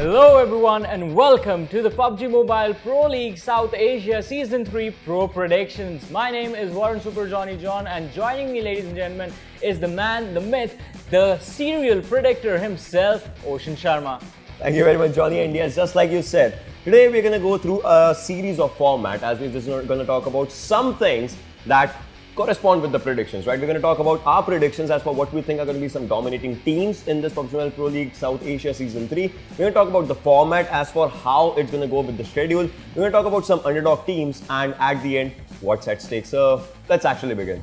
Hello everyone and welcome to the PUBG Mobile Pro League South Asia Season 3 Pro Predictions. My name is Warren Super Johnny John and joining me, ladies and gentlemen, is the man, the myth, the serial predictor himself, Ocean Sharma. Thank you very much, Johnny. And yes, just like you said, today we're going to go through a series of format as we're just going to talk about some things that correspond with the predictions, right? We're going to talk about our predictions as for what we think are going to be some dominating teams in this PUBG Mobile Pro League South Asia Season 3. We're going to talk about the format as for how it's going to go with the schedule. We're going to talk about some underdog teams and at the end, what's at stake. So let's actually begin.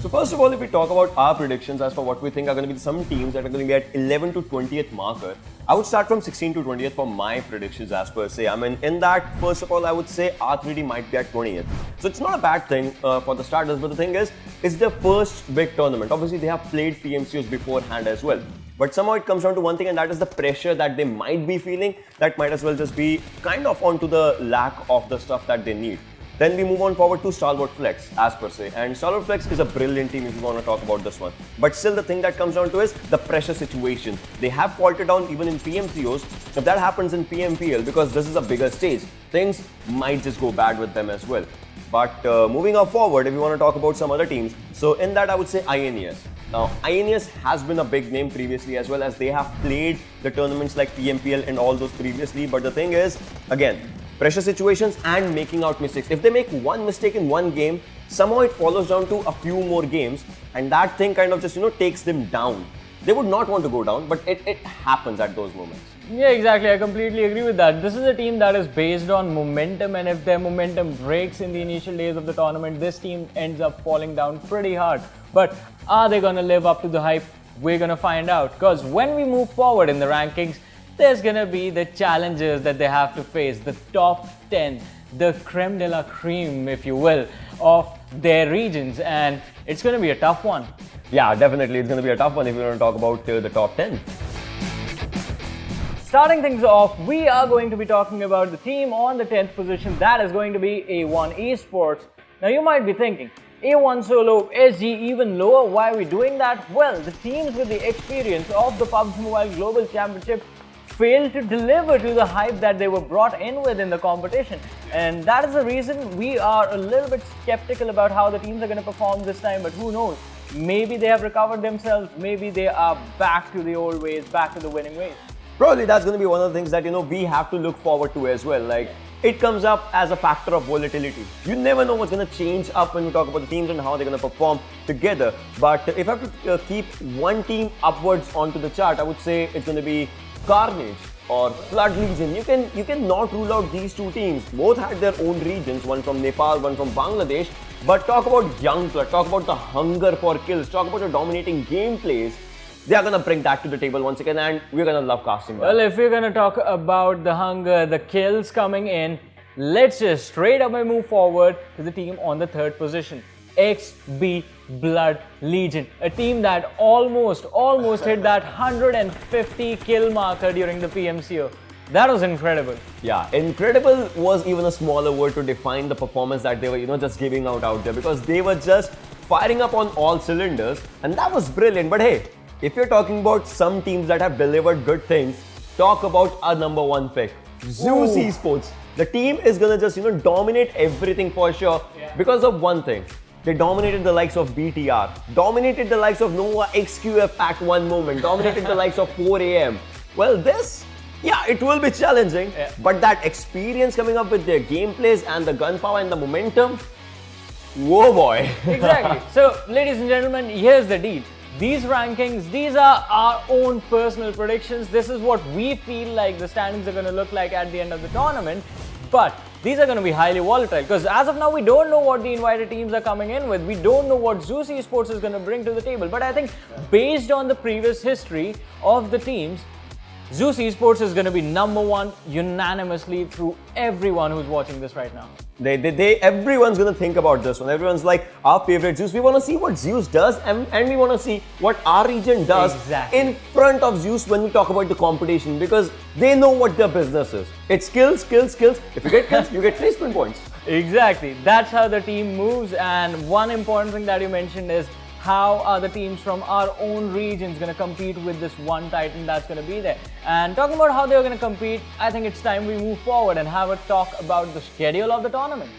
So first of all, if we talk about our predictions as for what we think are going to be some teams that are going to be at 11 to 20th marker, I would start from 16 to 20th for my predictions as per se. I mean, in that, first of all, I would say R3D might be at 20th. So it's not a bad thing for the starters, but the thing is, it's their first big tournament. Obviously, they have played PMCOs beforehand as well. But somehow it comes down to one thing, and that is the pressure that they might be feeling that might as well just be kind of onto the lack of the stuff that they need. Then we move on forward to StalwartFlex as per se, and StalwartFlex is a brilliant team if you want to talk about this one. But still the thing that comes down to is the pressure situation. They have faltered down even in PMCOs. If that happens in PMPL, because this is a bigger stage, things might just go bad with them as well. But moving on forward, if you want to talk about some other teams, so in that I would say INES. Now, INES has been a big name previously as well as they have played the tournaments like PMPL and all those previously. But the thing is, again, pressure situations and making out mistakes. If they make one mistake in one game, somehow it follows down to a few more games and that thing kind of just, takes them down. They would not want to go down, but it happens at those moments. Yeah, exactly. I completely agree with that. This is a team that is based on momentum, and if their momentum breaks in the initial days of the tournament, this team ends up falling down pretty hard. But are they going to live up to the hype? We're going to find out, because when we move forward in the rankings, there's going to be the challenges that they have to face, the top 10, the creme de la creme, if you will, of their regions, and it's going to be a tough one. Yeah, definitely it's going to be a tough one if you want to talk about the top 10. Starting things off, we are going to be talking about the team on the 10th position. That is going to be A1 Esports. Now you might be thinking, A1 so low, SG even lower, why are we doing that? Well, the teams with the experience of the PUBG Mobile Global Championship failed to deliver to the hype that they were brought in with in the competition, and that is the reason we are a little bit skeptical about how the teams are going to perform this time. But who knows, maybe they have recovered themselves, maybe they are back to the old ways, back to the winning ways. Probably that's going to be one of the things that we have to look forward to as well. Like, it comes up as a factor of volatility. You never know what's going to change up when we talk about the teams and how they're going to perform together. But if I have to keep one team upwards onto the chart, I would say it's going to be Carnage or Flood Legion. You can not rule out these two teams. Both had their own regions, one from Nepal, one from Bangladesh. But talk about young blood, talk about the hunger for kills, talk about the dominating gameplays. They are going to bring that to the table once again, and we're going to love casting that. Well, if we're going to talk about the hunger, the kills coming in, let's just straight up move forward to the team on the 3rd position. XB Blood Legion, a team that almost hit that 150 kill marker during the PMCO. That was incredible. Yeah, incredible was even a smaller word to define the performance that they were, just giving out there, because they were just firing up on all cylinders, and that was brilliant. But hey, if you're talking about some teams that have delivered good things, talk about our number 1 pick, Z3us Esports. The team is gonna just dominate everything for sure because of one thing. They dominated the likes of BTR, dominated the likes of Nova XQF at one moment, dominated the likes of 4 AM. Well, it will be challenging, but that experience coming up with their gameplays and the gunpowder and the momentum, whoa boy. Exactly. So, ladies and gentlemen, here's the deal. These rankings, these are our own personal predictions. This is what we feel like the standings are going to look like at the end of the tournament. But these are going to be highly volatile because as of now, we don't know what the invited teams are coming in with. We don't know what Z3us Esports is going to bring to the table. But I think based on the previous history of the teams, Z3us Esports is going to be number 1 unanimously through everyone who's watching this right now. Everyone's going to think about this one. Everyone's like, our favorite Z3us. We want to see what Z3us does and we want to see what our region does in front of Z3us when we talk about the competition, because they know what their business is. It's skills. If you get kills, you get placement points. Exactly. That's how the team moves. And one important thing that you mentioned is how are the teams from our own regions going to compete with this one titan that's going to be there. And talking about how they're going to compete, I think it's time we move forward and have a talk about the schedule of the tournament.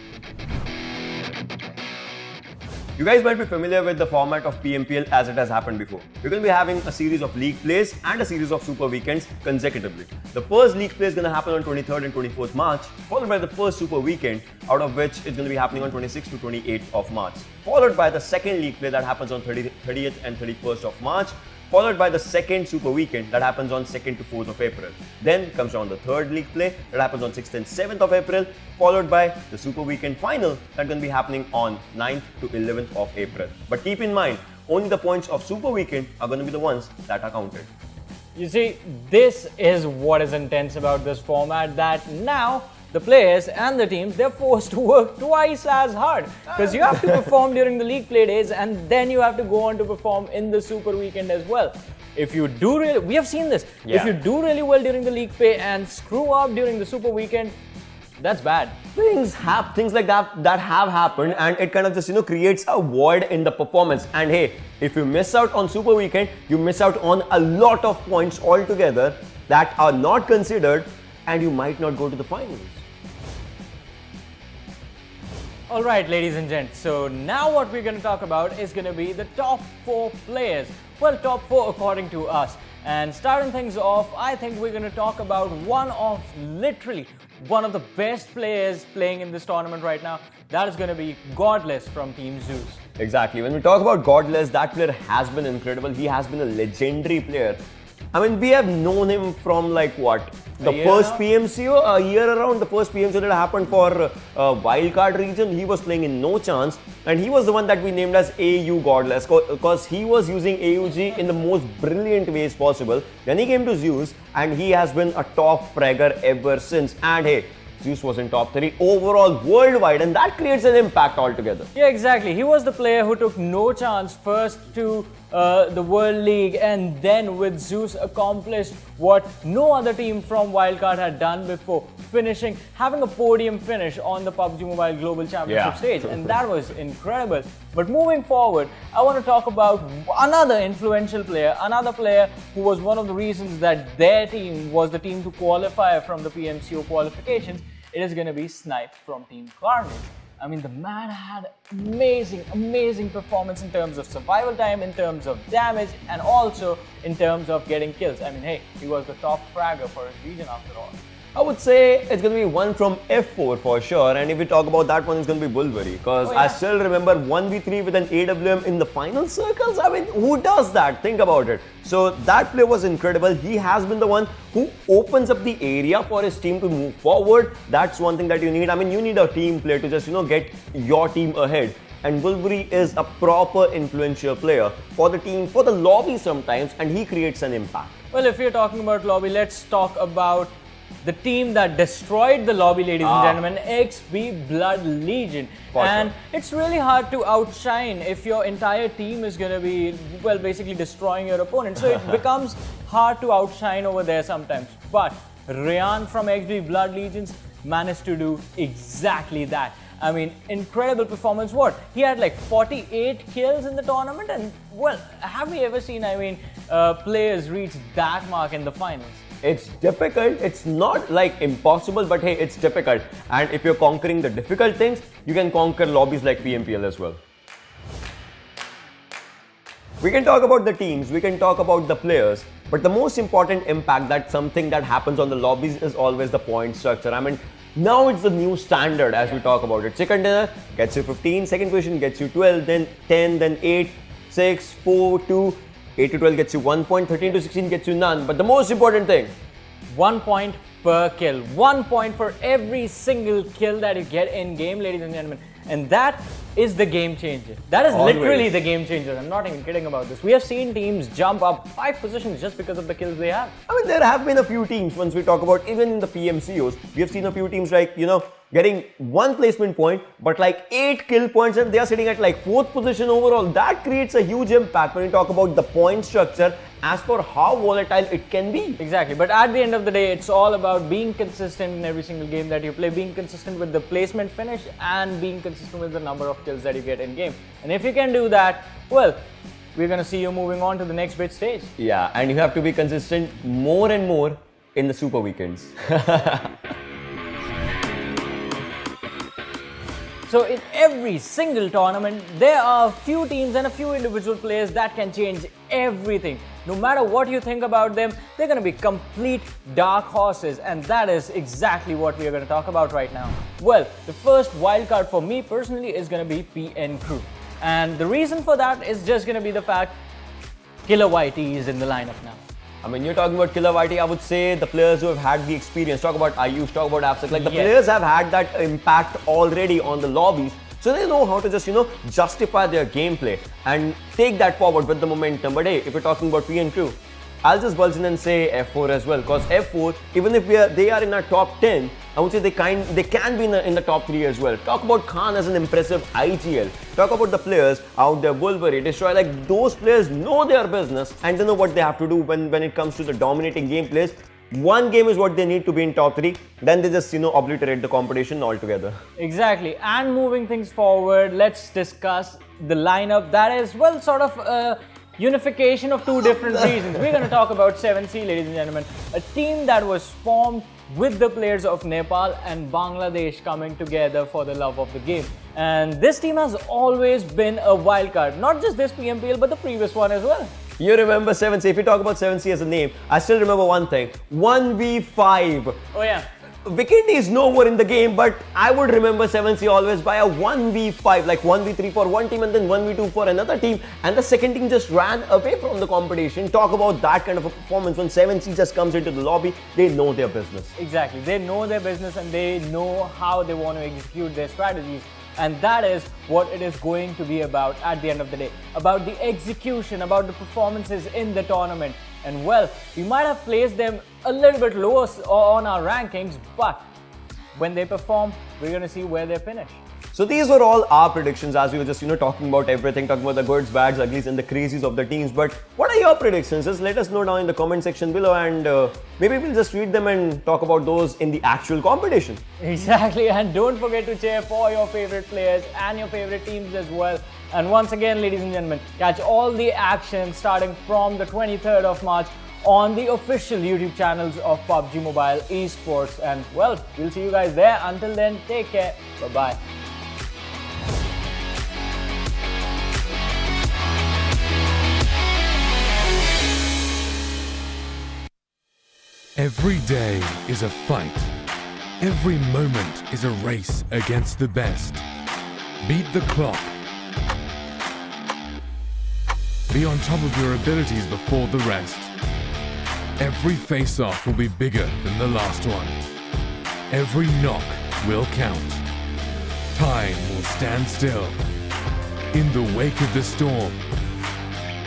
You guys might be familiar with the format of PMPL as it has happened before. We're going to be having a series of league plays and a series of super weekends consecutively. The first league play is going to happen on 23rd and 24th March, followed by the first super weekend, out of which is going to be happening on 26th to 28th of March, followed by the second league play that happens on 30th and 31st of March, followed by the second super weekend that happens on 2nd to 4th of April. Then comes around the third league play that happens on 6th and 7th of April, followed by the super weekend final that's going to be happening on 9th to 11th of April. But keep in mind, only the points of super weekend are going to be the ones that are counted. You see, this is what is intense about this format, that now the players and the teams, they're forced to work twice as hard, because you have to perform during the league play days and then you have to go on to perform in the super weekend as well. If you do really, we have seen this, if you do really well during the league play and screw up during the super weekend, that's bad. Things like that have happened, and it kind of just creates a void in the performance. And hey, if you miss out on super weekend, you miss out on a lot of points altogether that are not considered, and you might not go to the finals. Alright, ladies and gents, so now what we're going to talk about is going to be the top 4 players. Well, top 4 according to us. And starting things off, I think we're going to talk about literally one of the best players playing in this tournament right now. That is going to be Godless from Team Zeus. Exactly. When we talk about Godless, that player has been incredible. He has been a legendary player. I mean, we have known him from the first PMCO, a year around the first PMCO that happened for wildcard region. He was playing in No Chance, and he was the one that we named as AU Godless, because he was using AUG in the most brilliant ways possible. Then he came to Zeus, and he has been a top fragger ever since. And hey, Zeus was in top 3 overall worldwide, and that creates an impact altogether. Yeah, exactly. He was the player who took No Chance first to the World League, and then with Zeus accomplished what no other team from Wildcard had done before, having a podium finish on the PUBG Mobile Global Championship stage, and that was incredible. But moving forward, I want to talk about another influential player, another player who was one of the reasons that their team was the team to qualify from the PMCO qualifications. It is going to be Snipe from Team Carnage. I mean, the man had amazing performance in terms of survival time, in terms of damage, and also in terms of getting kills. I mean, hey, he was the top fragger for his region after all. I would say it's going to be one from F4 for sure, and if we talk about that one, it's going to be Bulbury, because I still remember 1v3 with an AWM in the final circles. I mean, who does that? Think about it. So that play was incredible. He has been the one who opens up the area for his team to move forward. That's one thing that you need. I mean, you need a team player to just, get your team ahead. And Bulbury is a proper influential player for the team, for the lobby sometimes, and he creates an impact. Well, if you're talking about lobby, let's talk about the team that destroyed the lobby, ladies and gentlemen, XB Blood Legion. And it's really hard to outshine if your entire team is going to be, well, basically destroying your opponent. So it becomes hard to outshine over there sometimes. But Ryan from XB Blood Legions managed to do exactly that. I mean, incredible performance. What? He had like 48 kills in the tournament, and well, have we ever seen, players reach that mark in the finals? It's difficult. It's not like impossible, but hey, it's difficult. And if you're conquering the difficult things, you can conquer lobbies like PMPL as well. We can talk about the teams, we can talk about the players, but the most important impact, that something that happens on the lobbies, is always the point structure. I mean, now it's the new standard as we talk about it. Second dinner gets you 15, second position gets you 12, then 10, then 8, 6, 4, 2, 8 to 12 gets you 1 point, 13 to 16 gets you none. But the most important thing, 1 point per kill. 1 point for every single kill that you get in game, ladies and gentlemen. And that is the game changer. That is literally the game changer. I'm not even kidding about this. We have seen teams jump up 5 positions just because of the kills they have. I mean, there have been a few teams, once we talk about even in the PMCOs, we have seen a few teams like, getting 1 placement point, but like 8 kill points, and they are sitting at like 4th position overall. That creates a huge impact when you talk about the point structure as for how volatile it can be. Exactly, but at the end of the day, it's all about being consistent in every single game that you play, being consistent with the placement finish, and being consistent with the number of kills that you get in game. And if you can do that, well, we're going to see you moving on to the next big stage. Yeah, and you have to be consistent more and more in the super weekends. So in every single tournament, there are a few teams and a few individual players that can change everything. No matter what you think about them, they're going to be complete dark horses, and that is exactly what we are going to talk about right now. Well, the first wildcard for me personally is going to be PN Crew. And the reason for that is just going to be the fact Killer Whitey is in the lineup now. I mean, you're talking about Killer Whitey, I would say the players who have had the experience, talk about Ayush, talk about Absak, like the players have had that impact already on the lobbies. So they know how to just, justify their gameplay and take that forward with the momentum. But hey, if you're talking about PN Crew, I'll just bulge in and say F4 as well, because F4, even if they are in our top 10, I would say they can be in the top 3 as well. Talk about Khan as an impressive IGL. Talk about the players out there, Wolverine, Destroy, like those players know their business and they know what they have to do when it comes to the dominating gameplays. One game is what they need to be in top 3, then they just, obliterate the competition altogether. Exactly, and moving things forward, let's discuss the lineup that is, well, sort of a unification of two different regions. We're going to talk about 7C, ladies and gentlemen, a team that was formed with the players of Nepal and Bangladesh coming together for the love of the game. And this team has always been a wildcard, not just this PMPL, but the previous one as well. You remember 7C, if you talk about 7C as a name, I still remember one thing, 1v5. Oh yeah. Wicked is no more in the game, but I would remember 7C always by a 1v5, like 1v3 for one team and then 1v2 for another team, and the second team just ran away from the competition. Talk about that kind of a performance. When 7C just comes into the lobby, they know their business. Exactly, they know their business and they know how they want to execute their strategies. And that is what it is going to be about at the end of the day. About the execution, about the performances in the tournament. And well, we might have placed them a little bit lower on our rankings, but when they perform, we're going to see where they finish. So these were all our predictions as we were just, talking about everything, talking about the goods, bads, uglies and the crazies of the teams. But what are your predictions? Just let us know down in the comment section below, and maybe we'll just read them and talk about those in the actual competition. Exactly, and don't forget to cheer for your favorite players and your favorite teams as well. And once again, ladies and gentlemen, catch all the action starting from the 23rd of March on the official YouTube channels of PUBG Mobile Esports. And well, we'll see you guys there. Until then, take care. Bye-bye. Every day is a fight. Every moment is a race against the best. Beat the clock. Be on top of your abilities before the rest. Every face-off will be bigger than the last one. Every knock will count. Time will stand still in the wake of the storm.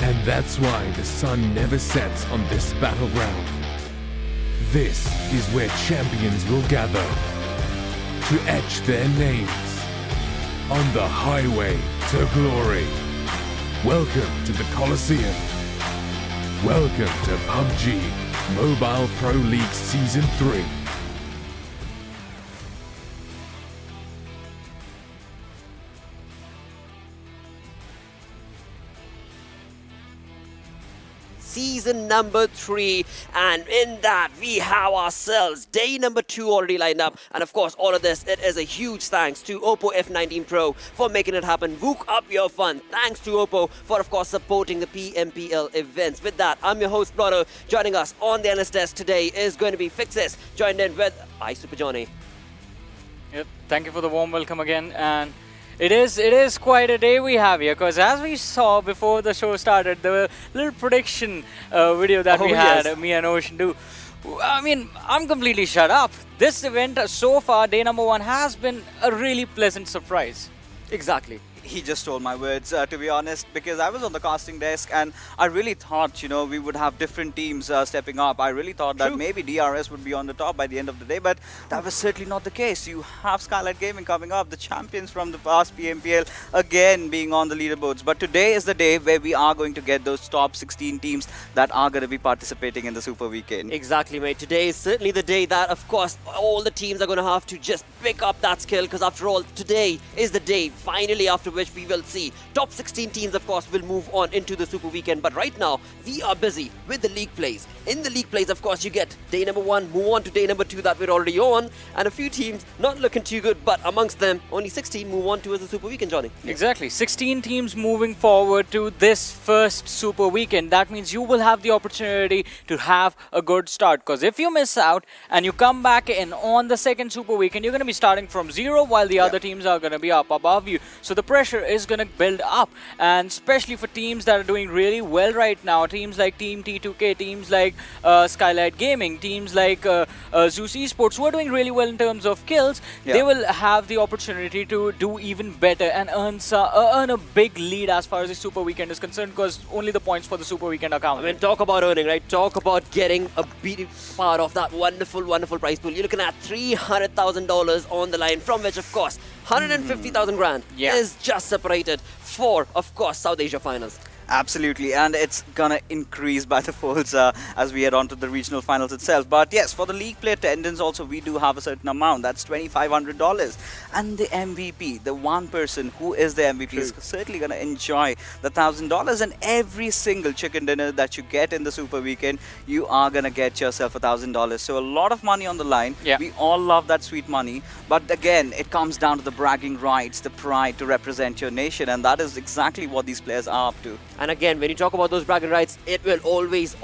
And that's why the sun never sets on this battleground. This is where champions will gather to etch their names on the highway to glory. Welcome to the Coliseum. Welcome to PUBG Mobile Pro League Season 3. Season number 3, and in that we have ourselves day number 2 already lined up. And of course, all of this, it is a huge thanks to Oppo F19 Pro for making it happen. Wook up your fun. Thanks to Oppo for of course supporting the PMPL events. With that, I'm your host Blotto. Joining us on the NS desk today is going to be Fixes, joined in with I Super Johnny. Yep, thank you for the warm welcome again, and it is quite a day we have here, because as we saw before the show started, the little prediction video that we had, me and Ocean do. I mean, I'm completely shut up. This event so far, day number 1, has been a really pleasant surprise. Exactly. He just stole my words, to be honest, because I was on the casting desk and I really thought, you know, we would have different teams stepping up. I really thought that maybe DRS would be on the top by the end of the day, but that was certainly not the case. You have Skylight Gaming coming up, the champions from the past PMPL, again being on the leaderboards. But today is the day where we are going to get those top 16 teams that are going to be participating in the Super Weekend. Exactly, mate. Today is certainly the day that, of course, all the teams are going to have to just pick up that skill, because after all, today is the day, finally, after which we will see top 16 teams, of course, will move on into the Super Weekend. But right now, we are busy with the league plays. In the league plays, of course, you get day number 1, move on to day number 2 that we're already on, and a few teams not looking too good, but amongst them, only 16 move on towards the Super Weekend, Johnny. Exactly. 16 teams moving forward to this first Super Weekend. That means you will have the opportunity to have a good start, because if you miss out and you come back in on the second Super Weekend, you're going to be starting from 0 while the other teams are going to be up above you. So the pressure is going to build up, and especially for teams that are doing really well right now, teams like Team T2K, teams like Skylight Gaming, teams like Z3us Esports, who are doing really well in terms of kills, they will have the opportunity to do even better and earn a big lead as far as the Super Weekend is concerned, because only the points for the Super Weekend are counted. I mean, talk about earning, right? Talk about getting a big part of that wonderful, wonderful prize pool. You're looking at $300,000 on the line, from which, of course, 150,000 grand is just separated for, of course, South Asia finals. Absolutely, and it's gonna increase by the folds as we head on to the regional finals itself. But yes, for the league play attendance also, we do have a certain amount. That's $2,500. And the MVP, the one person who is the MVP, is certainly gonna enjoy the $1,000. And every single chicken dinner that you get in the Super Weekend, you are gonna get yourself $1,000. So a lot of money on the line. We all love that sweet money. But again, it comes down to the bragging rights, the pride to represent your nation, and that is exactly what these players are up to. And again, when you talk about those bragging rights, it will always,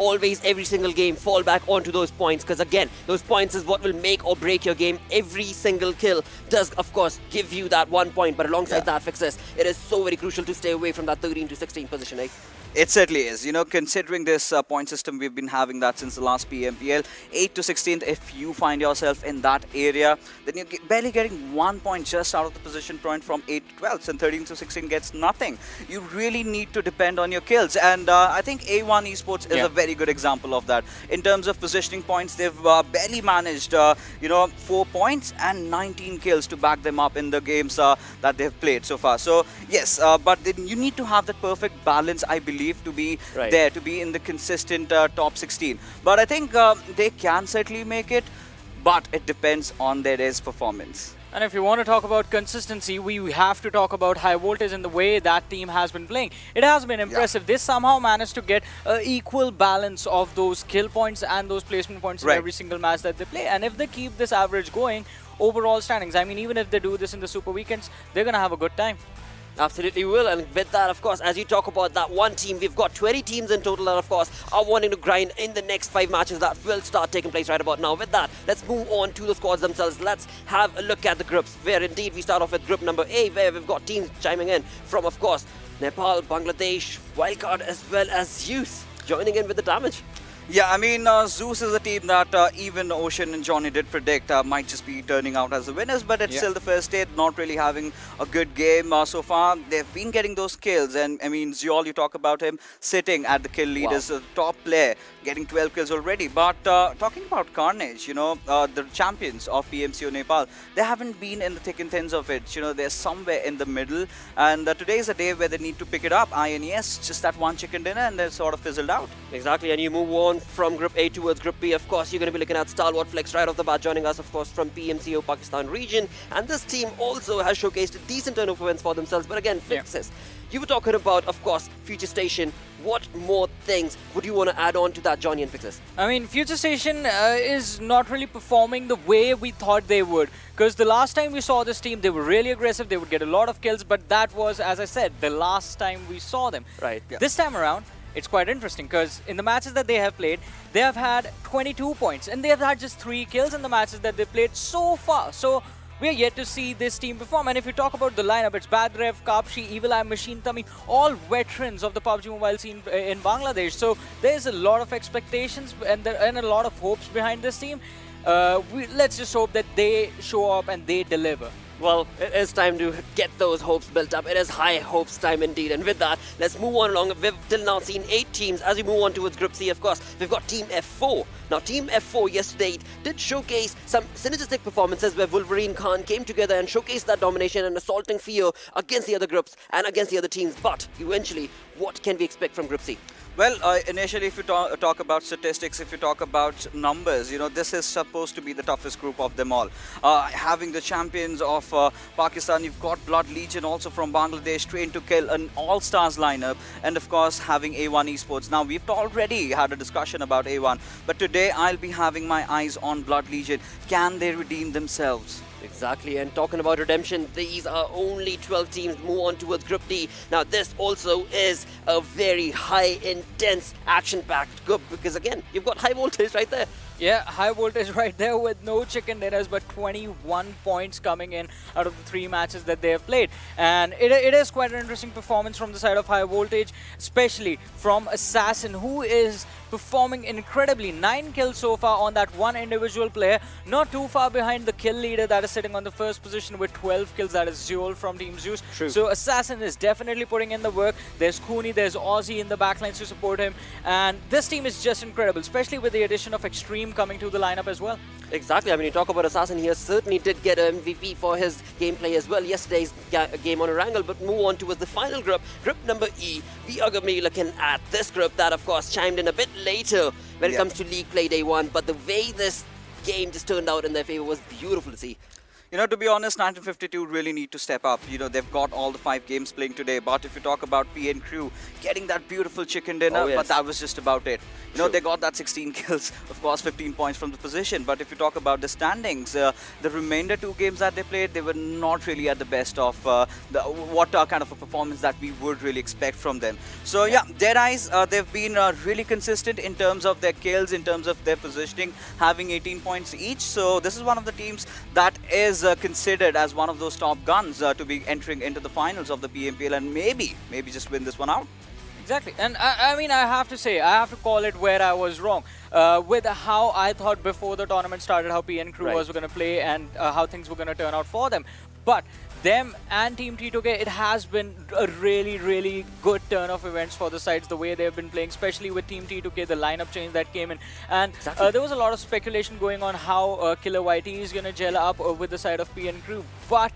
every single game fall back onto those points, because again, those points is what will make or break your game. Every single kill does, of course, give you that 1 point, but alongside that success, it is so very crucial to stay away from that 13 to 16 position, eh? It certainly is. You know, considering this point system, we've been having that since the last PMPL. 8 to 16th, if you find yourself in that area, then you're barely getting 1 point just out of the position point from 8 to 12th, and 13 to 16 gets nothing. You really need to depend on your kills, and I think A1 Esports is a very good example of that. In terms of positioning points, they've barely managed, 4 points and 19 kills to back them up in the games that they've played so far. So, yes, but then you need to have that perfect balance, I believe, to be there, to be in the consistent top 16. But I think they can certainly make it, but it depends on their day's performance. And if you want to talk about consistency, we have to talk about high voltage and the way that team has been playing. It has been impressive. They somehow managed to get an equal balance of those kill points and those placement points in every single match that they play. And if they keep this average going, overall standings, I mean, even if they do this in the Super Weekends, they're going to have a good time. Absolutely will, and with that, of course, as you talk about that one team, we've got 20 teams in total that, of course, are wanting to grind in the next 5 matches that will start taking place right about now. With that, let's move on to the squads themselves. Let's have a look at the groups, where indeed we start off with group number A, where we've got teams chiming in from, of course, Nepal, Bangladesh, Wildcard, as well as Youth joining in with the damage. Yeah, I mean, Zeus is a team that even Ocean and Johnny did predict might just be turning out as the winners, but it's still the first state, not really having a good game so far. They've been getting those kills, and I mean, Ziol, you talk about him sitting at the kill lead as a top player, getting 12 kills already. But talking about Carnage, the champions of PMCO Nepal, they haven't been in the thick and thins of it. They're somewhere in the middle, and today is a day where they need to pick it up. INES, just that one chicken dinner, and they're sort of fizzled out. Exactly, and you move on from Group A towards Group B. Of course, you're going to be looking at StalwartFlex right off the bat, joining us, of course, from PMCO Pakistan region. And this team also has showcased a decent turn of wins for themselves. But again, fixes. You were talking about, of course, Future Station. What more things would you want to add on to that, Johnny and Fixes? I mean, Future Station is not really performing the way we thought they would. Because the last time we saw this team, they were really aggressive. They would get a lot of kills. But that was, as I said, the last time we saw them. Right. This time around, it's quite interesting, because in the matches that they have played, they have had 22 points, and they have had just 3 kills in the matches that they played so far. So we are yet to see this team perform. And if you talk about the lineup, it's Badrev, Kapshi, Evil Eye, Machine Tummy, all veterans of the PUBG Mobile scene in Bangladesh. So there's a lot of expectations and a lot of hopes behind this team. Let's just hope that they show up and they deliver. Well, it is time to get those hopes built up. It is high hopes time indeed. And with that, let's move on along. We've till now seen 8 teams. As we move on towards Group C, of course, we've got Team F4. Now, Team F4 yesterday did showcase some synergistic performances where Wolverine Khan came together and showcased that domination and assaulting fear against the other groups and against the other teams. But eventually, what can we expect from Group C? Well, initially, if you talk about statistics, if you talk about numbers, this is supposed to be the toughest group of them all. Having the champions of Pakistan, you've got Blood Legion also from Bangladesh, trained to kill, an all-stars lineup, and of course, having A1 Esports. Now, we've already had a discussion about A1, but today I'll be having my eyes on Blood Legion. Can they redeem themselves? Exactly, and talking about redemption, these are only 12 teams. Move on towards Group D. Now, this also is a very high, intense, action-packed group because, again, you've got high voltage right there. Yeah, high voltage right there with no chicken dinners, but 21 points coming in out of the 3 matches that they have played. And it is quite an interesting performance from the side of high voltage, especially from Assassin, who is performing incredibly. 9 kills so far on that one individual player, not too far behind the kill leader that is sitting on the first position with 12 kills, that is Zeol from Team Zeus. True. So Assassin is definitely putting in the work. There's Cooney, there's Aussie in the backlines to support him, and this team is just incredible, especially with the addition of Extreme coming to the lineup as well. Exactly. I mean, you talk about Assassin here, certainly did get an MVP for his gameplay as well. Yesterday's game on Erangel, but move on towards the final group, Group number E. We are going to be looking at this group that, of course, chimed in a bit later when it comes to League Play Day 1, but the way this game just turned out in their favor was beautiful to see. To be honest, 1952 really need to step up. They've got all the 5 games playing today. But if you talk about PN Crew getting that beautiful chicken dinner, but that was just about it. They got that 16 kills, of course, 15 points from the position. But if you talk about the standings, the remainder 2 games that they played, they were not really at the best of what kind of a performance that we would really expect from them. So yeah, Deadeyes, they've been really consistent in terms of their kills, in terms of their positioning, having 18 points each. So this is one of the teams that is considered as one of those top guns to be entering into the finals of the PMPL and maybe just win this one out. Exactly, and I mean, I have to say, I have to call it where I was wrong with how I thought before the tournament started how PN Crew was going to play and how things were going to turn out for them. But them and Team T2K, it has been a really, really good turn of events for the sides, the way they've been playing, especially with Team T2K, the lineup change that came in. And there was a lot of speculation going on how Killer YT is going to gel up with the side of PN Crew. But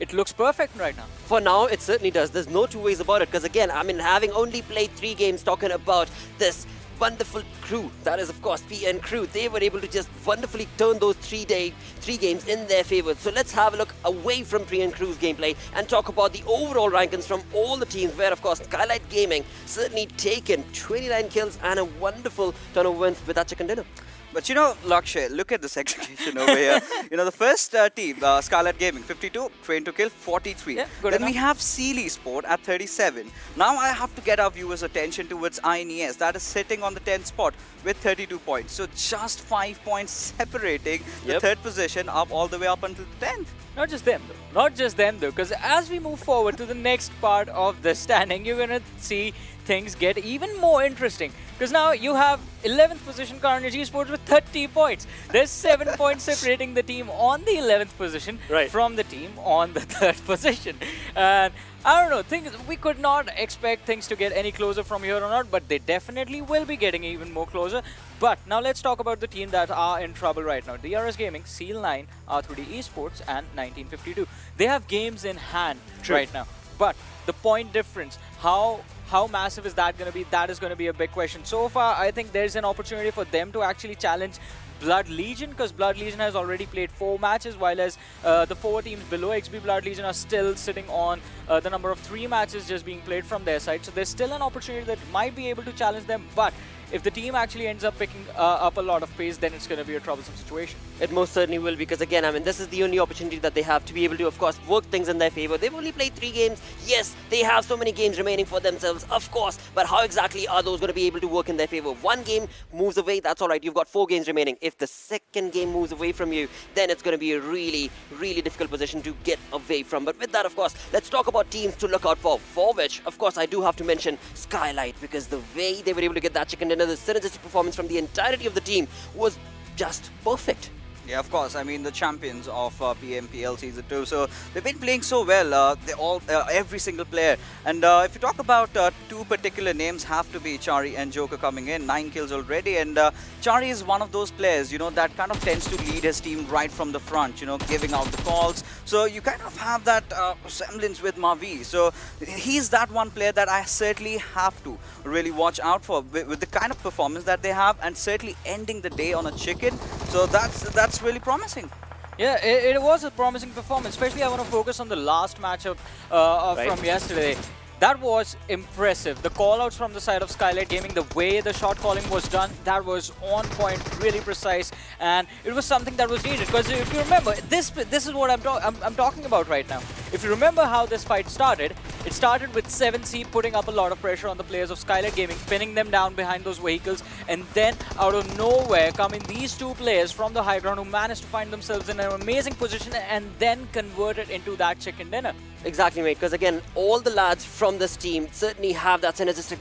it looks perfect right now. For now, it certainly does. There's no two ways about it. Because again, I mean, having only played 3 games, talking about this wonderful crew, that is of course PN Crew, they were able to just wonderfully turn those 3 games in their favor. So let's have a look away from PN Crew's gameplay and talk about the overall rankings from all the teams, where of course Skylight Gaming certainly taken 29 kills and a wonderful ton of wins with that chicken dinner. But Lakshay, look at the segregation over here. The first team, Skylight Gaming, 52, train to kill, 43. Yeah, good then enough. we have Sealy Sport at 37. Now I have to get our viewers' attention towards INES, that is sitting on the 10th spot with 32 points. So just 5 points separating the 3rd position up all the way up until the 10th. Not just them though. Not just them though, because as we move forward to the next part of the standing, you're going to see things get even more interesting. Because now you have 11th position Carnage Esports with 30 points. There's 7 points separating the team on the 11th position from the team on the 3rd position. And I don't know, we could not expect things to get any closer from here on out, but they definitely will be getting even more closer. But now let's talk about the team that are in trouble right now. DRS Gaming, Seal9, R3D Esports and 1952. They have games in hand right now. But the point difference, how massive is that going to be? That is going to be a big question. So far, I think there's an opportunity for them to actually challenge Blood Legion, because Blood Legion has already played 4 matches, while as the 4 teams below XB Blood Legion are still sitting on the number of 3 matches just being played from their side. So there's still an opportunity that might be able to challenge them, but if the team actually ends up picking up a lot of pace, then it's going to be a troublesome situation. It most certainly will, because again, I mean, this is the only opportunity that they have to be able to, of course, work things in their favor. They've only played 3 games. Yes, they have so many games remaining for themselves, of course, but how exactly are those going to be able to work in their favor? 1 game moves away, that's all right. You've got 4 games remaining. If the 2nd game moves away from you, then it's going to be a really, really difficult position to get away from. But with that, of course, let's talk about teams to look out for which, of course, I do have to mention Skylight, because the way they were able to get that chicken dinner, the synergistic performance from the entirety of the team was just perfect. Yeah, of course. I mean, the champions of PMPL Season 2. So they've been playing so well. They all, every single player. And if you talk about two particular names, have to be Chari and Joker coming in. 9 kills already. And Chari is one of those players, you know, that kind of tends to lead his team right from the front, you know, giving out the calls. So you kind of have that semblance with Mavi. So he's that one player that I certainly have to really watch out for with the kind of performance that they have, and certainly ending the day on a chicken. So that's really promising. Yeah, it was a promising performance. Especially I want to focus on the last matchup from yesterday. That was impressive. The call-outs from the side of Skylight Gaming, the way the shot calling was done, that was on point, really precise, and it was something that was needed. Because if you remember, this is what I'm talking about right now. If you remember how this fight started, it started with 7C putting up a lot of pressure on the players of Skylight Gaming, pinning them down behind those vehicles, and then out of nowhere come in these two players from the high ground who managed to find themselves in an amazing position and then convert it into that chicken dinner. Exactly, mate. Because again, all the lads from this team certainly have that synergistic,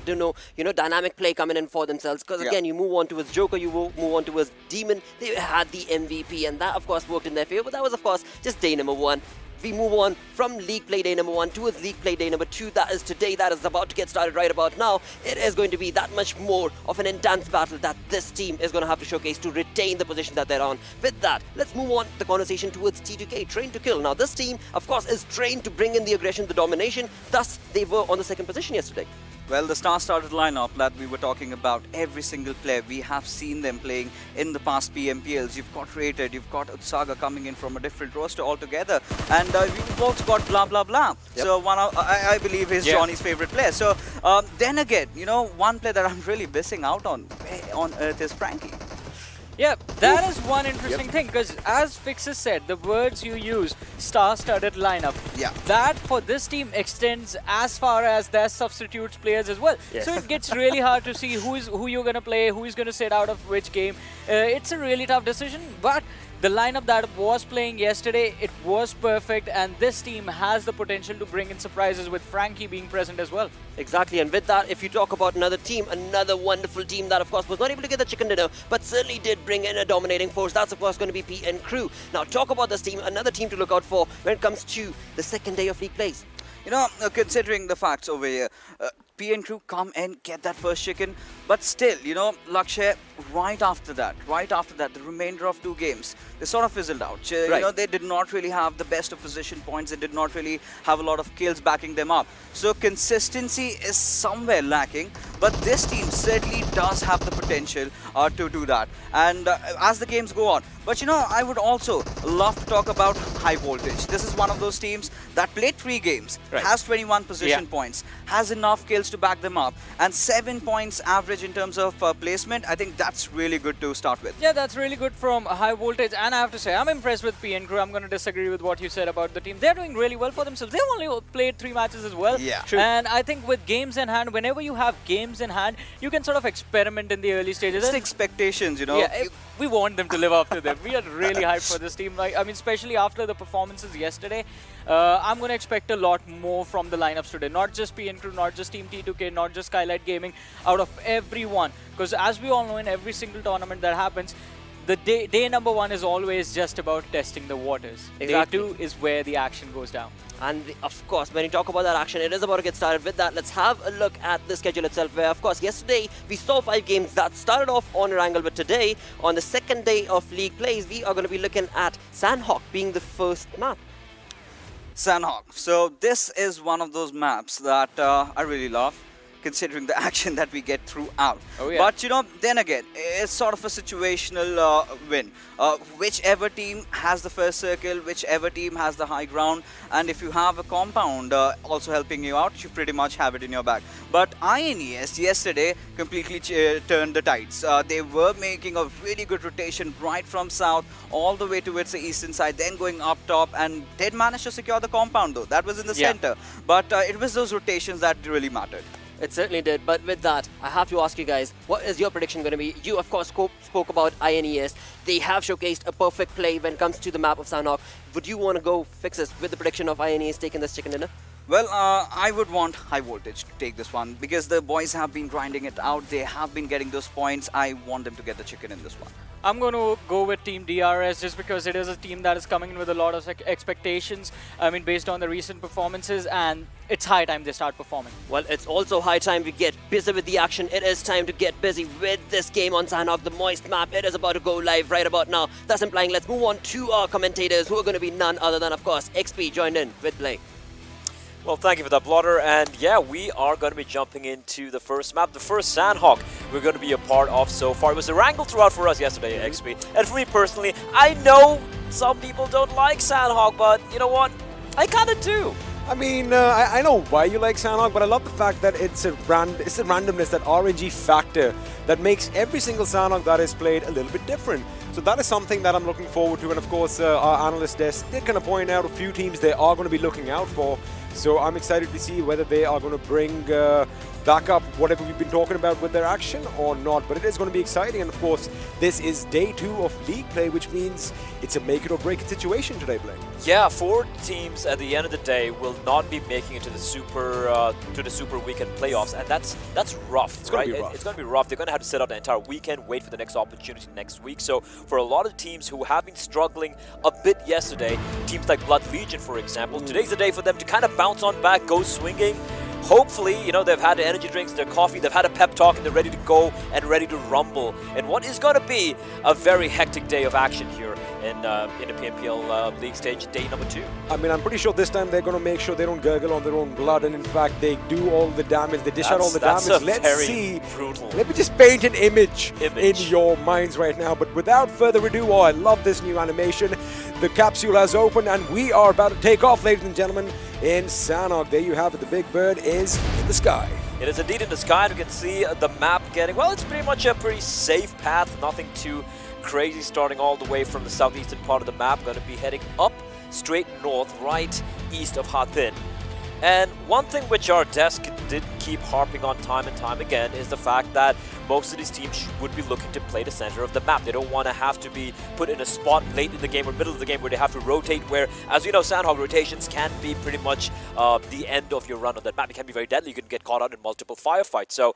dynamic play coming in for themselves. Because again, you move on towards Joker, you move on towards Demon. They had the MVP, and that of course worked in their favor. But that was of course just day number 1. We move on from League Play Day number 1 towards League Play Day number 2. That is today. That is about to get started right about now. It is going to be that much more of an intense battle that this team is going to have to showcase to retain the position that they're on. With that, let's move on the conversation towards T2K, Train to Kill. Now, this team, of course, is trained to bring in the aggression, the domination. Thus, they were on the 2nd position yesterday. Well, the star-started lineup that we were talking about, every single player, we have seen them playing in the past PMPLs. You've got Rated, you've got Utsaga coming in from a different roster altogether, and you've also got blah blah blah. Yep. So one of, I believe is Johnny's favorite player. So then again, you know, one player that I'm really missing out on earth is Frankie. Yeah, that is one interesting thing, because as Fixes said, the words you use, star-studded lineup, that for this team extends as far as their substitutes players as well. So it gets really hard to see who you're going to play, who is going to sit out of which game. It's a really tough decision, but the lineup that was playing yesterday, it was perfect, and this team has the potential to bring in surprises with Frankie being present as well. Exactly, and with that, if you talk about another team, another wonderful team that of course was not able to get the chicken dinner, but certainly did bring in a dominating force, that's of course going to be PN Crew. Now talk about this team, another team to look out for when it comes to the 2nd day of league plays. You know, considering the facts over here, PN Crew come and get that first chicken, but still, you know, Lakshya, right after that, the remainder of 2 games, they sort of fizzled out. You know, they did not really have the best of position points, they did not really have a lot of kills backing them up. So consistency is somewhere lacking, but this team certainly does have the potential to do that. And as the games go on, but you know, I would also love to talk about High Voltage. This is one of those teams that played 3 games, has 21 position points, has enough kills to back them up, and 7 points average in terms of placement. I think that's really good to start with. Yeah, that's really good from High Voltage, and I have to say, I'm impressed with PN Crew. I'm going to disagree with what you said about the team. They're doing really well for themselves. They've only played 3 matches as well. Yeah, true. And I think with games in hand, whenever you have games in hand, you can sort of experiment in the early stages. It's the expectations, you know. Yeah, we want them to live up to them. We are really hyped for this team. Like, I mean, especially after the performances yesterday, I'm going to expect a lot more from the lineups today. Not just PN Crew, not just Team T2K, not just Skylight Gaming, out of everyone. Because as we all know, in every single tournament that happens, the day number 1 is always just about testing the waters. Exactly. Day 2 is where the action goes down. And of course, when you talk about that action, it is about to get started. With that, let's have a look at the schedule itself, where of course yesterday we saw 5 games that started off on Erangel, but today on the 2nd day of league plays, we are going to be looking at Sanhok being the first map. Sanhok. So this is one of those maps that I really love, considering the action that we get throughout. Oh, yeah. But you know, then again, it's sort of a situational win. Whichever team has the first circle, whichever team has the high ground, and if you have a compound also helping you out, you pretty much have it in your bag. But INES yesterday completely turned the tides. They were making a really good rotation right from south all the way towards the eastern side, then going up top, and did manage to secure the compound though. That was in the center. But it was those rotations that really mattered. It certainly did, but with that, I have to ask you guys, what is your prediction going to be? You, of course, spoke about INES. They have showcased a perfect play when it comes to the map of Sanhok. Would you want to go Fixes with the prediction of INES taking this chicken dinner? Well, I would want High Voltage to take this one because the boys have been grinding it out. They have been getting those points. I want them to get the chicken in this one. I'm going to go with Team DRS just because it is a team that is coming in with a lot of expectations. I mean, based on the recent performances, and it's high time they start performing. Well, it's also high time we get busy with the action. It is time to get busy with this game on Sanhok, the Moist map. It is about to go live right about now. Thus implying let's move on to our commentators, who are going to be none other than, of course, XP joined in with Blake. Well, thank you for that, Blotter. And yeah, we are going to be jumping into the first map, the first Sanhok we're going to be a part of so far. It was Erangel throughout for us yesterday, XP. And for me personally, I know some people don't like Sanhok, but you know what? I kind of do. I mean, I know why you like Sanhok, but I love the fact that it's a randomness, that RNG factor that makes every single Sanhok that is played a little bit different. So that is something that I'm looking forward to, and of course our analyst desk did kind of point out a few teams they are going to be looking out for. So I'm excited to see whether they are going to bring back up whatever we've been talking about with their action or not. But it is going to be exciting, and of course this is day 2 of league play, which means it's a make it or break it situation today, Blake. Yeah, 4 teams at the end of the day will not be making it to the super weekend playoffs, and that's rough. It's right? Going to be rough. It's going to be rough. They're going to have to sit out the entire weekend, wait for the next opportunity next week. So for a lot of teams who have been struggling a bit yesterday, teams like Blood Legion, for example, today's the day for them to kind of bounce on back, go swinging. Hopefully, you know, they've had the energy drinks, their coffee, they've had a pep talk, and they're ready to go and ready to rumble. And what is going to be a very hectic day of action here in the PMPL League stage, day number 2. I mean, I'm pretty sure this time they're going to make sure they don't gurgle on their own blood, and in fact, they do all the damage, they dish out all the damage. Let's see. Brutal. Let me just paint an image in your minds right now. But without further ado, I love this new animation. The capsule has opened, and we are about to take off, ladies and gentlemen, in Sanhok. There you have it. The big bird is in the sky. It is indeed in the sky, and you can see the map getting, well, it's pretty much a pretty safe path, nothing too crazy, starting all the way from the southeastern part of the map. Going to be heading up straight north, right east of Hathin. And one thing which our desk did keep harping on time and time again is the fact that most of these teams would be looking to play the center of the map. They don't want to have to be put in a spot late in the game or middle of the game where they have to rotate, where, as you know, Sanhok rotations can be pretty much the end of your run on that map. It can be very deadly. You can get caught out in multiple firefights. So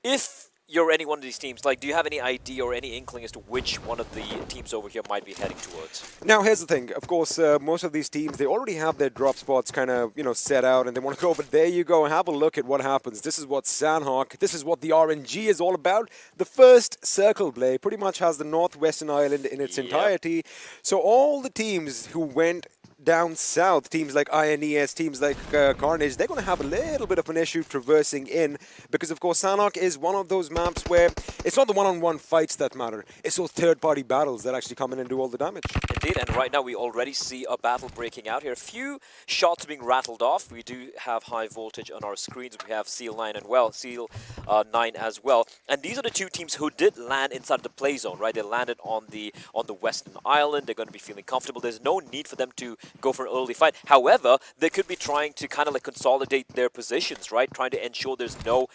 if you're any one of these teams, like, do you have any idea or any inkling as to which one of the teams over here might be heading towards? Now, here's the thing. Of course, most of these teams, they already have their drop spots kind of, you know, set out, and they want to go. But there you go. Have a look at what happens. This is what Sanhok, this is what the RNG is all about. The first circle play pretty much has the northwestern island in its entirety. So all the teams who went down south, teams like INES, teams like Carnage, they're going to have a little bit of an issue traversing in, because of course Sanhok is one of those maps where it's not the one-on-one fights that matter, it's those third-party battles that actually come in and do all the damage. Indeed, and right now we already see a battle breaking out here. A few shots being rattled off. We do have high voltage on our screens. We have Seal 9 and Seal 9 as well. And these are the two teams who did land inside the play zone, right? They landed on the western island. They're going to be feeling comfortable. There's no need for them to go for an early fight. However, they could be trying to kind of like consolidate their positions, right? Trying to ensure there's no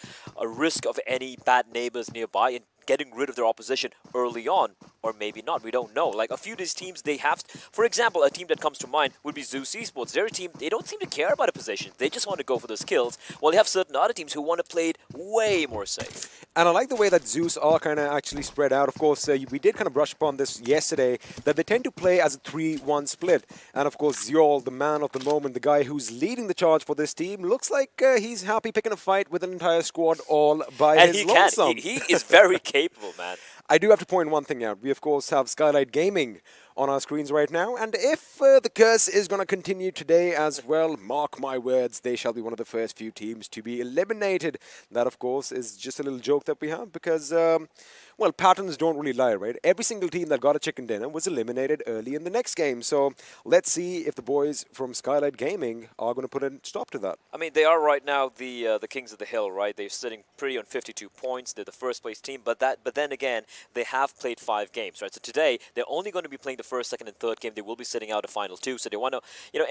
risk of any bad neighbors nearby and getting rid of their opposition early on, or maybe not. We don't know. Like, a few of these teams, they have, for example, a team that comes to mind would be Z3us Esports. They're a team, they don't seem to care about a position. They just want to go for those kills. While you have certain other teams who want to play it way more safe. And I like the way that Z3us are kind of actually spread out. Of course, we did kind of brush upon this yesterday, that they tend to play as a 3-1 split. And of course, Zjol, the man of the moment, the guy who's leading the charge for this team, looks like he's happy picking a fight with an entire squad all by his lonesome. He is very capable, man. I do have to point one thing out. We, of course, have Skylight Gaming on our screens right now. And if the curse is going to continue today as well, mark my words, they shall be one of the first few teams to be eliminated. That, of course, is just a little joke that we have because, well, patterns don't really lie, right? Every single team that got a chicken dinner was eliminated early in the next game. So let's see if the boys from Skylight Gaming are going to put a stop to that. I mean, they are right now the kings of the hill, right? They're sitting pretty on 52 points. They're the first place team, but then again, they have played 5 games, right? So today, they're only going to be playing the first, second, and third game, they will be sitting out a final 2. So they want to,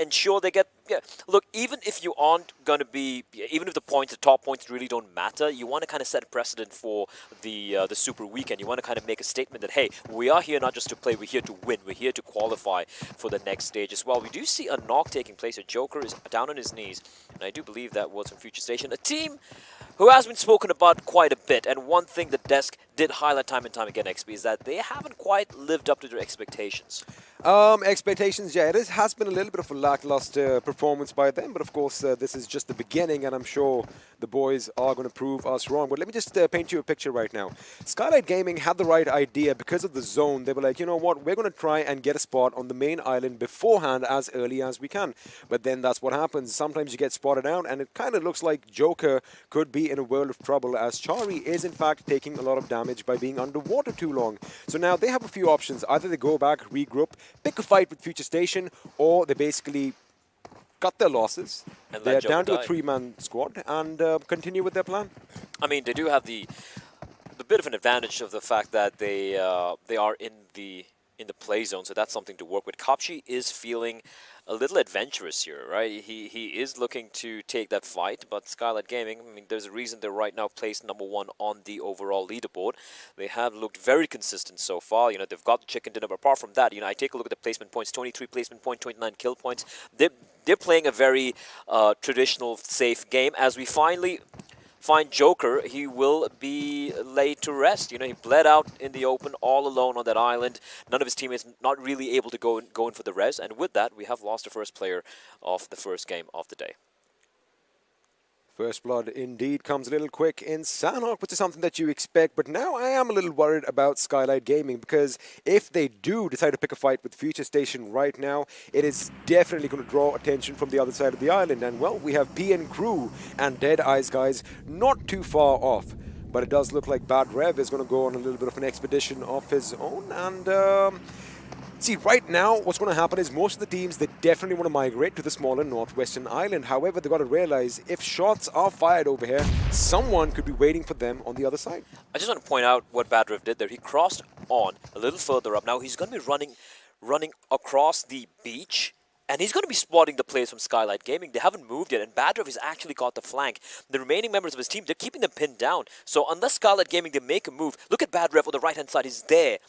ensure they get. Yeah, look, even if you aren't going to be, even if the top points really don't matter, you want to kind of set a precedent for the Super Weekend. You want to kind of make a statement that, hey, we are here not just to play, we're here to win. We're here to qualify for the next stage as well. We do see a knock taking place. A Joker is down on his knees, and I do believe that was from Future Station, a team who has been spoken about quite a bit. And one thing the desk did highlight time and time again, XP, is that they haven't quite lived up to their expectations. Expectations, yeah, has been a little bit of a lackluster performance by them, but of course this is just the beginning, and I'm sure the boys are going to prove us wrong. But let me just paint you a picture right now. Skylight Gaming had the right idea because of the zone. They were like, you know what, we're going to try and get a spot on the main island beforehand as early as we can. But then that's what happens. Sometimes you get spotted out, and it kind of looks like Joker could be in a world of trouble, as Chari is in fact taking a lot of damage by being underwater too long. So now they have a few options. Either they go back, regroup, pick a fight with Future Station, or they basically cut their losses. And they're down to a 3-man squad and continue with their plan. I mean, they do have the bit of an advantage of the fact that they are in the play zone, so that's something to work with. Kapshi is feeling a little adventurous here, right? He is looking to take that fight, but Skylight Gaming, I mean, there's a reason they're right now placed #1 on the overall leaderboard. They have looked very consistent so far. They've got the chicken dinner, but apart from that, I take a look at the placement points, 23 placement point, 29 kill points. They're playing a very traditional, safe game. As we finally find Joker, he will be laid to rest. He bled out in the open all alone on that island. None of his teammates not really able to go in for the res, and with that, we have lost the first player of the first game of the day. First blood indeed comes a little quick in Sanhok, which is something that you expect, but now I am a little worried about Skylight Gaming, because if they do decide to pick a fight with Future Station right now, it is definitely going to draw attention from the other side of the island. And well, we have PN Crew and Deadeyes Guys not too far off, but it does look like Bad Rev is going to go on a little bit of an expedition of his own. And see, right now, what's going to happen is most of the teams, they definitely want to migrate to the smaller northwestern island. However, they've got to realize if shots are fired over here, someone could be waiting for them on the other side. I just want to point out what Bad Rev did there. He crossed on a little further up. Now, he's going to be running across the beach, and he's going to be spotting the players from Skylight Gaming. They haven't moved yet, and Bad Rev has actually got the flank. The remaining members of his team, they're keeping them pinned down. So unless Skylight Gaming, they make a move, look at Bad Rev on the right-hand side. He's there,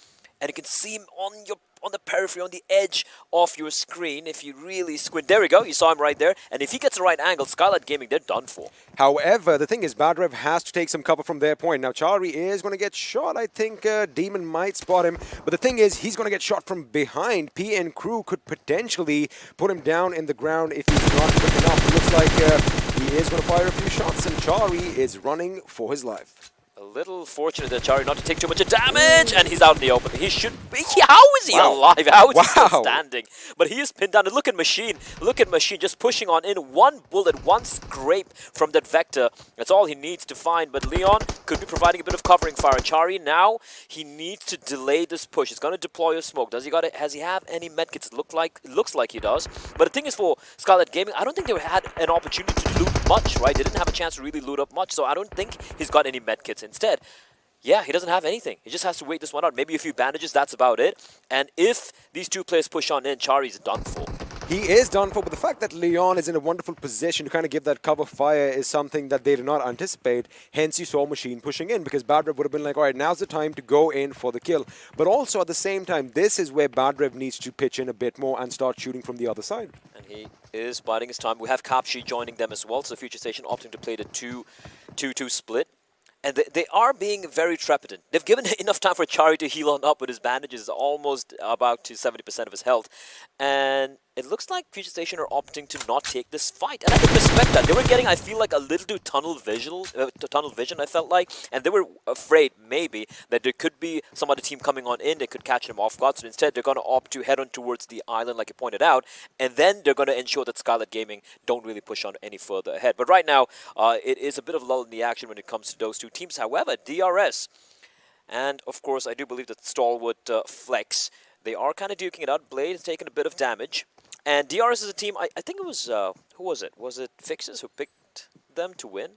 and you can see him on the periphery, on the edge of your screen if you really squint. There we go, you saw him right there. And if he gets the right angle, Skylight Gaming, they're done for. However, the thing is, Bad Rev has to take some cover from their point. Now, Chari is going to get shot. I think Demon might spot him. But the thing is, he's going to get shot from behind. PN Crew could potentially put him down in the ground if he's not quick enough. It looks like he is going to fire a few shots, and Chari is running for his life. A little fortunate that Chari not to take too much damage, and he's out in the open. He should be. How is he alive? How is he still standing? But he is pinned down. And look at Machine. Look at Machine just pushing on in. One bullet, one scrape from that Vector. That's all he needs to find. But Leon could be providing a bit of covering fire. Chari now, he needs to delay this push. He's going to deploy a smoke. Does he got it? Has he have any medkits? It looks like he does. But the thing is, for Skylight Gaming, I don't think they had an opportunity to loot much, right? They didn't have a chance to really loot up much. So I don't think he's got any medkits. Instead, yeah, he doesn't have anything. He just has to wait this one out. Maybe a few bandages, that's about it. And if these two players push on in, Chari's done for. He is done for, but the fact that Leon is in a wonderful position to kind of give that cover fire is something that they did not anticipate. Hence, you saw Machine pushing in, because Bad Rev would have been like, all right, now's the time to go in for the kill. But also, at the same time, this is where Bad Rev needs to pitch in a bit more and start shooting from the other side. And he is biding his time. We have Kapshi joining them as well, so Future Station opting to play the 2-2 split. And they are being very trepidant. They've given enough time for Chari to heal on up, but his bandages are almost about to 70% of his health. And it looks like Future Station are opting to not take this fight. And I can respect that. They were getting, I feel like, a little too tunnel vision, I felt like. And they were afraid, maybe, that there could be some other team coming on in. They could catch them off guard. So instead, they're going to opt to head on towards the island, like you pointed out. And then they're going to ensure that Skylight Gaming don't really push on any further ahead. But right now, it is a bit of a lull in the action when it comes to those two teams. However, DRS, and of course, I do believe that StalwartFlex, they are kind of duking it out. Blade has taken a bit of damage. And DRS is a team, I think it was, who was it? Was it Fixes who picked them to win?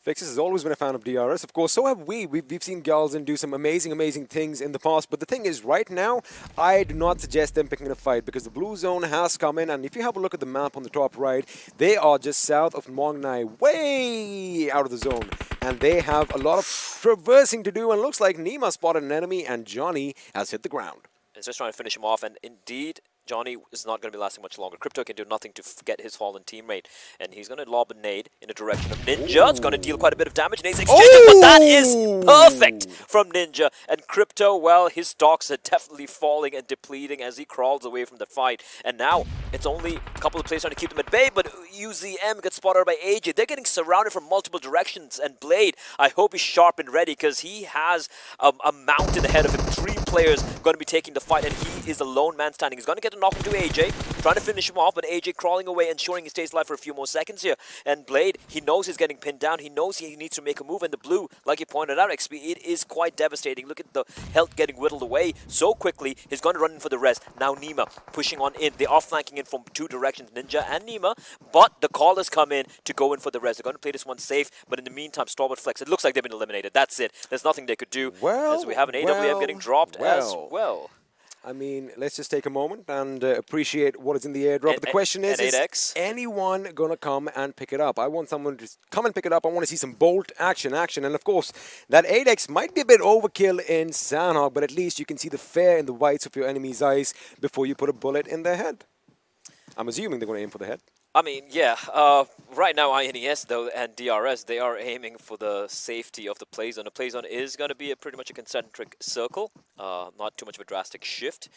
Fixes has always been a fan of DRS. Of course, so have we. We've seen Galzen do some amazing things in the past. But the thing is, right now, I do not suggest them picking a fight because the blue zone has come in. And if you have a look at the map on the top right, they are just south of Mongnai, way out of the zone. And they have a lot of traversing to do. And it looks like Nima spotted an enemy and Johnny has hit the ground. It's just trying to finish him off, and indeed, Johnny is not going to be lasting much longer. Crypto can do nothing to get his fallen teammate, and he's going to lob a nade in the direction of Ninja. It's going to deal quite a bit of damage. Nades exchange, but that is perfect from Ninja. And Crypto, well, his stocks are definitely falling and depleting as he crawls away from the fight. And now it's only a couple of players trying to keep them at bay, but UZM gets spotted by AJ. They're getting surrounded from multiple directions, and Blade, I hope he's sharp and ready because he has a mountain ahead of him. 3 players going to be taking the fight, and he is the lone man standing. He's going to get a knock into AJ, trying to finish him off, but AJ crawling away, ensuring he stays alive for a few more seconds here. And Blade, he knows he's getting pinned down. He knows he needs to make a move, and the blue, like you pointed out, XP, it is quite devastating. Look at the health getting whittled away so quickly. He's going to run in for the rest. Now Nima pushing on in. They are flanking in from 2 directions, Ninja and Nima, but the call has come in to go in for the rest. They're going to play this one safe, but in the meantime, StalwartFlex, it looks like they've been eliminated. That's it. There's nothing they could do, as we have an AWM getting dropped as well. I mean, let's just take a moment and appreciate what is in the airdrop. But the question is anyone going to come and pick it up? I want someone to come and pick it up. I want to see some bolt action. And of course, that 8x might be a bit overkill in Sanhok, but at least you can see the fear in the whites of your enemy's eyes before you put a bullet in their head. I'm assuming they're going to aim for the head. I mean, yeah. Right now, INES, though, and DRS, they are aiming for the safety of the play zone. The play zone is going to be pretty much a concentric circle, not too much of a drastic shift.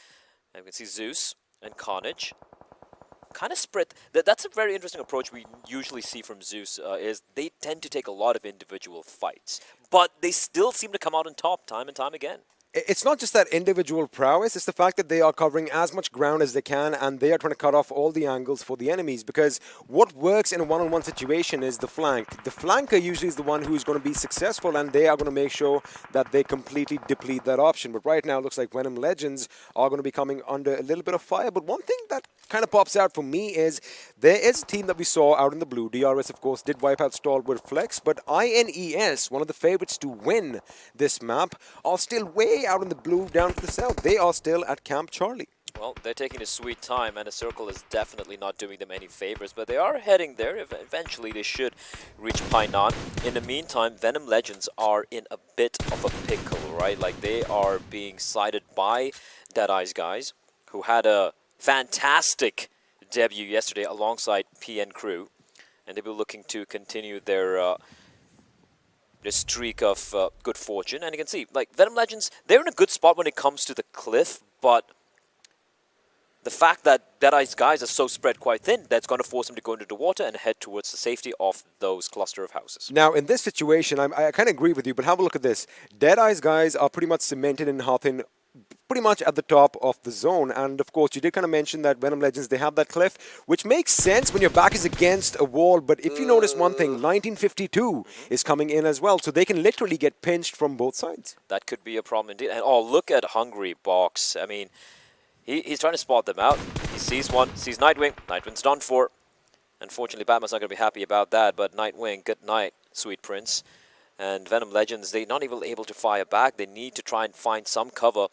And you can see Zeus and Carnage kind of spread. That's a very interesting approach we usually see from Zeus, is they tend to take a lot of individual fights, but they still seem to come out on top time and time again. It's not just that individual prowess, it's the fact that they are covering as much ground as they can and they are trying to cut off all the angles for the enemies, because what works in a one-on-one situation is the flank. The flanker usually is the one who's going to be successful, and they are going to make sure that they completely deplete that option. But right now it looks like Venom Legends are going to be coming under a little bit of fire. But one thing that kind of pops out for me is there is a team that we saw out in the blue. DRS, of course, did wipe out StalwartFlex, but INES, one of the favorites to win this map, are still way out in the blue down to the south. They are still at Camp Charlie. Well, they're taking a sweet time, and the circle is definitely not doing them any favors, but they are heading there. Eventually, they should reach Painan. In the meantime, Venom Legends are in a bit of a pickle, right? Like, they are being sided by Deadeyes Guys, who had a fantastic debut yesterday alongside PN Crew, and they'll be looking to continue their streak of good fortune. And you can see, like, Venom Legends, they're in a good spot when it comes to the cliff, but the fact that Deadeyes Guys are so spread quite thin, that's going to force them to go into the water and head towards the safety of those cluster of houses. Now, in this situation, I kind of agree with you, but have a look at this. Deadeyes Guys are pretty much cemented in Hathin, pretty much at the top of the zone. And of course, you did kind of mention that Venom Legends, they have that cliff, which makes sense when your back is against a wall. But if you notice one thing, 1952 is coming in as well, so they can literally get pinched from both sides. That could be a problem indeed. And oh, look at Hungry Box. I mean, he's trying to spot them out. He sees one, sees Nightwing. Nightwing's done for. Unfortunately, Batman's not going to be happy about that, but Nightwing, good night, sweet prince. And Venom Legends, they're not even able to fire back. They need to try and find some cover.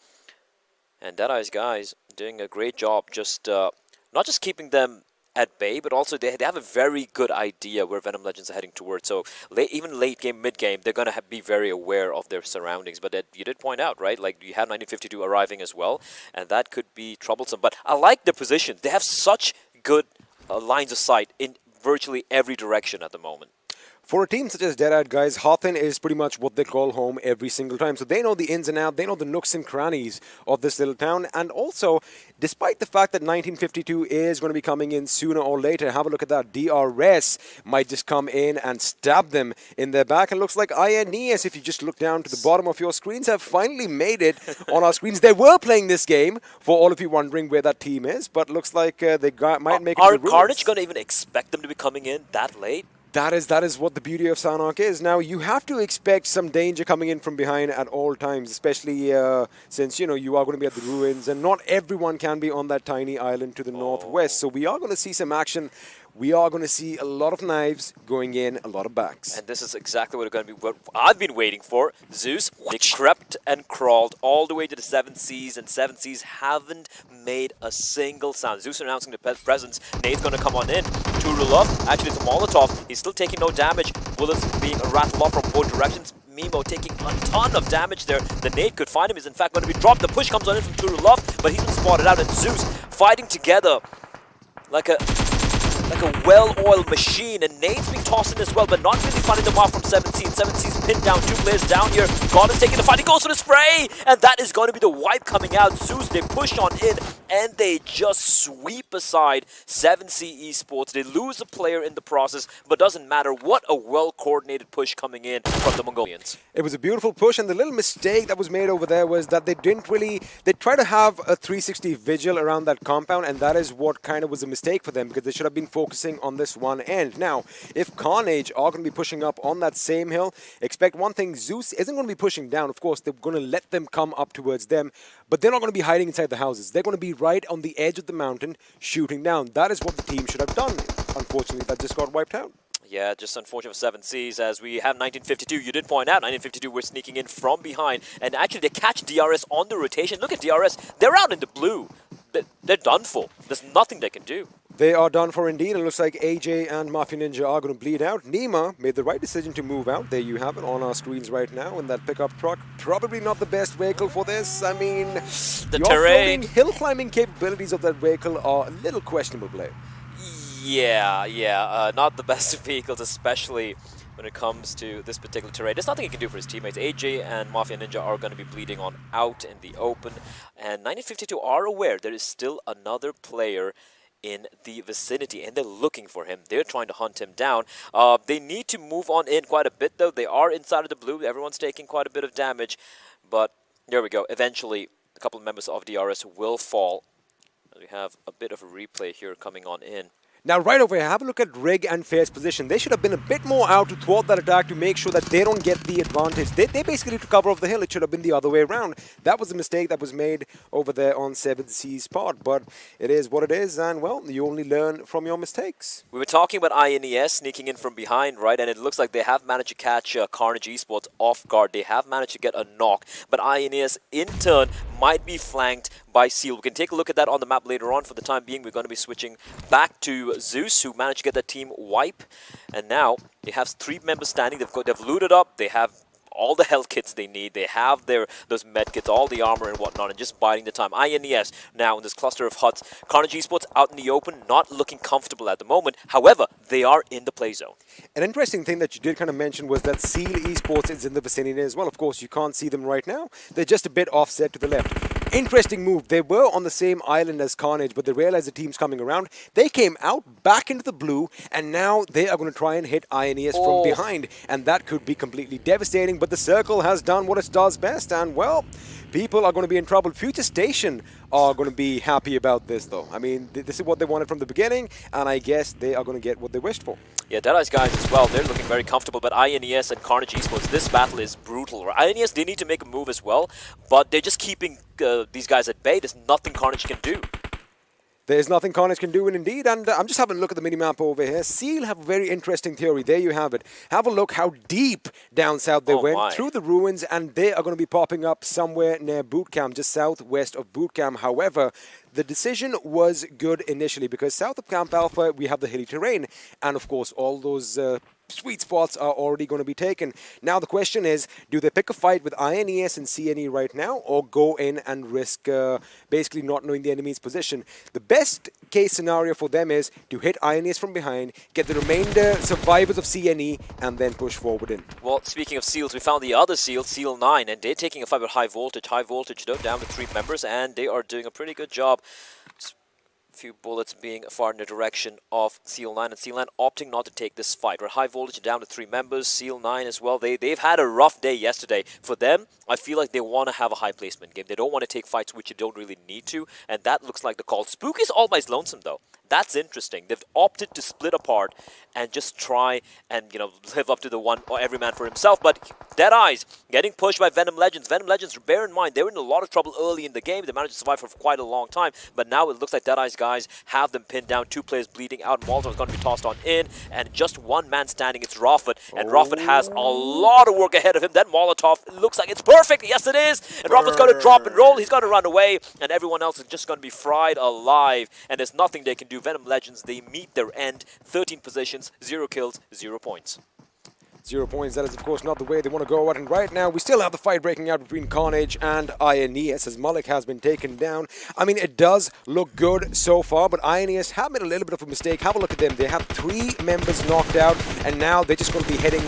And Deadeyes Guys doing a great job, just not just keeping them at bay, but also they have a very good idea where Venom Legends are heading towards. So even late game, mid game, they're going to be very aware of their surroundings. But you did point out, right? Like, you have 1952 arriving as well, and that could be troublesome. But I like their position. They have such good lines of sight in virtually every direction at the moment. For a team such as Deadeyes Guys, Hathin is pretty much what they call home every single time. So they know the ins and outs, they know the nooks and crannies of this little town. And also, despite the fact that 1952 is going to be coming in sooner or later, have a look at that. DRS might just come in and stab them in their back. And looks like INES, if you just look down to the bottom of your screens, have finally made it on our screens. They were playing this game, for all of you wondering where that team is, but looks like they might make it. Are Carnage going to even expect them to be coming in that late? That is what the beauty of Sanhok is. Now, you have to expect some danger coming in from behind at all times, especially since, you know, you are going to be at the ruins, and not everyone can be on that tiny island to the northwest. So we are going to see some action. We are going to see a lot of knives going in, a lot of backs. And this is exactly what I've been waiting for. Zeus, they crept and crawled all the way to the 7 Seas, and 7 Seas haven't made a single sound. Zeus announcing the presence. Nade's going to come on in. Turulov, actually it's a Molotov. He's still taking no damage. Bullets being rattled off from both directions. Mimo taking a ton of damage there. The nade could find him. Is in fact going to be dropped. The push comes on in from Turulov, but he's been spotted out. And Zeus fighting together like a well-oiled machine, and Nade's being tossed in as well, but not really finding them off from 7C. 7C's pinned down, 2 players down here. God is taking the fight, he goes for the spray, and that is going to be the wipe coming out. Zeus, they push on in, and they just sweep aside 7C Esports. They lose a player in the process, but doesn't matter. What a well-coordinated push coming in from the Mongolians. It was a beautiful push, and the little mistake that was made over there was that they tried to have a 360 vigil around that compound, and that is what kind of was a mistake for them, because they should have been focusing on this one end. Now, if Carnage are going to be pushing up on that same hill, expect one thing: Zeus isn't going to be pushing down. Of course, they're going to let them come up towards them, but they're not going to be hiding inside the houses. They're going to be right on the edge of the mountain, shooting down. That is what the team should have done. Unfortunately, that just got wiped out. Yeah, just unfortunate for 7 Seas, as we have 1952. You did point out 1952 were sneaking in from behind, and actually they catch DRS on the rotation. Look at DRS, they're out in the blue. They're done for. There's nothing they can do. They are done for indeed. It looks like AJ and Mafia Ninja are going to bleed out. Nima made the right decision to move out. There you have it on our screens right now in that pickup truck. Probably not the best vehicle for this. I mean, the terrain, hill climbing capabilities of that vehicle are a little questionable, Blair. Yeah, not the best vehicles, especially when it comes to this particular terrain. There's nothing he can do for his teammates. AJ and Mafia Ninja are going to be bleeding on out in the open, and 1952 are aware there is still another player in the vicinity, and they're looking for him. They're trying to hunt him down. They need to move on in quite a bit, though. They are inside of the blue. Everyone's taking quite a bit of damage, but there we go. Eventually, a couple of members of DRS will fall. We have a bit of a replay here coming on in. Now, right over here, have a look at Rig and Fair's position. They should have been a bit more out to thwart that attack to make sure that they don't get the advantage. They basically took cover of the hill. It should have been the other way around. That was a mistake that was made over there on 7C's part. But it is what it is, and, well, you only learn from your mistakes. We were talking about INES sneaking in from behind, right? And it looks like they have managed to catch Carnage Esports off guard. They have managed to get a knock. But INES, in turn, might be flanked by Seal. We can take a look at that on the map later on. For the time being, we're going to be switching back to Zeus, who managed to get that team wipe. And now they have 3 members standing. They've looted up. They have all the health kits they need. They have those med kits, all the armor and whatnot, and just biding the time. INES now in this cluster of huts. Carnage Esports out in the open, not looking comfortable at the moment. However, they are in the play zone. An interesting thing that you did kind of mention was that Seal Esports is in the vicinity as well. Of course, you can't see them right now. They're just a bit offset to the left. Interesting move. They were on the same island as Carnage, but they realized the team's coming around. They came out back into the blue, and now they are going to try and hit INES from behind. And that could be completely devastating, but the circle has done what it does best, and, well, people are going to be in trouble. Future Station are going to be happy about this, though. I mean, this is what they wanted from the beginning, and I guess they are going to get what they wished for. Yeah, Deadeyes Guys as well, they're looking very comfortable, but INES and Carnage Esports, this battle is brutal. INES, they need to make a move as well, but they're just keeping these guys at bay. There's nothing Carnage can do. There's nothing Carnage can do, indeed, and I'm just having a look at the minimap over here. Seal have a very interesting theory. There you have it. Have a look how deep down south they went, through the ruins, and they are going to be popping up somewhere near Boot Camp, just southwest of Boot Camp. However, the decision was good initially, because south of Camp Alpha, we have the hilly terrain, and of course, all those sweet spots are already going to be taken. Now the question is, do they pick a fight with INES and CNE right now, or go in and risk basically not knowing the enemy's position? The best case scenario for them is to hit INES from behind, get the remainder survivors of CNE, and then push forward in. Well, speaking of Seals, we found the other Seal, Seal 9, and they're taking a fight with High Voltage, though, down to 3 members, and they are doing a pretty good job. Few bullets being fired in the direction of Seal 9, and Seal 9 opting not to take this fight. We're High Voltage down to 3 members, Seal 9 as well. They've had a rough day yesterday. For them, I feel like they want to have a high placement game. They don't want to take fights which you don't really need to, and that looks like the call. Spook is always lonesome though. That's interesting. They've opted to split apart and just try and, you know, live up to the one or every man for himself. But Deadeyes getting pushed by Venom Legends. Venom Legends, bear in mind, they were in a lot of trouble early in the game. They managed to survive for quite a long time. But now it looks like Deadeyes Guys have them pinned down. 2 players bleeding out. Molotov is going to be tossed on in. And just one man standing. It's Raffet. And Raffet has a lot of work ahead of him. That Molotov looks like it's perfect. Yes, it is. And Raffet's going to drop and roll. He's going to run away. And everyone else is just going to be fried alive. And there's nothing they can do. Venom Legends, they meet their end. 13 positions, 0 kills, 0 points. 0 points, that is of course not the way they want to go out, and right now we still have the fight breaking out between Carnage and INES as Malik has been taken down. I mean, it does look good so far, but INES have made a little bit of a mistake. Have a look at them. They have 3 members knocked out, and now they're just going to be heading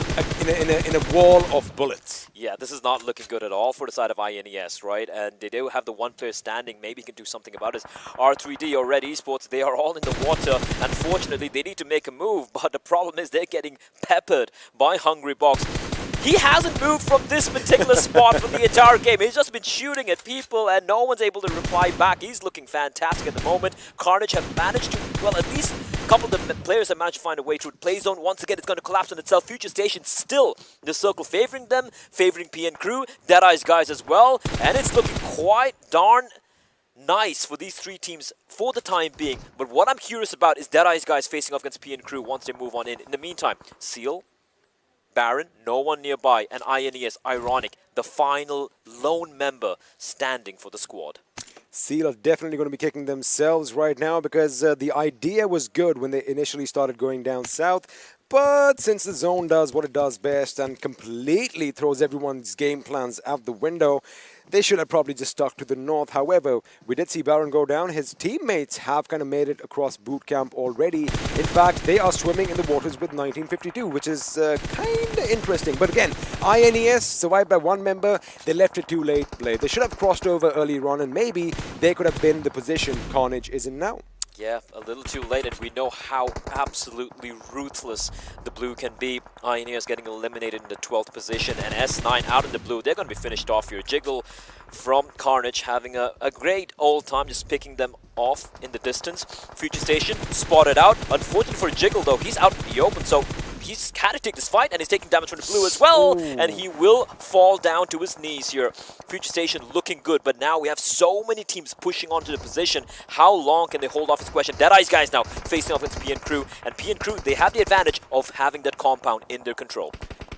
in a wall of bullets. Yeah, this is not looking good at all for the side of INES, right? And they do have the one player standing. Maybe he can do something about it. R3D or Red Esports, they are all in the water. Unfortunately, they need to make a move, but the problem is they're getting peppered by Hungry Box. He hasn't moved from this particular spot for the entire game. He's just been shooting at people and no one's able to reply back. He's looking fantastic at the moment. Carnage have managed to, well, at least a couple of the players have managed to find a way through. Play zone, once again, it's going to collapse on itself. Future Station still the circle favoring them, favoring PN Crew, Deadeyes Guys as well. And it's looking quite darn nice for these 3 teams for the time being. But what I'm curious about is Deadeyes Guys facing off against PN Crew once they move on in. In the meantime, Seal, Baron, no one nearby, and INES, ironic, the final lone member standing for the squad. Seal are definitely going to be kicking themselves right now because the idea was good when they initially started going down south. But since the zone does what it does best and completely throws everyone's game plans out the window, they should have probably just stuck to the north. However, we did see Baron go down. His teammates have kind of made it across boot camp already. In fact, they are swimming in the waters with 1952, which is kind of interesting. But again, INES survived by 1 member. They left it too late. They should have crossed over earlier on, and maybe they could have been the position Carnage is in now. Yeah, a little too late, and we know how absolutely ruthless the blue can be. INES getting eliminated in the 12th position, and S9 out in the blue. They're going to be finished off here. Jiggle from Carnage having a great old time just picking them off in the distance. Future Station spotted out. Unfortunately for Jiggle, though, he's out in the open, so he's had to take this fight, and he's taking damage from the blue as well. Ooh. And he will fall down to his knees here. Future Station looking good, but now we have so many teams pushing onto the position. How long can they hold off his question? Deadeyes Guys now facing off against PN Crew, and PN Crew, they have the advantage of having that compound in their control.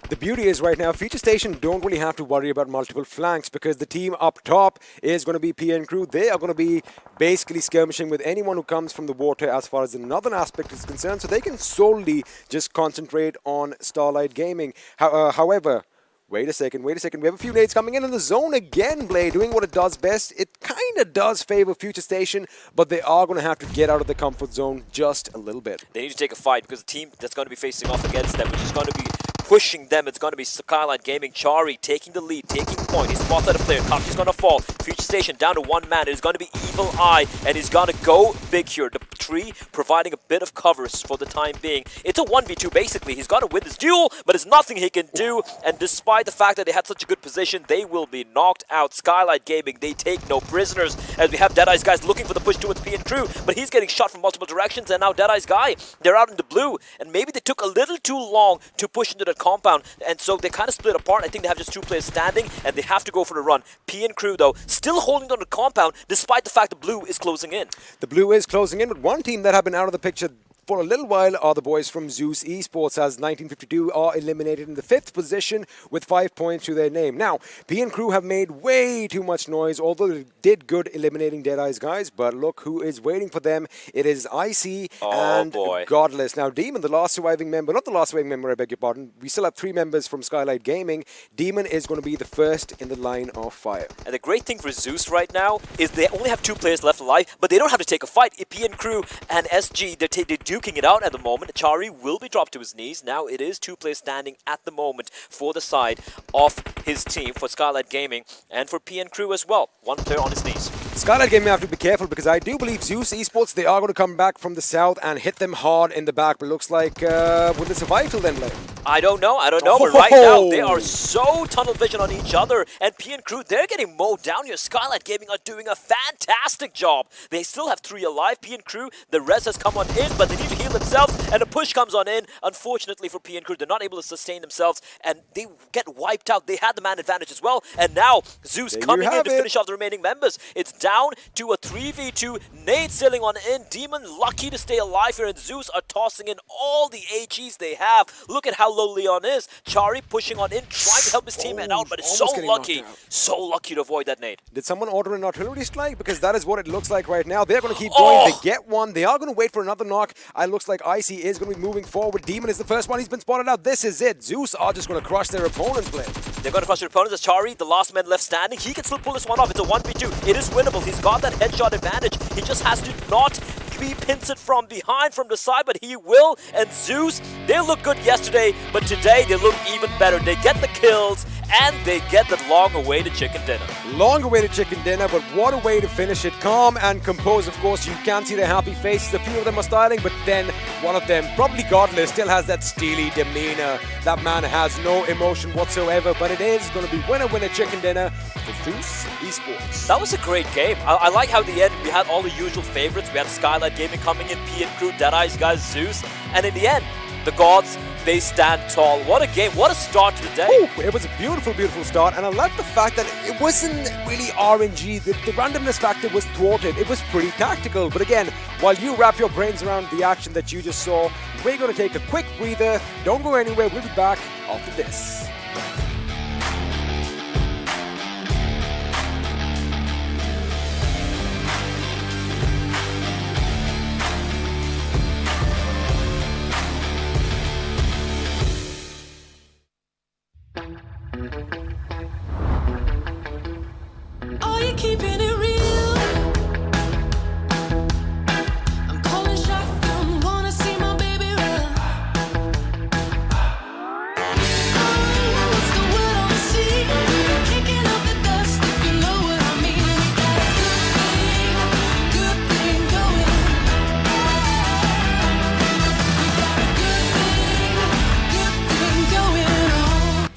The beauty is right now, Future Station don't really have to worry about multiple flanks because the team up top is going to be PN Crew. They are going to be basically skirmishing with anyone who comes from the water as far as the northern aspect is concerned, so they can solely just concentrate on Skylight Gaming. However, wait a second. We have a few nades coming in the zone again, Blade, doing what it does best. It kind of does favor Future Station, but they are going to have to get out of the comfort zone just a little bit. They need to take a fight because the team that's going to be facing off against them, which is going to be pushing them, it's going to be Skylight Gaming. Chari taking the lead, taking point. He spots out a player. He's going to fall. Future Station down to 1 man. It is going to be Evil Eye, and he's going to go big here. The tree providing a bit of cover for the time being. It's a 1v2 basically. He's got to win this duel, but there's nothing he can do. And despite the fact that they had such a good position, they will be knocked out. Skylight Gaming, they take no prisoners. As we have Deadeyes Guys looking for the push towards PN Crew, but he's getting shot from multiple directions. And now Deadeyes Guy, they're out in the blue, and maybe they took a little too long to push into the compound, and so they kind of split apart. I think they have just 2 players standing, and they have to go for the run. PN Crew, though, still holding on the compound, despite the fact the blue is closing in. The blue is closing in, but one team that have been out of the picture for a little while are the boys from Z3us Esports, as 1952 are eliminated in the 5th position with 5 points to their name. Now, PN Crew have made way too much noise, although they did good eliminating Deadeyes Guys, but look who is waiting for them. It is IC and Godless. Now, Demon, the last surviving member, not the last surviving member, I beg your pardon. We still have 3 members from Skylight Gaming. Demon is going to be the first in the line of fire. And the great thing for Zeus right now is they only have 2 players left alive, but they don't have to take a fight. PN Crew and SG, they're duking it out at the moment. Chari will be dropped to his knees. Now it is 2 players standing at the moment for the side of his team, for Skylight Gaming and for PN Crew as well. 1 player on his knees. Skylight Gaming have to be careful because I do believe Z3us Esports, they are going to come back from the south and hit them hard in the back. But looks like, will they survive till then, Blake? I don't know, but right now they are so tunnel vision on each other, and P and Crew, they're getting mowed down here. Skylight Gaming are doing a fantastic job. They still have 3 alive. P and Crew, the rest has come on in, but they need to heal themselves, and a push comes on in. Unfortunately for P and Crew, they're not able to sustain themselves, and they get wiped out. They had the man advantage as well, and now Z3us coming in to finish off the remaining members. It's down to a 3v2. Nade sailing on in. Demon lucky to stay alive here, and Z3us are tossing in all the HEs they have. Look at how low Leon is. Chari pushing on in, trying to help his teammate out, but it's so lucky to avoid that nade. Did someone order an artillery strike? Because that is what it looks like right now. They're going to keep going. They get one. They are going to wait for another knock. It looks like Icy is going to be moving forward. Demon is the first one. He's been spotted out. This is it. Z3us are just going to crush their opponents, Blake. They're going to crush their opponents. As Chari, the last man left standing, he can still pull this one off. It's a 1v2. It is winnable. He's got that headshot advantage. He just has to not be pinched from behind, from the side, but he will. And Z3us, they look good yesterday, but today they look even better. They get the kills, and they get the long-awaited chicken dinner. Long-awaited chicken dinner, but what a way to finish it. Calm and composed, of course. You can see their happy faces. A few of them are styling, but then one of them, probably godless, still has that steely demeanor. That man has no emotion whatsoever, but it is going to be winner-winner chicken dinner for Z3us Esports. That was a great game. I like how at the end we had all the usual favorites. We had Skylight Gaming coming in, P and Crew, Deadeyes Guys, Z3us, and in the end, the gods, they stand tall. What a game. What a start to the day. Ooh, it was a beautiful, beautiful start. And I like the fact that it wasn't really RNG. The randomness factor was thwarted. It was pretty tactical. But again, while you wrap your brains around the action that you just saw, we're going to take a quick breather. Don't go anywhere. We'll be back after this. Are you keeping it real? I'm calling shotgun, wanna see my baby run. Oh, what's the word on the sea? Kicking up the dust, if you know what I mean. We got a good thing going. We got a good thing going on.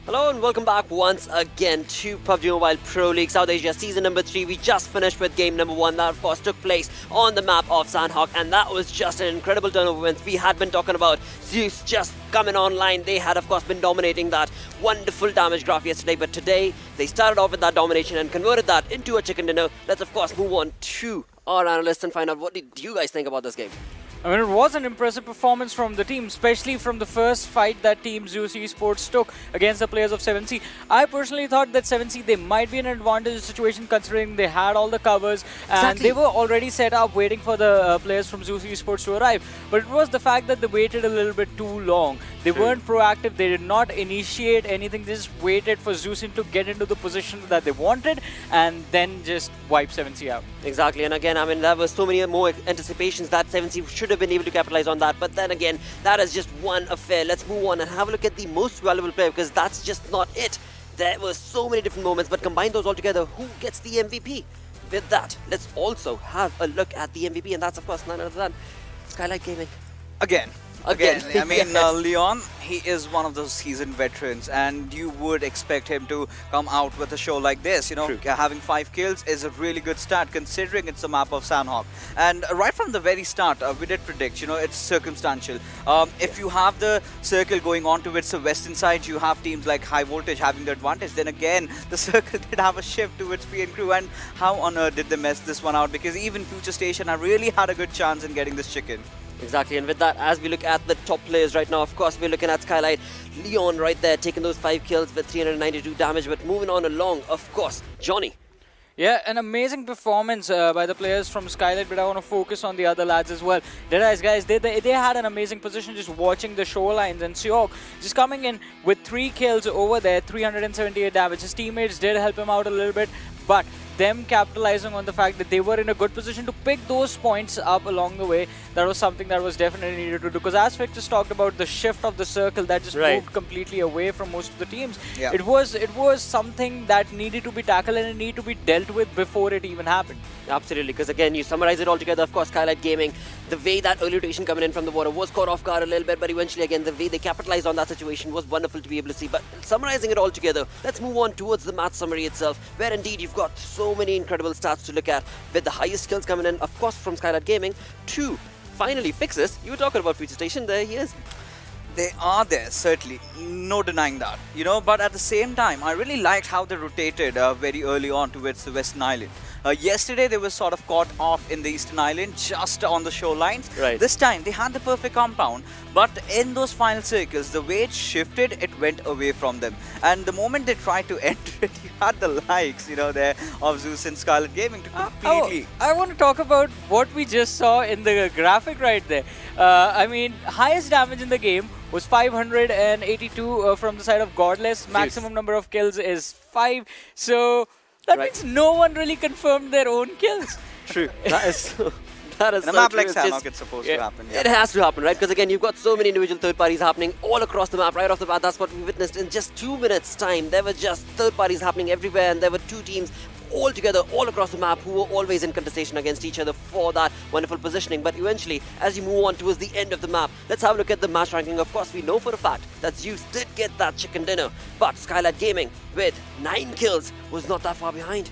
Hello and welcome back once again to PUBG Mobile Pro League South Asia Season number 3. We just finished with game number 1 that of course took place on the map of Sanhok, and that was just an incredible turnover wins. We had been talking about Z3us just coming online. They had of course been dominating that wonderful damage graph yesterday, but today they started off with that domination and converted that into a chicken dinner. Let's of course move on to our analysts and find out what did you guys think about this game. I mean, it was an impressive performance from the team, especially from the first fight that Team Z3us Esports took against the players of 7C. I personally thought that 7C, they might be in an advantageous situation considering they had all the covers and they were already set up waiting for the players from Z3us Esports to arrive. But it was the fact that they waited a little bit too long. They weren't proactive, they did not initiate anything, they just waited for Z3us to get into the position that they wanted and then just wipe 7C out. Exactly, and again, I mean, there were so many more anticipations that 7C should have been able to capitalize on that, but then again, that is just one affair. Let's move on and have a look at the most valuable player, because that's just not it. There were so many different moments, but combine those all together, who gets the MVP? With that, let's also have a look at the MVP, and that's of course none other than Skylight Gaming. Again, I mean, Yes. Leon, he is one of those seasoned veterans, and you would expect him to come out with a show like this. You know, having 5 kills is a really good start considering it's a map of Sanhok. And right from the very start, we did predict, you know, it's circumstantial. If you have the circle going on towards the western side, you have teams like High Voltage having the advantage. Then again, the circle did have a shift towards P and Crew, and how on earth did they mess this one out? Because even Future Station, I really had a good chance in getting this chicken. Exactly, and with that, as we look at the top players right now, of course, we're looking at Skylight. Leon right there, taking those 5 kills with 392 damage, but moving on along, of course, Johnny. Yeah, an amazing performance by the players from Skylight, but I want to focus on the other lads as well. Deadeyes Guys, they had an amazing position just watching the shorelines, and Sanhok just coming in with 3 kills over there, 378 damage. His teammates did help him out a little bit, but them capitalizing on the fact that they were in a good position to pick those points up along the way, that was something that was definitely needed to do. Because as Vic just talked about the shift of the circle that just moved completely away from most of the teams, it was something that needed to be tackled and it needed to be dealt with before it even happened. Absolutely, because again, you summarize it all together. Of course, Skylight Gaming, the way that early rotation coming in from the water was caught off guard a little bit, but eventually, again, the way they capitalized on that situation was wonderful to be able to see. But summarizing it all together, let's move on towards the match summary itself, where indeed you've got so many incredible stats to look at, with the highest skills coming in, of course, from Skylight Gaming, to finally fixes. You were talking about Future Station, there he is. They are there, certainly, no denying that, you know, but at the same time, I really liked how they rotated very early on towards the Western Island. Yesterday, they were sort of caught off in the Eastern Island, just on the shorelines. This time, they had the perfect compound, but in those final circles, the way it shifted, it went away from them. And the moment they tried to enter it, you had the likes, you know, there of Zeus and Skylight Gaming to completely... I want to talk about what we just saw in the graphic right there. I mean, highest damage in the game was 582 from the side of Godless. Maximum number of kills is 5. So that means no one really confirmed their own kills. True. That is that is in a map like Sanhok, it's supposed to happen. It has to happen, right? Because again, you've got so many individual third parties happening all across the map right off the bat. That's what we witnessed in just 2 minutes time. There were just third parties happening everywhere, and there were two teams all together, all across the map, who were always in contestation against each other for that wonderful positioning. But eventually, as you move on towards the end of the map, let's have a look at the match ranking. Of course, we know for a fact that Zeus did get that chicken dinner, but Skylight Gaming, with 9 kills, was not that far behind.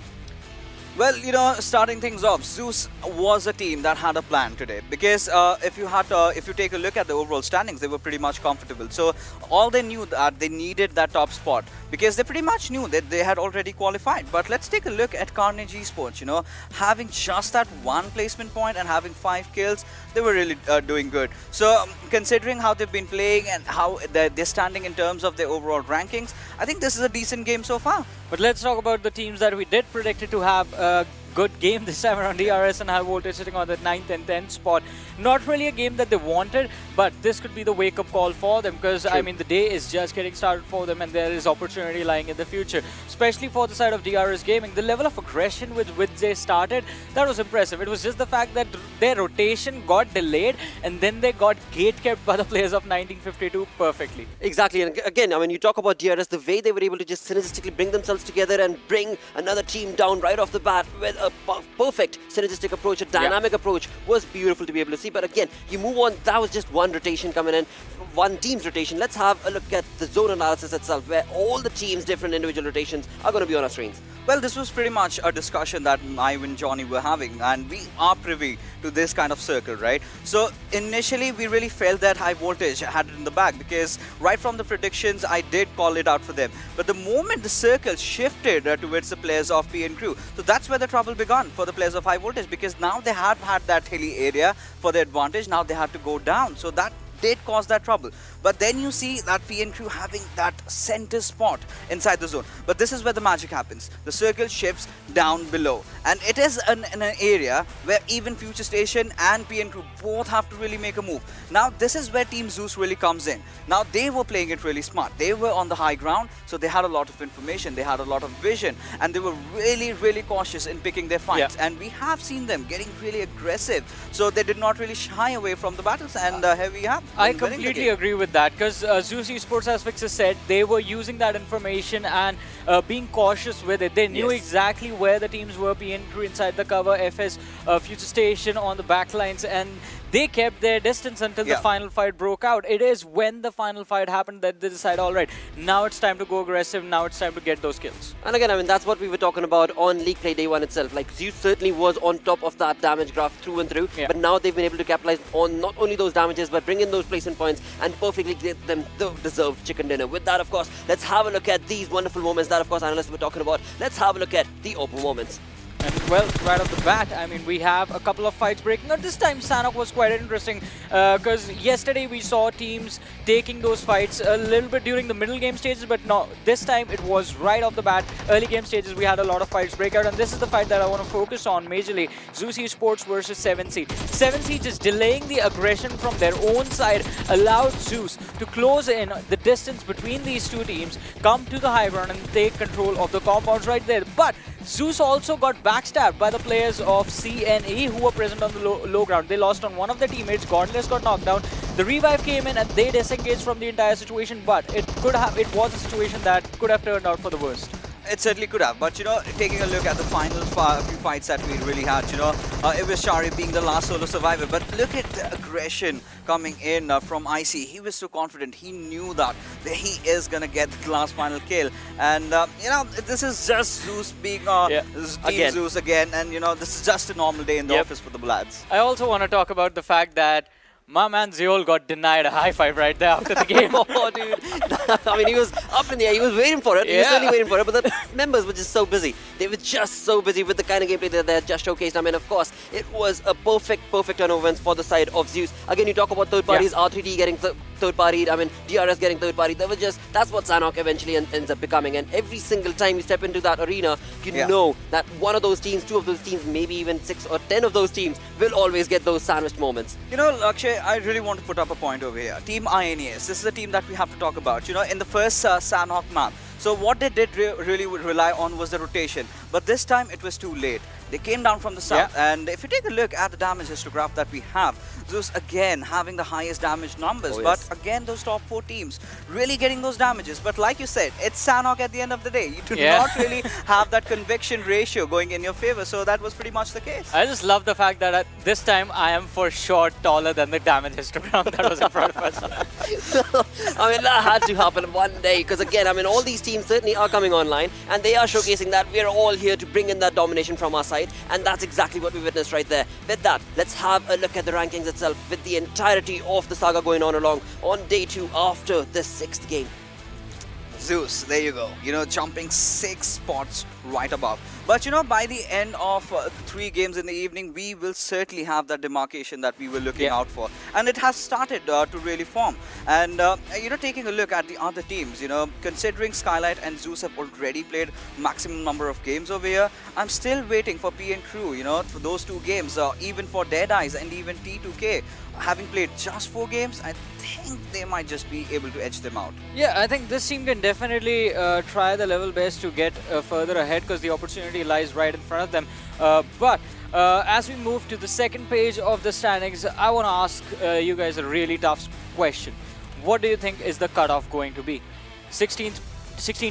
Well, you know, starting things off, Zeus was a team that had a plan today, because if you take a look at the overall standings, they were pretty much comfortable. So all they knew that they needed that top spot, because they pretty much knew that they had already qualified. But let's take a look at Carnage Esports. You know, having just that one placement point and having 5 kills, they were really doing good. So considering how they've been playing and how they're standing in terms of their overall rankings, I think this is a decent game so far. But let's talk about the teams that we did predict it to have a good game this time around. DRS and High Voltage sitting on the 9th and 10th spot. Not really a game that they wanted, but this could be the wake-up call for them, because I mean the day is just getting started for them and there is opportunity lying in the future, especially for the side of DRS Gaming. The level of aggression with which they started, that was impressive. It was just the fact that their rotation got delayed and then they got gate-kept by the players of 1952 perfectly. Exactly, and again, I mean, you talk about DRS, the way they were able to just synergistically bring themselves together and bring another team down right off the bat with a perfect synergistic approach, a dynamic approach, was beautiful to be able to see. But again, you move on, that was just one rotation coming in, one team's rotation. Let's have a look at the zone analysis itself, where all the teams' different individual rotations are going to be on our screens. Well, this was pretty much a discussion that I and Johnny were having, and we are privy to this kind of circle, right? So initially, we really felt that High Voltage had it in the bag, because right from the predictions, I did call it out for them. But the moment the circle shifted towards the players of PN Crew, so that's where the trouble began for the players of High Voltage, because now they had that hilly area for their advantage. Now they had to go down, so that did cause that trouble. But then you see that PN Crew having that center spot inside the zone. But this is where the magic happens. The circle shifts down below, and it is an area where even Future Station and PN Crew both have to really make a move. Now this is where Team Zeus really comes in. Now they were playing it really smart. They were on the high ground, so they had a lot of information, they had a lot of vision, and they were really cautious in picking their fights. And we have seen them getting really aggressive, so they did not really shy away from the battles, and here we have. I completely agree with that, because Z3us Esports, as Fix has said, they were using that information and being cautious with it. They knew exactly where the teams were, PN Crew inside the cover, FS, Future Station on the backlines, and they kept their distance until the final fight broke out. It is when the final fight happened that they decided, all right, now it's time to go aggressive, now it's time to get those kills. And again, I mean, that's what we were talking about on League Play Day 1 itself. Like, Zeus certainly was on top of that damage graph through and through, but now they've been able to capitalize on not only those damages, but bring in those placement points and perfectly get them the deserved chicken dinner. With that, of course, let's have a look at these wonderful moments that, of course, analysts were talking about. Let's have a look at the open moments. And well, right off the bat, I mean, we have a couple of fights breaking out. This time, Sanhok was quite interesting, because yesterday we saw teams taking those fights a little bit during the middle game stages, but no, this time it was right off the bat. Early game stages, we had a lot of fights break out, and this is the fight that I want to focus on majorly. Z3us Esports versus 7C. 7C just delaying the aggression from their own side allowed Zeus to close in the distance between these two teams, come to the high ground and take control of the compounds right there. But Zeus also got backstabbed by the players of CNE who were present on the low ground. They lost on one of their teammates. Godless got knocked down. The revive came in and they disengaged from the entire situation, but it was a situation that could have turned out for the worst. It certainly could have, but taking a look at the final few fights that we really had, it was Shari being the last solo survivor, but look at the aggression coming in from IC. He was so confident, he knew that he is going to get the last final kill, and this is just Zeus being Team Zeus again, and this is just a normal day in the office for the lads. I also want to talk about the fact that my man Zeol got denied a high five right there after the game. Oh, dude. I mean, he was up in the air. He was waiting for it. He was certainly waiting for it. But the members were just so busy. They were just so busy with the kind of gameplay that they had just showcased. I mean, of course, it was a perfect turnover wins for the side of Zeus. Again, you talk about third parties, R3D getting third partied. I mean, DRS getting third partied. That's what Sanhok eventually ends up becoming. And every single time you step into that arena, you know that one of those teams, two of those teams, maybe even 6 or 10 of those teams will always get those sandwiched moments. Lakshay, I really want to put up a point over here. Team INES, this is a team that we have to talk about. In the first Sanhok map, so what they did really rely on was the rotation. But this time it was too late. They came down from the south, and if you take a look at the damage histograph that we have, Zeus again having the highest damage numbers, but again those top 4 teams really getting those damages. But like you said, it's Sanhok at the end of the day. You do not really have that conviction ratio going in your favor, so that was pretty much the case. I just love the fact that this time I am for sure taller than the damage histogram that was in front of us. I mean, that had to happen one day, because again, I mean, all these teams certainly are coming online, and they are showcasing that we're all here to bring in that domination from our side, and that's exactly what we witnessed right there. With that, let's have a look at the rankings itself, with the entirety of the saga going on along on day 2 after the 6th game. Zeus, there you go. Jumping 6 spots right above. But by the end of 3 games in the evening, we will certainly have that demarcation that we were looking out for. And it has started to really form. And, taking a look at the other teams, considering Skylight and Zeus have already played maximum number of games over here, I'm still waiting for P and Crew, for those 2 games, even for Deadeyes and even T2K. Having played just 4 games, I think they might just be able to edge them out. Yeah, I think this team can definitely try the level best to get further ahead, because the opportunity lies right in front of them. But as we move to the second page of the standings, I want to ask you guys a really tough question. What do you think is the cutoff going to be? 16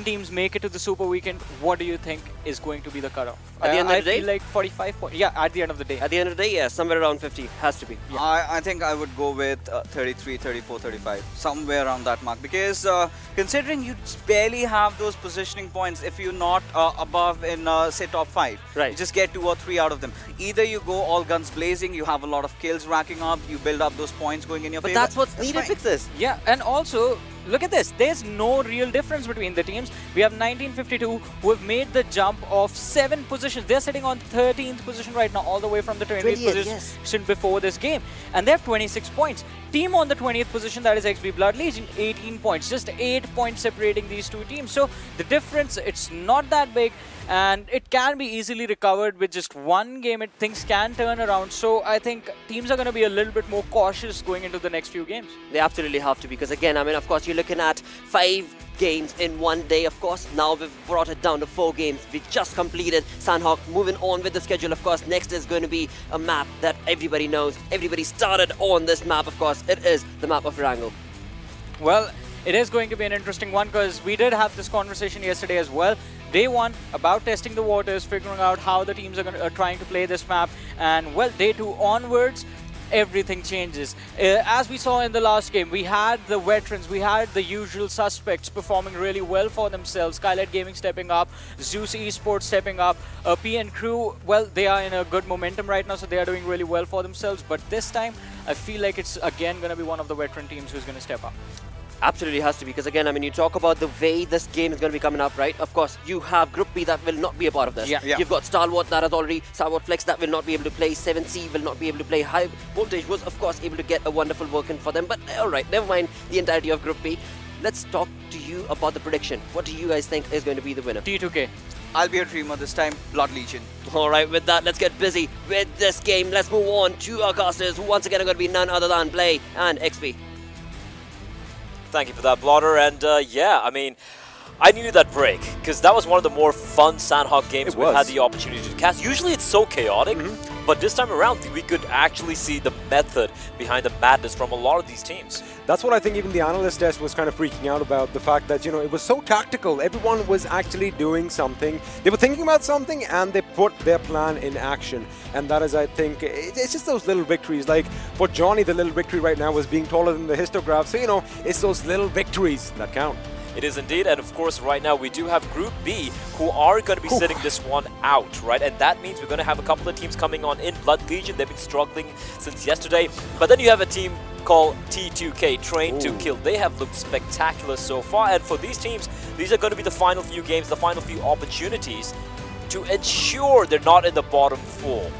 teams make it to the Super Weekend. What do you think is going to be the cutoff? At the end of the day? I feel like 45 points. Yeah, at the end of the day. At the end of the day, yeah, somewhere around 50 has to be. Yeah. I think I would go with 33, 34, 35, somewhere around that mark. Because considering you barely have those positioning points if you're not above in, say, top 5. Right. You just get 2 or 3 out of them. Either you go all guns blazing, you have a lot of kills racking up, you build up those points going in your favor. But that's what's needed to fix this. Yeah, and also, look at this. There's no real difference between the teams. We have 1952 who have made the jump of 7 positions. They're sitting on 13th position right now, all the way from the 20th position before this game. And they have 26 points. Team on the 20th position, that is XB Blood Legion, 18 points. Just 8 points separating these 2 teams. So the difference, it's not that big. And it can be easily recovered with just 1 game. Things can turn around. So I think teams are going to be a little bit more cautious going into the next few games. They absolutely have to, because again, I mean, of course, you're looking at 5 games in one day, of course. Now we've brought it down to 4 games. We just completed Sanhok. Moving on with the schedule, of course, next is going to be a map that everybody knows. Everybody started on this map, of course. It is the map of Erangel. Well, it is going to be an interesting one, because we did have this conversation yesterday as well. Day 1 about testing the waters, figuring out how the teams are trying to play this map, and well, day 2 onwards, everything changes. As we saw in the last game, we had the veterans, we had the usual suspects performing really well for themselves. Skylight Gaming stepping up, Z3us Esports stepping up, P and Crew, well, they are in a good momentum right now, so they are doing really well for themselves. But this time, I feel like it's again going to be one of the veteran teams who's going to step up. Absolutely has to be, because again, I mean, you talk about the way this game is going to be coming up, right? Of course, you have Group B that will not be a part of this. You've got Stalwart that has already, StalwartFlex that will not be able to play, 7C will not be able to play. High Voltage was, of course, able to get a wonderful work in for them, but alright, never mind the entirety of Group B. Let's talk to you about the prediction. What do you guys think is going to be the winner? T2K. I'll be a dreamer this time, Blood Legion. Alright, with that, let's get busy with this game. Let's move on to our casters, who once again are going to be none other than Play and XP. Thank you for that, Blotter. And yeah, I mean, I needed that break because that was one of the more fun Sanhok games we've had the opportunity to cast. Usually it's so chaotic, but this time around we could actually see the method behind the madness from a lot of these teams. That's what I think even the analyst desk was kind of freaking out about, the fact that, you know, it was so tactical. Everyone was actually doing something. They were thinking about something and they put their plan in action. And that is, I think, it's just those little victories. Like for Johnny, the little victory right now was being taller than the histograph. So, you know, it's those little victories that count. It is indeed, and of course right now we do have Group B who are going to be sitting this one out, right? And that means we're going to have a couple of teams coming on in. Blood Legion, they've been struggling since yesterday. But then you have a team called T2K, Train to Kill. They have looked spectacular so far, and for these teams, these are going to be the final few games, the final few opportunities to ensure they're not in the bottom 4.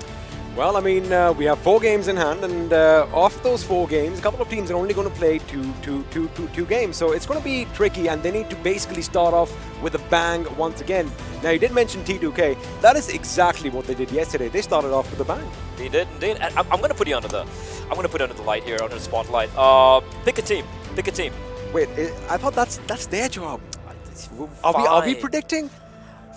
Well, I mean, we have 4 games in hand, and of those 4 games, a couple of teams are only going to play two games. So it's going to be tricky, and they need to basically start off with a bang once again. Now, you did mention T2K. That is exactly what they did yesterday. They started off with a bang. They did, indeed. And I'm going to put you under the, light here, under the spotlight. Pick a team. Pick a team. Wait, I thought that's their job. Are we predicting?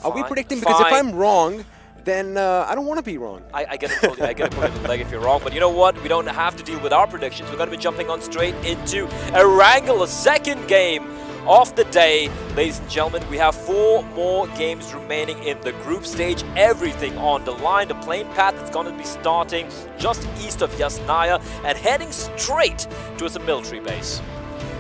Are we predicting? Because if I'm wrong, then I don't want to be wrong. I get it, I get it, like if you're wrong. But you know what? We don't have to deal with our predictions. We're going to be jumping on straight into Erangel, a second game of the day. Ladies and gentlemen, we have 4 more games remaining in the group stage. Everything on the line. The plane path is going to be starting just east of Yasnaya and heading straight towards a military base.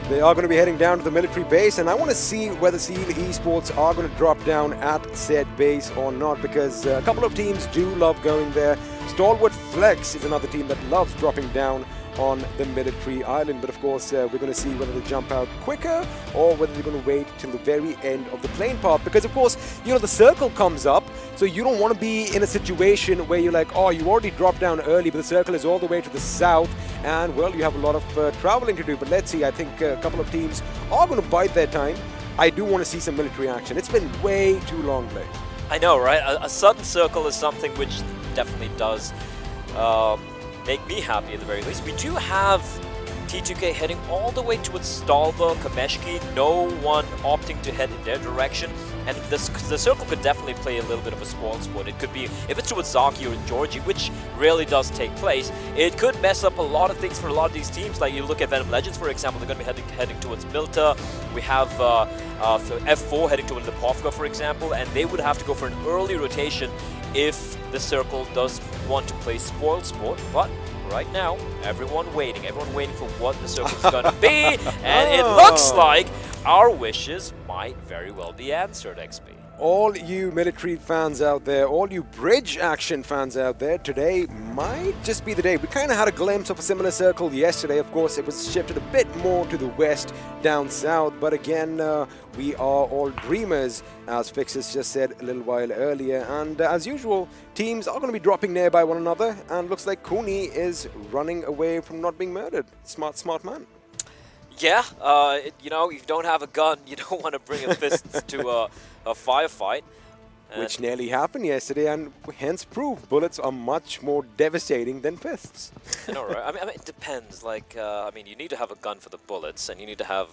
They are going to be heading down to the military base, and I want to see whether Skylight Esports are going to drop down at said base or not, because a couple of teams do love going there. StalwartFlex is another team that loves dropping down on the military island, but of course we're going to see whether they jump out quicker or whether they're going to wait till the very end of the plane path, because of course, you know, the circle comes up, so you don't want to be in a situation where you're like, oh, you already dropped down early, but the circle is all the way to the south, and well, you have a lot of traveling to do. But let's see, I think a couple of teams are going to bide their time. I do want to see some military action. It's been way too long late. I know, right? A sudden circle is something which definitely does make me happy at the very least. We do have T2K heading all the way towards Stalba, Kameshki, no one opting to head in their direction, and the circle could definitely play a little bit of a spoil sport. It could be, if it's towards Zaki or Georgie, which rarely does take place, it could mess up a lot of things for a lot of these teams. Like you look at Venom Legends, for example, they're going to be heading towards Milta. We have F4 heading towards the Povka, for example, and they would have to go for an early rotation if the circle does want to play spoil sport. But right now, everyone waiting for what the circle's going to be, and it looks like our wishes might very well be answered, XP. All you military fans out there, all you bridge action fans out there, today might just be the day. We kind of had a glimpse of a similar circle yesterday. Of course, it was shifted a bit more to the west, down south. But again, we are all dreamers, as Fixes just said a little while earlier. And as usual, teams are going to be dropping nearby one another. And looks like Cooney is running away from not being murdered. Smart, smart man. Yeah, you know, if you don't have a gun, you don't want to bring a fist to a firefight. Which nearly happened yesterday, and hence proved bullets are much more devastating than fists. I know, right? I mean, it depends. Like, I mean, you need to have a gun for the bullets, and you need to have,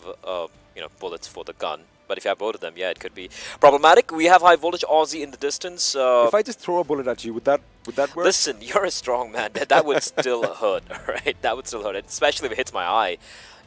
you know, bullets for the gun. But if you have both of them, yeah, it could be problematic. We have high voltage Aussie in the distance. If I just throw a bullet at you, would that work? Listen, you're a strong man. That would still hurt, right? That would still hurt, especially if it hits my eye.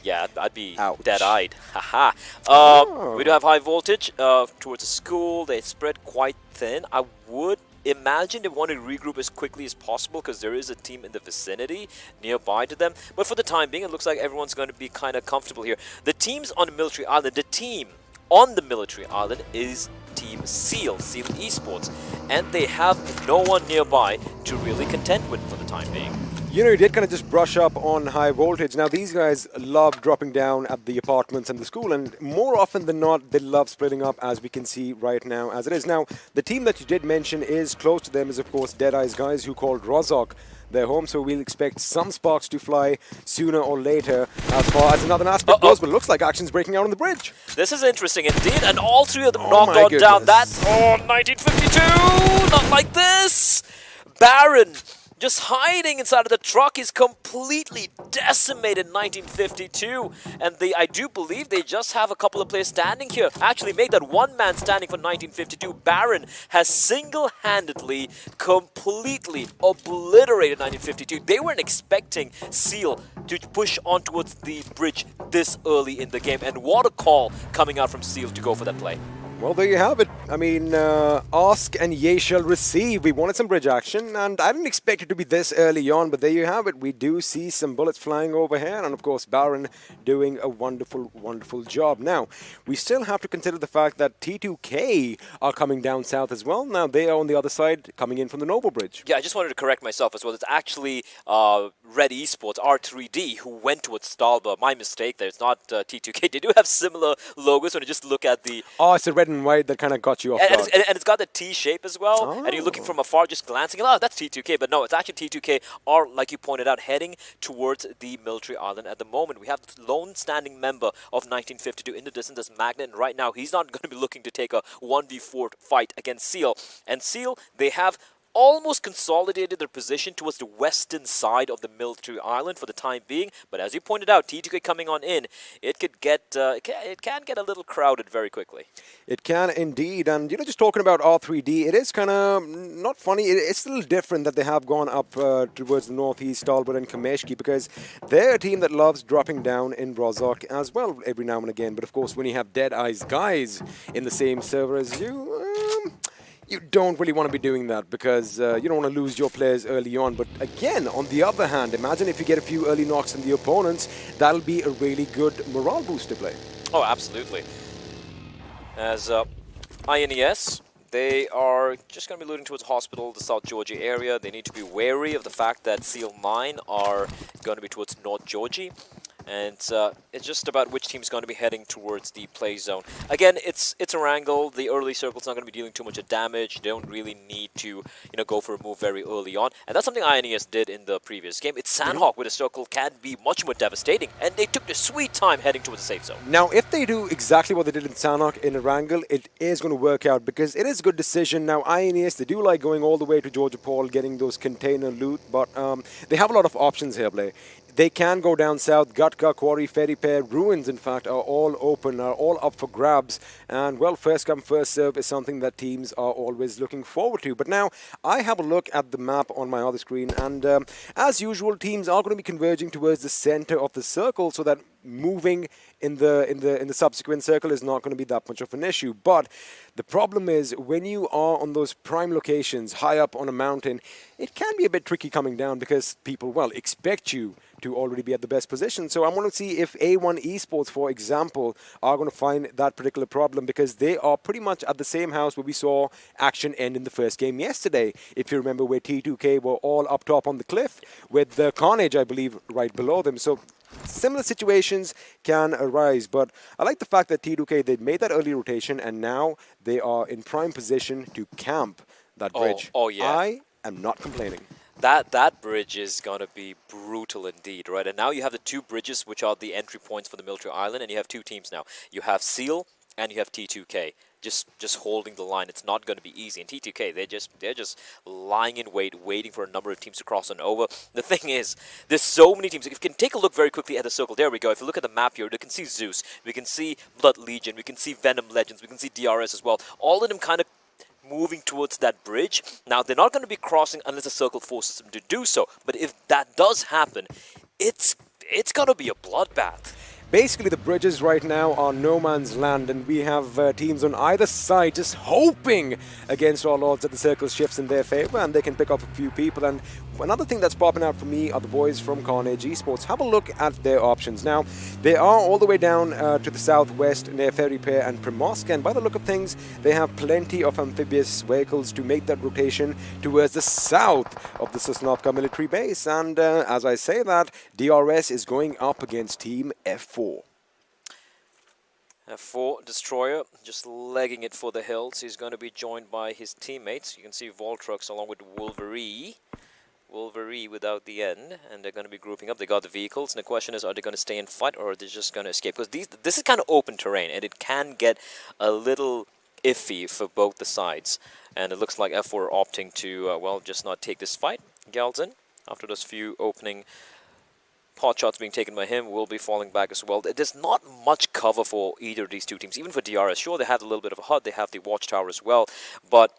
Yeah, I'd be dead-eyed. Haha. We do have high voltage towards the school. They spread quite thin. I would imagine they want to regroup as quickly as possible because there is a team in the vicinity nearby to them. But for the time being, it looks like everyone's going to be kind of comfortable here. The teams on the military island, the team on the military island is Team Skylight Esports, and they have no one nearby to really contend with for the time being. You know, you did kind of just brush up on high voltage. Now, these guys love dropping down at the apartments and the school, and more often than not, they love splitting up, as we can see right now as it is. Now, the team that you did mention is close to them is, of course, Deadeyes Guys, who called Rozok their home, so we'll expect some sparks to fly sooner or later as far as another aspect goes, but it looks like action's breaking out on the bridge. This is interesting indeed, and all 3 of them knocked on down. That's 1952! Not like this! Baron just hiding inside of the truck. Is completely decimated 1952. And I do believe they just have a couple of players standing here. Actually, make that one man standing for 1952. Baron has single-handedly completely obliterated 1952. They weren't expecting Seal to push on towards the bridge this early in the game. And what a call coming out from Seal to go for that play. Well, there you have it. I mean, ask and ye shall receive. We wanted some bridge action, and I didn't expect it to be this early on, but there you have it. We do see some bullets flying over here, and of course, Baron doing a wonderful, wonderful job. Now, we still have to consider the fact that T2K are coming down south as well. Now, they are on the other side, coming in from the Noble Bridge. Yeah, I just wanted to correct myself as well. It's actually Red Esports, R3D, who went towards Stalba. My mistake there. It's not T2K. They do have similar logos when you just look at the... Oh, it's a red and white that kind of got you off guard. And it's got the T shape as well. And you're looking from afar, just glancing, oh, that's T2K. But no, it's actually T2K are, like you pointed out, heading towards the military island at the moment. We have the lone standing member of 1952 in the distance as Magnet. And right now, he's not going to be looking to take a 1v4 fight against Seal. And Seal, they have almost consolidated their position towards the western side of the military island for the time being. But as you pointed out, T2K coming on in, it could get it can get a little crowded very quickly. It can indeed. And, you know, just talking about R3D, it is kind of not funny. It's a little different that they have gone up towards the northeast, Talbot and Kameshki, because they're a team that loves dropping down in Rozhok as well every now and again. But, of course, when you have Deadeyes Guys in the same server as you don't really want to be doing that because you don't want to lose your players early on. But again, on the other hand, imagine if you get a few early knocks in the opponents, that'll be a really good morale boost to play. Oh, absolutely. As INES, they are just going to be looting towards Hospital, the South Georgia area. They need to be wary of the fact that Seal 9 are going to be towards North Georgia. And it's just about which team's going to be heading towards the play zone. Again, it's Erangel. The early circle's not going to be dealing too much of damage. They don't really need to, go for a move very early on. And that's something INES did in the previous game. It's Sanhok with a circle can be much more devastating. And they took their sweet time heading towards the safe zone. Now, if they do exactly what they did in Sanhok in Erangel, it is going to work out because it is a good decision. Now, INES, they do like going all the way to Georgia Paul, getting those container loot. But they have a lot of options here, Blay. They can go down south. Gutka, Quarry, Ferry Pair, Ruins, in fact, are all open, are all up for grabs. And, well, first come, first serve is something that teams are always looking forward to. But now, I have a look at the map on my other screen. And, as usual, teams are going to be converging towards the center of the circle so that moving in the subsequent circle is not going to be that much of an issue. But the problem is when you are on those prime locations high up on a mountain, it can be a bit tricky coming down because people, well, expect you to already be at the best position. So I want to see if A1 Esports, for example, are going to find that particular problem because they are pretty much at the same house where we saw action end in the first game yesterday. If you remember, where T2K were all up top on the cliff with the Carnage, I believe, right below them. So similar situations can arise, but I like the fact that T2K, they made that early rotation and now they are in prime position to camp that bridge. Oh yeah. I am not complaining. That bridge is going to be brutal indeed, right? And now you have the two bridges, which are the entry points for the military island, and you have two teams now. You have Seal and you have T2K. Just holding the line. It's not going to be easy. And T2K, they're just lying in wait, waiting for a number of teams to cross on over. The thing is, there's so many teams. If you can take a look very quickly at the circle, there we go. If you look at the map here, you can see Zeus, we can see Blood Legion, we can see Venom Legends, we can see DRS as well. All of them kind of moving towards that bridge. Now, they're not going to be crossing unless the circle forces them to do so. But if that does happen, it's going to be a bloodbath. Basically, the bridges right now are no man's land, and we have teams on either side just hoping against all odds that the circle shifts in their favor and they can pick off a few people. And another thing that's popping out for me are the boys from Carnage Esports. Have a look at their options. Now, they are all the way down to the southwest near Ferry Pair and Primosk, and by the look of things, they have plenty of amphibious vehicles to make that rotation towards the south of the Sosnovka military base. And as I say that, DRS is going up against Team F4. F4 Destroyer just legging it for the hills. He's going to be joined by his teammates. You can see Voltrucks along with Wolverine without the N, and they're going to be grouping up. They got the vehicles, and the question is, are they going to stay and fight, or are they just going to escape? Because this is kind of open terrain, and it can get a little iffy for both the sides. And it looks like F4 are opting to, well, just not take this fight. Galton, after those few opening pot shots being taken by him, will be falling back as well. There's not much cover for either of these two teams, even for DRS. Sure, they have a little bit of a HUD, they have the watchtower as well, but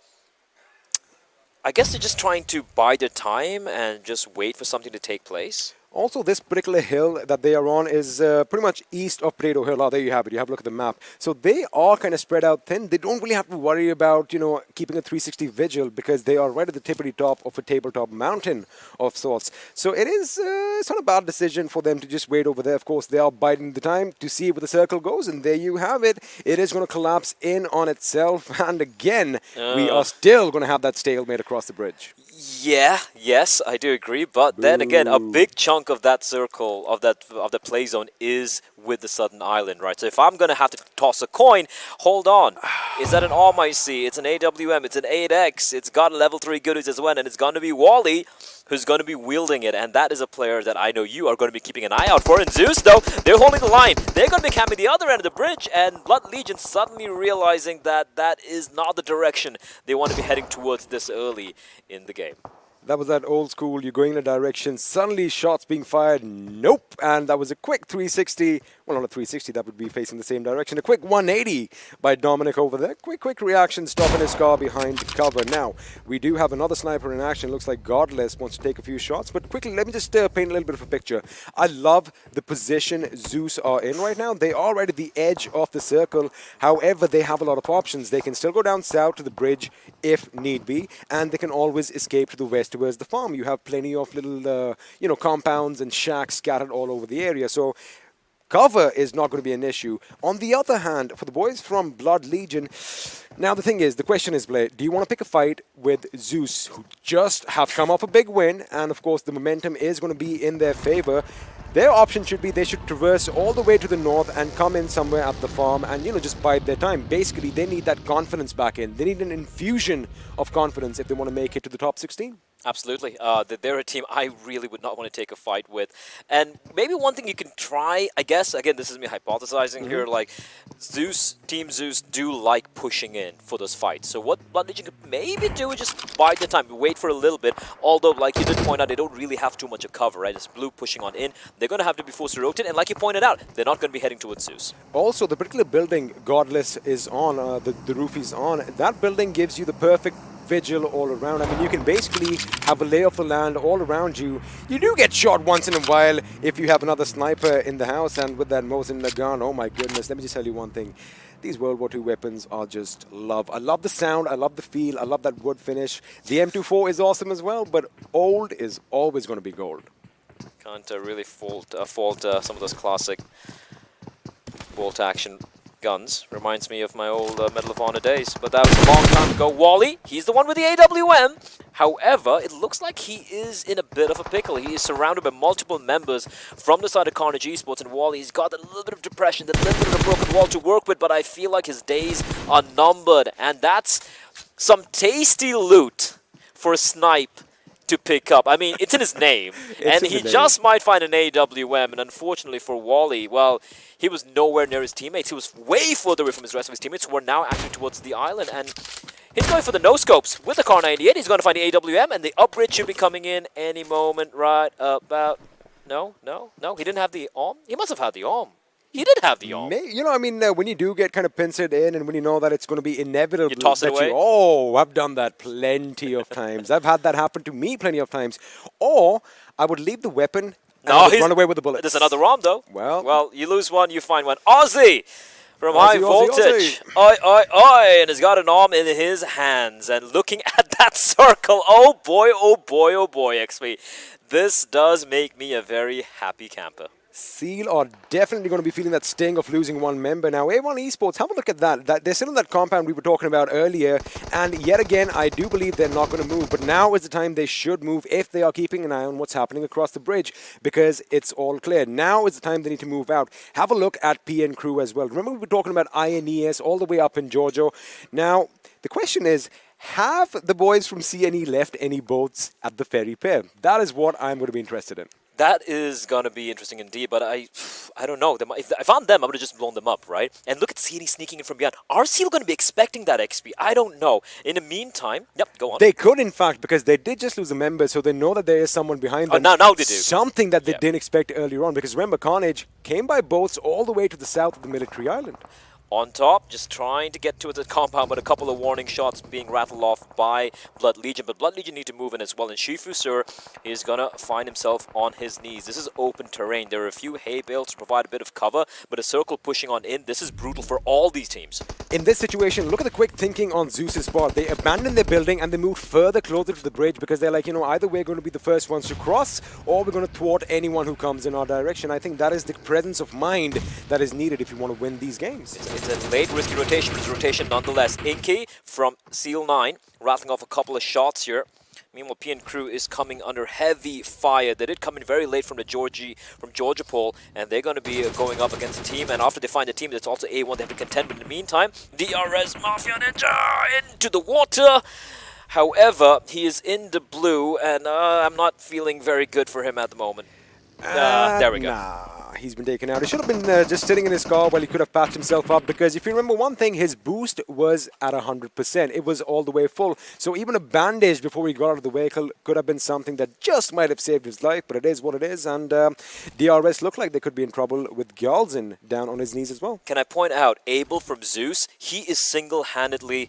I guess they're just trying to bide their time and just wait for something to take place. Also, this particular hill that they are on is pretty much east of Potato Hill. Oh, there you have it. You have a look at the map. So they are kind of spread out thin. They don't really have to worry about, you know, keeping a 360 vigil because they are right at the tippity top of a tabletop mountain of sorts. So it is it's not a bad decision for them to just wait over there. Of course, they are biding the time to see where the circle goes. And there you have it. It is going to collapse in on itself. And again, we are still going to have that stalemate across the bridge. Yeah, yes, I do agree. But then again, a big chunk of that circle, of the play zone, is with the Southern Island, right? So if I'm going to have to toss a coin, hold on. Is that an ARM I see? It's an AWM, it's an 8X, it's got level 3 goodies as well, and it's going to be Wally who's going to be wielding it, and that is a player that I know you are going to be keeping an eye out for. And Zeus, though, they're holding the line. They're going to be camping the other end of the bridge, and Blood Legion suddenly realizing that that is not the direction they want to be heading towards this early in the game. That was that old school, you're going in a direction, suddenly shots being fired, nope. And that was a quick 360, well, not a 360, that would be facing the same direction. A quick 180 by Dominic over there. Quick reaction, stopping his car behind cover. Now, we do have another sniper in action. Looks like Godless wants to take a few shots. But quickly, let me just paint a little bit of a picture. I love the position Zeus are in right now. They are right at the edge of the circle. However, they have a lot of options. They can still go down south to the bridge if need be, and they can always escape to the west towards the farm. You have plenty of little, compounds and shacks scattered all over the area. So cover is not going to be an issue. On the other hand, for the boys from Blood Legion, now the thing is, the question is, Blair, do you want to pick a fight with Zeus, who just have come off a big win, and of course the momentum is going to be in their favor? Their option should be they should traverse all the way to the north and come in somewhere at the farm and, just bide their time. Basically, they need that confidence back in. They need an infusion of confidence if they want to make it to the top 16. Absolutely. They're a team I really would not want to take a fight with. And maybe one thing you can try, I guess, again, this is me hypothesizing here, like Team Zeus do like pushing in for those fights. So what Blood Legion could maybe do is just bide their time, wait for a little bit. Although, like you did point out, they don't really have too much of cover, right? It's blue pushing on in. They're going to have to be forced to rotate. And like you pointed out, they're not going to be heading towards Zeus. Also, the particular building Godless is on, the roof is on, that building gives you the perfect vigil all around. I mean, you can basically have a lay of the land all around you. You do get shot once in a while if you have another sniper in the house, and with that Mosin Nagant, oh my goodness, let me just tell you one thing. These World War II weapons are just love. I love the sound, I love the feel, I love that wood finish. The M24 is awesome as well, but old is always going to be gold. Can't really fault some of those classic bolt action guns. Reminds me of my old Medal of Honor days, but that was a long time ago. Wally, he's the one with the AWM. However, it looks like he is in a bit of a pickle. He is surrounded by multiple members from the side of Carnage Esports, and Wally, he's got a little bit of depression, a little bit of a broken wall to work with, but I feel like his days are numbered, and that's some tasty loot for a snipe to pick up. I mean, it's in his name, and he just might find an AWM, and unfortunately for Wally, well, he was nowhere near his teammates. He was way further away from his rest of his teammates, who are now acting towards the island, and he's going for the no-scopes with the Car 98. He's going to find the AWM, and the upbridge should be coming in any moment right about... No, he didn't have the ARM? He must have had the ARM. He did have the ARM. When you do get kind of pincered in and when you know that it's going to be inevitable, you toss it away? I've done that plenty of times. I've had that happen to me plenty of times. Or I would leave the weapon and run away with the bullets. There's another ARM, though. Well, you lose one, you find one. Ozzy from High Voltage. Oi, and has got an ARM in his hands. And looking at that circle, oh boy, XP. This does make me a very happy camper. Seal are definitely going to be feeling that sting of losing one member. Now, A1 Esports, have a look at that. They're still in that compound we were talking about earlier. And yet again, I do believe they're not going to move. But now is the time they should move if they are keeping an eye on what's happening across the bridge. Because it's all clear. Now is the time they need to move out. Have a look at PN Crew as well. Remember we were talking about INES all the way up in Georgia. Now, the question is, have the boys from CNE left any boats at the ferry pier? That is what I'm going to be interested in. That is going to be interesting indeed, but I don't know. If I'm them, I would have just blown them up, right? And look at CNE sneaking in from behind. Are Seal going to be expecting that XP? I don't know. In the meantime, yep, go on. They could, in fact, because they did just lose a member, so they know that there is someone behind them. Now they do. Something that they didn't expect earlier on, because remember, Carnage came by boats all the way to the south of the military island. On top, just trying to get to the compound, but a couple of warning shots being rattled off by Blood Legion. But Blood Legion need to move in as well, and Shifu Sir is going to find himself on his knees. This is open terrain. There are a few hay bales to provide a bit of cover, but a circle pushing on in. This is brutal for all these teams. In this situation, look at the quick thinking on Zeus's part. They abandoned their building and they moved further closer to the bridge because they're like, you know, either we're going to be the first ones to cross or we're going to thwart anyone who comes in our direction. I think that is the presence of mind that is needed if you want to win these games. It's a late risky rotation, but it's rotation nonetheless. Inky from Seal 9 rattling off a couple of shots here. Meanwhile, PN Crew is coming under heavy fire. They did come in very late from the Georgia Pole, and they're going to be going up against a team. And after they find a team that's also A1, they have to contend. But in the meantime, DRS Mafia Ninja into the water. However, he is in the blue, and I'm not feeling very good for him at the moment. There we go. Nah, he's been taken out. He should have been just sitting in his car while he could have patched himself up, because if you remember one thing, his boost was at 100%. It was all the way full. So even a bandage before he got out of the vehicle could have been something that just might have saved his life, but it is what it is. And DRS looked like they could be in trouble with Gyalzin down on his knees as well. Can I point out, Abel from Zeus, he is single-handedly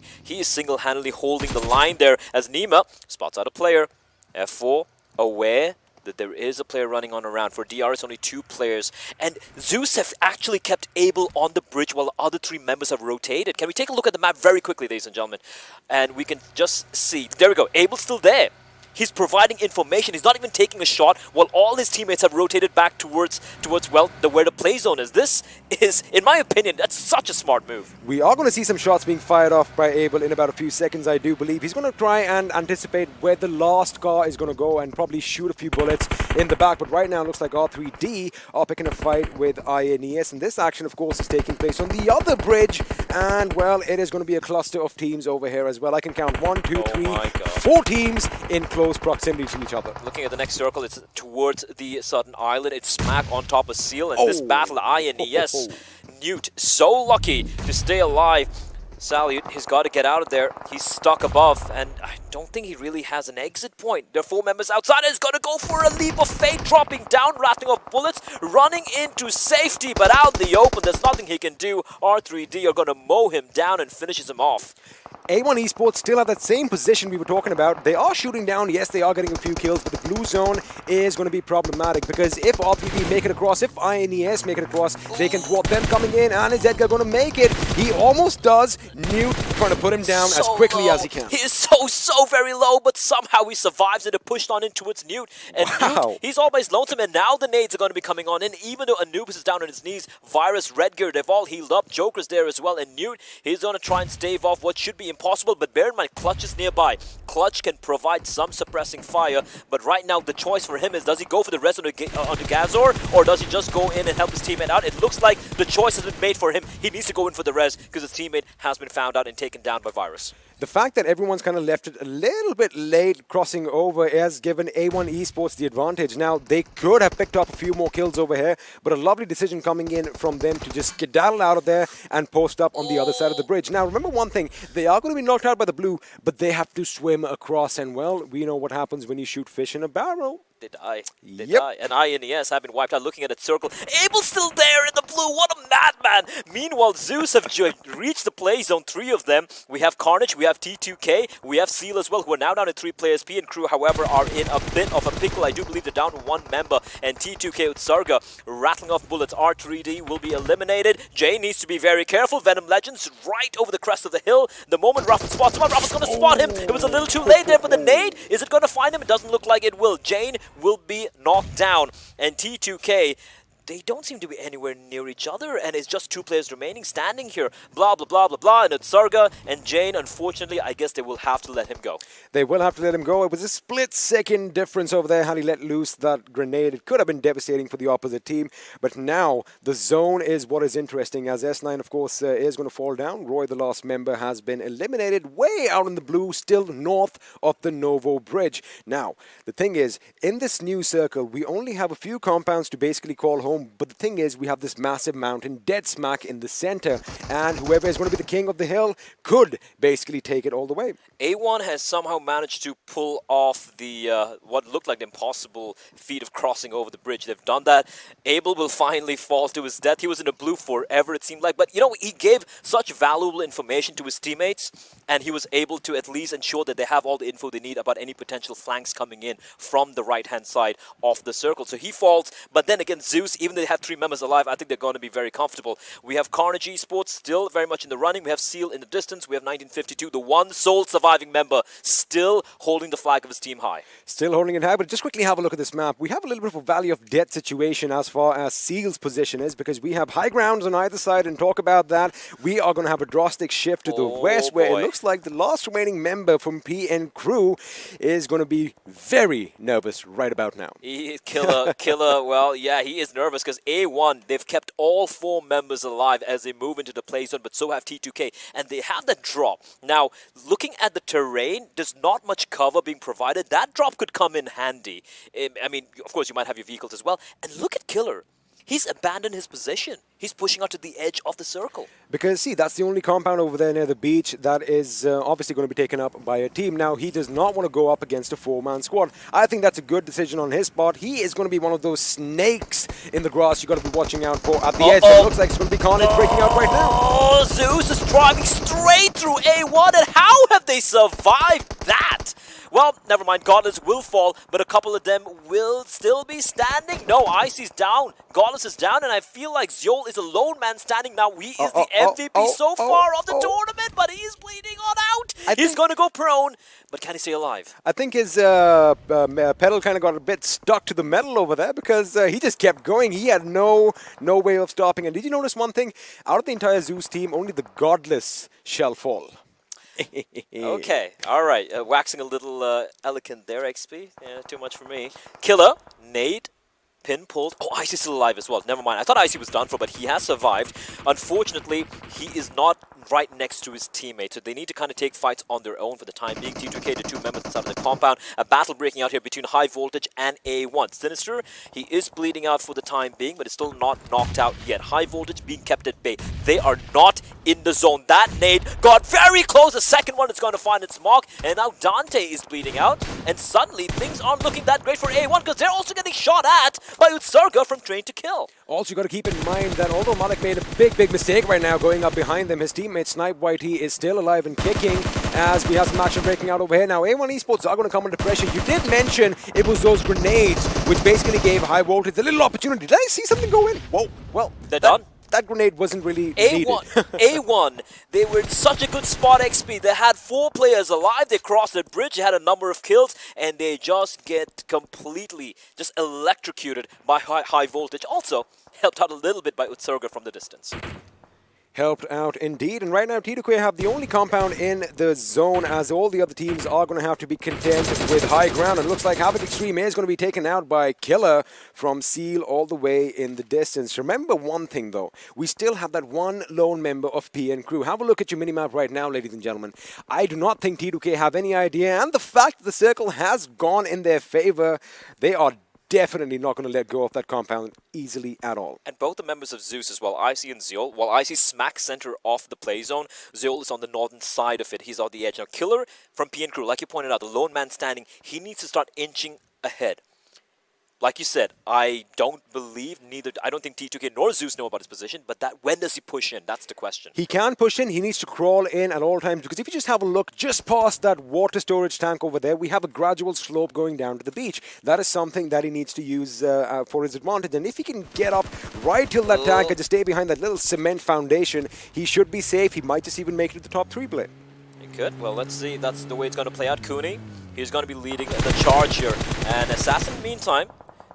holding the line there as Nima spots out a player. F4 aware that there is a player running on around. For DRS, only 2 players. And Zeus have actually kept Abel on the bridge while the other 3 members have rotated. Can we take a look at the map very quickly, ladies and gentlemen? And we can just see. There we go. Abel's still there. He's providing information. He's not even taking a shot while all his teammates have rotated back towards well, where the play zone is. This is, in my opinion, that's such a smart move. We are going to see some shots being fired off by Abel in about a few seconds, I do believe. He's going to try and anticipate where the last car is going to go and probably shoot a few bullets in the back. But right now, it looks like R3D are picking a fight with INES. And this action, of course, is taking place on the other bridge. And, well, it is going to be a cluster of teams over here as well. I can count 1, 2, 3, 4 teams in close proximity to each other. Looking at the next circle, it's towards the southern island. It's smack on top of Seal, and this battle, INES, Newt, so lucky to stay alive. Salute, he's got to get out of there. He's stuck above, and I don't think he really has an exit point. There are 4 members outside, and he's going to go for a leap of faith, dropping down, rattling off bullets, running into safety, but out in the open, there's nothing he can do. R3D are going to mow him down and finishes him off. A1 Esports still at that same position we were talking about. They are shooting down. Yes, they are getting a few kills, but the blue zone is going to be problematic because if R3D make it across, if INES make it across, they can thwart them coming in, and is Edgar going to make it? He almost does. Newt trying to put him down as quickly as he can. He is so very low, but somehow he survives and it pushed on in towards Newt. And Newt, he's always lonesome, and now the nades are going to be coming on in. Even though Anubis is down on his knees, Virus, Redgear, they've all healed up. Joker's there as well, and Newt, he's going to try and stave off what should be impossible, but bear in mind, Clutch is nearby. Clutch can provide some suppressing fire, but right now the choice for him is, does he go for the res onto Gazor, or does he just go in and help his teammate out? It looks like the choice has been made for him. He needs to go in for the res because his teammate has been found out and taken down by Virus. The fact that everyone's kind of left it a little bit late crossing over has given A1 Esports the advantage. Now, they could have picked up a few more kills over here, but a lovely decision coming in from them to just skedaddle out of there and post up on the other side of the bridge. Now, remember one thing, they are going to be knocked out by the blue, but they have to swim across, and well, we know what happens when you shoot fish in a barrel. They die. And INES have been wiped out. Looking at that circle, Abel's still there in the blue. What a madman! Meanwhile, Zeus have reached the play zone. 3 of them. We have Carnage, we have T2K, we have Seal as well, who are now down to 3 players. PN Crew, however, are in a bit of a pickle. I do believe they're down to 1 member. And T2K with Sarga rattling off bullets. R3D will be eliminated. Jay needs to be very careful. Venom Legends right over the crest of the hill. The moment Raffle spots him, Raffle's going to spot him. It was a little too late there for the nade. Is it going to find him? It doesn't look like it will. Jane will be knocked down, and T2K, they don't seem to be anywhere near each other, and it's just two players remaining standing here. Blah, blah, blah, blah, blah. And it's Sarga and Jane. Unfortunately, I guess they will have to let him go. They will have to let him go. It was a split-second difference over there. Had he let loose that grenade, it could have been devastating for the opposite team. But now the zone is what is interesting, as S9, of course, is going to fall down. Roy, the last member, has been eliminated way out in the blue, still north of the Novo Bridge. Now, the thing is, in this new circle, we only have a few compounds to basically call home. But the thing is, we have this massive mountain dead smack in the center, and whoever is going to be the king of the hill could basically take it all the way. A1 has somehow managed to pull off the what looked like the impossible feat of crossing over the bridge. They've done that. Abel will finally fall to his death. He was in the blue forever, it seemed like. But, you know, he gave such valuable information to his teammates, and he was able to at least ensure that they have all the info they need about any potential flanks coming in from the right-hand side of the circle. So he falls, but then again, Zeus, even though they have 3 members alive, I think they're going to be very comfortable. We have Carnage Esports still very much in the running. We have Seal in the distance. We have 1952, the one sole surviving member, still holding the flag of his team high. Still holding it high, but just quickly have a look at this map. We have a little bit of a valley of death situation as far as Seal's position is, because we have high grounds on either side, and talk about that. We are going to have a drastic shift to the west, where it looks like the last remaining member from PN Crew is going to be very nervous right about now. Killer, well, yeah, he is nervous because A1, they've kept all 4 members alive as they move into the play zone, but so have T2K, and they have that drop. Now, looking at the terrain, there's not much cover being provided. That drop could come in handy. I mean, of course, you might have your vehicles as well. And look at Killer. He's abandoned his position. He's pushing out to the edge of the circle. Because, see, that's the only compound over there near the beach that is obviously going to be taken up by a team. Now, he does not want to go up against a 4-man squad. I think that's a good decision on his part. He is going to be one of those snakes in the grass you got to be watching out for at the edge. It looks like it's going to be Carnage breaking out right now. Oh, Zeus is driving straight through A1, and how have they survived that? Well, never mind, Godless will fall, but a couple of them will still be standing. No, Icy's down, Godless is down, and I feel like Zeol is a lone man standing now. He is the MVP so far of the tournament, but he's bleeding on out. He's going to go prone, but can he stay alive? I think his pedal kind of got a bit stuck to the metal over there, because he just kept going. He had no way of stopping. And did you notice one thing? Out of the entire Zeus team, only the Godless shall fall. Okay, alright. Waxing a little elegant there, XP. Yeah, too much for me. Killer, Nade, pin pulled. Oh, Icy's still alive as well. Never mind. I thought Icy was done for, but he has survived. Unfortunately, he is not right next to his teammate, so they need to kind of take fights on their own for the time being. T2K, the 2 members inside of the compound. A battle breaking out here between High Voltage and A1. Sinister, he is bleeding out for the time being, but is still not knocked out yet. High Voltage being kept at bay. They are not in the zone. That nade got very close. The second one is going to find its mark, and now Dante is bleeding out, and suddenly things aren't looking that great for A1, because they're also getting shot at by Utsarga from Train to Kill. Also, you got to keep in mind that although Malik made a big mistake right now going up behind them, his teammate Snipe Whitey is still alive and kicking, as we have some action breaking out over here. Now, A1 Esports are going to come under pressure. You did mention it was those grenades which basically gave High Voltage a little opportunity. Did I see something go in? Whoa, well, they're done. That grenade wasn't really A1, needed. A1, they were in such a good spot, XP. They had 4 players alive. They crossed the bridge. They had a number of kills, and they just get completely just electrocuted by high voltage. Also, helped out a little bit by Utsarga from the distance. Helped out indeed, and right now T2K have the only compound in the zone, as all the other teams are going to have to be content with high ground, and it looks like Havoc Extreme is going to be taken out by Killer from Seal all the way in the distance. Remember one thing though, we still have that one lone member of PN Crew. Have a look at your minimap right now, ladies and gentlemen. I do not think T2K have any idea, and the fact that the circle has gone in their favor, they are definitely not going to let go of that compound easily at all. And both the members of Zeus as well, Icy and Zeol, while Icy's smack center of the play zone, Zeol is on the northern side of it. He's on the edge. Now, Killer from PN Crew, like you pointed out, the lone man standing, he needs to start inching ahead. Like you said, I don't think T2K nor Zeus know about his position, but when does he push in? That's the question. He can push in, he needs to crawl in at all times, because if you just have a look just past that water storage tank over there, we have a gradual slope going down to the beach. That is something that he needs to use for his advantage, and if he can get up right till that tank and just stay behind that little cement foundation, he should be safe. He might just even make it to the top 3 play. He could. Well, let's see. That's the way it's going to play out. Cooney, he's going to be leading the charge here. And Assassin, meantime,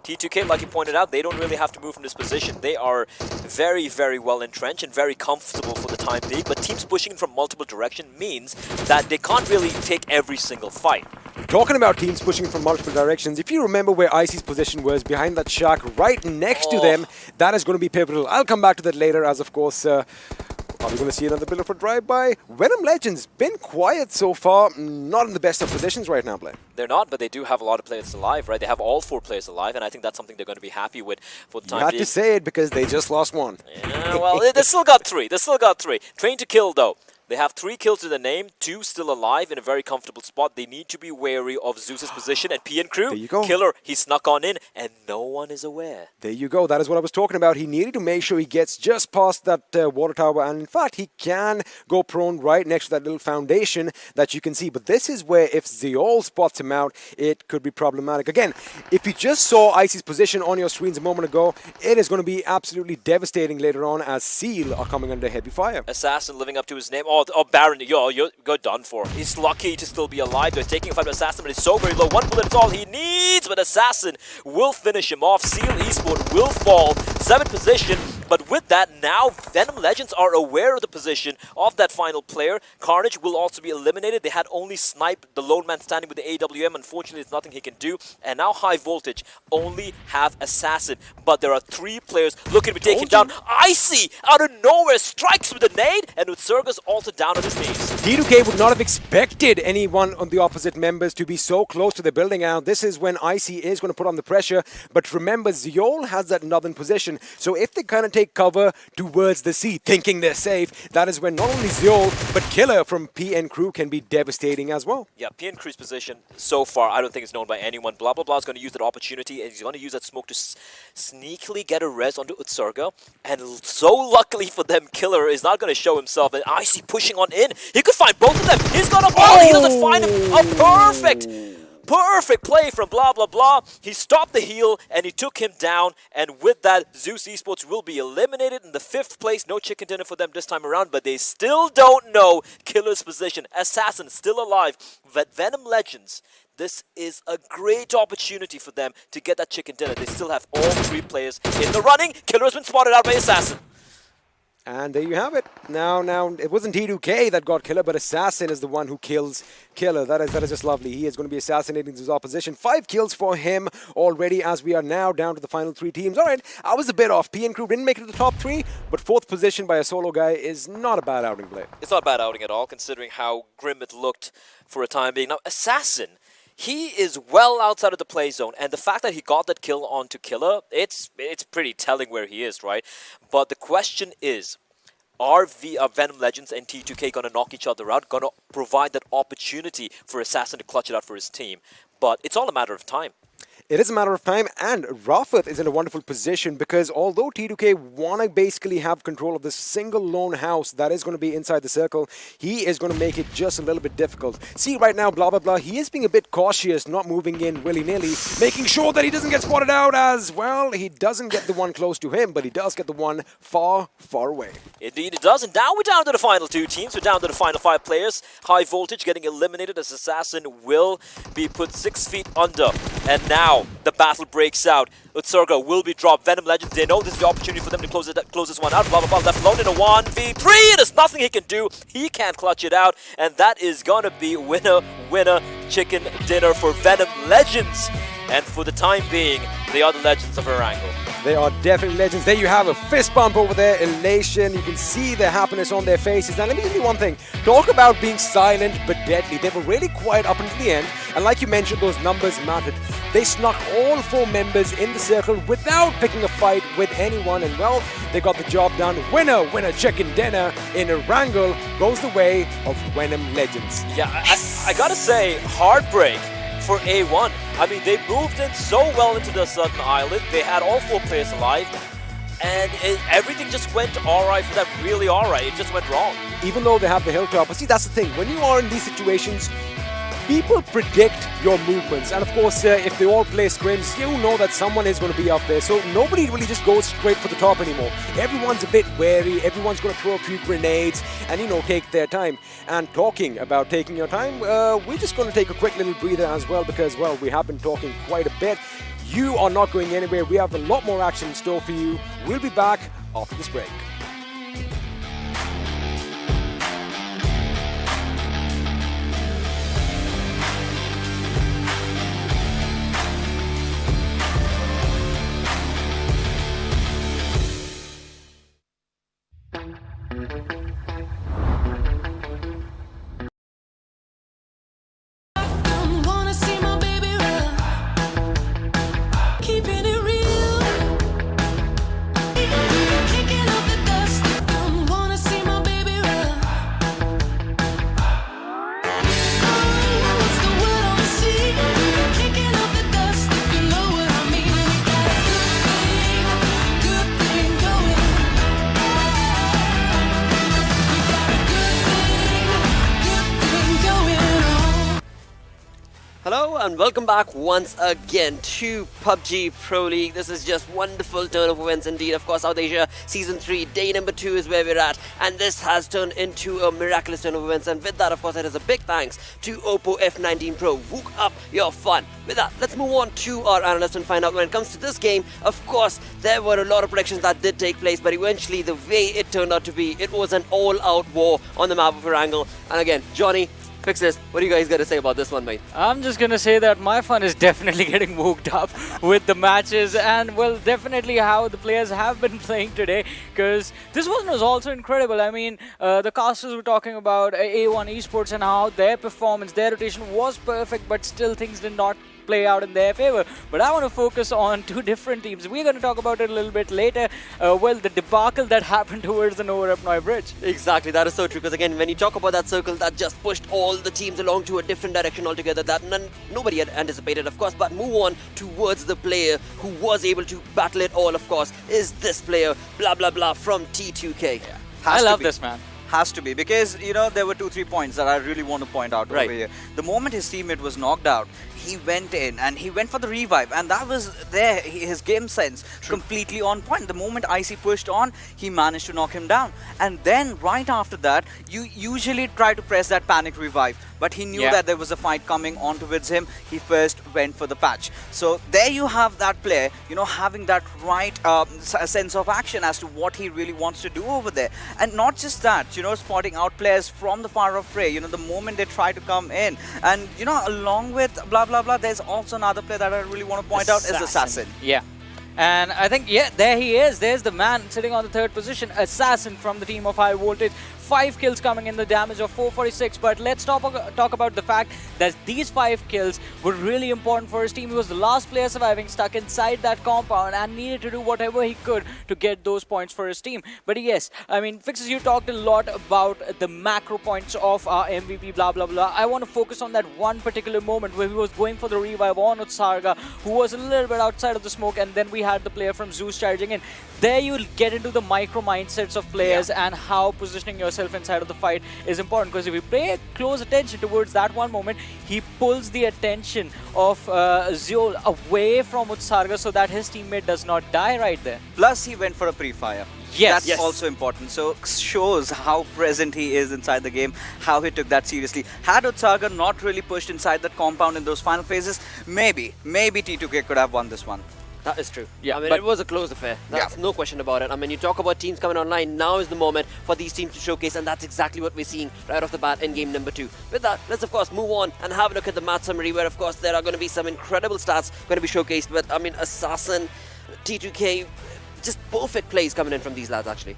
T2K, like you pointed out, they don't really have to move from this position. They are very, very well entrenched and very comfortable for the time being. But teams pushing from multiple directions means that they can't really take every single fight. Talking about teams pushing from multiple directions, if you remember where Icy's position was behind that shack right next to them, that is going to be pivotal. I'll come back to that later as, of course, are we going to see another build-up for drive-by? Venom Legends been quiet so far, not in the best of positions right now, Blaine. They're not, but they do have a lot of players alive, right? They have all 4 players alive, and I think that's something they're going to be happy with for the time You have being. to say it because they just lost one. Yeah, well, they still got 3. They still got 3. Train to kill, though. They have 3 kills to their name, 2 still alive in a very comfortable spot. They need to be wary of Zeus's position and PN Crew. There you go. Killer, he snuck on in, and no one is aware. There you go. That is what I was talking about. He needed to make sure he gets just past that water tower. And in fact, he can go prone right next to that little foundation that you can see. But this is where if Zeol spots him out, it could be problematic. Again, if you just saw Icy's position on your screens a moment ago, it is going to be absolutely devastating later on as Seal are coming under heavy fire. Assassin living up to his name. Oh, Baron, you're done for. He's lucky to still be alive. He's taking a fight with Assassin, but he's so very low. 1 bullet is all he needs, but Assassin will finish him off. Seal Esports will fall. 7th position, but with that, now Venom Legends are aware of the position of that final player. Carnage will also be eliminated. They had only sniped the lone man standing with the AWM. Unfortunately, there's nothing he can do. And now High Voltage only have Assassin, but there are 3 players looking to be taken down. Icy, out of nowhere, strikes with a nade, and Utsurga's also down on his knees. T2K would not have expected anyone on the opposite members to be so close to the building now. This is when Icy is going to put on the pressure. But remember, Zeol has that northern position. So if they kind of take cover towards the sea, thinking they're safe, that is when not only Zeol, but Killer from PN Crew can be devastating as well. Yeah, PN Crew's position so far, I don't think it's known by anyone. Blah, blah, blah is going to use that opportunity, and he's going to use that smoke to sneakily get a res onto Utsurga. And so luckily for them, Killer is not going to show himself. And Icy pushing on in. He could find both of them. He's got a ball. He doesn't find him. A perfect play from blah, blah, blah. He stopped the heal, and he took him down. And with that, Z3us Esports will be eliminated in the 5th place. No chicken dinner for them this time around, but they still don't know Killer's position. Assassin still alive. But Venom Legends, this is a great opportunity for them to get that chicken dinner. They still have all 3 players in the running. Killer has been spotted out by Assassin. And there you have it. Now, it wasn't T2K that got Killer, but Assassin is the one who kills Killer. That is just lovely. He is going to be assassinating his opposition. 5 kills for him already as we are now down to the final 3 teams. All right, I was a bit off. PN Crew didn't make it to the top 3, but 4th position by a solo guy is not a bad outing, Blake. It's not a bad outing at all, considering how grim it looked for a time being. Now, Assassin, he is well outside of the play zone, and the fact that he got that kill onto Killer, it's pretty telling where he is, right? But the question is, are Venom Legends and T2K going to knock each other out, going to provide that opportunity for Assassin to clutch it out for his team? But it's all a matter of time. It is a matter of time, and Rafat is in a wonderful position because although T2K want to basically have control of this single lone house that is going to be inside the circle, he is going to make it just a little bit difficult. See, right now, blah, blah, blah, he is being a bit cautious, not moving in willy-nilly, making sure that he doesn't get spotted out as, well, he doesn't get the one close to him, but he does get the one far, far away. Indeed it does, and now we're down to the final 2 teams. We're down to the final 5 players. High Voltage getting eliminated as Assassin will be put 6 feet under. And now the battle breaks out. Utsurga will be dropped. Venom Legends, they know this is the opportunity for them to close this one out. Blah, blah, blah, left alone in a 1v3. There's nothing he can do. He can't clutch it out. And that is going to be winner, chicken dinner for Venom Legends. And for the time being, they are the Legends of Erangel. They are definitely legends. There you have a fist bump over there, elation. You can see the happiness on their faces. Now, let me tell you one thing. Talk about being silent but deadly. They were really quiet up until the end. And like you mentioned, those numbers mattered. They snuck all 4 members in the circle without picking a fight with anyone. And, well, they got the job done. Winner, chicken dinner in Erangel goes the way of Venom Legends. Yeah, I gotta say, heartbreak for A1. I mean, they moved in so well into the southern island. They had all 4 players alive, and everything just went alright for them, really alright. It just went wrong. Even though they have the hilltop, but see, that's the thing. When you are in these situations, people predict your movements. And of course, if they all play scrims, you know that someone is going to be up there. So nobody really just goes straight for the top anymore. Everyone's a bit wary. Everyone's going to throw a few grenades and, take their time. And talking about taking your time, we're just going to take a quick little breather as well because, well, we have been talking quite a bit. You are not going anywhere. We have a lot more action in store for you. We'll be back after this break. Don't wanna see my baby run. Keeping it real. Kicking up the dust. Don't wanna see my baby run. Oh, it's the word on the street. Kicking up the dust. If you know what I mean. We got a good thing going. We got a good thing going on. Hello and welcome back once again to PUBG Pro League. This is just wonderful turn of events indeed. Of course, South Asia Season 3, day number 2 is where we're at. And this has turned into a miraculous turn of events. And with that, of course, it is a big thanks to Oppo F19 Pro. Wook up your fun. With that, let's move on to our analyst and find out when it comes to this game. Of course, there were a lot of predictions that did take place. But eventually, the way it turned out to be, it was an all-out war on the map of Erangel. And again, Johnny, Fixes, what do you guys got to say about this one, mate? I'm just going to say that my fun is definitely getting wooked up with the matches and, well, definitely how the players have been playing today, because this one was also incredible. I mean, the casters were talking about A1 Esports and how their performance, their rotation was perfect, but still things did not play out in their favor. But I want to focus on two different teams. We're going to talk about it a little bit later. Well, the debacle that happened towards the Nova Repnoy Bridge. Exactly, that is so true. Because again, when you talk about that circle, that just pushed all the teams along to a different direction altogether that nobody had anticipated, of course. But move on towards the player who was able to battle it all, of course, is this player, blah blah blah, from T2K. Yeah. I love this man. Has to be, because you know there were 2-3 points that I really want to point out over here. The moment his teammate was knocked out, he went in and he went for the revive, and that was there, his game sense completely on point. The moment IC pushed on, he managed to knock him down, and then right after that, you usually try to press that panic revive, but he knew that there was a fight coming on towards him. He first went for the patch. So there you have that player, you know, having that right sense of action as to what he really wants to do over there. And not just that, you know, spotting out players from the far off fray, you know, the moment they try to come in. And, you know, along with blah, blah, blah, there's also another player that I really want to point out is Assassin. Yeah. And I think, yeah, there he is. There's the man sitting on the 3rd position, Assassin from the team of High Voltage. 5 kills coming in, the damage of 446. But let's talk about the fact that these 5 kills were really important for his team. He was the last player surviving, stuck inside that compound, and needed to do whatever he could to get those points for his team. But yes, I mean, Fixes, you talked a lot about the macro points of our MVP, blah, blah, blah. I want to focus on that one particular moment where he was going for the revive on Utsarga, who was a little bit outside of the smoke, and then we had the player from Zeus charging in. There you'll get into the micro mindsets of players and how positioning yourself inside of the fight is important, because if you pay close attention towards that one moment, he pulls the attention of Zeol away from Utsarga so that his teammate does not die right there. Plus, he went for a pre-fire. Yes. That's also important. So shows how present he is inside the game, how he took that seriously. Had Utsarga not really pushed inside that compound in those final phases, maybe T2K could have won this one. That is true. Yeah, I mean, it was a close affair. That's no question about it. I mean, you talk about teams coming online, now is the moment for these teams to showcase, and that's exactly what we're seeing right off the bat in game number 2. With that, let's of course move on and have a look at the match summary, where of course there are going to be some incredible stats going to be showcased. But I mean, Assassin, T2K, just perfect plays coming in from these lads actually.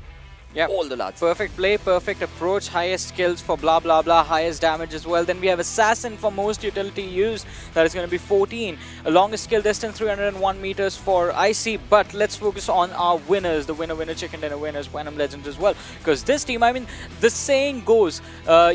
Yeah, all the lads. Perfect play, perfect approach, highest skills for blah blah blah, highest damage as well. Then we have Assassin for most utility use, that is going to be 14. Longest skill distance 301 meters for IC. But let's focus on our winners, the winner chicken dinner winners, Venom Legends as well. Because this team, I mean, the saying goes,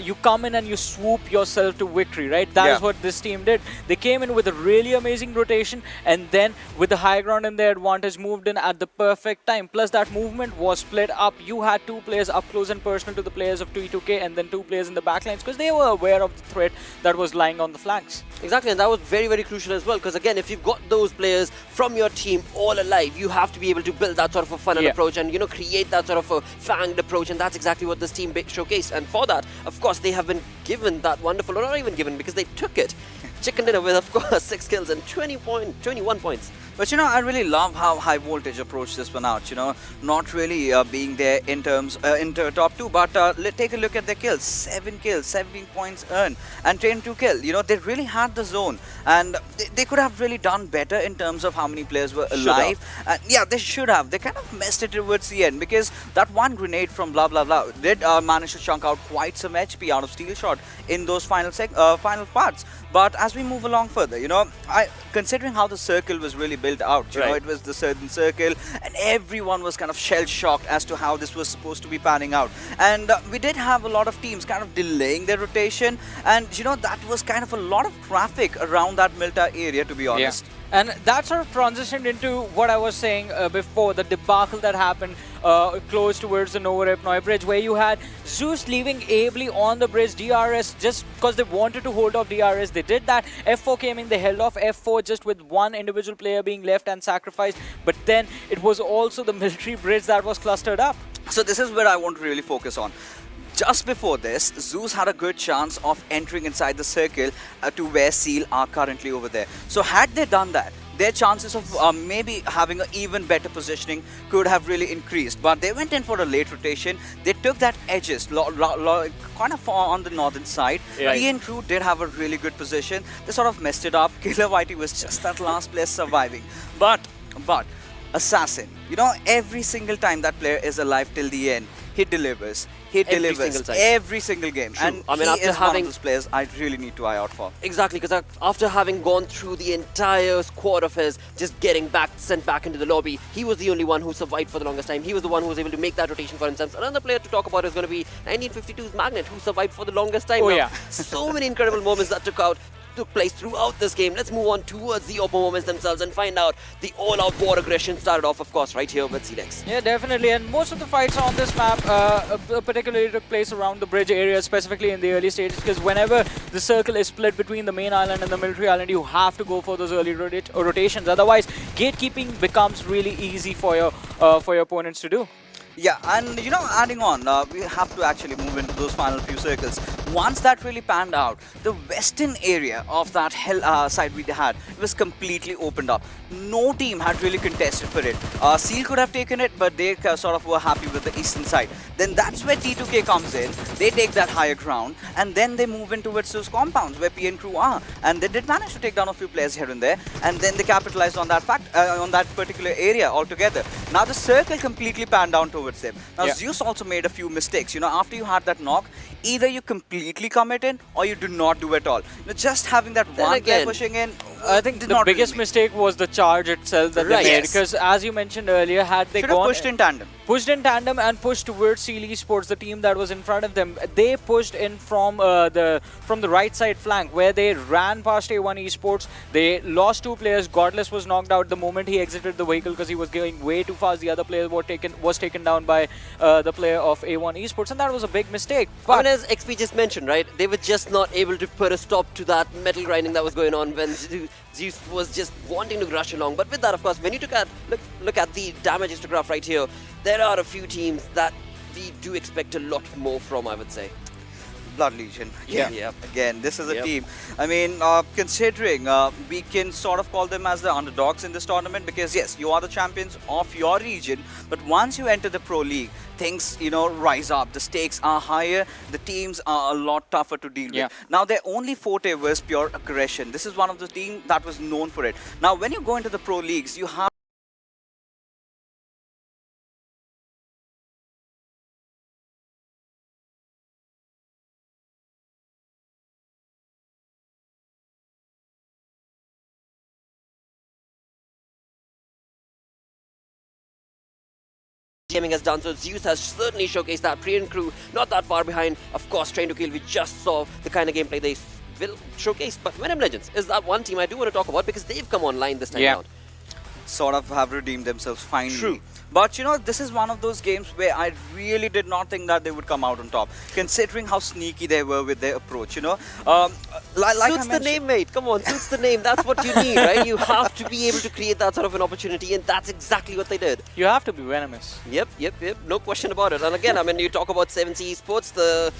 you come in and you swoop yourself to victory, right? That is what this team did. They came in with a really amazing rotation, and then with the high ground in their advantage, moved in at the perfect time. Plus that movement was split up. You had 2 players up close and personal to the players of T2K, and then 2 players in the backlines, because they were aware of the threat that was lying on the flanks. Exactly, and that was very, very crucial as well, because again, if you've got those players from your team all alive, you have to be able to build that sort of a fun approach and, you know, create that sort of a fanged approach, and that's exactly what this team showcased. And for that, of course, they have been given that wonderful, or not even given, because they took it, chicken dinner with, of course, 6 kills and 21 points. But you know, I really love how High Voltage approached this one out. You know, not really being there in terms into top 2, but take a look at their kills. 7 kills, 17 points earned, and 10 to kill. You know, they really had the zone, and they could have really done better in terms of how many players were alive. Yeah, they should have. They kind of messed it towards the end, because that one grenade from blah blah blah did manage to chunk out quite some HP out of Steel Shot in those final parts. But as we move along further, you know, considering how the circle was really built out, you know, it was the certain circle, and everyone was kind of shell-shocked as to how this was supposed to be panning out. And we did have a lot of teams kind of delaying their rotation, and you know, that was kind of a lot of traffic around that Milta area, to be honest. Yeah. And that sort of transitioned into what I was saying before, the debacle that happened close towards the Novorepnoy bridge, where you had Zeus leaving ably on the bridge, DRS, just because they wanted to hold off DRS, they did that. F4 came in, they held off F4 just with one individual player being left and sacrificed, but then it was also the military bridge that was clustered up. So this is where I want to really focus on. Just before this, Zeus had a good chance of entering inside the circle to where Seal are currently over there. So had they done that, their chances of maybe having an even better positioning could have really increased. But they went in for a late rotation. They took that edges, kind of far on the northern side. PN Crew did have a really good position. They sort of messed it up. Killer Whitey was just that last player surviving. But Assassin, you know, every single time that player is alive till the end, he delivers. He delivers every single game. True. And I mean, he is one of those players I really need to eye out for. Exactly, because after having gone through the entire squad of his, just getting sent back into the lobby, he was the only one who survived for the longest time. He was the one who was able to make that rotation for himself. Another player to talk about is going to be 1952's Magnet, who survived for the longest time. Oh, now. yeah. So many incredible moments that took place throughout this game. Let's move on towards the Oppo moments themselves and find out the all-out war aggression started off, of course, right here with Celex. Yeah, definitely. And most of the fights on this map particularly took place around the bridge area, specifically in the early stages, because whenever the circle is split between the main island and the military island, you have to go for those early rotations. Otherwise, gatekeeping becomes really easy for your opponents to do. Yeah, and you know, adding on, we have to actually move into those final few circles. Once that really panned out, the western area of that hell side we had, it was completely opened up. No team had really contested for it. Seal could have taken it, but they sort of were happy with the eastern side. Then that's where T2K comes in. They take that higher ground, and then they move in towards those compounds where PN Crew are. And they did manage to take down a few players here and there, and then they capitalized on that on that particular area altogether. Now the circle completely panned down towards them. Now Zeus also made a few mistakes. You know, after you had that knock, either you completely commit in or you do not do at all. You know, just having that one player pushing in, I think the biggest mistake was the charge itself that they made, because as you mentioned earlier, had they pushed in tandem and pushed towards Seal Esports, the team that was in front of them, they pushed in from the right side flank, where they ran past A1 Esports. They lost 2 players. Godless was knocked out the moment he exited the vehicle because he was going way too fast. The other player was taken down by the player of A1 Esports, and that was a big mistake. But I mean, as XP just mentioned, right, they were just not able to put a stop to that metal grinding that was going on when Zeus was just wanting to rush along. But with that, of course, when you look at the damage histograph right here, there are a few teams that we do expect a lot more from, I would say. Blood Legion. Yeah. Again, this is a team. I mean, considering we can sort of call them as the underdogs in this tournament, because yes, you are the champions of your region, but once you enter the Pro League, things, you know, rise up. The stakes are higher. The teams are a lot tougher to deal with. Now, their only forte was pure aggression. This is one of the teams that was known for it. Now, when you go into the Pro Leagues, you have Gaming has done so. Zeus has certainly showcased that. PN Crew not that far behind, of course, trying to kill. We just saw the kind of gameplay they will showcase. But Venom Legends is that one team I do want to talk about, because they've come online this time around. Sort of have redeemed themselves finally. True. But you know, this is one of those games where I really did not think that they would come out on top, considering how sneaky they were with their approach, you know. Suits the name, mate. Come on, suits the name. That's what you need, right? You have to be able to create that sort of an opportunity, and that's exactly what they did. You have to be venomous. Yep. No question about it. And again, I mean, you talk about Z3us Esports,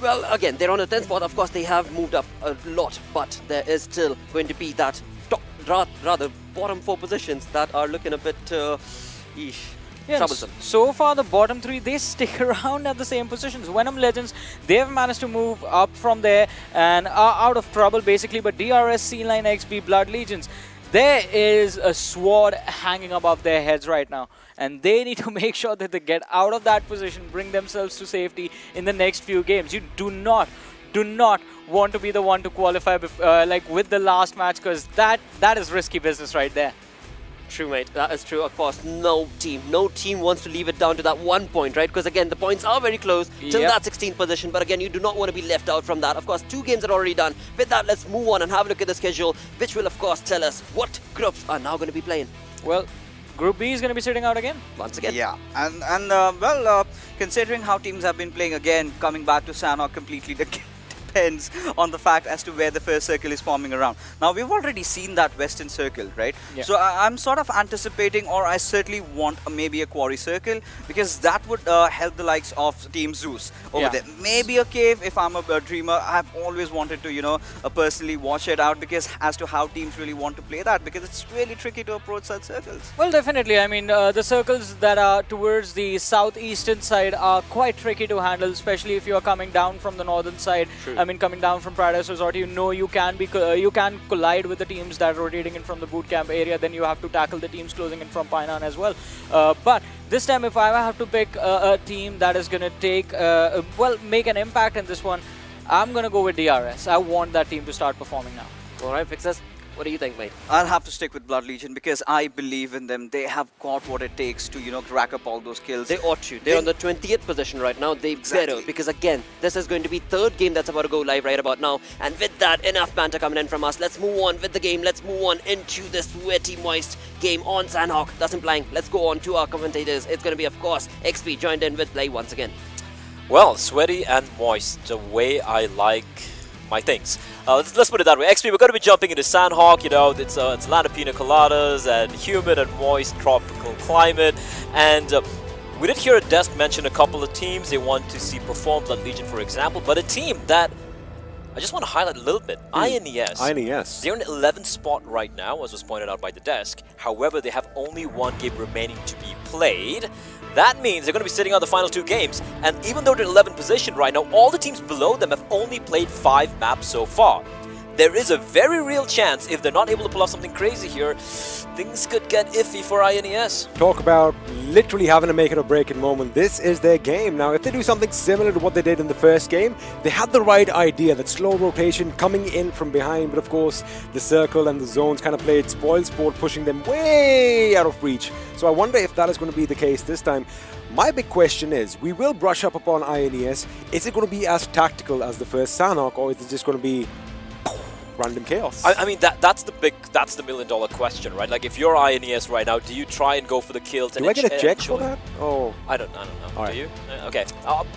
Well, again, they're on a 10th spot. Of course, they have moved up a lot, but there is still going to be that top, rather bottom 4 positions that are looking a bit troublesome. So far, the bottom 3, they stick around at the same positions. Venom Legends, they've managed to move up from there and are out of trouble basically, but DRS, C9 XB, Blood Legions, there is a sword hanging above their heads right now, and they need to make sure that they get out of that position, bring themselves to safety in the next few games. You do not want to be the one to qualify like with the last match, because that is risky business right there. True, mate. That is true. Of course, no team wants to leave it down to that 1 point, right? Because again, the points are very close till that 16th position. But again, you do not want to be left out from that. Of course, 2 games are already done. With that, let's move on and have a look at the schedule, which will, of course, tell us what groups are now going to be playing. Well, Group B is going to be sitting out again. Once again. Yeah, and considering how teams have been playing again, coming back to Sanhok completely depends on the fact as to where the first circle is forming around. Now, we've already seen that western circle, right? Yeah. So I'm sort of anticipating, or I certainly want maybe a quarry circle, because that would help the likes of Team Zeus over there. Maybe a cave if I'm a dreamer. I've always wanted to, personally watch it out, because as to how teams really want to play that, because it's really tricky to approach such circles. Well, definitely. I mean, the circles that are towards the southeastern side are quite tricky to handle, especially if you are coming down from the northern side. True. I mean, coming down from Paradise Resort, you can collide with the teams that are rotating in from the boot camp area. Then you have to tackle the teams closing in from Painan as well. But this time, if I have to pick a team that is going to take, make an impact in this one, I'm going to go with DRS. I want that team to start performing now. All right, Fixers. What do you think, mate? I'll have to stick with Blood Legion, because I believe in them. They have got what it takes to, rack up all those kills. They ought to. They're on the 20th position right now. They better, because again, this is going to be 3rd game that's about to go live right about now. And with that, enough banter coming in from us. Let's move on with the game. Let's move on into this sweaty, moist game on Sanhok. Thus implying, let's go on to our commentators. It's going to be, of course, XP joined in with play once again. Well, sweaty and moist, the way I like my things. Let's put it that way. XP, we're going to be jumping into Sanhok. It's a land of pina coladas and humid and moist tropical climate. And we did hear a desk mention a couple of teams they want to see perform, Blood Legion, for example. But a team that I just want to highlight a little bit, INES. INES. They're in the 11th spot right now, as was pointed out by the desk. However, they have only 1 game remaining to be played. That means they're going to be sitting out the final 2 games, and even though they're in 11th position right now, all the teams below them have only played 5 maps so far. There is a very real chance, if they're not able to pull off something crazy here, things could get iffy for INES. Talk about literally having to make it or break it moment. This is their game. Now, if they do something similar to what they did in the first game, they had the right idea, that slow rotation coming in from behind, but of course, the circle and the zones kind of played spoil sport, pushing them way out of reach. So I wonder if that is going to be the case this time. My big question is, we will brush up upon INES. Is it going to be as tactical as the first Sanhok, or is it just going to be random chaos? I mean, that's the million-dollar question, right? Like, if you're INES right now, do you try and go for the kills? Do I get a check for that? Oh, I don't know. All Do right. you? Okay.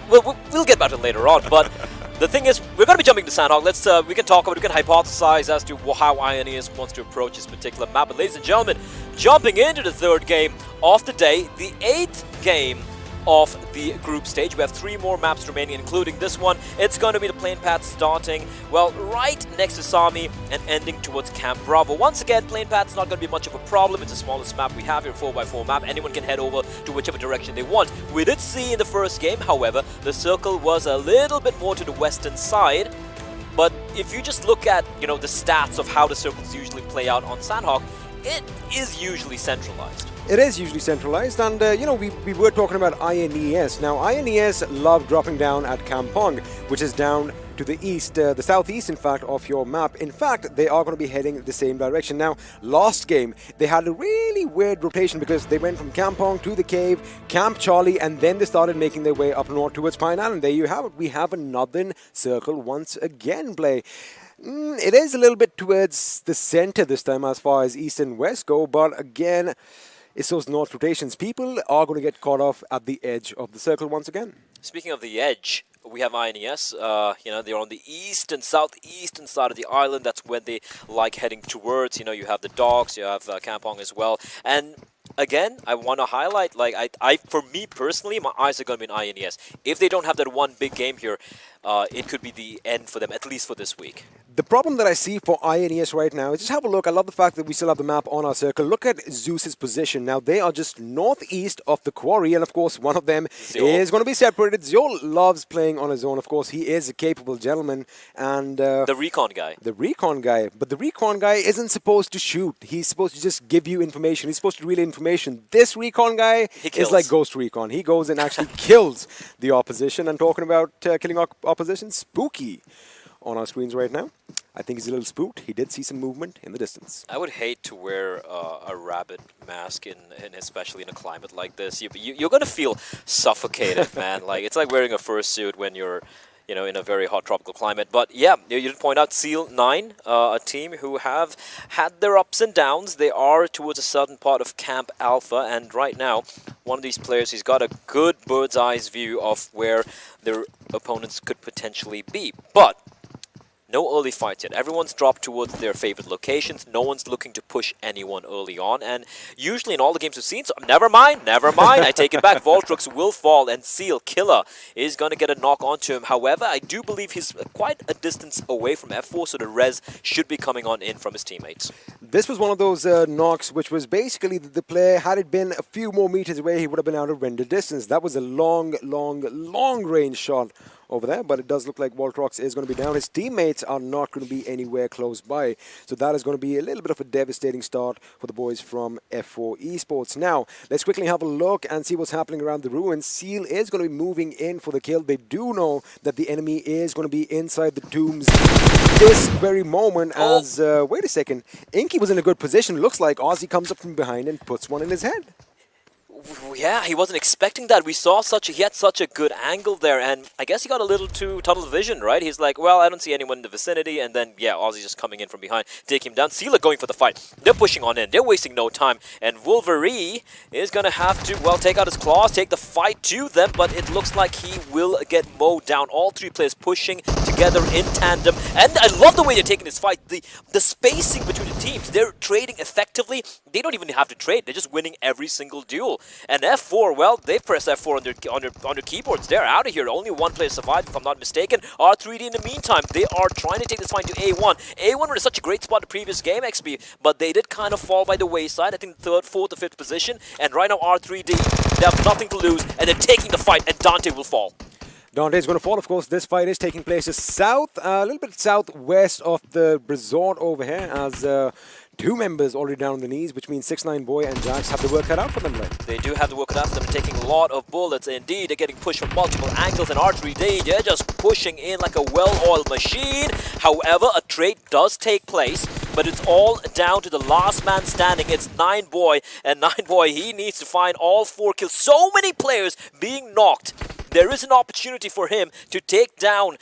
We'll get back to it later on. But the thing is, we're going to be jumping to Sanhok. We can talk about, we can hypothesize as to how INES wants to approach this particular map. But ladies and gentlemen, jumping into the 3rd game of the day, the 8th game of the group stage. We have 3 more maps remaining, including this one. It's going to be the plane path starting, well, right next to Sami and ending towards Camp Bravo. Once again, plane path's not going to be much of a problem. It's the smallest map we have here, 4x4 map. Anyone can head over to whichever direction they want. We did see in the first game, however, the circle was a little bit more to the western side. But if you just look at, the stats of how the circles usually play out on Sanhok, it is usually centralized. It is usually centralized, and we were talking about INES. Now, INES love dropping down at Kampong, which is down to the east, the southeast, in fact, of your map. In fact, they are going to be heading the same direction. Now, last game, they had a really weird rotation, because they went from Kampong to the cave, Camp Charlie, and then they started making their way up north towards Pine Island. There you have it. We have a northern circle once again play. It is a little bit towards the center this time as far as east and west go, but again, it's those north rotations. People are going to get caught off at the edge of the circle once again. Speaking of the edge, we have INES. They're on the east and southeastern side of the island. That's where they like heading towards. You have the docks, you have Kampong as well. And again, I want to highlight, like, for me personally, my eyes are going to be on INES. If they don't have that one big game here, it could be the end for them, at least for this week. The problem that I see for INES right now is just have a look. I love the fact that we still have the map on our circle. Look at Zeus's position. Now, they are just northeast of the quarry, and of course, one of them is going to be separated. Zeol loves playing on his own. Of course, he is a capable gentleman. And the recon guy. The recon guy. But the recon guy isn't supposed to shoot. He's supposed to just give you information. He's supposed to relay information. This recon guy is like Ghost Recon. He goes and actually kills the opposition. And talking about killing opposition, Spooky on our screens right now. I think he's a little spooked. He did see some movement in the distance. I would hate to wear a rabbit mask, especially in a climate like this. You're going to feel suffocated, man. Like, it's like wearing a fursuit when you're, you know, in a very hot tropical climate. But yeah, you did point out Seal9, a team who have had their ups and downs. They are towards a certain part of Camp Alpha, and right now, one of these players, he's got a good bird's eye view of where their opponents could potentially be. But no early fights yet. Everyone's dropped towards their favorite locations. No one's looking to push anyone early on. And usually in all the games we've seen, so never mind. I take it back. Voltrux will fall, and Seal, Killer, is going to get a knock onto him. However, I do believe he's quite a distance away from F4, so the res should be coming on in from his teammates. This was one of those knocks which was basically the player, had it been a few more meters away, he would have been out of render distance. That was a long range shot over there, but it does look like Voltrox is going to be down. His teammates are not going to be anywhere close by, so that is going to be a little bit of a devastating start for the boys from F4 Esports. Now, let's quickly have a look and see what's happening around the ruins. Seal is going to be moving in for the kill. They do know that the enemy is going to be inside the tombs this very moment as, wait a second, Inky was in a good position. Looks like Ozzy comes up from behind and puts one in his head. Yeah, he wasn't expecting that. We saw he had such a good angle there, and I guess he got a little too tunnel vision, right? He's like, well, I don't see anyone in the vicinity, and then, yeah, Ozzy just coming in from behind, take him down. Sealer going for the fight. They're pushing on in. They're wasting no time, and Wolverine is going to have to, well, take out his claws, take the fight to them, but it looks like he will get mowed down. All three players pushing together in tandem, and I love the way they're taking this fight. The spacing between the teams, they're trading effectively. They don't even have to trade. They're just winning every single duel. And F4, well, they press F4 on their keyboards. They're out of here. Only one player survived, if I'm not mistaken. R3D in the meantime, they are trying to take this fight to A1. A1 was such a great spot the previous game, XP, but they did kind of fall by the wayside. I think third, fourth, or fifth position. And right now, R3D, they have nothing to lose, and they're taking the fight, and Dante will fall. Dante is going to fall, of course. This fight is taking place south, a little bit southwest of the resort over here, as two members already down on the knees, which means 6ix9ine Boy and Jax have to work it out for them. They do have to work it out for them, taking a lot of bullets. Indeed, they're getting pushed from multiple angles, and R3D, they're just pushing in like a well-oiled machine. However, a trade does take place, but it's all down to the last man standing. It's 9 Boy, and 9 Boy, he needs to find all 4 kills. So many players being knocked. There is an opportunity for him to take down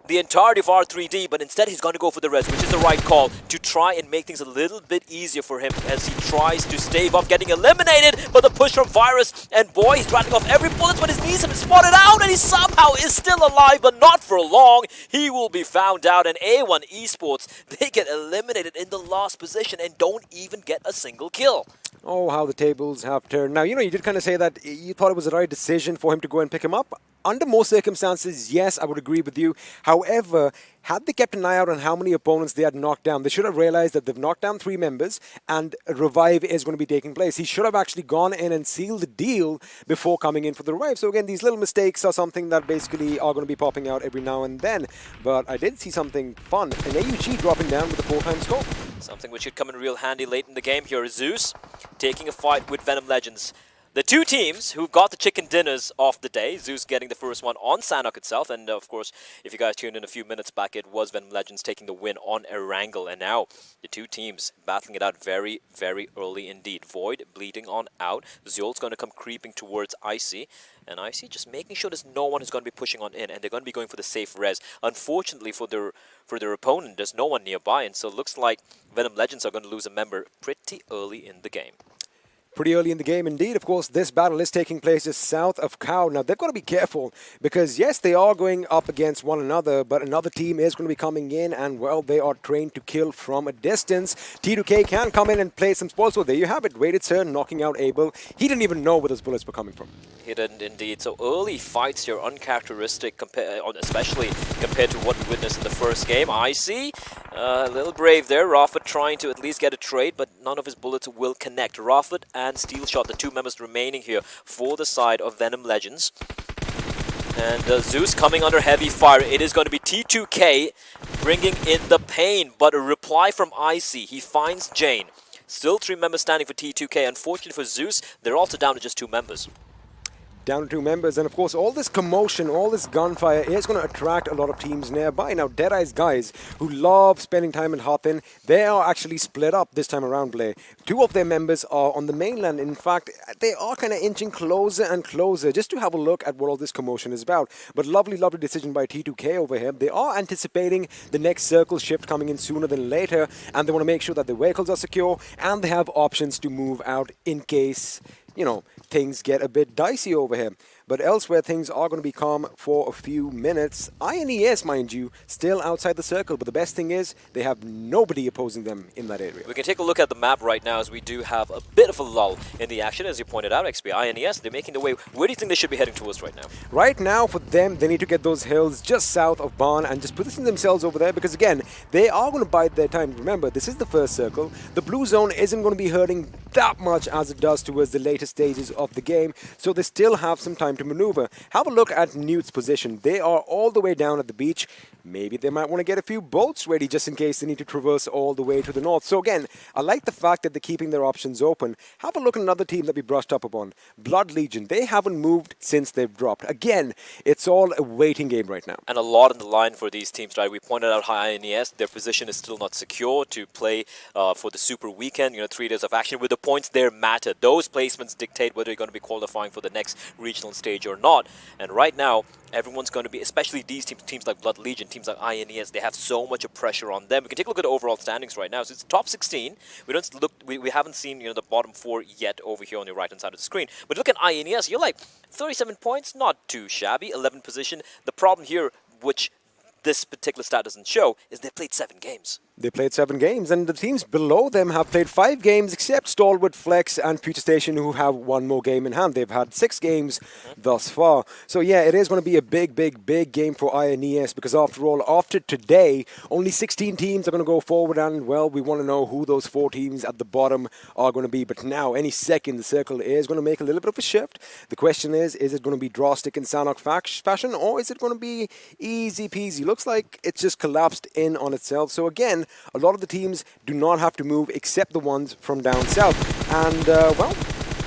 the entirety of R3D, but instead he's going to go for the res, which is the right call to try and make things a little bit easier for him as he tries to stave off getting eliminated. But the push from Virus, and Boy, he's rattling off every bullet, but his knees have been spotted out, and he somehow is still alive, but not for long. He will be found out, and A1 Esports, they get eliminated in the last position and don't even get a single kill. Oh, how the tables have turned. Now, you know, you did kind of say that you thought it was the right decision for him to go and pick him up. Under most circumstances, yes, I would agree with you. However, had they kept an eye out on how many opponents they had knocked down, they should have realized that they've knocked down 3 members and a revive is going to be taking place. He should have actually gone in and sealed the deal before coming in for the revive. So again, these little mistakes are something that basically are going to be popping out every now and then. But I did see something fun. An AUG dropping down with a 4-time scope. Something which should come in real handy late in the game here is Zeus taking a fight with Venom Legends. The two teams who've got the chicken dinners of the day, Zeus getting the first one on Sanhok itself, and of course, if you guys tuned in a few minutes back, it was Venom Legends taking the win on Erangel, and now the two teams battling it out very, very early indeed. Void bleeding on out, Zeol's going to come creeping towards Icy, and Icy just making sure there's no one who's going to be pushing on in, and they're going to be going for the safe res. Unfortunately for their opponent, there's no one nearby, and so it looks like Venom Legends are going to lose a member pretty early in the game. Pretty early in the game indeed. Of course, this battle is taking place just south of Cow. Now, they've got to be careful because, yes, they are going up against one another, but another team is going to be coming in and, well, they are trained to kill from a distance. T2K can come in and play some spoils. So there you have it. Rated Sir knocking out Abel. He didn't even know where those bullets were coming from. He didn't indeed. So early fights here uncharacteristic, especially compared to what we witnessed in the first game. I see a little brave there. Raffet trying to at least get a trade, but none of his bullets will connect. Raffet and Steelshot, the two members remaining here for the side of Venom Legends. And Zeus coming under heavy fire. It is going to be T2K bringing in the pain, but a reply from Icy. He finds Jane. Still 3 members standing for T2K. Unfortunately for Zeus, they're also down to just 2 members. Down to 2 members, and of course all this commotion, all this gunfire is going to attract a lot of teams nearby. Now Deadeyes Guys, who love spending time in Hathin, they are actually split up this time around, Blay. 2 of their members are on the mainland. In fact, they are kind of inching closer and closer just to have a look at what all this commotion is about. But lovely decision by T2K over here. They are anticipating the next circle shift coming in sooner than later, and they want to make sure that the vehicles are secure and they have options to move out in case, you know, things get a bit dicey over here. But elsewhere, things are going to be calm for a few minutes. INES, mind you, still outside the circle. But the best thing is they have nobody opposing them in that area. We can take a look at the map right now as we do have a bit of a lull in the action. As you pointed out, XP, INES, they're making the way. Where do you think they should be heading towards right now? Right now, for them, they need to get those hills just south of Barn and just position themselves over there. Because again, they are going to bide their time. Remember, this is the first circle. The blue zone isn't going to be hurting that much as it does towards the later stages of the game. So they still have some time to maneuver. Have a look at Newt's position. They are all the way down at the beach. Maybe they might want to get a few boats ready just in case they need to traverse all the way to the north. So again, I like the fact that they're keeping their options open. Have a look at another team that we brushed up upon. Blood Legion. They haven't moved since they've dropped. Again, it's all a waiting game right now. And a lot on the line for these teams, right? We pointed out how INES, their position is still not secure to play for the Super Weekend. 3 days of action with the points there matter. Those placements dictate whether you're going to be qualifying for the next regional stage or not. And right now, everyone's going to be, especially these teams like Blood Legion, teams like INES, they have so much of pressure on them. We can take a look at the overall standings right now. So it's top 16. We haven't seen the bottom 4 yet over here on the right hand side of the screen. But look at INES, you're like 37 points, not too shabby. 11th position. The problem here, which this particular stat doesn't show, is they played 7 games. They played 7 games, and the teams below them have played 5 games, except StalwartFlex and Future Station, who have 1 more game in hand. They've had 6 games thus far. So yeah, it is going to be a big game for INES, because after all, after today, only 16 teams are going to go forward, and well, we want to know who those 4 teams at the bottom are going to be. But now, any second, the circle is going to make a little bit of a shift. The question is it going to be drastic in Sanhok fashion, or is it going to be easy peasy? Looks like it's just collapsed in on itself. So again, a lot of the teams do not have to move except the ones from down south. And, well,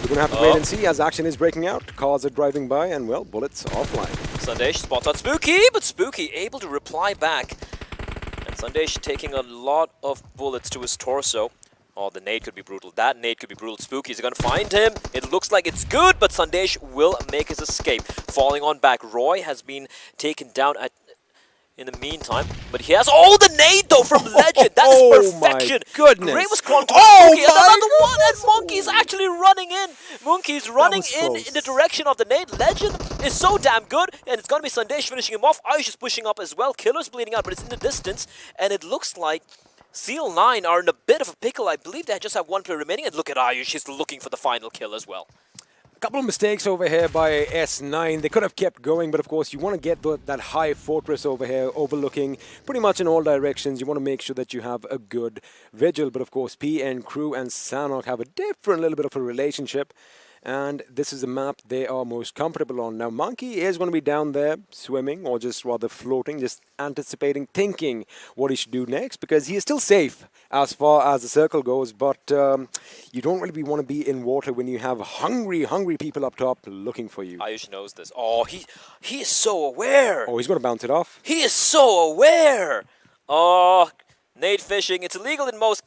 we're going to have to wait and see as action is breaking out. Cars are driving by and, well, bullets are flying. Sandesh spots out Spooky, but Spooky able to reply back. And Sandesh taking a lot of bullets to his torso. Oh, the nade could be brutal. That nade could be brutal. Spooky is going to find him. It looks like it's good, but Sandesh will make his escape. Falling on back. Roy has been taken down in the meantime, but he has the nade though from Legend. That is perfection. My goodness. Great was Quantum. Oh and another one, and Monkey's actually running in. Monkey's running in the direction of the nade. Legend is so damn good, and it's gonna be Sandesh finishing him off. Ayush is pushing up as well. Killer's bleeding out, but it's in the distance, and it looks like Seal9 are in a bit of a pickle. I believe they just have 1 player remaining, and look at Ayush. He's looking for the final kill as well. A couple of mistakes over here by S9. They could have kept going, but of course you want to get that high fortress over here overlooking pretty much in all directions. You want to make sure that you have a good vigil, but of course PN Crew and Sanhok have a different little bit of a relationship. And this is the map they are most comfortable on. Now, Monkey is going to be down there swimming, or just rather floating, just anticipating, thinking what he should do next, because he is still safe as far as the circle goes, but you don't really want to be in water when you have hungry people up top looking for you. Ayush knows this. Oh, he is so aware. Oh, he's going to bounce it off. He is so aware. Oh, nade fishing. It's illegal in most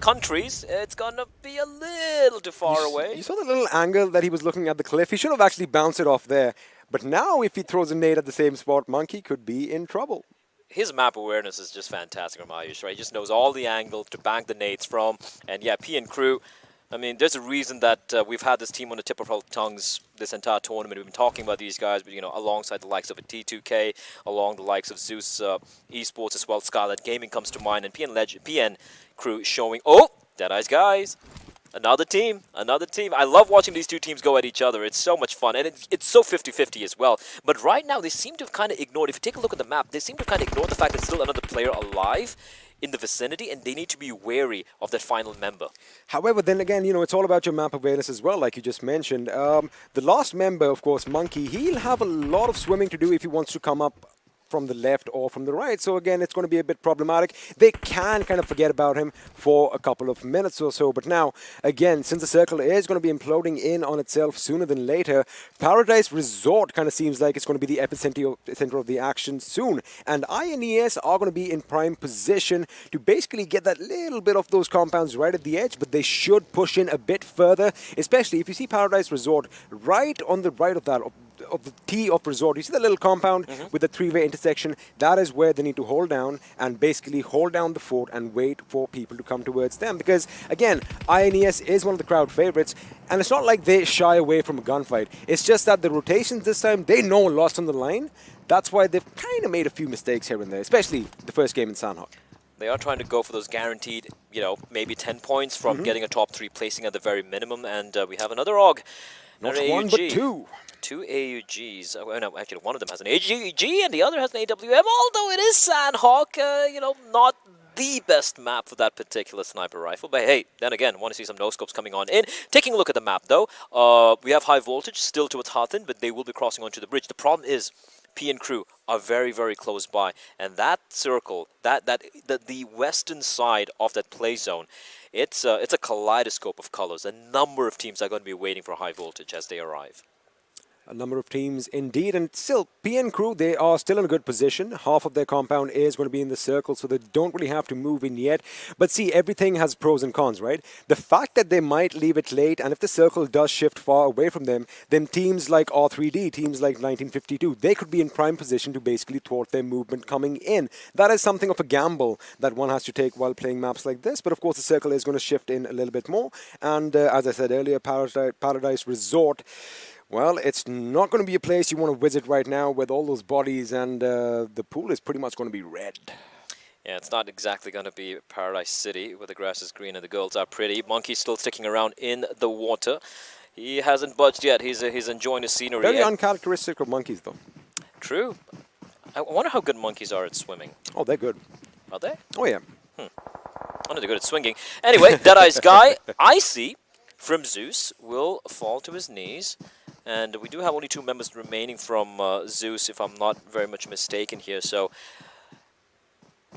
countries. It's gonna be a little too far away. You saw the little angle that he was looking at the cliff. He should have actually bounced it off there. But now if he throws a nade at the same spot, Monkey could be in trouble. His map awareness is just fantastic from Ayush, right? He just knows all the angles to bank the nades from. And yeah, P and Crew, I mean, there's a reason that we've had this team on the tip of our tongues this entire tournament. We've been talking about these guys, but, you know, alongside the likes of a T2K, along the likes of Z3us Esports as well. Skylight Gaming comes to mind, and PN crew showing. Oh, Deadeyes Guys. Another team, another team. I love watching these two teams go at each other. It's so much fun, and it's so 50-50 as well. But right now, they seem to have kind of ignored, if you take a look at the map, they seem to have kind of ignored the fact that still another player alive in the vicinity, and they need to be wary of that final member. However, then again, you know, it's all about your map awareness as well, like you just mentioned. The last member, of course, Monkey, he'll have a lot of swimming to do if he wants to come up from the left or from the right. So again, it's going to be a bit problematic. They can kind of forget about him for a couple of minutes or so. But now, again, since the circle is going to be imploding in on itself sooner than later, Paradise Resort kind of seems like it's going to be the epicenter of the action soon. And INES are going to be in prime position to basically get that little bit of those compounds right at the edge, but they should push in a bit further, especially if you see Paradise Resort right on the right of that, of the T of Resort. You see the little compound with the three-way intersection? That is where they need to hold down and basically hold down the fort and wait for people to come towards them. Because, again, INES is one of the crowd favorites, and it's not like they shy away from a gunfight. It's just that the rotations this time, they know lost on the line. That's why they've kind of made a few mistakes here and there, especially the first game in Sanhok. They are trying to go for those guaranteed, you know, maybe 10 points from getting a top 3 placing at the very minimum. And we have another AUG. Not one, but two. 2 AUGs. No, actually, one of them has an AUG and the other has an AWM. Although it is Sanhok, you know, not the best map for that particular sniper rifle. But hey, then again, want to see some no-scopes coming on in. Taking a look at the map, though, we have high voltage still towards Hathin, but they will be crossing onto the bridge. The problem is P and crew are very, very close by, and that circle, the western side of that play zone, it's a kaleidoscope of colors. A number of teams are going to be waiting for high voltage as they arrive. A number of teams indeed, and still, PN crew, they are still in a good position. Half of their compound is going to be in the circle, so they don't really have to move in yet. But see, everything has pros and cons, right? The fact that they might leave it late, and if the circle does shift far away from them, then teams like R3D, teams like 1952, they could be in prime position to basically thwart their movement coming in. That is something of a gamble that one has to take while playing maps like this. But of course, the circle is going to shift in a little bit more. And as I said earlier, Paradise Resort, well, it's not going to be a place you want to visit right now with all those bodies, and the pool is pretty much going to be red. Yeah, it's not exactly going to be Paradise City where the grass is green and the girls are pretty. Monkey's still sticking around in the water. He hasn't budged yet. He's enjoying the scenery. Very uncharacteristic of monkeys, though. True. I wonder how good monkeys are at swimming. Oh, they're good. Are they? Oh, yeah. I know they're good at swinging. Anyway, Deadeyes Guy, I see, from Z3us, will fall to his knees. And we do have only 2 members remaining from Z3us, if I'm not very much mistaken here. So,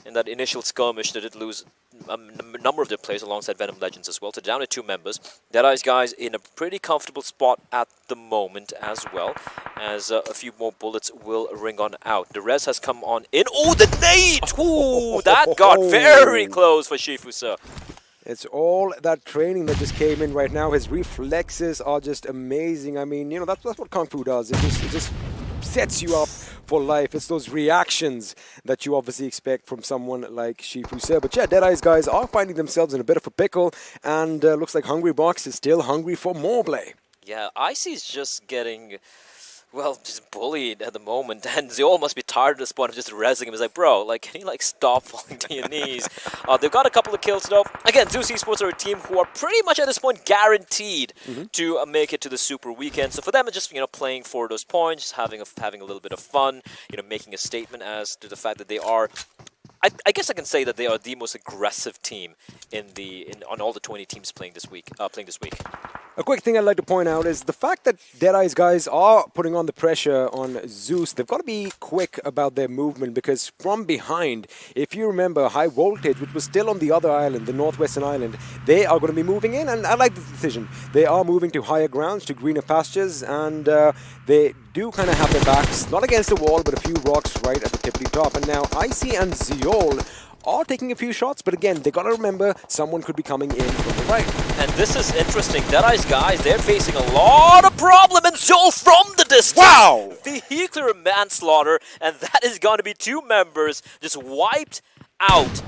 in that initial skirmish, they did lose a number of their players alongside Venom Legends as well. So down to 2 members. Deadeyes Guys in a pretty comfortable spot at the moment as well, as a few more bullets will ring on out. The res has come on in. Oh, the nade! Ooh, that got very close for Shifu, sir. It's all that training that just came in right now. His reflexes are just amazing. I mean, you know, that's what Kung Fu does. It just sets you up for life. It's those reactions that you obviously expect from someone like Shifu Sir. But yeah, Deadeyes Guys are finding themselves in a bit of a pickle, and looks like Hungry Box is still hungry for more play. Yeah, Icy's just getting, well, just bullied at the moment, and Zeol must be tired at this point of just rezzing him. He's like, bro, like, can you, like, stop falling to your knees? They've got a couple of kills, though. Again, Z3us Esports are a team who are pretty much at this point guaranteed to make it to the Super Weekend. So for them, it's just, you know, playing for those points, having a little bit of fun, you know, making a statement as to the fact that they are, I guess I can say that they are the most aggressive team on all the 20 teams playing this week. A quick thing I'd like to point out is the fact that Deadeyes Guys are putting on the pressure on Z3us. They've got to be quick about their movement, because from behind, if you remember, High Voltage, which was still on the other island, the northwestern island, they are going to be moving in, and I like this decision. They are moving to higher grounds, to greener pastures, and they do kind of have their backs, not against the wall, but a few rocks right at the tippity top. And now Icy and Zeol are taking a few shots, but again, they got to remember someone could be coming in from the right. And this is interesting. Deadeyes Guys, they're facing a lot of problem, and Zeol from the distance. Wow! Vehicular manslaughter, and that is going to be 2 members just wiped out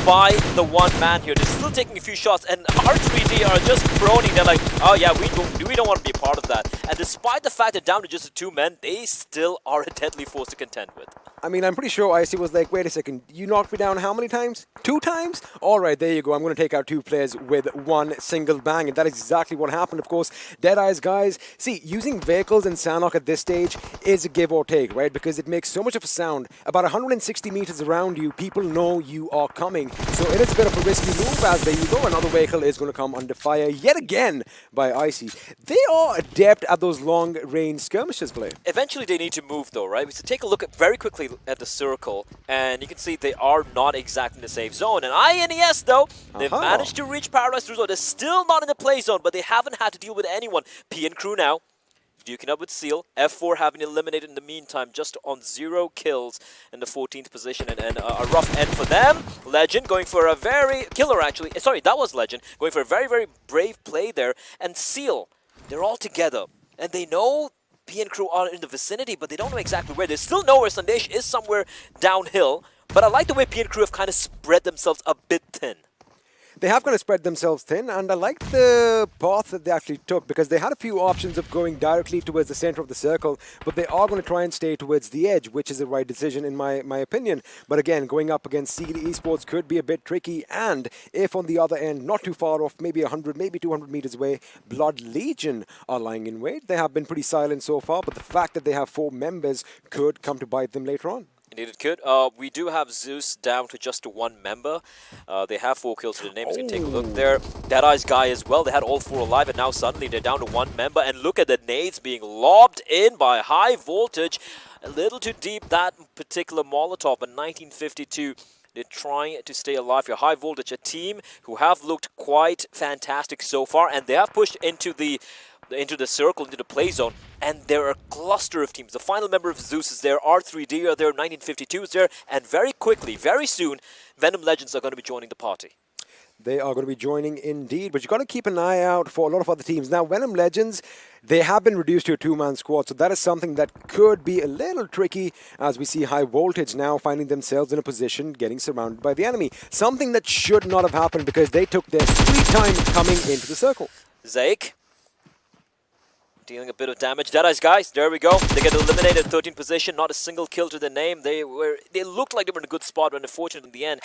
by the one man here. They're still taking a few shots, and R3D are just proning. They're like, oh yeah, we don't want to be a part of that. And despite the fact they're down to just the 2 men, they still are a deadly force to contend with. I mean, I'm pretty sure IC was like, wait a second, you knocked me down how many times? 2 times? All right, there you go. I'm going to take out 2 players with 1 single bang. And that is exactly what happened, of course. Deadeyes Guys, see, using vehicles in Sanhok at this stage is a give or take, right? Because it makes so much of a sound. About 160 meters around you, people know you are coming. So it is a bit of a risky move, as there you go. Another vehicle is going to come under fire yet again by IC. They are adept at those long-range skirmishes, play. Eventually they need to move though, right? So take a look at very quickly at the circle, and you can see they are not exactly in the safe zone. And INES though, they've managed to reach Paradise Resort. They're still not in the play zone, but they haven't had to deal with anyone. PN Crew now duking up with Seal. F4 having eliminated in the meantime, just on 0 kills in the 14th position, and a rough end for them. Legend going for a very killer actually. Sorry, that was Legend going for a very, very brave play there. And Seal, they're all together, and they know PN Crew are in the vicinity, but they don't know exactly where. They still know where Sandesh is, somewhere downhill. But I like the way PN Crew have kind of spread themselves a bit thin. They have kind of spread themselves thin, and I like the path that they actually took, because they had a few options of going directly towards the center of the circle, but they are going to try and stay towards the edge, which is the right decision in my opinion. But again, going up against ACDE Esports could be a bit tricky, and if on the other end, not too far off, maybe 100, maybe 200 meters away, Blood Legion are lying in wait. They have been pretty silent so far, but the fact that they have 4 members could come to bite them later on. Indeed it could. We do have Zeus down to just 1 member. They have 4 kills to the name. So you can take a look there. Deadeyes Guy as well. They had all 4 alive, and now suddenly they're down to 1 member. And look at the nades being lobbed in by High Voltage. A little too deep, that particular Molotov. In 1952, they're trying to stay alive here. High Voltage, a team who have looked quite fantastic so far, and they have pushed into the circle, into the play zone, and there are a cluster of teams. The final member of Zeus is there, R3D are there, 1952 is there, and very quickly, very soon, Venom Legends are going to be joining the party. They are going to be joining indeed, but you've got to keep an eye out for a lot of other teams. Now, Venom Legends, they have been reduced to a 2-man squad, so that is something that could be a little tricky, as we see High Voltage now finding themselves in a position getting surrounded by the enemy. Something that should not have happened, because they took their sweet time coming into the circle. Zake dealing a bit of damage. Deadeyes Guys, there we go. They get eliminated, 13th position, not a single kill to their name. They looked like they were in a good spot, but unfortunately in the end,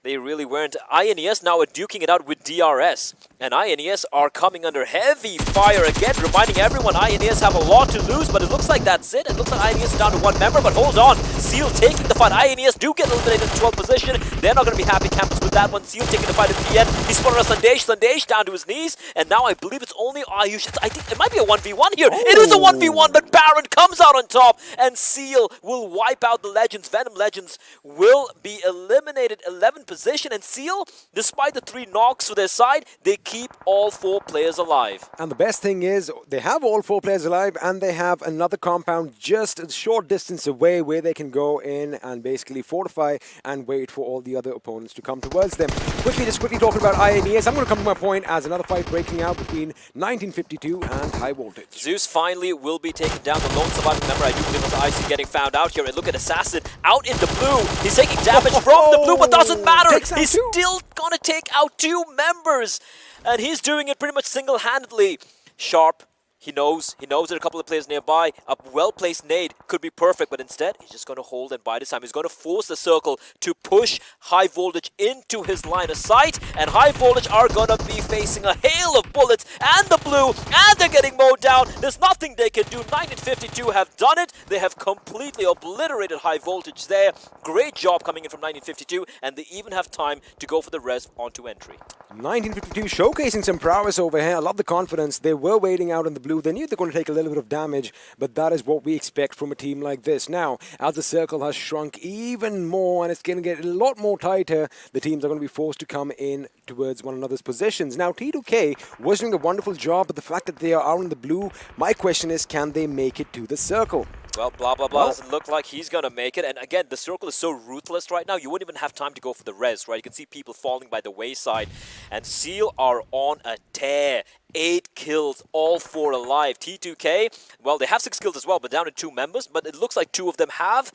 they really weren't. INES now are duking it out with DRS, and INES are coming under heavy fire again, reminding everyone INES have a lot to lose, but it looks like that's it. It looks like INES is down to 1 member, but hold on. Seal taking the fight. INES do get eliminated in 12th position. They're not going to be happy campers with that one. Seal taking the fight at the end. He's spotted a Sandesh. Sandesh down to his knees, and now I believe it's only Ayush. I think it might be a 1v1 here. It is a 1v1, but Baron comes out on top, and Seal will wipe out the Legends. Venom Legends will be eliminated 11th position, and Seal, despite the 3 knocks to their side, they keep all 4 players alive. And the best thing is, they have all 4 players alive, and they have another compound just a short distance away where they can go in and basically fortify and wait for all the other opponents to come towards them. Just quickly talking about INES, I'm going to come to my point as another fight breaking out between 1952 and High Voltage. Zeus finally will be taken down. The lone surviving member, I do believe, was IC getting found out here. And look at Assassin out in the blue. He's taking damage from the blue, but doesn't matter. He's still gonna take out 2 members, and he's doing it pretty much single-handedly. Sharp, he knows there are a couple of players nearby. A well-placed nade could be perfect, but instead he's just going to hold and bide his time. He's going to force the circle to push High Voltage into his line of sight, and High Voltage are going to be facing a hail of bullets and the blue, and they're getting mowed down. There's nothing they can do. 1952 have done it. They have completely obliterated High Voltage there. Great job coming in from 1952, and they even have time to go for the res onto entry. 1952 showcasing some prowess over here. I love the confidence. They were waiting out in the blue. They knew they're going to take a little bit of damage, but that is what we expect from a team like this. Now, as the circle has shrunk even more and it's going to get a lot more tighter, the teams are going to be forced to come in towards one another's positions. Now, T2K was doing a wonderful job, but the fact that they are out in the blue, my question is, can they make it to the circle? Well, blah, blah, blah. Doesn't look like he's going to make it. And again, the circle is so ruthless right now, you wouldn't even have time to go for the res, right? You can see people falling by the wayside. And Seal are on a tear. 8 kills, all 4 alive. T2K, well, they have 6 kills as well, but down to 2 members. But it looks like 2 of them have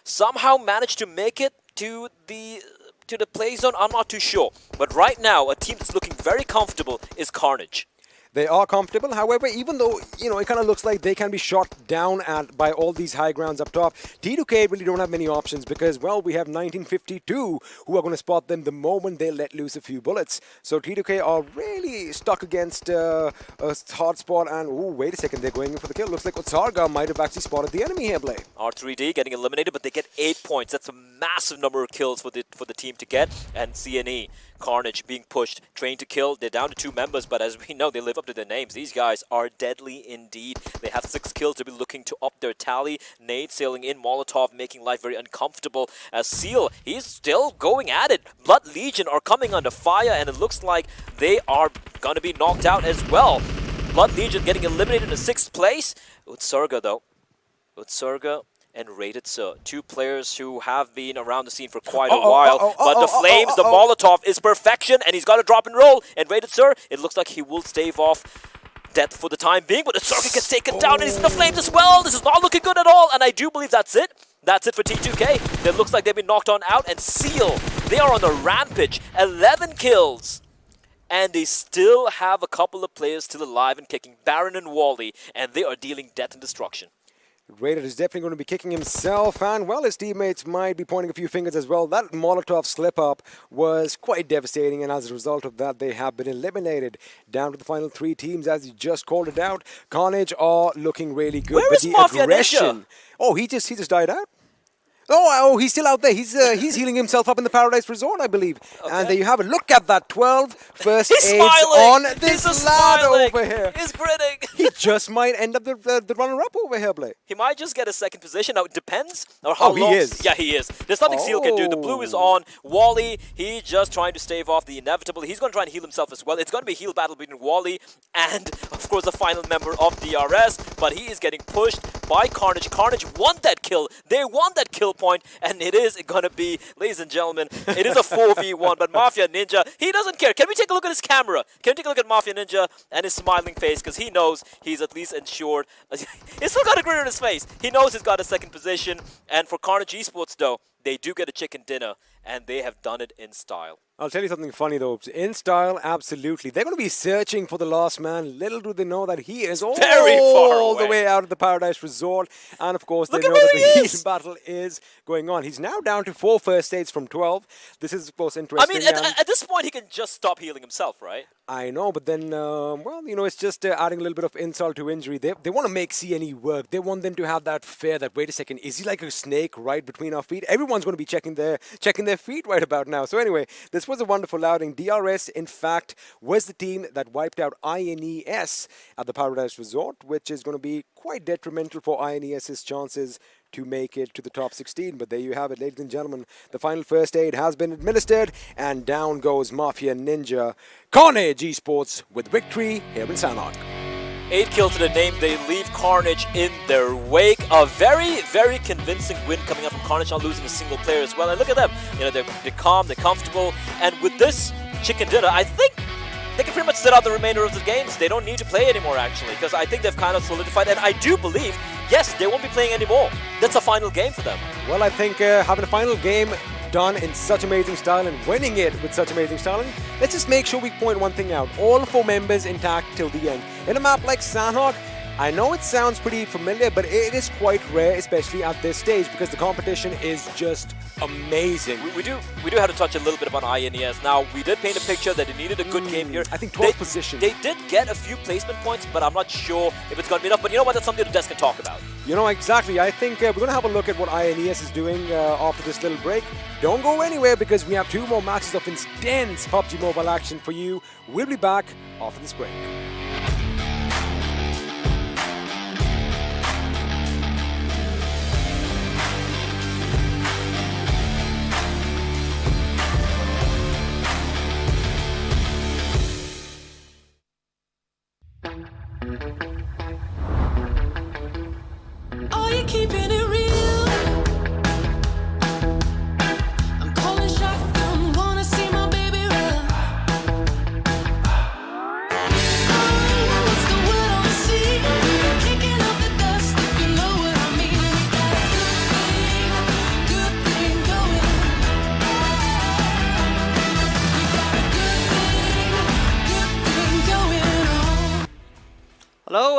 somehow managed to make it to the to the play zone? I'm not too sure. But right now, a team that's looking very comfortable is Carnage. They are comfortable. However, even though, it kind of looks like they can be shot down at by all these high grounds up top, T2K really don't have many options because, well, we have 1952 who are going to spot them the moment they let loose a few bullets. So T2K are really stuck against a hard spot, and, wait a second, they're going in for the kill. Looks like Otsarga might have actually spotted the enemy here, Blay. R3D getting eliminated, but they get 8 points. That's a massive number of kills for the team to get. And CNE, Carnage being pushed, trained to kill. They're down to 2 members, but as we know, they live up to their names. These guys are deadly indeed. They have 6 kills to be looking to up their tally. Nade sailing in, Molotov making life very uncomfortable. As Seal, he's still going at it. Blood Legion are coming under fire, and it looks like they are going to be knocked out as well. Blood Legion getting eliminated in 6th place. Utsurga though. Utsurga and Rated Sir, 2 players who have been around the scene for quite a while. But the Flames, the Molotov is perfection, and he's got to drop and roll. And Rated Sir, it looks like he will stave off death for the time being, but Utsurga gets taken down, and he's in the Flames as well. This is not looking good at all, and I do believe that's it. That's it for T2K. It looks like they've been knocked on out, and Seal, they are on a rampage. 11 kills. And they still have a couple of players still alive and kicking, Baron and Wally, and they are dealing death and destruction. Rated is definitely going to be kicking himself, and, well, his teammates might be pointing a few fingers as well. That Molotov slip-up was quite devastating, and as a result of that, they have been eliminated. Down to the final 3 teams, as you just called it out. Carnage are looking really good. Where is Mafia Ninja? Oh, he just died out? Oh, he's still out there. He's healing himself up in the Paradise Resort, I believe. Okay. And there you have it. Look at that. 12 first aids on this lad over here. He's grinning. He just might end up the runner-up over here, Blake. He might just get a 2nd position. Now, it depends on how long. He is. Yeah, he is. There's nothing Seal can do. The blue is on. Wally, he's just trying to stave off the inevitable. He's going to try and heal himself as well. It's going to be a heal battle between Wally and, of course, the final member of DRS. But he is getting pushed by Carnage. Carnage won that kill. They won that kill point, and it is going to be, ladies and gentlemen, it is a 4v1, but Mafia Ninja, he doesn't care. Can we take a look at his camera? Can we take a look at Mafia Ninja and his smiling face, because he knows he's at least ensured. He's still got a grin on his face. He knows he's got a 2nd position, and for Carnage Esports, though, they do get a chicken dinner, and they have done it in style. I'll tell you something funny, though. In style, absolutely. They're going to be searching for the last man. Little do they know that he is all the way out of the Paradise Resort. And, of course, they know that the heat battle is going on. He's now down to 4 first aids from 12. This is, of course, interesting. I mean, at this point, he can just stop healing himself, right? I know, but then, well, it's just adding a little bit of insult to injury. They want to make CNE work. They want them to have that fear that, wait a second, is he like a snake right between our feet? Everyone's going to be checking their feet right about now. So anyway, this was a wonderful outing. DRS, in fact, was the team that wiped out INES at the Paradise Resort, which is going to be quite detrimental for INES's chances to make it to the top 16. But there you have it, ladies and gentlemen. The final first aid has been administered, and down goes Mafia Ninja. Carnage Esports with victory here in Sanhok. 8 kills to the name. They leave Carnage in their wake. A very, very convincing win coming up from Carnage, not losing a single player as well. And look at them. They're calm, they're comfortable. And with this chicken dinner, I think they can pretty much sit out the remainder of the games. They don't need to play anymore, actually, because I think they've kind of solidified. And I do believe, yes, they won't be playing anymore. That's a final game for them. Well, I think having a final game done in such amazing style and winning it with such amazing styling, let's just make sure we point one thing out. All 4 members intact till the end. In a map like Sanhok, I know it sounds pretty familiar, but it is quite rare, especially at this stage, because the competition is just amazing. We do have to touch a little bit about INES. Now, we did paint a picture that they needed a good game here. I think 12th position. They did get a few placement points, but I'm not sure if it's going to be enough. But you know what? That's something the desk can talk about. Exactly. I think we're going to have a look at what INES is doing after this little break. Don't go anywhere, because we have 2 more matches of intense PUBG Mobile action for you. We'll be back after this break. Are you keeping it real? I'm calling shotgun, wanna see my baby run. Oh, what's the word on the sea? Kicking up the dust, if you know what I mean. We got a good thing going.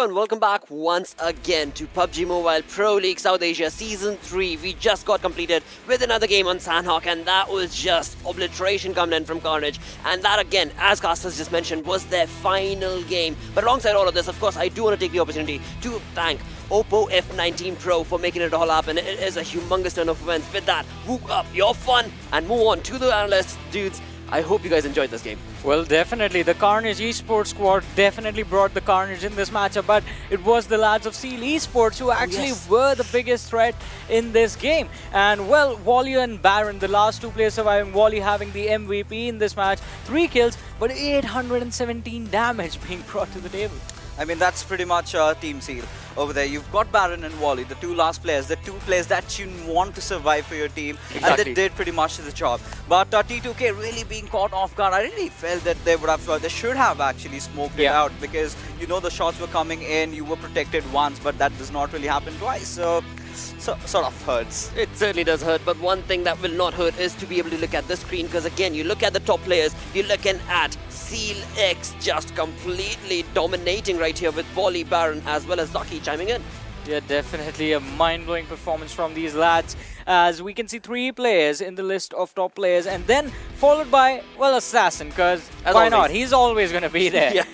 everyone, welcome back once again to PUBG Mobile Pro League South Asia Season 3. We just got completed with another game on Sanhok, and that was just obliteration coming in from Carnage. And that again, as Casters just mentioned, was their final game. But alongside all of this, of course, I do want to take the opportunity to thank Oppo F19 Pro for making it all happen. It is a humongous turn of events. With that, whoop up your fun and move on to the analysts. Dudes, I hope you guys enjoyed this game. Well, definitely. The Carnage Esports squad definitely brought the carnage in this matchup, but it was the lads of Seal Esports who actually were the biggest threat in this game. And, well, Wally and Baron, the last two players surviving, Wally having the MVP in this match, 3 kills, but 817 damage being brought to the table. I mean, that's pretty much Team Seal over there. You've got Baron and Wally, the two last players, the two players that you want to survive for your team, and they did pretty much the job. But T2K really being caught off guard, I really felt that they should have actually smoked it out, because you know the shots were coming in, you were protected once, but that does not really happen twice. So sort of hurts. It certainly does hurt, but one thing that will not hurt is to be able to look at the screen, because again, you look at the top players, you're looking at Seal X just completely dominating right here with Wally, Baron, as well as Zaki chiming in. Yeah, definitely a mind-blowing performance from these lads, as we can see 3 players in the list of top players, and then followed by, well, Assassin, because why not? He's always going to be there. Yeah.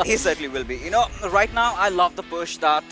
He certainly will be. You know, right now I love the push that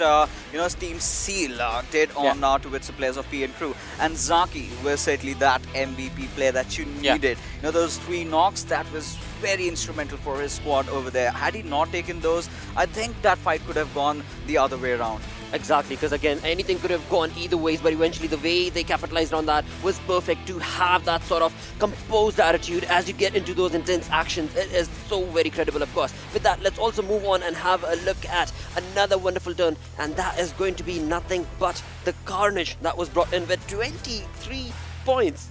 you know, Team Seal did on towards the players of P and Crew, and Zaki was certainly that MVP player that you needed. You know, those 3 knocks, that was very instrumental for his squad over there. Had he not taken those, I think that fight could have gone the other way around. Exactly, because again, anything could have gone either ways, but eventually the way they capitalized on that was perfect. To have that sort of composed attitude as you get into those intense actions, it is so very credible, of course. With that, let's also move on and have a look at another wonderful turn, and that is going to be nothing but the Carnage that was brought in with 23 points.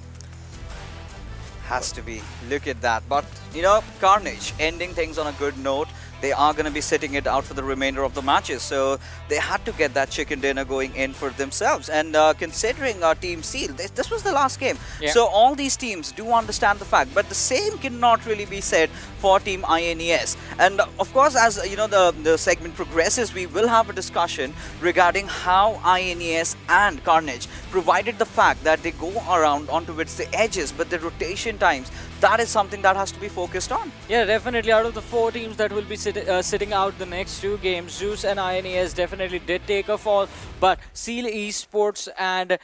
Has to be. Look at that. But, you know, Carnage ending things on a good note. They are going to be sitting it out for the remainder of the matches. So they had to get that chicken dinner going in for themselves. And considering Team Seal, this was the last game. So all these teams do understand the fact. But the same cannot really be said for Team INES. And of course, as you know, the segment progresses, we will have a discussion regarding how INES and Carnage, provided the fact that they go around onto its the edges, but the rotation times, that is something that has to be focused on. Yeah, definitely. Out of the 4 teams that will be sitting out the next 2 games, Zeus and INES definitely did take a fall, but Seal Esports and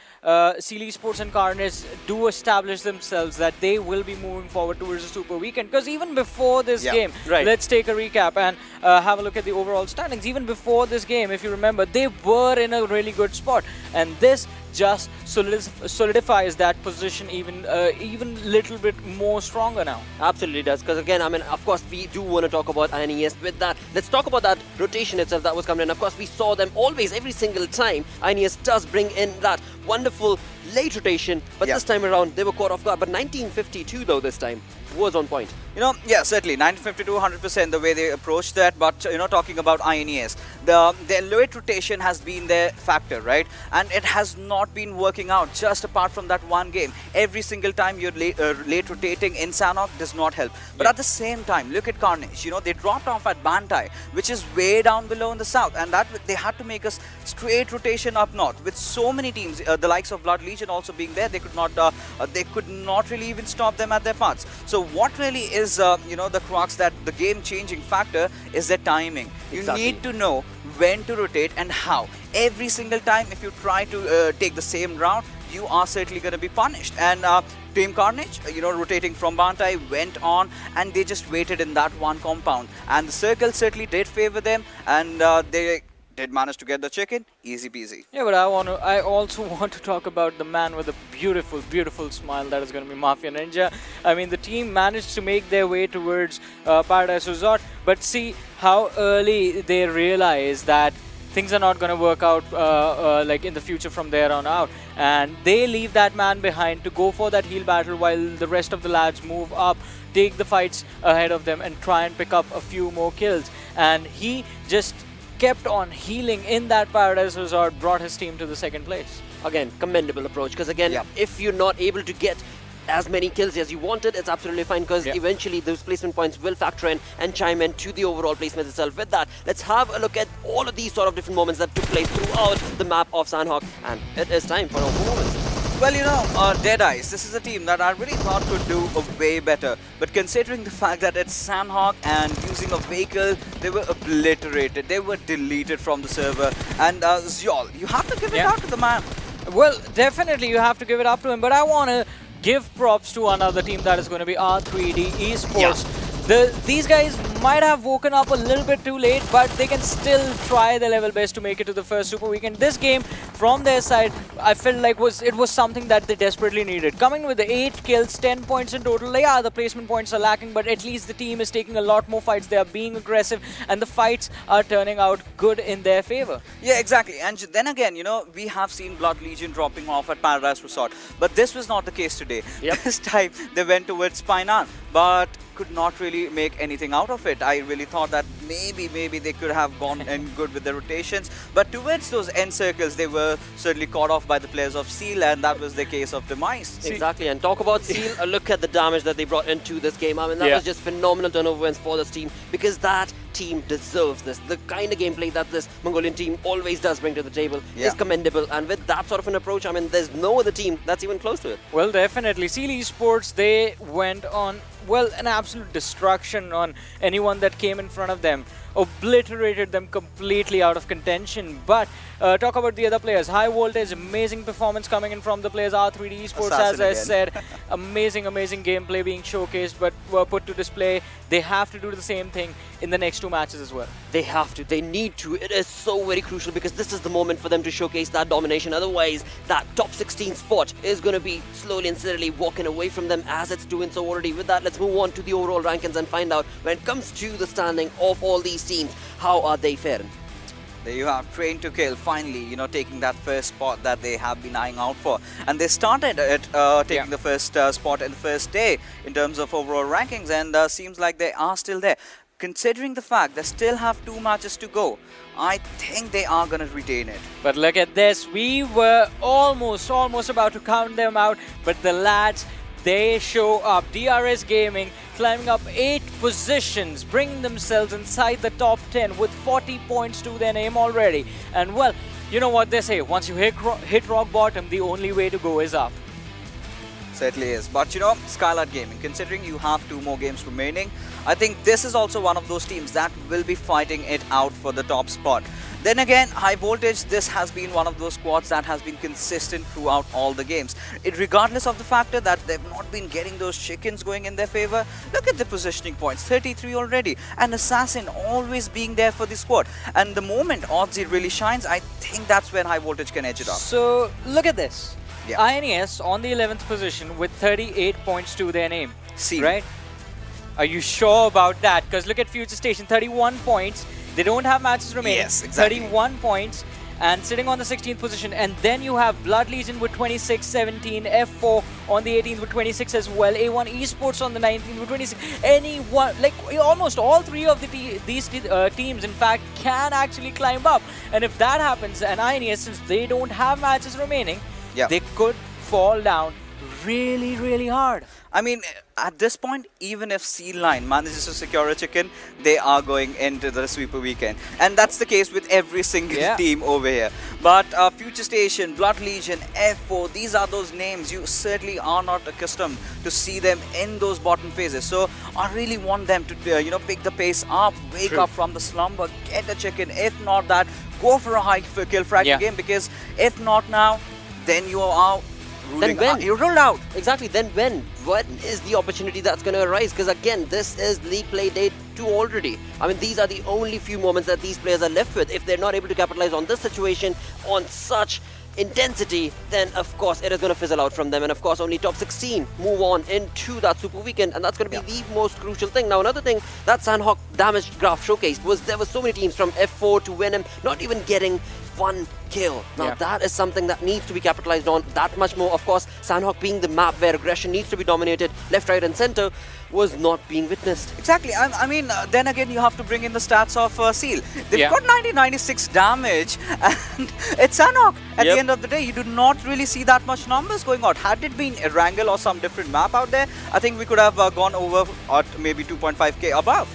Carnage do establish themselves that they will be moving forward towards the Super Weekend. Because even before this game, let's take a recap and have a look at the overall standings. Even before this game, if you remember, they were in a really good spot, and this just solidifies that position even little bit more stronger now. Absolutely does, because again, I mean, of course, we do want to talk about INES. With that, let's talk about that rotation itself that was coming in. Of course, we saw them always, every single time. INES does bring in that wonderful late rotation, but this time around, they were caught off guard. But 1952, though, this time was on point. You know, yeah, certainly 1952, 100% the way they approached that. But you know, talking about INES, their late rotation has been their factor, right? And it has not been working out. Just apart from that one game, every single time you're late rotating in Sanhok does not help. But at the same time, look at Carnage. You know, they dropped off at Bantai, which is way down below in the south, and that they had to make a straight rotation up north. With so many teams, the likes of Blood Legion also being there, they could not really even stop them at their paths. So what really is you know, the crux, that the game-changing factor is the timing. You need to know when to rotate and how. Every single time, if you try to take the same route, you are certainly going to be punished. And Team Carnage, you know, rotating from Bantai, went on and they just waited in that one compound. And the circle certainly did favor them, and they did manage to get the chicken, easy peasy. Yeah, but I also want to talk about the man with a beautiful, beautiful smile. That is going to be Mafia Ninja. I mean, the team managed to make their way towards Paradise Resort, but see how early they realize that things are not going to work out like in the future from there on out, and they leave that man behind to go for that heal battle while the rest of the lads move up, take the fights ahead of them and try and pick up a few more kills. And he just kept on healing in that Paradise Resort, brought his team to the 2nd place. Again, commendable approach, because again, if you're not able to get as many kills as you wanted, it's absolutely fine because eventually those placement points will factor in and chime in to the overall placement itself. With that, let's have a look at all of these sort of different moments that took place throughout the map of Sanhok, and it is time for our moments. Well, you know, Deadeyes, this is a team that I really thought could do way better. But considering the fact that it's Sanhok and using a vehicle, they were obliterated. They were deleted from the server. And Zyol, you have to give it out to the man. Well, definitely you have to give it up to him, but I want to give props to another team that is going to be R3D Esports. These guys might have woken up a little bit too late, but they can still try their level best to make it to the first Super Weekend. This game, from their side, I felt like it was something that they desperately needed. Coming with the 8 kills, 10 points in total, yeah, the placement points are lacking, but at least the team is taking a lot more fights. They are being aggressive, and the fights are turning out good in their favor. Yeah, exactly. And then again, you know, we have seen Blood Legion dropping off at Paradise Resort, but this was not the case today. This time, they went towards Spainan, but could not really make anything out of it. I really thought that maybe they could have gone in good with the rotations, but towards those end circles they were certainly caught off by the players of Seal, and that was the case of Demise. Exactly, and talk about Seal, a look at the damage that they brought into this game. I mean, that was just phenomenal turnover wins for this team, because that team deserves this. The kind of gameplay that this Mongolian team always does bring to the table is commendable, and with that sort of an approach, I mean, there's no other team that's even close to it. Well, definitely. Seal Esports, they went on, well, an absolute destruction on anyone that came in front of them. Obliterated them completely out of contention. But talk about the other players. High voltage, amazing performance coming in from the players. R3D Esports, as I said, amazing gameplay being showcased, but were put to display. They have to do the same thing in the next 2 matches as well. They have to, they need to. It is so very crucial, because this is the moment for them to showcase that domination. Otherwise, that top 16 spot is going to be slowly and steadily walking away from them, as it's doing so already. With that, let's move on to the overall rankings and find out, when it comes to the standing of all these teams, how are they faring? There you have Train to Kill, finally, you know, taking that first spot that they have been eyeing out for. And they started it taking the first spot in the first day in terms of overall rankings, and seems like they are still there. Considering the fact they still have 2 matches to go, I think they are going to retain it. But look at this, we were almost about to count them out, but the lads, they show up. DRS Gaming climbing up 8 positions, bringing themselves inside the top 10 with 40 points to their name already. And well, you know what they say, once you hit rock bottom, the only way to go is up. Certainly is. But you know, Skylight Gaming, considering you have 2 more games remaining, I think this is also one of those teams that will be fighting it out for the top spot. Then again, High Voltage, this has been one of those squads that has been consistent throughout all the games. Regardless of the factor that they've not been getting those chickens going in their favor, look at the positioning points, 33 already. And Assassin always being there for the squad. And the moment Oddsy really shines, I think that's when High Voltage can edge it up. So, look at this. INES on the 11th position with 38 points to their name. See. Right? Are you sure about that? Because look at Future Station, 31 points. They don't have matches remaining. Yes, exactly. 31 points and sitting on the 16th position. And then you have Blood Legion with 26, 17, F4 on the 18th with 26 as well, A1 Esports on the 19th with 26. Anyone, like almost all 3 of these teams, in fact, can actually climb up. And if that happens, and INES, since they don't have matches remaining, they could fall down really hard. I mean, at this point, even if C9 manages to secure a chicken, they are going into the sweeper weekend. And that's the case with every single team over here. But Future Station, Blood Legion, F4, these are those names you certainly are not accustomed to see them in those bottom phases. So I really want them to, you know, pick the pace up, wake up from the slumber, get a chicken. If not that, go for a high kill fragment game, because if not now, then you are you're ruled out. Exactly, then when? What is the opportunity that's going to arise? Because again, this is League Play Day 2 already. I mean, these are the only few moments that these players are left with. If they're not able to capitalize on this situation on such intensity, then of course it is going to fizzle out from them. And of course, only top 16 move on into that Super Weekend, and that's going to be the most crucial thing. Now, another thing that Sanhok damage graph showcased was there were so many teams from F4 to Venom not even getting 1 kill. Now Yeah. that is something that needs to be capitalized on that much more. Of course, Sanhok being the map where aggression needs to be dominated, left, right and center, was not being witnessed. Exactly. I mean, then again, you have to bring in the stats of Seal. They've Yeah. got 96 damage, and it's Sanhok. At Yep. the end of the day, you do not really see that much numbers going out. Had it been Erangel or some different map out there, I think we could have gone over at maybe 2.5k above.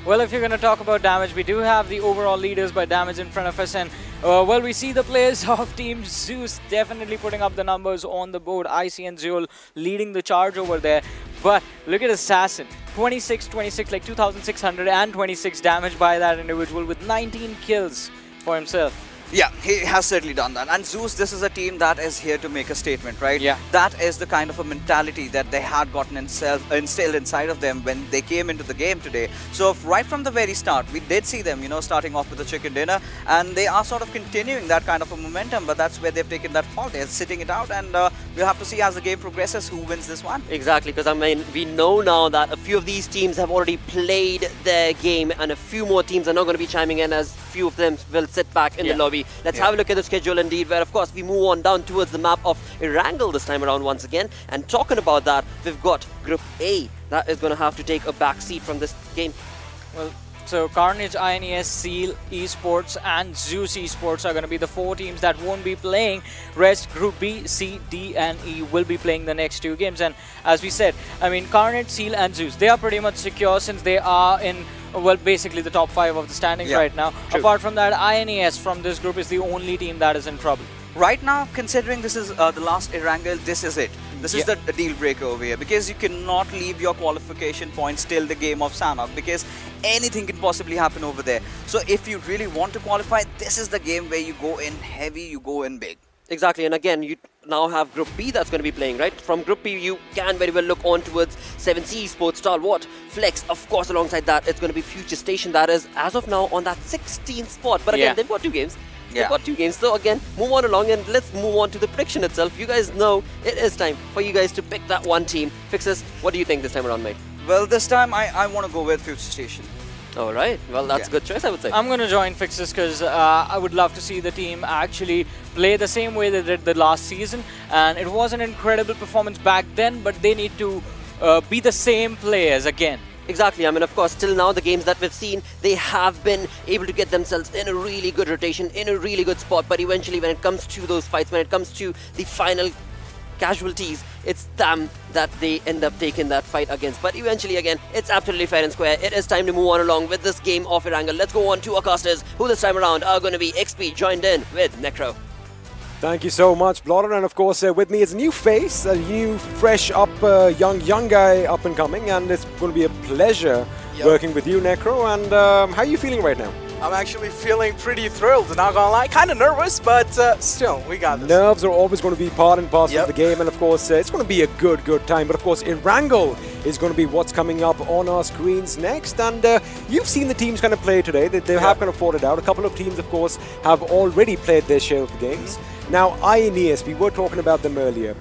Well, if you're going to talk about damage, we do have the overall leaders by damage in front of us, and well, we see the players of Team Zeus definitely putting up the numbers on the board. IC and Zul leading the charge over there, but look at Assassin, 26, like 2,626 damage by that individual with 19 kills for himself. Yeah, he has certainly done that. And Zeus, this is a team that is here to make a statement, right? Yeah. That is the kind of a mentality that they had gotten instilled inside of them when they came into the game today. So right from the very start, we did see them, starting off with the chicken dinner, and they are sort of continuing that kind of a momentum, but that's where they've taken that fall. They're sitting it out, and we'll have to see as the game progresses who wins this one. Exactly, because I mean, we know now that a few of these teams have already played their game, and a few more teams are not going to be chiming in, as few of them will sit back in the lobby. Let's have a look at the schedule indeed, where of course we move on down towards the map of Erangel this time around once again. And talking about that, we've got Group A that is going to have to take a back seat from this game. Well, so Carnage, INES, Seal Esports and Zeus Esports are going to be the 4 teams that won't be playing. Rest, Group B, C, D and E will be playing the next 2 games. And as we said, I mean, Carnage, Seal and Zeus, they are pretty much secure since they are in, well, basically the top 5 of the standings right now. True. Apart from that, INES from this group is the only team that is in trouble. Right now, considering this is the last Erangel, this is it. This is the deal breaker over here, because you cannot leave your qualification points till the game of Sanhok, because anything can possibly happen over there. So if you really want to qualify, this is the game where you go in heavy, you go in big. Exactly, and again, you now have Group B that's going to be playing, right? From Group B, you can very well look on towards Z3us Esports, StalwartFlex. Of course, alongside that, it's going to be Future Station that is, as of now, on that 16th spot. But again, they've got 2 games. They've got 2 games. So again, move on along and let's move on to the prediction itself. You guys know it is time for you guys to pick that one team. Fixes, what do you think this time around, mate? Well, this time I want to go with Future Station. All right. Well, that's a good choice, I would say. I'm going to join Fixes because I would love to see the team actually play the same way they did the last season. And it was an incredible performance back then, but they need to be the same players again. Exactly. I mean, of course, till now, the games that we've seen, they have been able to get themselves in a really good rotation, in a really good spot. But eventually, when it comes to those fights, when it comes to the final casualties, it's them that they end up taking that fight against. But eventually, again, it's absolutely fair and square. It is time to move on along with this game of Erangel. Let's go on to our casters, who this time around are going to be XP, joined in with Necro. Thank you so much, Blotter. And of course, with me is a new face, a new, fresh up, young guy up and coming. And it's going to be a pleasure working with you, Necro. And how are you feeling right now? I'm actually feeling pretty thrilled, not gonna lie. Kind of nervous, but still, we got this. Nerves are always going to be part and parcel of the game, and of course, it's going to be a good time. But of course, Erangel is going to be what's coming up on our screens next. And you've seen the teams kind of play today. They have kind of fought it out. A couple of teams, of course, have already played their share of the games. Now, INES, we were talking about them earlier.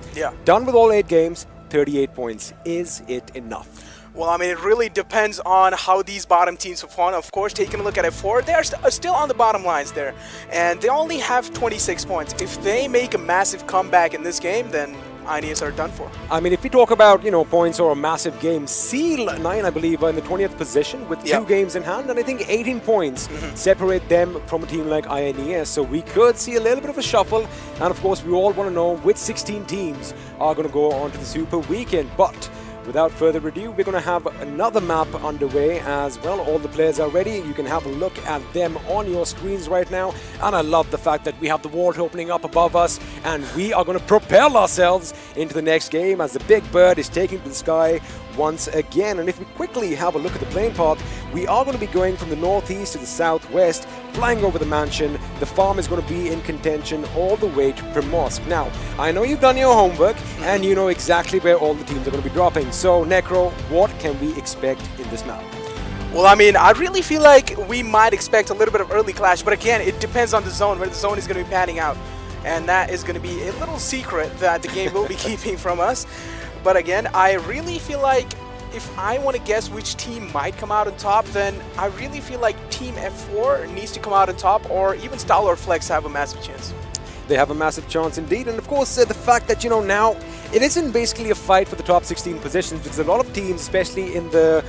Done with all 8 games, 38 points. Is it enough? Well, I mean, it really depends on how these bottom teams perform. Of course, taking a look at F4, they are still on the bottom lines there. And they only have 26 points. If they make a massive comeback in this game, then INES are done for. I mean, if we talk about, points or a massive game, Seal 9, I believe, are in the 20th position with 2 games in hand, and I think 18 points separate them from a team like INES. So we could see a little bit of a shuffle, and of course, we all want to know which 16 teams are going to go on to the Super Weekend. But without further ado, we're going to have another map underway as well. All the players are ready. You can have a look at them on your screens right now. And I love the fact that we have the vault opening up above us, and we are going to propel ourselves into the next game as the big bird is taking to the sky once again. And if we quickly have a look at the playing path, we are going to be going from the northeast to the southwest, flying over the mansion. The farm is going to be in contention all the way to Primosk. Now, I know you've done your homework and you know exactly where all the teams are going to be dropping. So, Necro, what can we expect in this map? Well, I mean, I really feel like we might expect a little bit of early clash, but again, it depends on the zone, where the zone is going to be panning out. And that is going to be a little secret that the game will be keeping from us. But again, I really feel like if I want to guess which team might come out on top, then I really feel like Team F4 needs to come out on top, or even StalwartFlex have a massive chance. They have a massive chance indeed, and of course the fact that, you know, now it isn't basically a fight for the top 16 positions, because a lot of teams, especially in the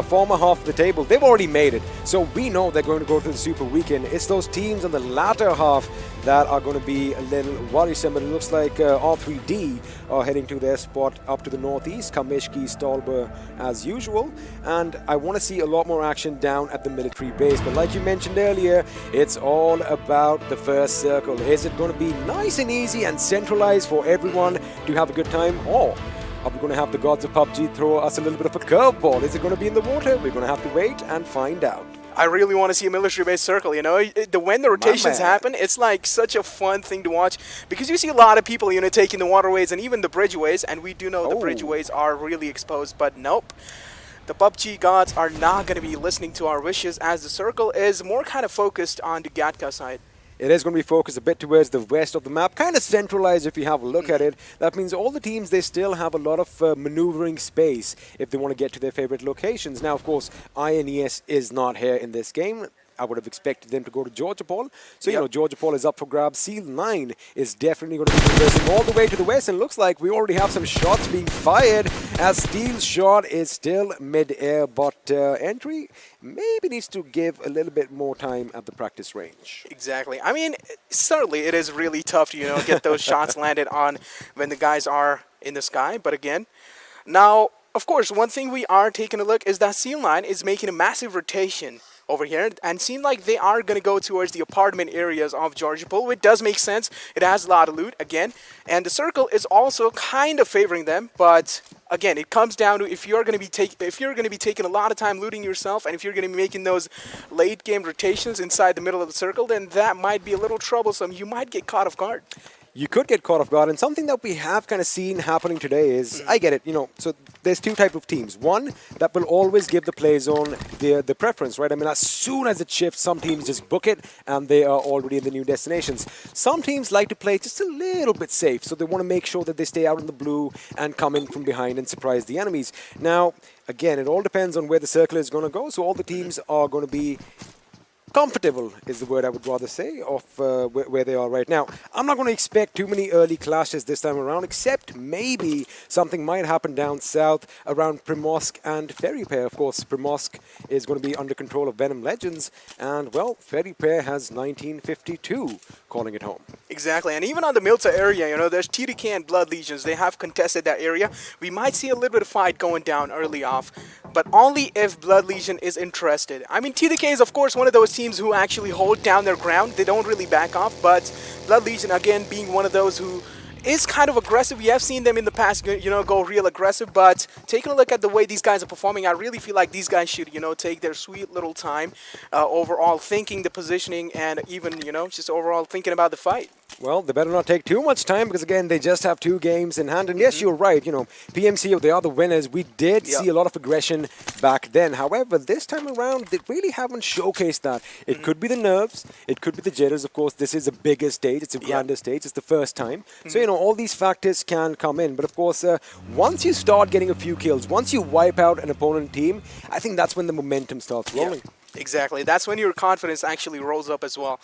former half of the table, they've already made it. So we know they're going to go through the Super Weekend. It's those teams in the latter half that are going to be a little worrisome, but it looks like R3D are heading to their spot up to the northeast, Kamishki, Stolber as usual, and I want to see a lot more action down at the military base. But like you mentioned earlier, it's all about the first circle. Is it going to be nice and easy and centralized for everyone to have a good time, or are we going to have the gods of PUBG throw us a little bit of a curveball? Is it going to be in the water? We're going to have to wait and find out. I really want to see a military-based circle, you know? When the rotations happen, it's like such a fun thing to watch, because you see a lot of people, you know, taking the waterways and even the bridgeways, and we do know the bridgeways are really exposed, but nope. The PUBG gods are not going to be listening to our wishes, as the circle is more kind of focused on the Gatka side. It is going to be focused a bit towards the west of the map, kind of centralized if you have a look at it. That means all the teams, they still have a lot of maneuvering space if they want to get to their favorite locations. Now, of course, INES is not here in this game. I would have expected them to go to Georgia Paul. So, you know, Georgia Paul is up for grabs. Seal 9 is definitely going to be progressing all the way to the west. And looks like we already have some shots being fired, as Steel's shot is still mid-air. But Entry maybe needs to give a little bit more time at the practice range. Exactly. I mean, certainly it is really tough to, you know, get those shots landed on when the guys are in the sky. But again, now, of course, one thing we are taking a look is that Seal 9 is making a massive rotation over here, and seem like they are going to go towards the apartment areas of Georgia Pool, which does make sense. It has a lot of loot again, and the circle is also kind of favoring them. But again, it comes down to if you're going to be taking a lot of time looting yourself, and if you're going to be making those late game rotations inside the middle of the circle, then that might be a little troublesome. You might get caught off guard. You could get caught off guard, and something that we have kind of seen happening today is, I get it, you know, so there's two types of teams. One that will always give the play zone the preference, right? I mean, as soon as it shifts, some teams just book it, and they are already in the new destinations. Some teams like to play just a little bit safe, so they want to make sure that they stay out in the blue and come in from behind and surprise the enemies. Now, again, it all depends on where the circle is going to go, so all the teams are going to be comfortable is the word I would rather say of where they are right now. I'm not going to expect too many early clashes this time around, except maybe something might happen down south around Primorsk and Ferry Pair. Of course, Primorsk is going to be under control of Venom Legends, and, well, Ferry Pair has 1952 calling it home. Exactly, and even on the Milta area, you know, there's TDK and Blood Legions. They have contested that area. We might see a little bit of fight going down early off, but only if Blood Legion is interested. I mean, TDK is, of course, one of those teams who actually hold down their ground. They don't really back off, but Blood Legion, again, being one of those who is kind of aggressive. We have seen them in the past, you know, go real aggressive, but taking a look at the way these guys are performing, I really feel like these guys should, you know, take their sweet little time overall thinking the positioning and even, you know, just overall thinking about the fight. Well, they better not take too much time, because, again, they just have 2 games in hand. And yes, you're right, you know, PMCO, they are the winners. We did see a lot of aggression back then. However, this time around, they really haven't showcased that. It could be the nerves. It could be the jitters. Of course, this is a bigger stage. It's a grander stage. It's the first time. So, you know, all these factors can come in. But, of course, once you start getting a few kills, once you wipe out an opponent team, I think that's when the momentum starts rolling. Exactly. That's when your confidence actually rolls up as well.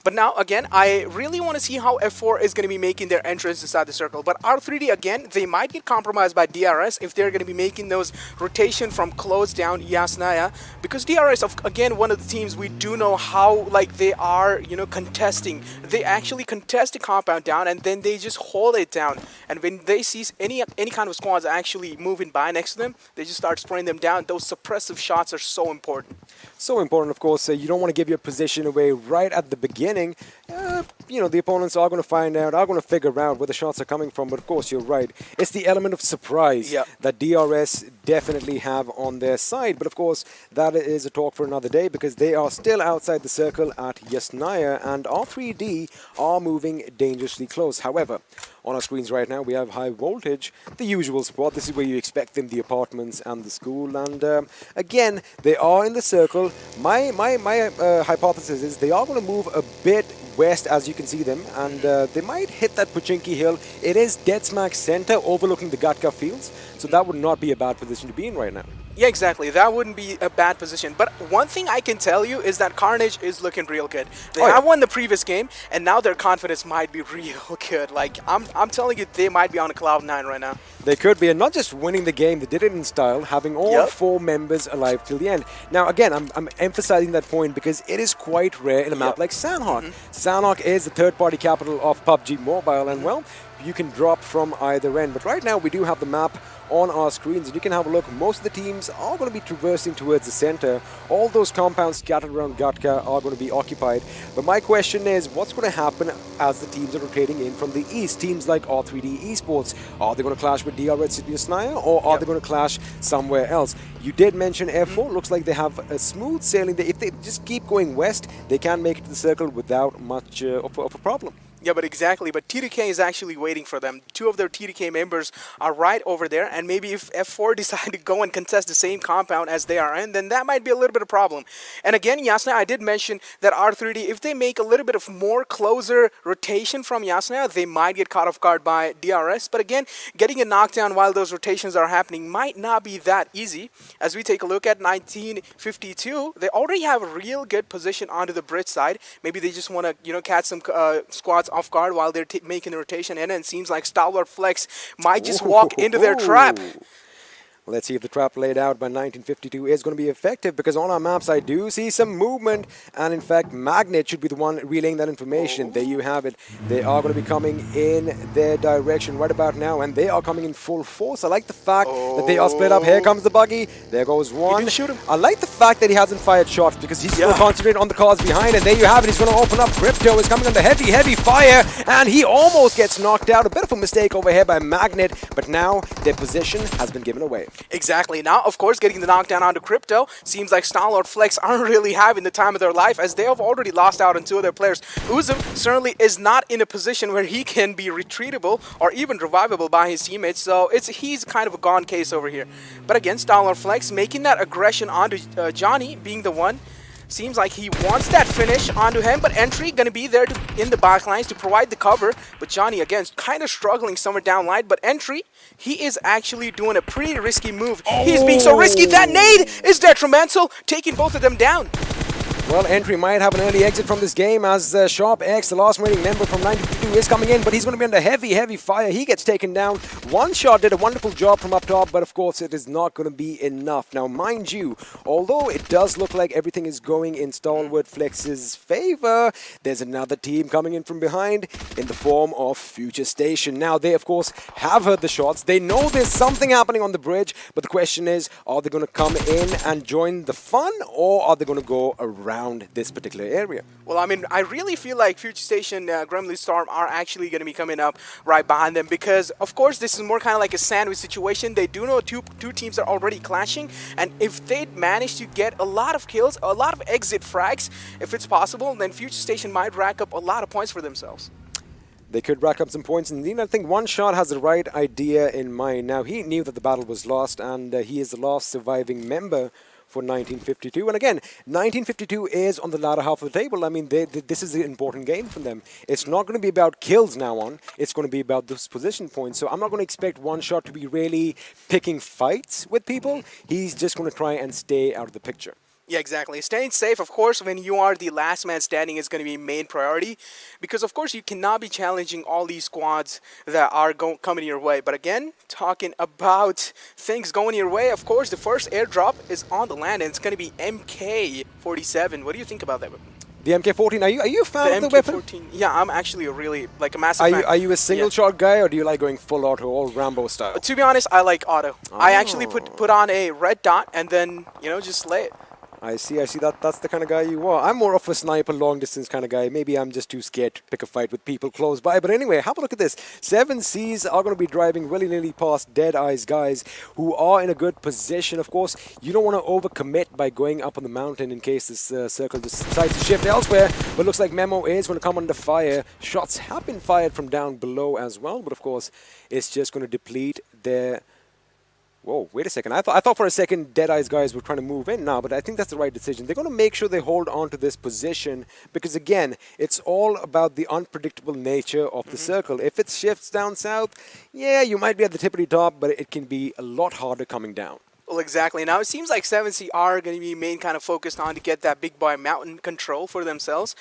But now, again, I really want to see how F4 is going to be making their entrance inside the circle. But R3D, again, they might get compromised by DRS if they're going to be making those rotation from close down Yasnaya. Because DRS, again, one of the teams we do know how, like, they are, you know, contesting. They actually contest the compound down, and then they just hold it down. And when they see any kind of squads actually moving by next to them, they just start spraying them down. Those suppressive shots are so important. So important, of course. You don't want to give your position away right at the beginning. You know, the opponents are going to find out, are going to figure out where the shots are coming from. But, of course, you're right. It's the element of surprise that DRS definitely have on their side. But, of course, that is a talk for another day, because they are still outside the circle at Yasnaya, and R3D are moving dangerously close. However, on our screens right now, we have High Voltage, the usual spot. This is where you expect them, the apartments and the school. And again, they are in the circle. My hypothesis is they are going to move a bit west as you can see them, and they might hit that Pochinki Hill. It is dead smack center overlooking the Gatka fields, so that would not be a bad position to be in right now. Yeah, exactly. That wouldn't be a bad position. But one thing I can tell you is that Carnage is looking real good. They have won the previous game, and now their confidence might be real good. Like, I'm telling you, they might be on a cloud 9 right now. They could be, and not just winning the game, they did it in style, having all 4 members alive till the end. Now, again, I'm emphasizing that point because it is quite rare in a map like Sanhok. Sanhok is the third-party capital of PUBG Mobile, and well, you can drop from either end. But right now, we do have the map on our screens, and you can have a look. Most of the teams are going to be traversing towards the center. All those compounds scattered around Gatka are going to be occupied. But my question is, what's going to happen as the teams are rotating in from the east? Teams like R3D Esports, are they going to clash with DRS Z3us, or are they going to clash somewhere else? You did mention F4. Looks like they have a smooth sailing. If they just keep going west, they can make it to the circle without much of a problem. Yeah, but exactly. But TDK is actually waiting for them. 2 of their TDK members are right over there, and maybe if F4 decide to go and contest the same compound as they are in, then that might be a little bit of a problem. And again, Yasna, I did mention that R3D, if they make a little bit of more closer rotation from Yasna, they might get caught off guard by DRS. But again, getting a knockdown while those rotations are happening might not be that easy. As we take a look at 1952, they already have a real good position onto the bridge side. Maybe they just want to, catch some squads off guard while they're making the rotation, and it seems like StalwartFlex might just walk into their trap. Let's see if the trap laid out by 1952 is going to be effective, because on our maps I do see some movement, and in fact Magnet should be the one relaying that information. There you have it. They are going to be coming in their direction right about now, and they are coming in full force. I like the fact that they are split up. Here comes the buggy. There goes one. Didn't shoot him. I like the fact that he hasn't fired shots, because he's going to concentrate on the cars behind, and there you have it. He's going to open up. Crypto is coming under heavy fire, and he almost gets knocked out. A bit of a mistake over here by Magnet, but now their position has been given away. Exactly. Now, of course, getting the knockdown onto Crypto, seems like StalwartFlex aren't really having the time of their life, as they have already lost out on 2 of their players. Uzum certainly is not in a position where he can be retreatable or even revivable by his teammates, so he's kind of a gone case over here. But again, StalwartFlex making that aggression onto Johnny, being the one. Seems like he wants that finish onto him, but Entry going to be there in the backlines to provide the cover. But Johnny, again, kind of struggling somewhere down line. But Entry, he is actually doing a pretty risky move. He's being so risky. That nade is detrimental, taking both of them down. Well, Entry might have an early exit from this game, as Sharp X, the last remaining member from 1952, is coming in, but he's going to be under heavy fire. He gets taken down. One shot did a wonderful job from up top, but of course it is not going to be enough. Now, mind you, although it does look like everything is going in StalwartFlex's favor, there's another team coming in from behind in the form of Future Station. Now, they, of course, have heard the shots. They know there's something happening on the bridge, but the question is, are they going to come in and join the fun, or are they going to go around this particular area? Well, I mean, I really feel like Future Station, Gremlin Storm are actually going to be coming up right behind them, because, of course, this is more kind of like a sandwich situation. They do know two teams are already clashing, and if they manage to get a lot of kills, a lot of exit frags, if it's possible, then Future Station might rack up a lot of points for themselves. They could rack up some points. Indeed, I think One Shot has the right idea in mind. Now, he knew that the battle was lost, and he is the last surviving member for 1952. And again, 1952 is on the latter half of the table. I mean, this is an important game for them. It's not going to be about kills now on. It's going to be about those position points. So I'm not going to expect One Shot to be really picking fights with people. He's just going to try and stay out of the picture. Yeah, exactly. Staying safe, of course, when you are the last man standing is going to be main priority, because, of course, you cannot be challenging all these squads that are coming your way. But again, talking about things going your way, of course, the first airdrop is on the land, and it's going to be MK47. What do you think about that weapon? The MK14, are you a fan of the weapon? Yeah, I'm actually a massive fan. Are you a single shot guy, or do you like going full auto, all Rambo style? To be honest, I like auto. I actually put on a red dot and then, just slay it. I see. That's the kind of guy you are. I'm more of a sniper, long-distance kind of guy. Maybe I'm just too scared to pick a fight with people close by. But anyway, have a look at this. 7Cs are going to be driving willy-nilly past Deadeyes Guys, who are in a good position. Of course, you don't want to overcommit by going up on the mountain in case this circle decides to shift elsewhere. But looks like Memo is going to come under fire. Shots have been fired from down below as well. But of course, it's just going to deplete their Whoa, wait a second. I thought for a second Deadeyes Guys were trying to move in now, but I think that's the right decision. They're going to make sure they hold on to this position because, again, it's all about the unpredictable nature of the circle. If it shifts down south, yeah, you might be at the tippity top, but it can be a lot harder coming down. Well, exactly. Now, it seems like 7C are going to be main kind of focused on to get that big boy mountain control for themselves.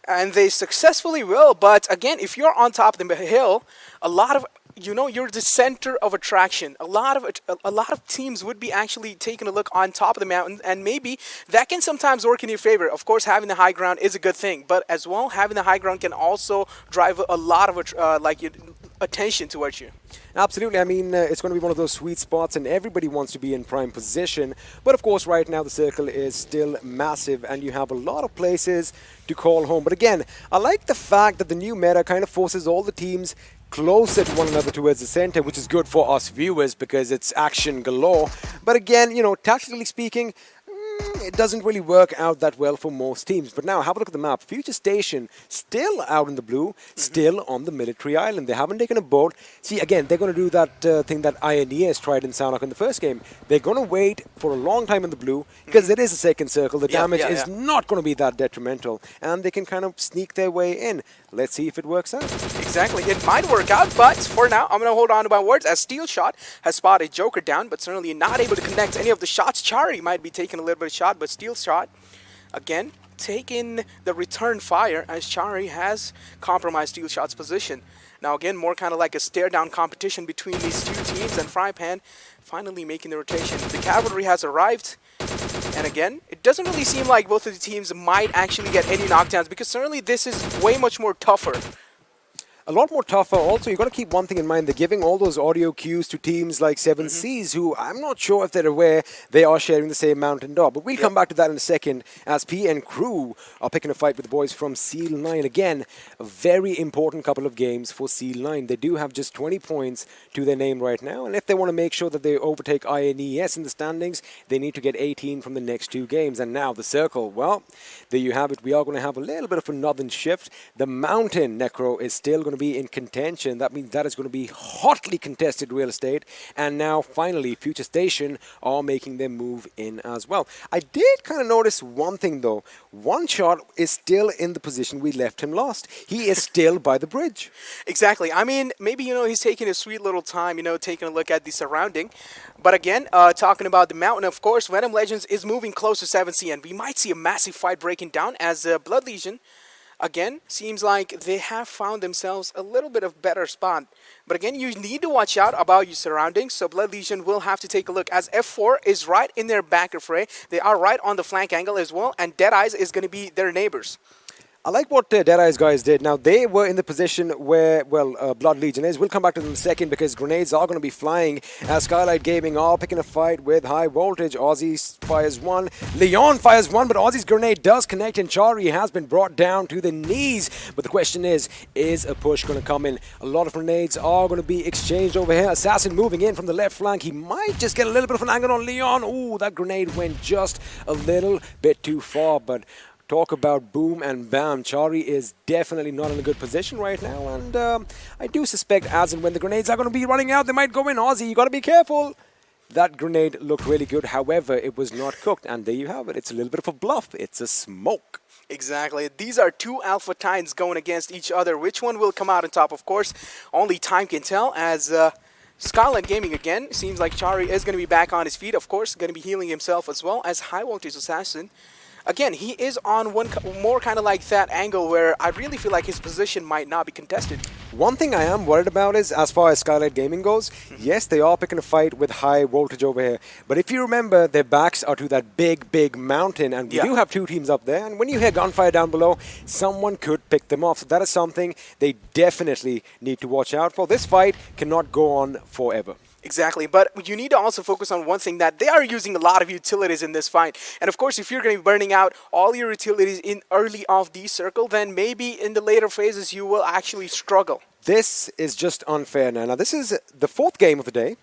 And they successfully will. But again, if you're on top of the hill, a lot of, you're the center of attraction. A lot of teams would be actually taking a look on top of the mountain. And maybe that can sometimes work in your favor. Of course, having the high ground is a good thing. But as well, having the high ground can also drive a lot of attention towards you. Absolutely. I mean, it's going to be one of those sweet spots and everybody wants to be in prime position. But of course, right now the circle is still massive and you have a lot of places to call home. But again, I like the fact that the new meta kind of forces all the teams closer to one another towards the center, which is good for us viewers because it's action galore. But again, tactically speaking, it doesn't really work out that well for most teams. But now, have a look at the map. Future Station still out in the blue, still on the military island. They haven't taken a boat. See, again, they're going to do that thing that INES tried in Sanhok in the first game. They're going to wait for a long time in the blue because it is a second circle. The damage is not going to be that detrimental. And they can kind of sneak their way in. Let's see if it works out. Exactly. It might work out, but for now, I'm going to hold on to my words as Steel Shot has spotted Joker down, but certainly not able to connect any of the shots. Chari might be taking a little bit of shot, but Steel Shot, again, taking the return fire as Chari has compromised Steel Shot's position. Now, again, more kind of like a stare-down competition between these two teams, and Frypan finally making the rotation. The cavalry has arrived. And again, it doesn't really seem like both of the teams might actually get any knockdowns because certainly this is way much more tougher. A lot more tougher. Also, you've got to keep one thing in mind. They're giving all those audio cues to teams like 7Cs, who I'm not sure if they're aware they are sharing the same mountain top. But we'll come back to that in a second as P and Crew are picking a fight with the boys from Seal 9. Again, a very important couple of games for Seal 9. They do have just 20 points to their name right now. And if they want to make sure that they overtake INES in the standings, they need to get 18 from the next two games. And now the circle, well, there you have it. We are going to have a little bit of a northern shift. The mountain, Necro, is still going to be in contention. That means that is going to be hotly contested real estate. And now finally Future Station are making their move in as well. I did kind of notice one thing though. One Shot is still in the position we left him last. He is still by the bridge. Exactly. I mean, maybe, he's taking a sweet little time, taking a look at the surrounding. But again, talking about the mountain, of course, Venom Legends is moving close to 7C, and we might see a massive fight breaking down as Blood Legion, again, seems like they have found themselves a little bit of better spot. But again, you need to watch out about your surroundings, so Blood Legion will have to take a look as F4 is right in their back fray. They are right on the flank angle as well, and Deadeyes is going to be their neighbors. I like what Deadeyes Guys did. Now, they were in the position where, Blood Legion is. We'll come back to them in a second because grenades are going to be flying as Skylight Gaming are picking a fight with high voltage. Aussie fires one. Leon fires one, but Aussie's grenade does connect and Chari has been brought down to the knees. But the question is a push going to come in? A lot of grenades are going to be exchanged over here. Assassin moving in from the left flank. He might just get a little bit of an angle on Leon. Ooh, that grenade went just a little bit too far, but talk about boom and bam. Chari is definitely not in a good position right now. And I do suspect as and when the grenades are going to be running out, they might go in. Aussie, you got to be careful. That grenade looked really good. However, it was not cooked. And there you have it. It's a little bit of a bluff. It's a smoke. Exactly. These are two Alpha Titans going against each other. Which one will come out on top? Of course, only time can tell as Skylight Gaming again. Seems like Chari is going to be back on his feet. Of course, going to be healing himself as well as High Voltage Assassin. Again, he is on one more kind of like that angle where I really feel like his position might not be contested. One thing I am worried about is, as far as Skylight Gaming goes, yes, they are picking a fight with high voltage over here. But if you remember, their backs are to that big, big mountain. And we do have two teams up there. And when you hear gunfire down below, someone could pick them off. So that is something they definitely need to watch out for. This fight cannot go on forever. Exactly, but you need to also focus on one thing, that they are using a lot of utilities in this fight. And of course, if you're going to be burning out all your utilities in early off the circle, then maybe in the later phases you will actually struggle. This is just unfair now. Now, this is the fourth game of the day.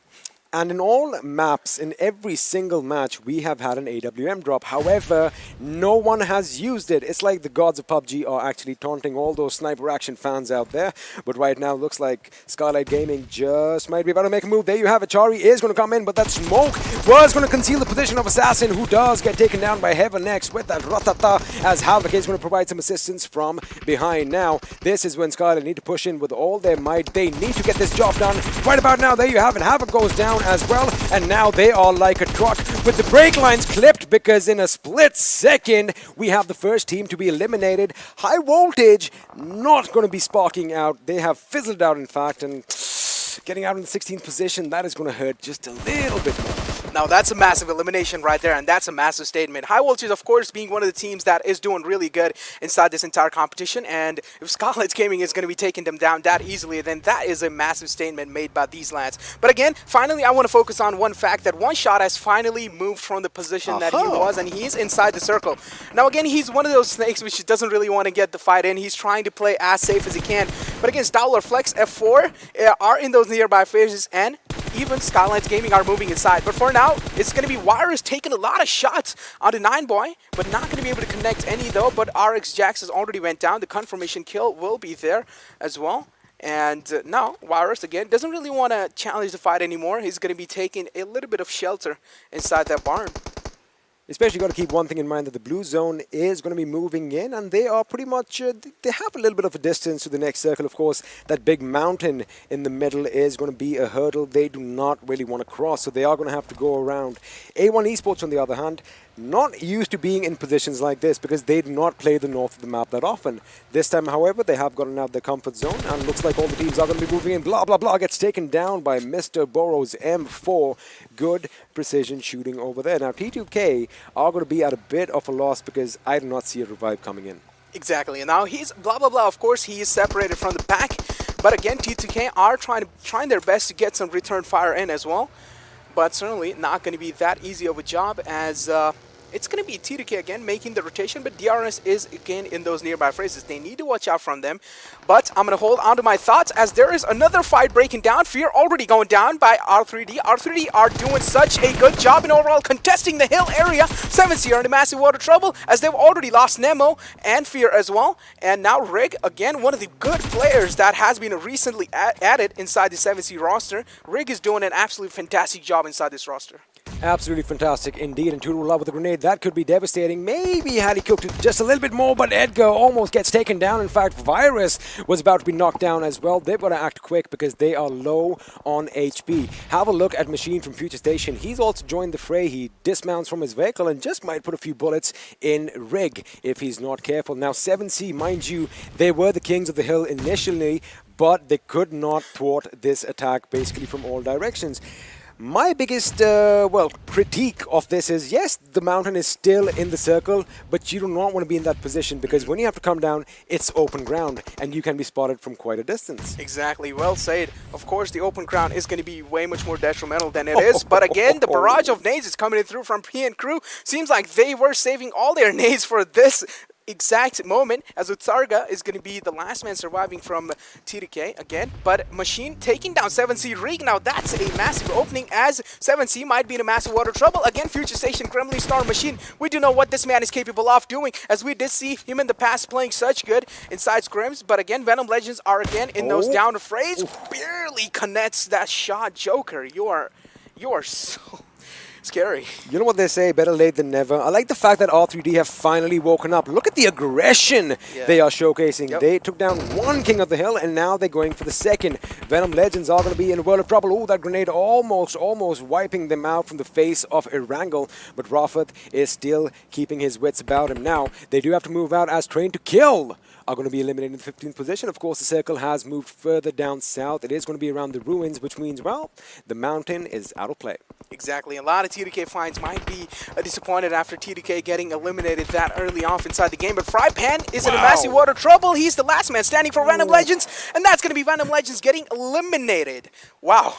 And in all maps, in every single match, we have had an AWM drop. However, no one has used it. It's like the gods of PUBG are actually taunting all those sniper action fans out there. But right now, looks like Skylight Gaming just might be about to make a move. There you have it. Chari is going to come in, but that smoke was going to conceal the position of Assassin, who does get taken down by Heaven next with that ratata, as Havoc is going to provide some assistance from behind. Now, this is when Skylight need to push in with all their might. They need to get this job done. Right about now, there you have it. Havoc goes down as well, and now they are like a truck with the brake lines clipped, because in a split second we have the first team to be eliminated. High Voltage not going to be sparking out. They have fizzled out, in fact, and getting out in the 16th position, that is going to hurt just a little bit more. Now that's a massive elimination right there, and that's a massive statement. High Voltage, of course, being one of the teams that is doing really good inside this entire competition, and if Skylight Gaming is going to be taking them down that easily, then that is a massive statement made by these lads. But again, finally, I want to focus on one fact, that One Shot has finally moved from the position that he was, and he's inside the circle. Now again, he's one of those snakes which doesn't really want to get the fight in. He's trying to play as safe as he can. But again, StalwartFlex, F4 are in those nearby phases, and even Skylight Gaming are moving inside. But for now, it's going to be Virus taking a lot of shots on the 9-boy, but not going to be able to connect any though. But RX Jax has already went down. The confirmation kill will be there as well. And now, Virus, again, doesn't really want to challenge the fight anymore. He's going to be taking a little bit of shelter inside that barn. Especially got to keep one thing in mind, that the blue zone is going to be moving in, and they are pretty much, they have a little bit of a distance to the next circle. Of course, that big mountain in the middle is going to be a hurdle they do not really want to cross, so they are going to have to go around. A1 Esports, on the other hand, not used to being in positions like this, because they do not play the north of the map that often. This time, however, they have gotten out their comfort zone, and looks like all the teams are going to be moving in. Blah, blah, blah gets taken down by Mr. Burrows M4. Good precision shooting over there. Now, T2K are going to be at a bit of a loss, because I do not see a revive coming in. Exactly, and now he's blah blah blah. Of course, he is separated from the pack, but again, T2K are trying their best to get some return fire in as well. But certainly not going to be that easy of a job, as it's going to be T2K again making the rotation, but DRS is again in those nearby phrases. They need to watch out from them. But I'm going to hold on to my thoughts, as there is another fight breaking down. Fear already going down by R3D. R3D are doing such a good job in overall contesting the hill area. 7C are in massive water trouble, as they've already lost Nemo and Fear as well. And now Rig, again, one of the good players that has been recently added inside the 7C roster. Rig is doing an absolutely fantastic job inside this roster. Absolutely fantastic indeed, and Tutu Love with a grenade. That could be devastating. Maybe had he cooked it just a little bit more, but Edgar almost gets taken down. In fact, Virus was about to be knocked down as well. They've got to act quick, because they are low on HP. Have a look at Machine from Future Station. He's also joined the fray. He dismounts from his vehicle and just might put a few bullets in Rig if he's not careful. Now, 7C, mind you, they were the kings of the hill initially, but they could not thwart this attack basically from all directions. My biggest, critique of this is, yes, the mountain is still in the circle, but you do not want to be in that position, because when you have to come down, it's open ground, and you can be spotted from quite a distance. Exactly, well said. Of course, the open ground is going to be way much more detrimental than it is, but again, the barrage of nades is coming in through from P and crew. Seems like they were saving all their nades for this exact moment, as Utsarga is going to be the last man surviving from T2K again. But Machine taking down 7C Rig. Now that's a massive opening, as 7C might be in a massive water trouble. Again, Future Station, Kremlin Star Machine. We do know what this man is capable of doing, as we did see him in the past playing such good inside scrims. But again, Venom Legends are again in those down frays. Barely connects that shot. Joker, you are so scary. You know what they say, better late than never. I like the fact that R3D have finally woken up. Look at the aggression they are showcasing. Yep. They took down one King of the Hill, and now they're going for the second. Venom Legends are going to be in a world of trouble. Oh, that grenade almost wiping them out from the face of Erangel. But Rafat is still keeping his wits about him. Now, they do have to move out, as Train to Kill are going to be eliminated in the 15th position. Of course, the circle has moved further down south. It is going to be around the ruins, which means, well, the mountain is out of play. Exactly. A lot of T2K fans might be disappointed after T2K getting eliminated that early off inside the game. But Frypan is in a massive water trouble. He's the last man standing for Venom Legends, and that's going to be Venom Legends getting eliminated. Wow.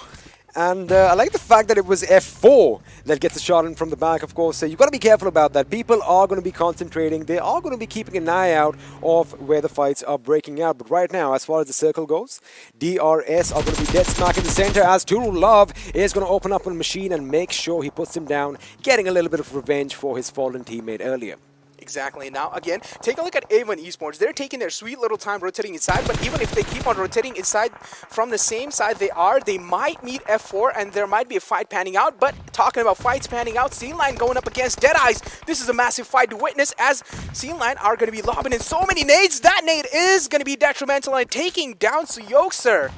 And I like the fact that it was F4 that gets a shot in from the back, of course. So you've got to be careful about that. People are going to be concentrating. They are going to be keeping an eye out of where the fights are breaking out. But right now, as far as the circle goes, DRS are going to be dead smack in the center as True Love is going to open up on Machine and make sure he puts him down, getting a little bit of revenge for his fallen teammate earlier. Exactly. Now, again, take a look at A1 Esports. They're taking their sweet little time rotating inside, but even if they keep on rotating inside from the same side they might meet F4, and there might be a fight panning out. But talking about fights panning out, C-Line going up against Deadeyes. This is a massive fight to witness, as C-Line are going to be lobbing in so many nades. That nade is going to be detrimental and taking down Suyok.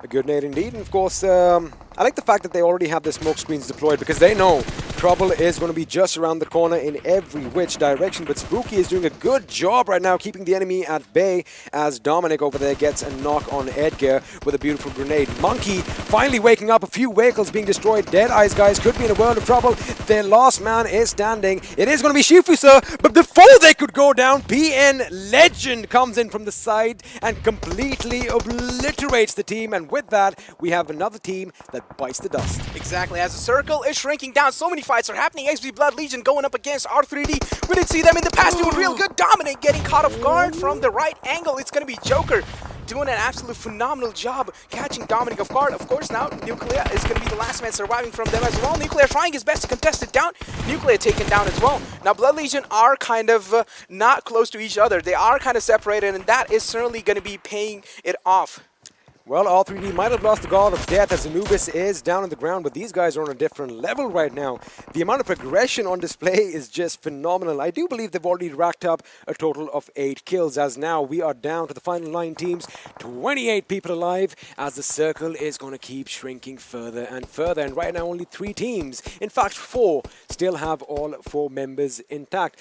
A good nade indeed. And of course, I like the fact that they already have their smoke screens deployed, because they know trouble is going to be just around the corner in every which direction. But Spooky is doing a good job right now keeping the enemy at bay, as Dominic over there gets a knock on Edgar with a beautiful grenade. Monkey finally waking up, a few vehicles being destroyed. Deadeyes Guys could be in a world of trouble. Their last man is standing. It is going to be Shifu, sir, but before they could go down, PN Legend comes in from the side and completely obliterates the team. And with that, we have another team that bites the dust. Exactly. As the circle is shrinking down, so many fights are happening. XP Blood Legion going up against R3D. We didn't see them in the past doing real good. Dominic getting caught off guard from the right angle. It's going to be Joker doing an absolute phenomenal job catching Dominic off guard. Of course, now Nuclear is going to be the last man surviving from them as well. Nuclear trying his best to contest it down. Nuclear taken down as well. Now, Blood Legion are kind of not close to each other. They are kind of separated, and that is certainly going to be paying it off. Well, R3D might have lost the guard of death as Anubis is down on the ground, but these guys are on a different level right now. The amount of aggression on display is just phenomenal. I do believe they've already racked up a total of 8 kills, as now we are down to the final 9 teams, 28 people alive, as the circle is going to keep shrinking further and further. And right now only 3 teams, in fact 4, still have all 4 members intact.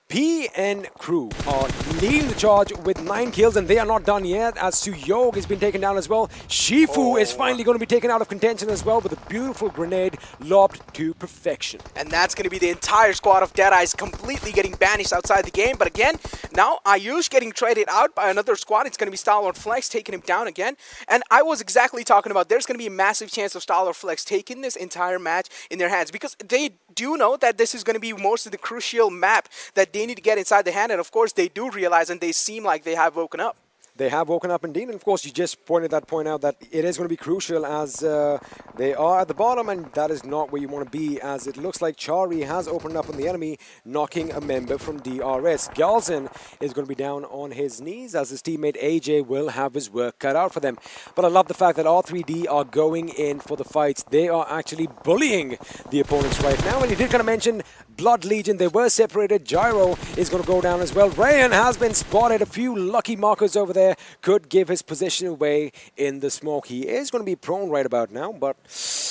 PN Crew are leading the charge with 9 kills, and they are not done yet, as Suyog has been taken down as well. Shifu is finally going to be taken out of contention as well with a beautiful grenade lobbed to perfection. And that's going to be the entire squad of Deadeyes completely getting banished outside the game. But again, now Ayush getting traded out by another squad. It's going to be StalwartFlex taking him down again. And I was exactly talking about there's going to be a massive chance of StalwartFlex taking this entire match in their hands, because they do know that this is going to be most of the crucial map that they need to get inside the hand, and of course they do realize, and they seem like they have woken up. They have woken up indeed, and of course you just pointed that point out that it is going to be crucial, as they are at the bottom, and that is not where you want to be, as it looks like Chari has opened up on the enemy, knocking a member from DRS. Galzin is going to be down on his knees, as his teammate AJ will have his work cut out for them. But I love the fact that R3D are going in for the fights. They are actually bullying the opponents right now, and you did kind of mention Blood Legion. They were separated. Gyro is going to go down as well. Rayan has been spotted. A few lucky markers over there could give his position away in the smoke. He is going to be prone right about now, but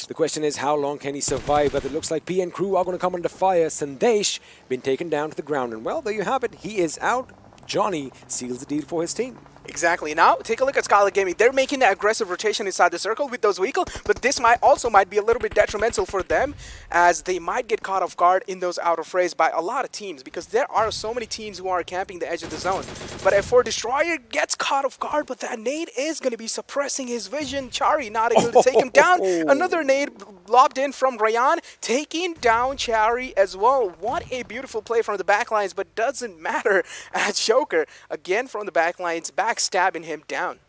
the question is how long can he survive? But it looks like PN Crew are going to come under fire. Sandesh been taken down to the ground, and well, there you have it. He is out. Johnny seals the deal for his team. Exactly. Now, take a look at Skylight Gaming. They're making the aggressive rotation inside the circle with those vehicles, but this might be a little bit detrimental for them, as they might get caught off guard in those outer frays by a lot of teams, because there are so many teams who are camping the edge of the zone. But F4 Destroyer gets caught off guard, but that nade is going to be suppressing his vision. Chari not able to take him down. Another nade lobbed in from Rayan, taking down Chari as well. What a beautiful play from the backlines, but doesn't matter, as Joker, again from the backlines, backstabbing him down.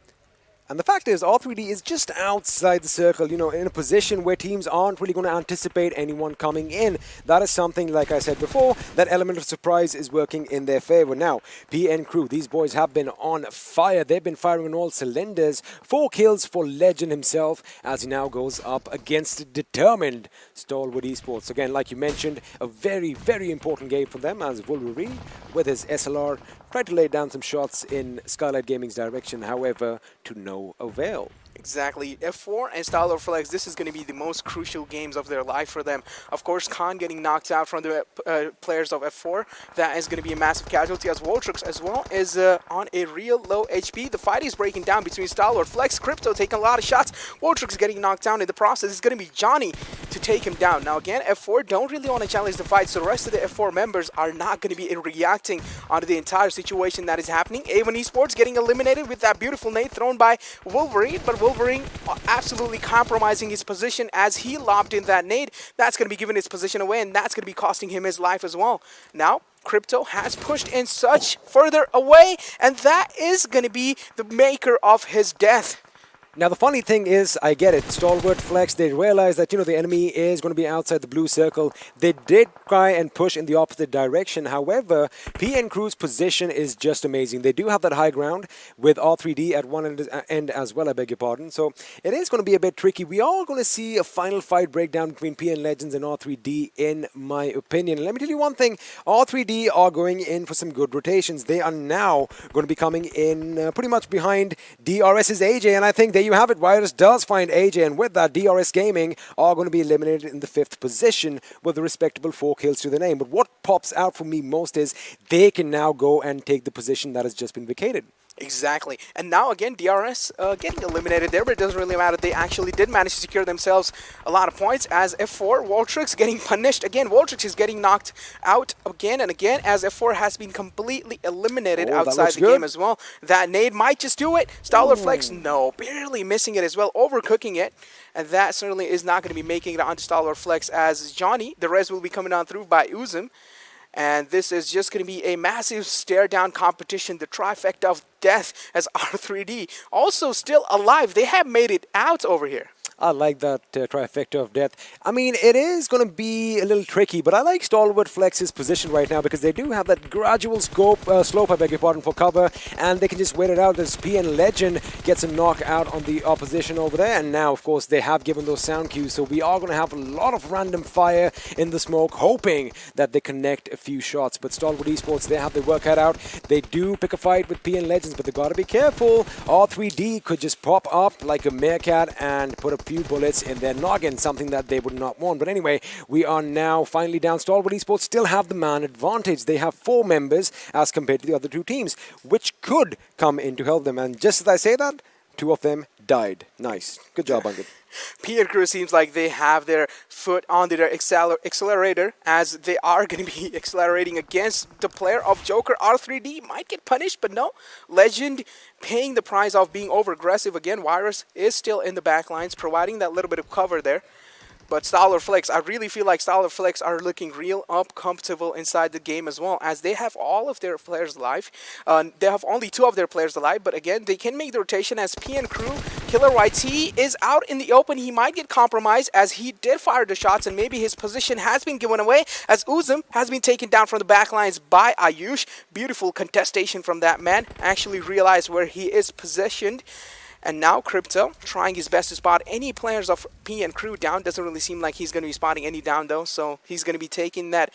And the fact is, R3D is just outside the circle, you know, in a position where teams aren't really going to anticipate anyone coming in. That is something, like I said before, that element of surprise is working in their favor. Now, PN Crew, these boys have been on fire. They've been firing on all cylinders. 4 kills for Legend himself, as he now goes up against determined Stalwart Esports. Again, like you mentioned, a very, very important game for them, as Wolverine, with his SLR, tried to lay down some shots in Skylight Gaming's direction, however, to no avail. Exactly. F4 and StalwartFlex, this is going to be the most crucial games of their life for them. Of course, Khan getting knocked out from the players of F4. That is going to be a massive casualty, as Voltrix as well is on a real low HP. The fight is breaking down between StalwartFlex. Crypto taking a lot of shots. Voltrix getting knocked down in the process. It's going to be Johnny to take him down. Now again, F4 don't really want to challenge the fight, so the rest of the F4 members are not going to be reacting onto the entire situation that is happening. A1 Esports getting eliminated with that beautiful nade thrown by Wolverine, but Wolverine absolutely compromising his position as he lobbed in that nade. That's going to be giving his position away, and that's going to be costing him his life as well. Now, Crypto has pushed in such further away, and that is going to be the maker of his death. Now, the funny thing is, I get it. StalwartFlex, they realize that, the enemy is going to be outside the blue circle. They did try and push in the opposite direction. However, PN Crew's position is just amazing. They do have that high ground with R3D at one end as well, I beg your pardon. So it is going to be a bit tricky. We are going to see a final fight breakdown between PN Legends and R3D, in my opinion. And let me tell you one thing. R3D are going in for some good rotations. They are now going to be coming in pretty much behind DRS's AJ, and I think there you have it. Virus does find AJ, and with that, DRS Gaming are going to be eliminated in the 5th position with a respectable 4 kills to the name. But what pops out for me most is they can now go and take the position that has just been vacated. Exactly. And now again, DRS getting eliminated there, but it doesn't really matter. They actually did manage to secure themselves a lot of points as F4. Voltrix getting punished. Again, Voltrix is getting knocked out again and again as F4 has been completely eliminated outside the game as well. That nade might just do it. StalwartFlex, no, barely missing it as well, overcooking it. And that certainly is not going to be making it onto StalwartFlex as Johnny. The res will be coming on through by Uzum. And this is just going to be a massive stare-down competition, the trifecta of death, as R3D also still alive. They have made it out over here. I like that trifecta of death. I mean, it is going to be a little tricky, but I like StalwartFlex's position right now because they do have that gradual slope, I beg your pardon, for cover, and they can just wait it out as PN Legend gets a knockout on the opposition over there. And now, of course, they have given those sound cues, so we are going to have a lot of random fire in the smoke, hoping that they connect a few shots. But Stalwart Esports, they have their work cut out. They do pick a fight with PN Legends, but they got to be careful. R3D could just pop up like a meerkat and put a few bullets in their noggin, something that they would not want. But anyway, we are now finally down. Stalwart Esports still have the man advantage. They have 4 members as compared to the other 2 teams, which could come in to help them. And just as I say that, 2 of them died. Nice. Good job, Ankit. PN Crew seems like they have their foot on their accelerator as they are going to be accelerating against the player of Joker. R3D might get punished, but no. Legend paying the price of being over-aggressive. Again, Virus is still in the back lines, providing that little bit of cover there. But StalwartFlex, I really feel like StalwartFlex are looking real comfortable inside the game as well, as they have all of their players alive. They have only 2 of their players alive, but again, they can make the rotation as PN Crew. Killer YT is out in the open. He might get compromised as he did fire the shots, and maybe his position has been given away as Uzum has been taken down from the back lines by Ayush. Beautiful contestation from that man. Actually realized where he is positioned. And now Crypto trying his best to spot any players of PN Crew down. Doesn't really seem like he's going to be spotting any down though. So he's going to be taking that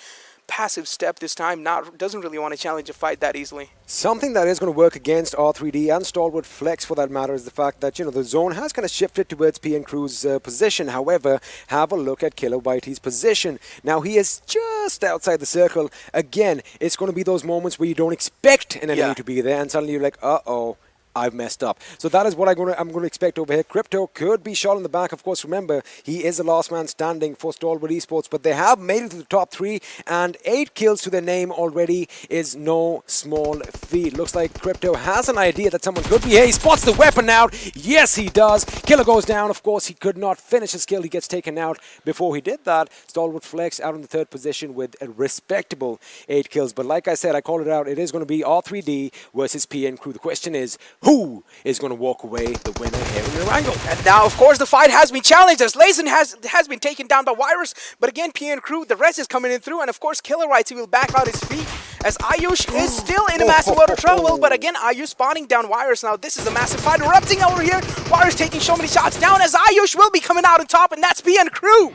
passive step this time. Doesn't really want to challenge a fight that easily. Something that is going to work against R3D and StalwartFlex for that matter is the fact that, the zone has kind of shifted towards PN Crew's position. However, have a look at Killer Whitey's position. Now, he is just outside the circle. Again, it's going to be those moments where you don't expect an enemy to be there and suddenly you're like, uh-oh, I've messed up. So that is what I'm going to expect over here. Crypto could be shot in the back. Of course, remember, he is the last man standing for Stalwart Esports, but they have made it to the top 3, and 8 kills to their name already is no small feat. Looks like Crypto has an idea that someone could be here. He spots the weapon out. Yes, he does. Killer goes down. Of course, he could not finish his kill. He gets taken out. Before he did that, StalwartFlex out in the 3rd position with a respectable 8 kills. But like I said, I called it out. It is going to be R3D versus PN Crew. The question is, who is going to walk away the winner here in Erangel? And now, of course, the fight has been challenged as Lazen has been taken down by Virus. But again, PN Crew, the rest is coming in through. And of course, Killer Rights, he will back out his feet as Ayush is still in a massive load of trouble. But again, Ayush spawning down Virus. Now, this is a massive fight erupting over here. Virus taking so many shots down as Ayush will be coming out on top. And that's PN Crew.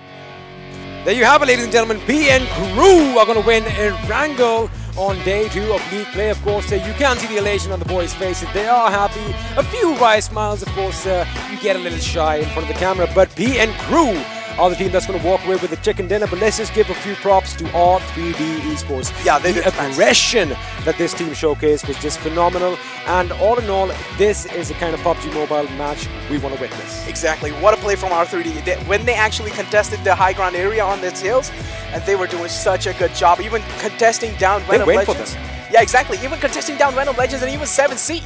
There you have it, ladies and gentlemen. PN Crew are going to win Erangel on day 2 of league play. Of course, you can see the elation on the boys' faces. They are happy. A few wry smiles, of course. You get a little shy in front of the camera, but PN Crew are the team that's going to walk away with the chicken dinner. But let's just give a few props to R3D Esports. Yeah, they the did aggression that this team showcased was just phenomenal. And all in all, this is the kind of PUBG Mobile match we want to witness. Exactly. What a play from R3D. When they actually contested the high ground area on the hills, and they were doing such a good job, even contesting down Venom Legends. Yeah, exactly. Even contesting down Venom Legends and even 7C.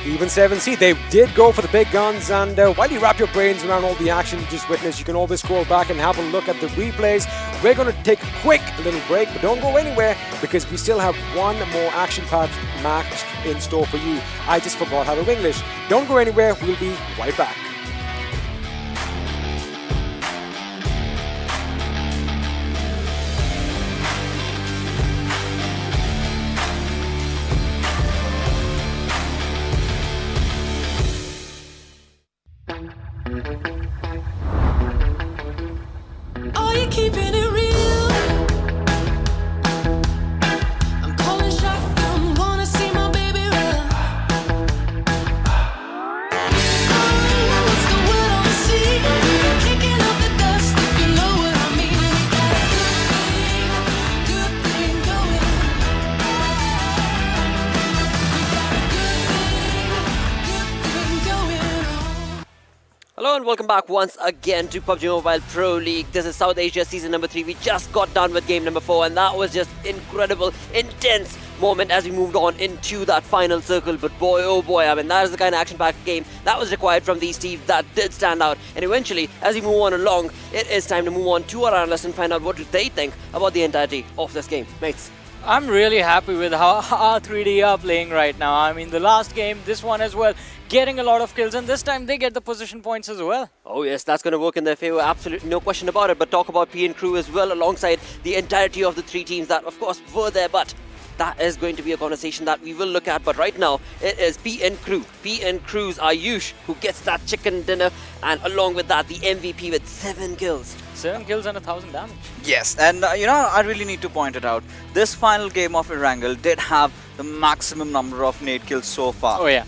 Even 7C, they did go for the big guns, and while you wrap your brains around all the action you just witnessed, you can always scroll back and have a look at the replays. We're going to take a quick little break, but don't go anywhere because we still have one more action-packed match in store for you. I just forgot how to English. Don't go anywhere, we'll be right back. Are you keeping it real? I'm calling shotgun, wanna see my baby run. Oh, it's the word on the sea, kicking up the dust, if you know what I mean. We got a good thing going. We got a good thing going on. Hello and welcome back once again to PUBG Mobile Pro League. This is South Asia season number 3. We just got done with game number 4 and that was just incredible, intense moment as we moved on into that final circle. But boy, oh boy, I mean, that is the kind of action-packed game that was required from these teams that did stand out. And eventually, as we move on along, it is time to move on to our analysts and find out what do they think about the entirety of this game. Mates. I'm really happy with how R3D are playing right now. I mean, the last game, this one as well, getting a lot of kills, and this time they get the position points as well. Oh yes, that's going to work in their favor, absolutely no question about it. But talk about P and Crew as well, alongside the entirety of the 3 teams that of course were there, but that is going to be a conversation that we will look at. But right now, it is P and Crew. P and Crew's Ayush who gets that chicken dinner, and along with that, the MVP with 7 kills. 7 kills and 1,000 damage. Yes, and you know, I really need to point it out. This final game of Erangel did have the maximum number of nade kills so far. Oh yeah.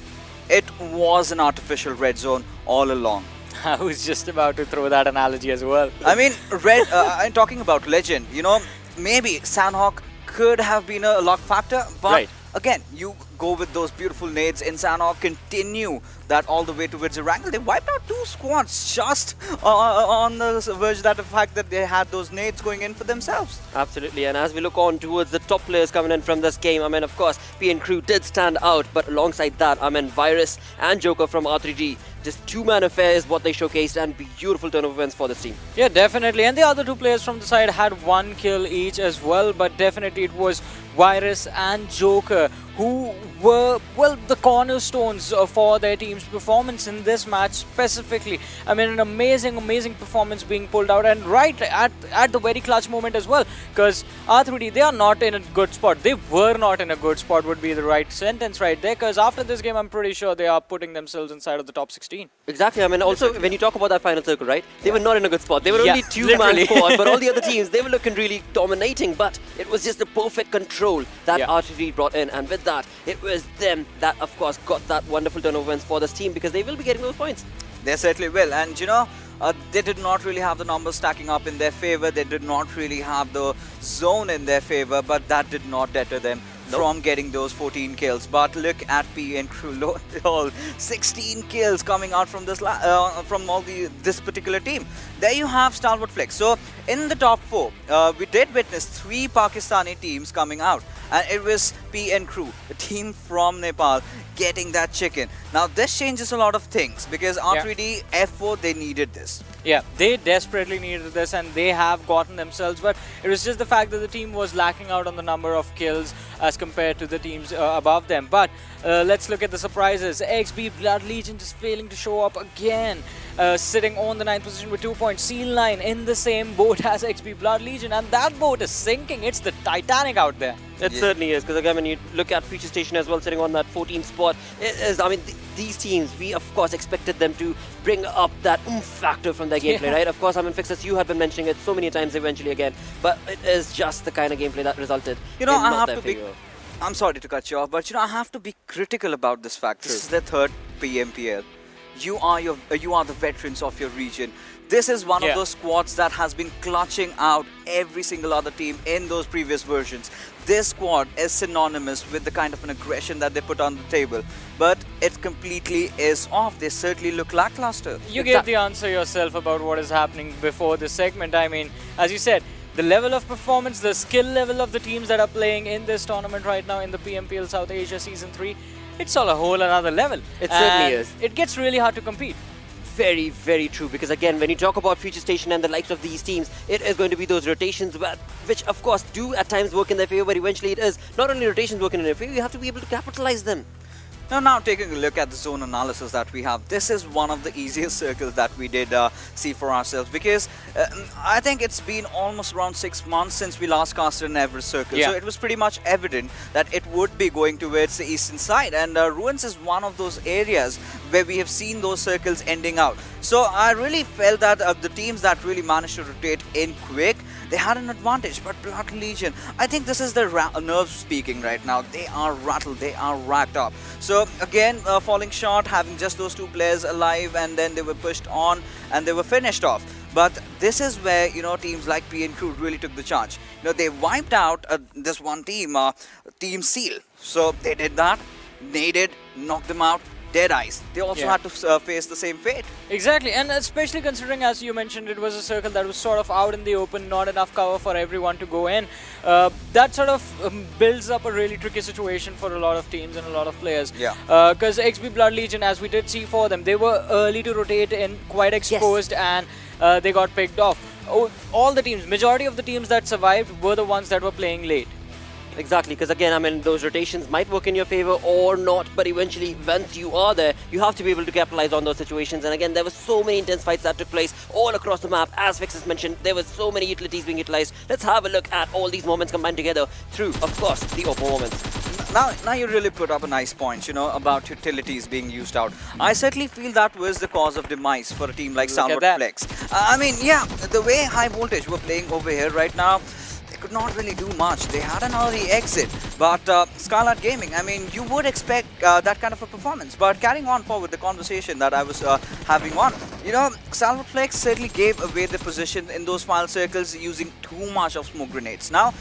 It was an artificial red zone all along. I was just about to throw that analogy as well. I mean, I'm talking about Legend, you know, maybe Sanhok could have been a luck factor, but Right. again, you go with those beautiful nades in Sanhok, continue that all the way towards Erangel. They wiped out 2 squads just on the verge that the fact that they had those nades going in for themselves. Absolutely, and as we look on towards the top players coming in from this game, I mean, of course, P and Crew did stand out, but alongside that, I mean, Virus and Joker from R3G, just 2-man affair is what they showcased, and beautiful turnover wins for this team. Yeah, definitely. And the other 2 players from the side had 1 kill each as well, but definitely it was Virus and Joker who were, well, the cornerstones for their team's performance in this match specifically. I mean, an amazing, amazing performance being pulled out, and right at the very clutch moment as well, because R3D, they are not in a good spot. They were not in a good spot would be the right sentence right there, because after this game, I'm pretty sure they are putting themselves inside of the top 16. Exactly, I mean, also, when you talk about that final circle, right, they were not in a good spot. They were Yeah, only 2-man literally. squad, but all the other teams, they were looking really dominating, but it was just the perfect control that Yeah. R3D brought in, and with that, it was them that, of course, got that wonderful turnover wins for this team, because they will be getting those points. They certainly will, and you know, they did not really have the numbers stacking up in their favor. They did not really have the zone in their favor, but that did not deter them from getting those 14 kills. But look at P and Crew, lo and behold, 16 kills coming out from this this particular team. There you have StalwartFlex. So in the top 4, we did witness 3 Pakistani teams coming out, and it was P and Crew, a team from Nepal, getting that chicken. Now this changes a lot of things, because R3D, F4, they needed this. Yeah, they desperately needed this, and they have gotten themselves, but it was just the fact that the team was lacking out on the number of kills as compared to the teams above them. But let's look at the surprises. XB Blood Legion just failing to show up again, sitting on the 9th position with 2 points. C9 in the same boat as XB Blood Legion, and that boat is sinking. It's the Titanic out there. It certainly is, because again, when you look at Future Station as well, sitting on that 14th spot, it is, I mean, these teams, we of course expected them to bring up that oomph factor from their gameplay, right? Of course, I mean, Fixers, you have been mentioning it so many times eventually again, but it is just the kind of gameplay that resulted You know, in I not have their to be. favor. I'm sorry to cut you off, but you know, I have to be critical about this fact. This is their 3rd PMPL. You are the veterans of your region. This is one of those squads that has been clutching out every single other team in those previous versions. This squad is synonymous with the kind of an aggression that they put on the table, but it completely is off. They certainly look lackluster. You gave the answer yourself about what is happening before this segment. I mean, as you said, the level of performance, the skill level of the teams that are playing in this tournament right now in the PMPL South Asia Season 3, it's all a whole another level. It certainly And is. It gets really hard to compete. Very, very true. Because again, when you talk about Future Station and the likes of these teams, it is going to be those rotations, which of course do at times work in their favor, but eventually it is not only rotations working in their favor, you have to be able to capitalize them. Now taking a look at the zone analysis that we have, this is one of the easiest circles that we did see for ourselves, because I think it's been almost around 6 months since we last casted an Everest circle. Yeah. So it was pretty much evident that it would be going towards the eastern side, and Ruins is one of those areas where we have seen those circles ending out. So I really felt that the teams that really managed to rotate in quick, they had an advantage. But Blood Legion, I think this is their nerves speaking right now. They are rattled, they are racked up. So again, falling short, having just those 2 players alive, and then they were pushed on and they were finished off. But this is where, you know, teams like PN Crew really took the charge. You know, they wiped out this one team, Team Seal. So they did that, naded, knocked them out. Deadeyes, they also had to face the same fate. Exactly, and especially considering, as you mentioned, it was a circle that was sort of out in the open, not enough cover for everyone to go in. That sort of builds up a really tricky situation for a lot of teams and a lot of players. Yeah. Because XB Blood Legion, as we did see for them, they were early to rotate in, quite exposed, and they got picked off. All the teams, majority of the teams that survived were the ones that were playing late. Exactly, because again, I mean, those rotations might work in your favor or not, but eventually, once you are there, you have to be able to capitalize on those situations. And again, there were so many intense fights that took place all across the map. As Fix has mentioned, there were so many utilities being utilized. Let's have a look at all these moments combined together through, of course, the Oppo moments. Now you really put up a nice point, you know, about utilities being used out. I certainly feel that was the cause of demise for a team like StalwartFlex. I mean, yeah, the way High Voltage were playing over here right now, could not really do much. They had an early exit, but Skylight Gaming, I mean, you would expect that kind of a performance. But carrying on forward the conversation that I was having on, you know, StalwartFlex certainly gave away the position in those final circles using too much of smoke grenades. Now,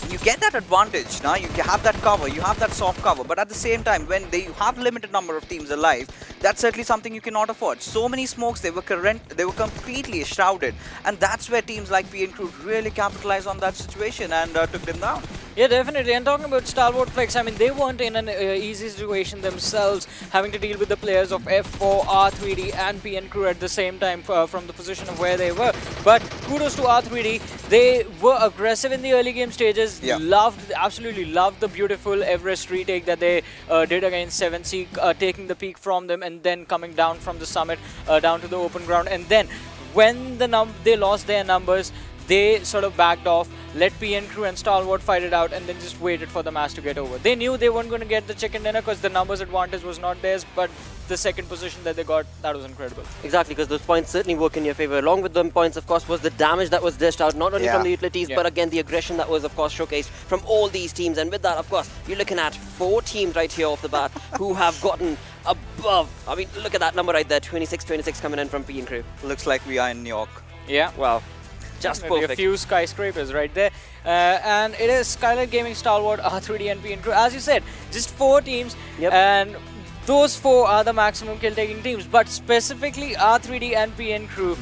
you get that advantage. Now you have that cover, you have that soft cover, but at the same time, when you have limited number of teams alive, that's certainly something you cannot afford. So many smokes, they were completely shrouded, and that's where teams like PN Crew really capitalized on that situation and took them down. Yeah, definitely. And talking about StalwartFlex, I mean, they weren't in an easy situation themselves, having to deal with the players of F4, R3D, and PN Crew at the same time from the position of where they were. But kudos to R3D. They were aggressive in the early game stages. Yeah. Absolutely loved the beautiful Everest retake that they did against 7C, taking the peak from them and then coming down from the summit down to the open ground. And then when they lost their numbers, they sort of backed off, let PN Crew and Stalwart fight it out, and then just waited for the match to get over. They knew they weren't going to get the chicken dinner because the numbers advantage was not theirs, but the second position that they got, that was incredible. Exactly, because those points certainly work in your favor. Along with them points, of course, was the damage that was dished out, not only from the utilities, but again, the aggression that was, of course, showcased from all these teams. And with that, of course, you're looking at 4 teams right here off the bat who have gotten above. I mean, look at that number right there, 26-26 coming in from PN Crew. Looks like we are in New York. Yeah. Wow. Just Definitely perfect. a few skyscrapers right there. And it is Skylight Gaming, Stalwart, R3D, and PN Crew. As you said, just 4 teams. Yep. And those 4 are the maximum kill-taking teams. But specifically, R3D and PN Crew,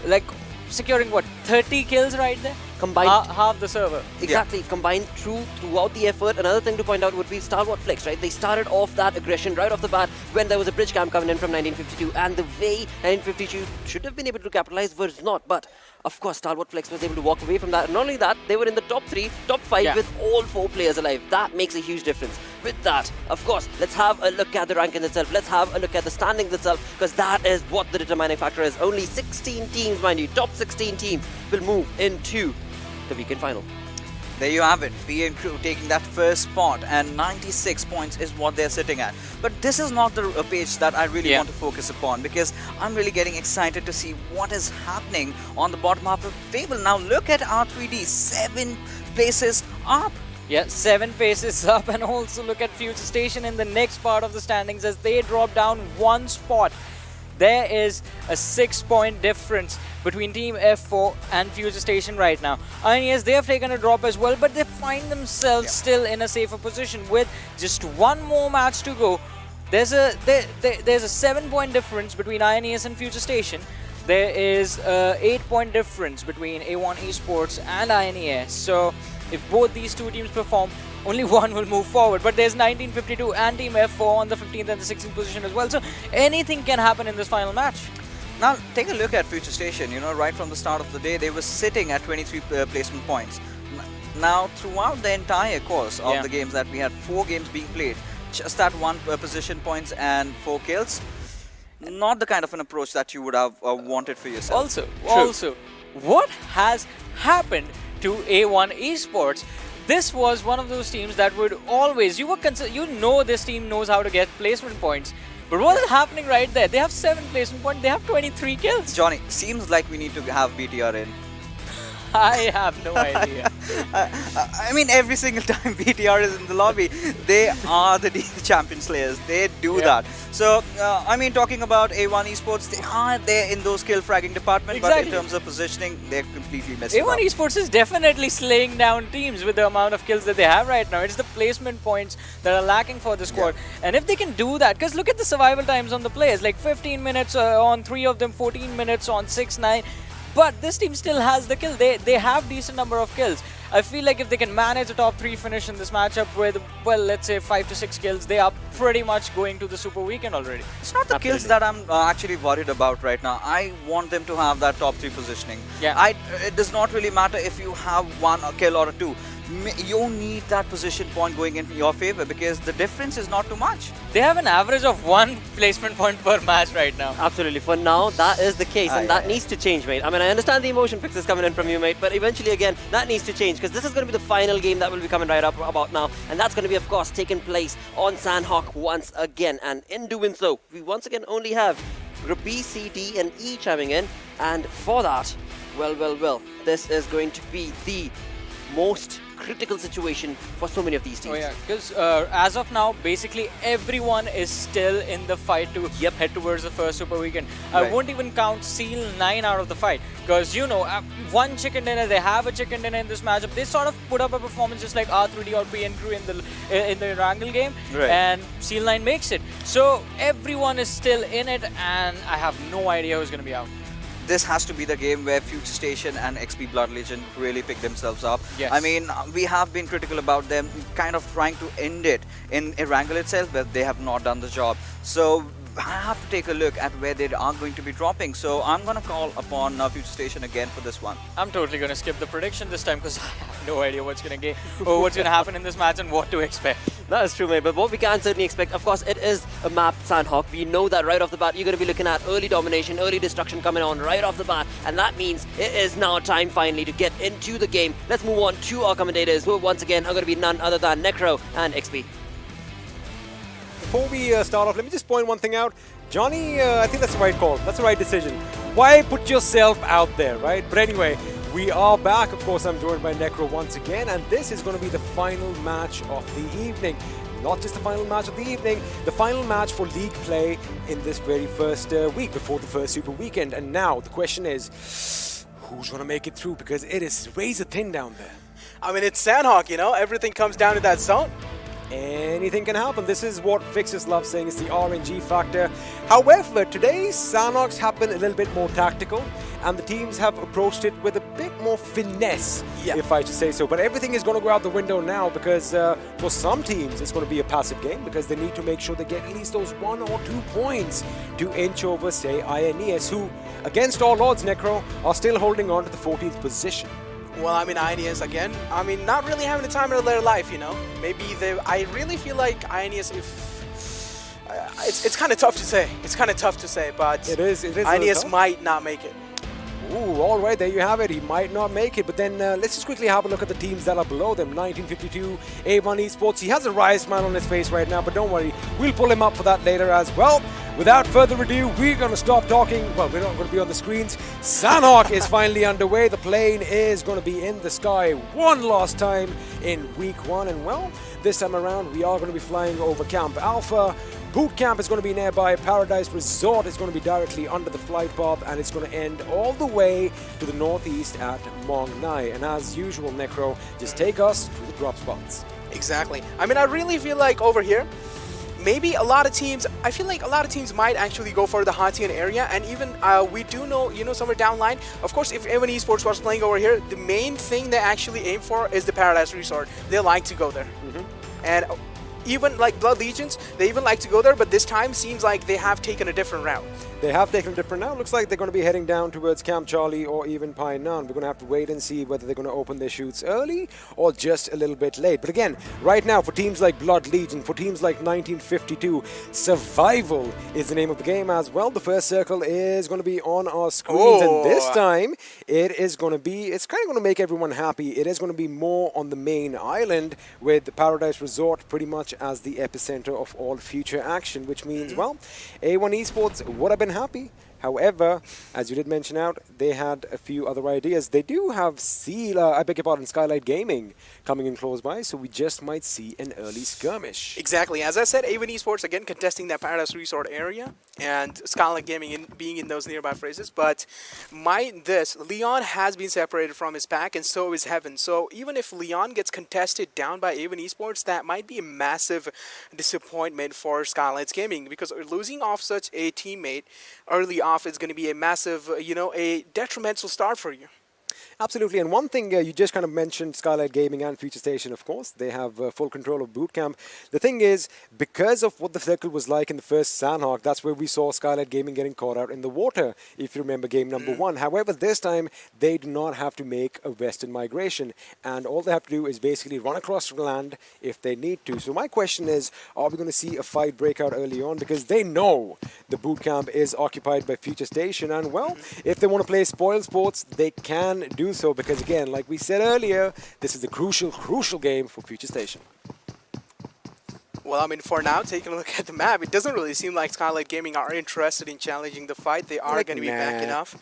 like securing what, 30 kills right there? Combined. Half the server. Exactly, combined throughout the effort. Another thing to point out would be StalwartFlex, right? They started off that aggression right off the bat when there was a bridge camp coming in from 1952, and the way 1952 should have been able to capitalize was not. But of course, StalwartFlex was able to walk away from that. And not only that, they were in the top 3, top 5 with all 4 players alive. That makes a huge difference. With that, of course, let's have a look at the ranking itself. Let's have a look at the standings itself, because that is what the determining factor is. Only 16 teams, mind you, top 16 teams will move into the weekend final. There you have it, PN Crew taking that first spot, and 96 points is what they're sitting at. But this is not the page that I really want to focus upon, because I'm really getting excited to see what is happening on the bottom half of the table. Now look at R3D, 7 places up. Yeah, 7 paces up, and also look at Future Station in the next part of the standings as they drop down 1 spot. There is a 6-point difference between Team F4 and Future Station right now. INES, they have taken a drop as well, but they find themselves still in a safer position with just 1 more match to go. There's a 7-point difference between INES and Future Station. there is a 8-point difference between A1 Esports and INES. So if both these two teams perform, only one will move forward. But there's 1952 and Team F4 on the 15th and the 16th position as well. So anything can happen in this final match. Now, take a look at Future Station. You know, right from the start of the day, they were sitting at 23 placement points. Now, throughout the entire course of the games that we had, 4 games being played, just that 1 position points and 4 kills. Not the kind of an approach that you would have wanted for yourself. Also, what has happened to A1 Esports? This was one of those teams that would always, you know this team knows how to get placement points. But what is happening right there? They have 7 placement points, they have 23 kills. Johnny, seems like we need to have BTR in. I have no idea. I mean, every single time BTR is in the lobby, they are the champion slayers. They do that. So, I mean, talking about A1 Esports, they are there in those kill fragging department, but in terms of positioning, they're completely messed up. A1 Esports is definitely slaying down teams with the amount of kills that they have right now. It's the placement points that are lacking for the squad. And if they can do that, because look at the survival times on the players, like 15 minutes on 3 of them, 14 minutes on 6, 9. But this team still has the kill. They have decent number of kills. I feel like if they can manage a top 3 finish in this matchup with, well, let's say 5 to 6 kills, they are pretty much going to the Super Weekend already. It's not the kills that I'm actually worried about right now. I want them to have that top 3 positioning. It does not really matter if you have 1 kill or 2. You need that position point going in your favor because the difference is not too much. They have an average of 1 placement point per match right now. Absolutely. For now, that is the case, and that needs to change, mate. I mean, I understand the emotion fixes coming in from you, mate, but eventually, again, that needs to change because this is going to be the final game that will be coming right up about now, and that's going to be, of course, taking place on Sanhok once again. And in doing so, we once again only have B, C, D, and E chiming in, and for that, well, this is going to be the most critical situation for so many of these teams. Oh yeah, because as of now, basically everyone is still in the fight to head towards the first Super Weekend. I won't even count Seal 9 out of the fight because, you know, 1 chicken dinner, they have a chicken dinner in this matchup. They sort of put up a performance just like R3D or PN Crew in the Erangel game, and Seal 9 makes it. So everyone is still in it, and I have no idea who's going to be out. This has to be the game where Future Station and XP Blood Legend really pick themselves up. Yes. I mean, we have been critical about them kind of trying to end it in Erangel itself, but they have not done the job. So I have to take a look at where they are going to be dropping. So I'm going to call upon Future Station again for this one. I'm totally going to skip the prediction this time because I have no idea what's going to happen in this match and what to expect. That is true, mate, but what we can certainly expect, of course, it is a map Sanhok. We know that right off the bat, you're going to be looking at early domination, early destruction coming on right off the bat, and that means it is now time finally to get into the game. Let's move on to our commentators, who once again are going to be none other than Necro and XP. Before we start off, let me just point one thing out. Johnny, I think that's the right call. That's the right decision. Why put yourself out there, right? But anyway, we are back. Of course, I'm joined by Necro once again, and this is going to be the final match of the evening. Not just the final match of the evening, the final match for league play in this very first week before the first Super Weekend. And now the question is, who's going to make it through? Because it is razor thin down there. I mean, it's Sanhok, you know? Everything comes down to that zone. Anything can happen. This is what Fixers love saying is the RNG factor. However, today's Sanhoks have been a little bit more tactical, and the teams have approached it with a bit more finesse, if I should say so. But everything is going to go out the window now because for some teams it's going to be a passive game because they need to make sure they get at least those 1 or 2 points to inch over, say, INES, who, against all odds, Necro, are still holding on to the 14th position. Well, I mean, INES again, I mean, not really having the time of their life, you know? Maybe I really feel like INES, it's kind of tough to say. It's kind of tough to say, but it is INES might not make it. Ooh, all right, there you have it. He might not make it, but then let's just quickly have a look at the teams that are below them. 1952, A1 Esports. He has a wry smile on his face right now, but don't worry, we'll pull him up for that later as well. Without further ado, we're going to stop talking. Well, we're not going to be on the screens. Sanhok is finally underway. The plane is going to be in the sky one last time in week 1. And well, this time around, we are going to be flying over Camp Alpha. Boot camp is going to be nearby. Paradise Resort is going to be directly under the flight path, and it's going to end all the way to the northeast at Mong Nai. And as usual, Necro, just take us to the drop spots. Exactly. I mean, I really feel like over here, maybe a lot of teams, I feel like a lot of teams might actually go for the Hantian area, and even we do know, somewhere down the line, of course, if A1 Esports was playing over here, the main thing they actually aim for is the Paradise Resort. They like to go there. And even like Blood Legions, they even like to go there, but this time seems like they have taken a different route. They have taken a different route. Looks like they're going to be heading down towards Camp Charlie or even Pine Nun. We're going to have to wait and see whether they're going to open their shoots early or just a little bit late. But again, right now, for teams like Blood Legion, for teams like 1952, survival is the name of the game as well. The first circle is going to be on our screens, and this time it is going to be, it's kind of going to make everyone happy. It is going to be more on the main island with the Paradise Resort pretty much as the epicenter of all future action, which means, well, A1 Esports would have been happy. However, as you did mention out, they had a few other ideas. They do have Skylight Gaming coming in close by, so we just might see an early skirmish. Exactly. As I said, A1 Esports, again, contesting that Paradise Resort area, and Skylight Gaming being in those nearby phrases. But Leon has been separated from his pack, and so is Heaven. So even if Leon gets contested down by A1 Esports, that might be a massive disappointment for Skylight Gaming, because losing off such a teammate early off is going to be a massive, a detrimental start for you. Absolutely, and one thing you just kind of mentioned, Skylight Gaming and Future Station, of course, they have full control of boot camp. The thing is, because of what the circle was like in the first Sanhok, that's where we saw Skylight Gaming getting caught out in the water, if you remember game number 1. However, this time, they do not have to make a western migration, and all they have to do is basically run across land if they need to. So my question is, are we going to see a fight break out early on? Because they know the boot camp is occupied by Future Station, and well, if they want to play spoil sports, they can do so, because again, like we said earlier, this is a crucial game for Future Station. Well, I mean, for now, taking a look at the map, it doesn't really seem like Skylight Gaming are interested in challenging the fight. They are going to be backing off.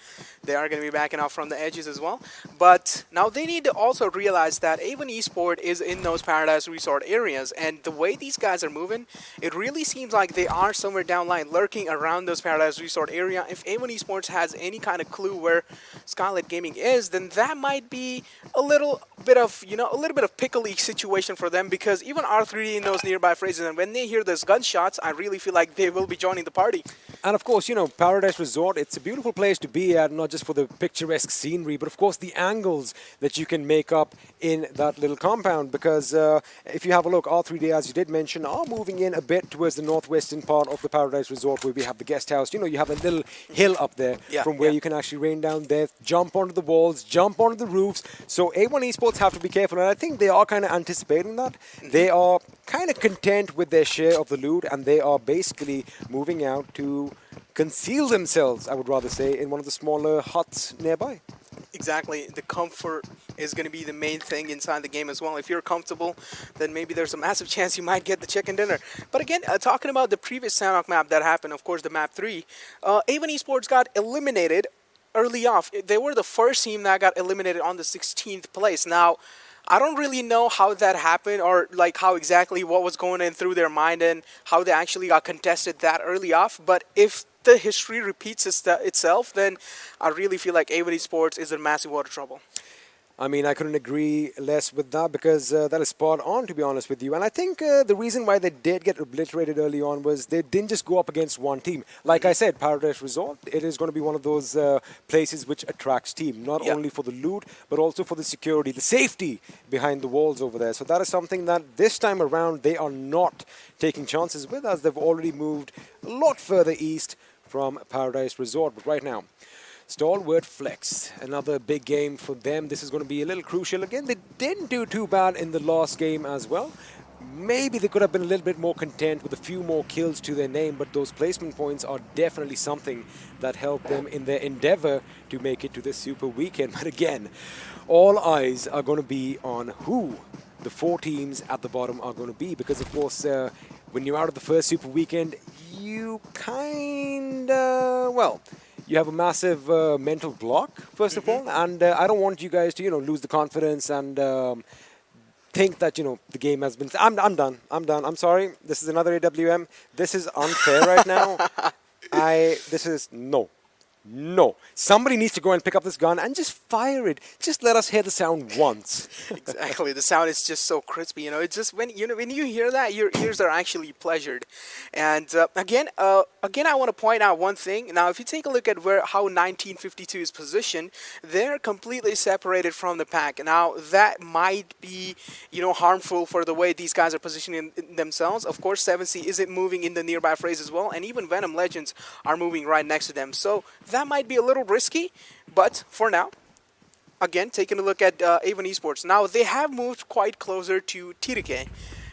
They are going to be backing off from the edges as well. But now they need to also realize that A1 Esports is in those Paradise Resort areas. And the way these guys are moving, it really seems like they are somewhere down line, lurking around those Paradise Resort area. If A1 Esports has any kind of clue where Skylight Gaming is, then that might be a little bit of, a little bit of pickly situation for them, because even R3D knows nearby phrases, and when they hear those gunshots, I really feel like they will be joining the party. And of course, Paradise Resort, it's a beautiful place to be at, not just for the picturesque scenery, but of course the angles that you can make up in that little compound. Because if you have a look, R3D, as you did mention, are moving in a bit towards the northwestern part of the Paradise Resort, where we have the guest house. You have a little hill up there from where you can actually rain down there, jump onto the walls, jump onto the roofs. So A1 Esports have to be careful, and I think they are kind of anticipating that. They are kind of content with their share of the loot, and they are basically moving out to conceal themselves, I would rather say, in one of the smaller huts nearby. Exactly. The comfort is going to be the main thing inside the game as well. If you're comfortable, then maybe there's a massive chance you might get the chicken dinner. But again, talking about the previous Sanhok map that happened, of course, the map 3, A1 Esports got eliminated early off. They were the first team that got eliminated on the 16th place. Now, I don't really know how that happened, or like how exactly what was going in through their mind and how they actually got contested that early off. But if the history repeats itself, then I really feel like A1 Esports is in massive water trouble. I mean, I couldn't agree less with that, because that is spot on, to be honest with you. And I think the reason why they did get obliterated early on was they didn't just go up against one team. Like I said, Paradise Resort, it is going to be one of those places which attracts team, not only for the loot, but also for the security, the safety behind the walls over there. So that is something that this time around they are not taking chances with, as they've already moved a lot further east from Paradise Resort. But right now, StalwartFlex, another big game for them. This is going to be a little crucial. Again, they didn't do too bad in the last game as well. Maybe they could have been a little bit more content with a few more kills to their name, but those placement points are definitely something that helped them in their endeavor to make it to the Super Weekend. But again, all eyes are going to be on who the 4 teams at the bottom are going to be, because of course, when you're out of the first Super Weekend, you you have a massive mental block, first of all, and I don't want you guys to, lose the confidence and think that, the game has been... I'm done. I'm sorry. This is another AWM. This is unfair right now. No. No. Somebody needs to go and pick up this gun and just fire it. Just let us hear the sound once. Exactly, the sound is just so crispy. You know, it's just when you hear that, your ears are actually pleasured. And again, I want to point out one thing. Now, if you take a look at how 1952 is positioned, they're completely separated from the pack. Now, that might be harmful for the way these guys are positioning themselves. Of course, 7C isn't moving in the nearby phrase as well, and even Venom Legends are moving right next to them. So that might be a little risky, but for now, again, taking a look at A1 Esports. Now, they have moved quite closer to T2K.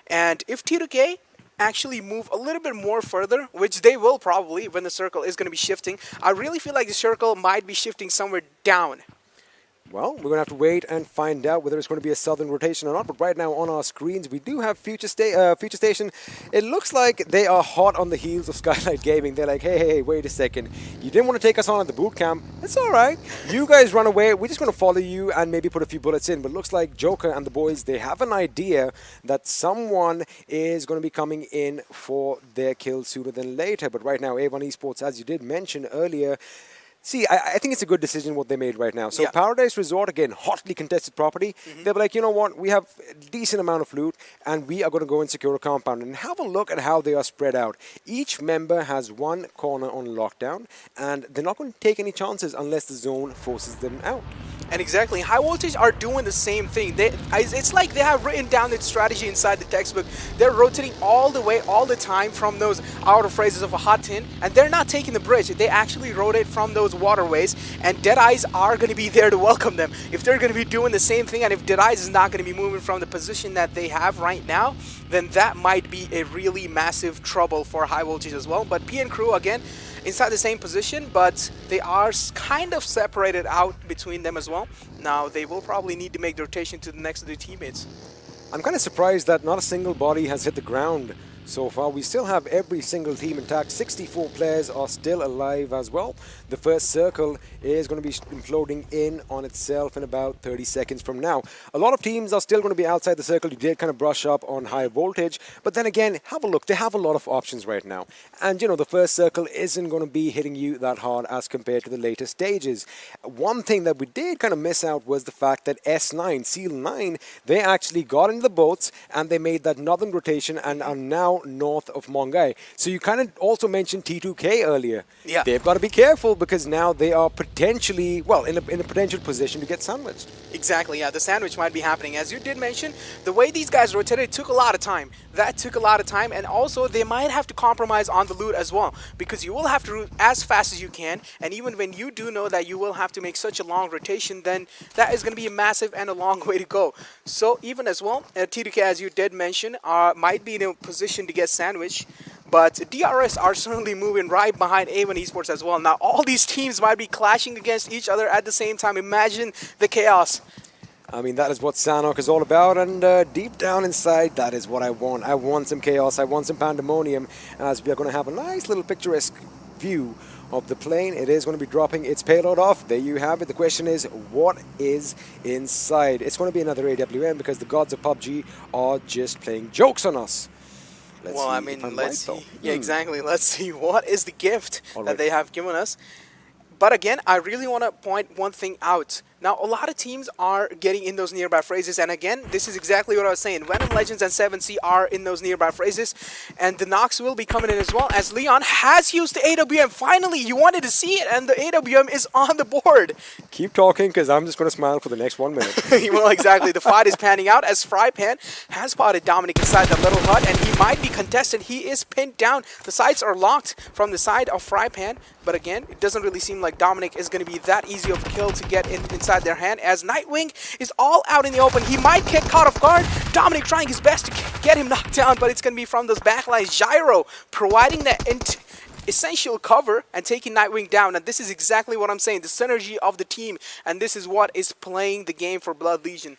And if T2K actually move a little bit more further, which they will probably when the circle is going to be shifting, I really feel like the circle might be shifting somewhere down. Well, we're going to have to wait and find out whether it's going to be a southern rotation or not. But right now on our screens, we do have Future Station. It looks like they are hot on the heels of Skylight Gaming. They're like, hey, wait a second. You didn't want to take us on at the boot camp. It's all right. You guys run away. We're just going to follow you and maybe put a few bullets in. But it looks like Joker and the boys, they have an idea that someone is going to be coming in for their kill sooner than later. But right now, A1 Esports, as you did mention earlier, see, I think it's a good decision what they made right now. So Paradise Resort, again, hotly contested property. They were like, you know what, we have a decent amount of loot, and we are going to go and secure a compound. And have a look at how they are spread out. Each member has one corner on lockdown, and they're not going to take any chances unless the zone forces them out. And exactly, High Voltage are doing the same thing. It's like they have written down its strategy inside the textbook. They're rotating all the way, all the time from those outer phrases of a hot tin, and they're not taking the bridge. They actually rotate from those waterways, and Deadeyes are going to be there to welcome them. If they're going to be doing the same thing, and if Deadeyes is not going to be moving from the position that they have right now, then that might be a really massive trouble for High Voltage as well. But PN Crew, again, inside the same position, but they are kind of separated out between them as well. Now, they will probably need to make the rotation to the next of their teammates. I'm kind of surprised that not a single body has hit the ground so far. We still have every single team intact. 64 players are still alive as well. The first circle is going to be imploding in on itself in about 30 seconds from now. A lot of teams are still going to be outside the circle. You did kind of brush up on High Voltage, but then again, have a look. They have a lot of options right now. And you know, the first circle isn't going to be hitting you that hard as compared to the later stages. One thing that we did kind of miss out was the fact that S9, Seal 9, they actually got into the boats and they made that northern rotation and are now north of Mongai. So you kind of also mentioned T2K earlier. Yeah. They've got to be careful because now they are potentially, well, in a potential position to get sandwiched. Exactly, yeah, the sandwich might be happening. As you did mention, the way these guys rotated took a lot of time. That took a lot of time, and also they might have to compromise on the loot as well, because you will have to root as fast as you can, and even when you do know that you will have to make such a long rotation, then that is going to be a massive and a long way to go. So even as well, T2K, as you did mention, might be in a position to get sandwiched. But DRS are certainly moving right behind A1 Esports as well. Now, all these teams might be clashing against each other at the same time. Imagine the chaos. I mean, that is what Sanhok is all about, and deep down inside, that is what I want. I want some chaos, I want some pandemonium, as we are going to have a nice little picturesque view of the plane. It is going to be dropping its payload off. There you have it. The question is, what is inside? It's going to be another AWM because the gods of PUBG are just playing jokes on us. Well, I mean, let's see. Yeah, exactly. Let's see what is the gift that they have given us. But again, I really want to point one thing out. Now, a lot of teams are getting in those nearby phrases, and again, this is exactly what I was saying. Venom Legends and 7C are in those nearby phrases, and the Nox will be coming in as well, as Leon has used the AWM. Finally, you wanted to see it, and the AWM is on the board. Keep talking, because I'm just going to smile for the next 1 minute. Well, exactly. The fight is panning out, as Frypan has spotted Dominic inside the little hut, and he might be contested. He is pinned down. The sights are locked from the side of Frypan, but again, it doesn't really seem like Dominic is going to be that easy of a kill to get inside their hand, as Nightwing is all out in the open. He might get caught off guard. Dominic trying his best to get him knocked down, but it's going to be from those backlines. Gyro providing that essential cover and taking Nightwing down. And this is exactly what I'm saying, the synergy of the team, and this is what is playing the game for Blood Legion.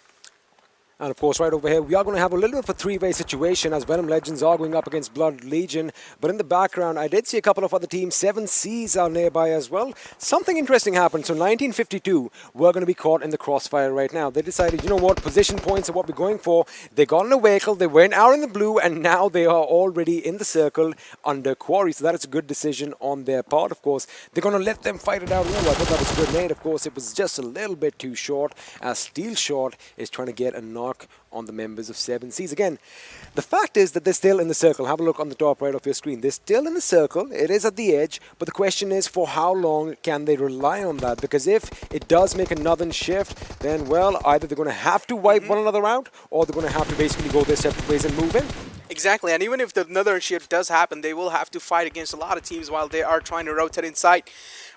And of course, right over here, we are going to have a little bit of a three-way situation as Venom Legends are going up against Blood Legion. But in the background, I did see a couple of other teams. 7Cs are nearby as well. Something interesting happened. So 1952 were going to be caught in the crossfire right now. They decided, you know what, position points are what we're going for. They got in a vehicle, they went out in the blue, and now they are already in the circle under quarry. So that is a good decision on their part, of course. They're going to let them fight it out. Ooh, I thought that was a grenade. Of course, it was just a little bit too short as Steel Shot is trying to get a knock on the members of 7Cs. Again, the fact is that they're still in the circle. Have a look on the top right of your screen. They're still in the circle. It is at the edge, but the question is for how long can they rely on that? Because if it does make another shift, then, well, either they're going to have to wipe one another out, or they're going to have to basically go their separate ways and move in. Exactly, and even if another shift does happen, they will have to fight against a lot of teams while they are trying to rotate inside.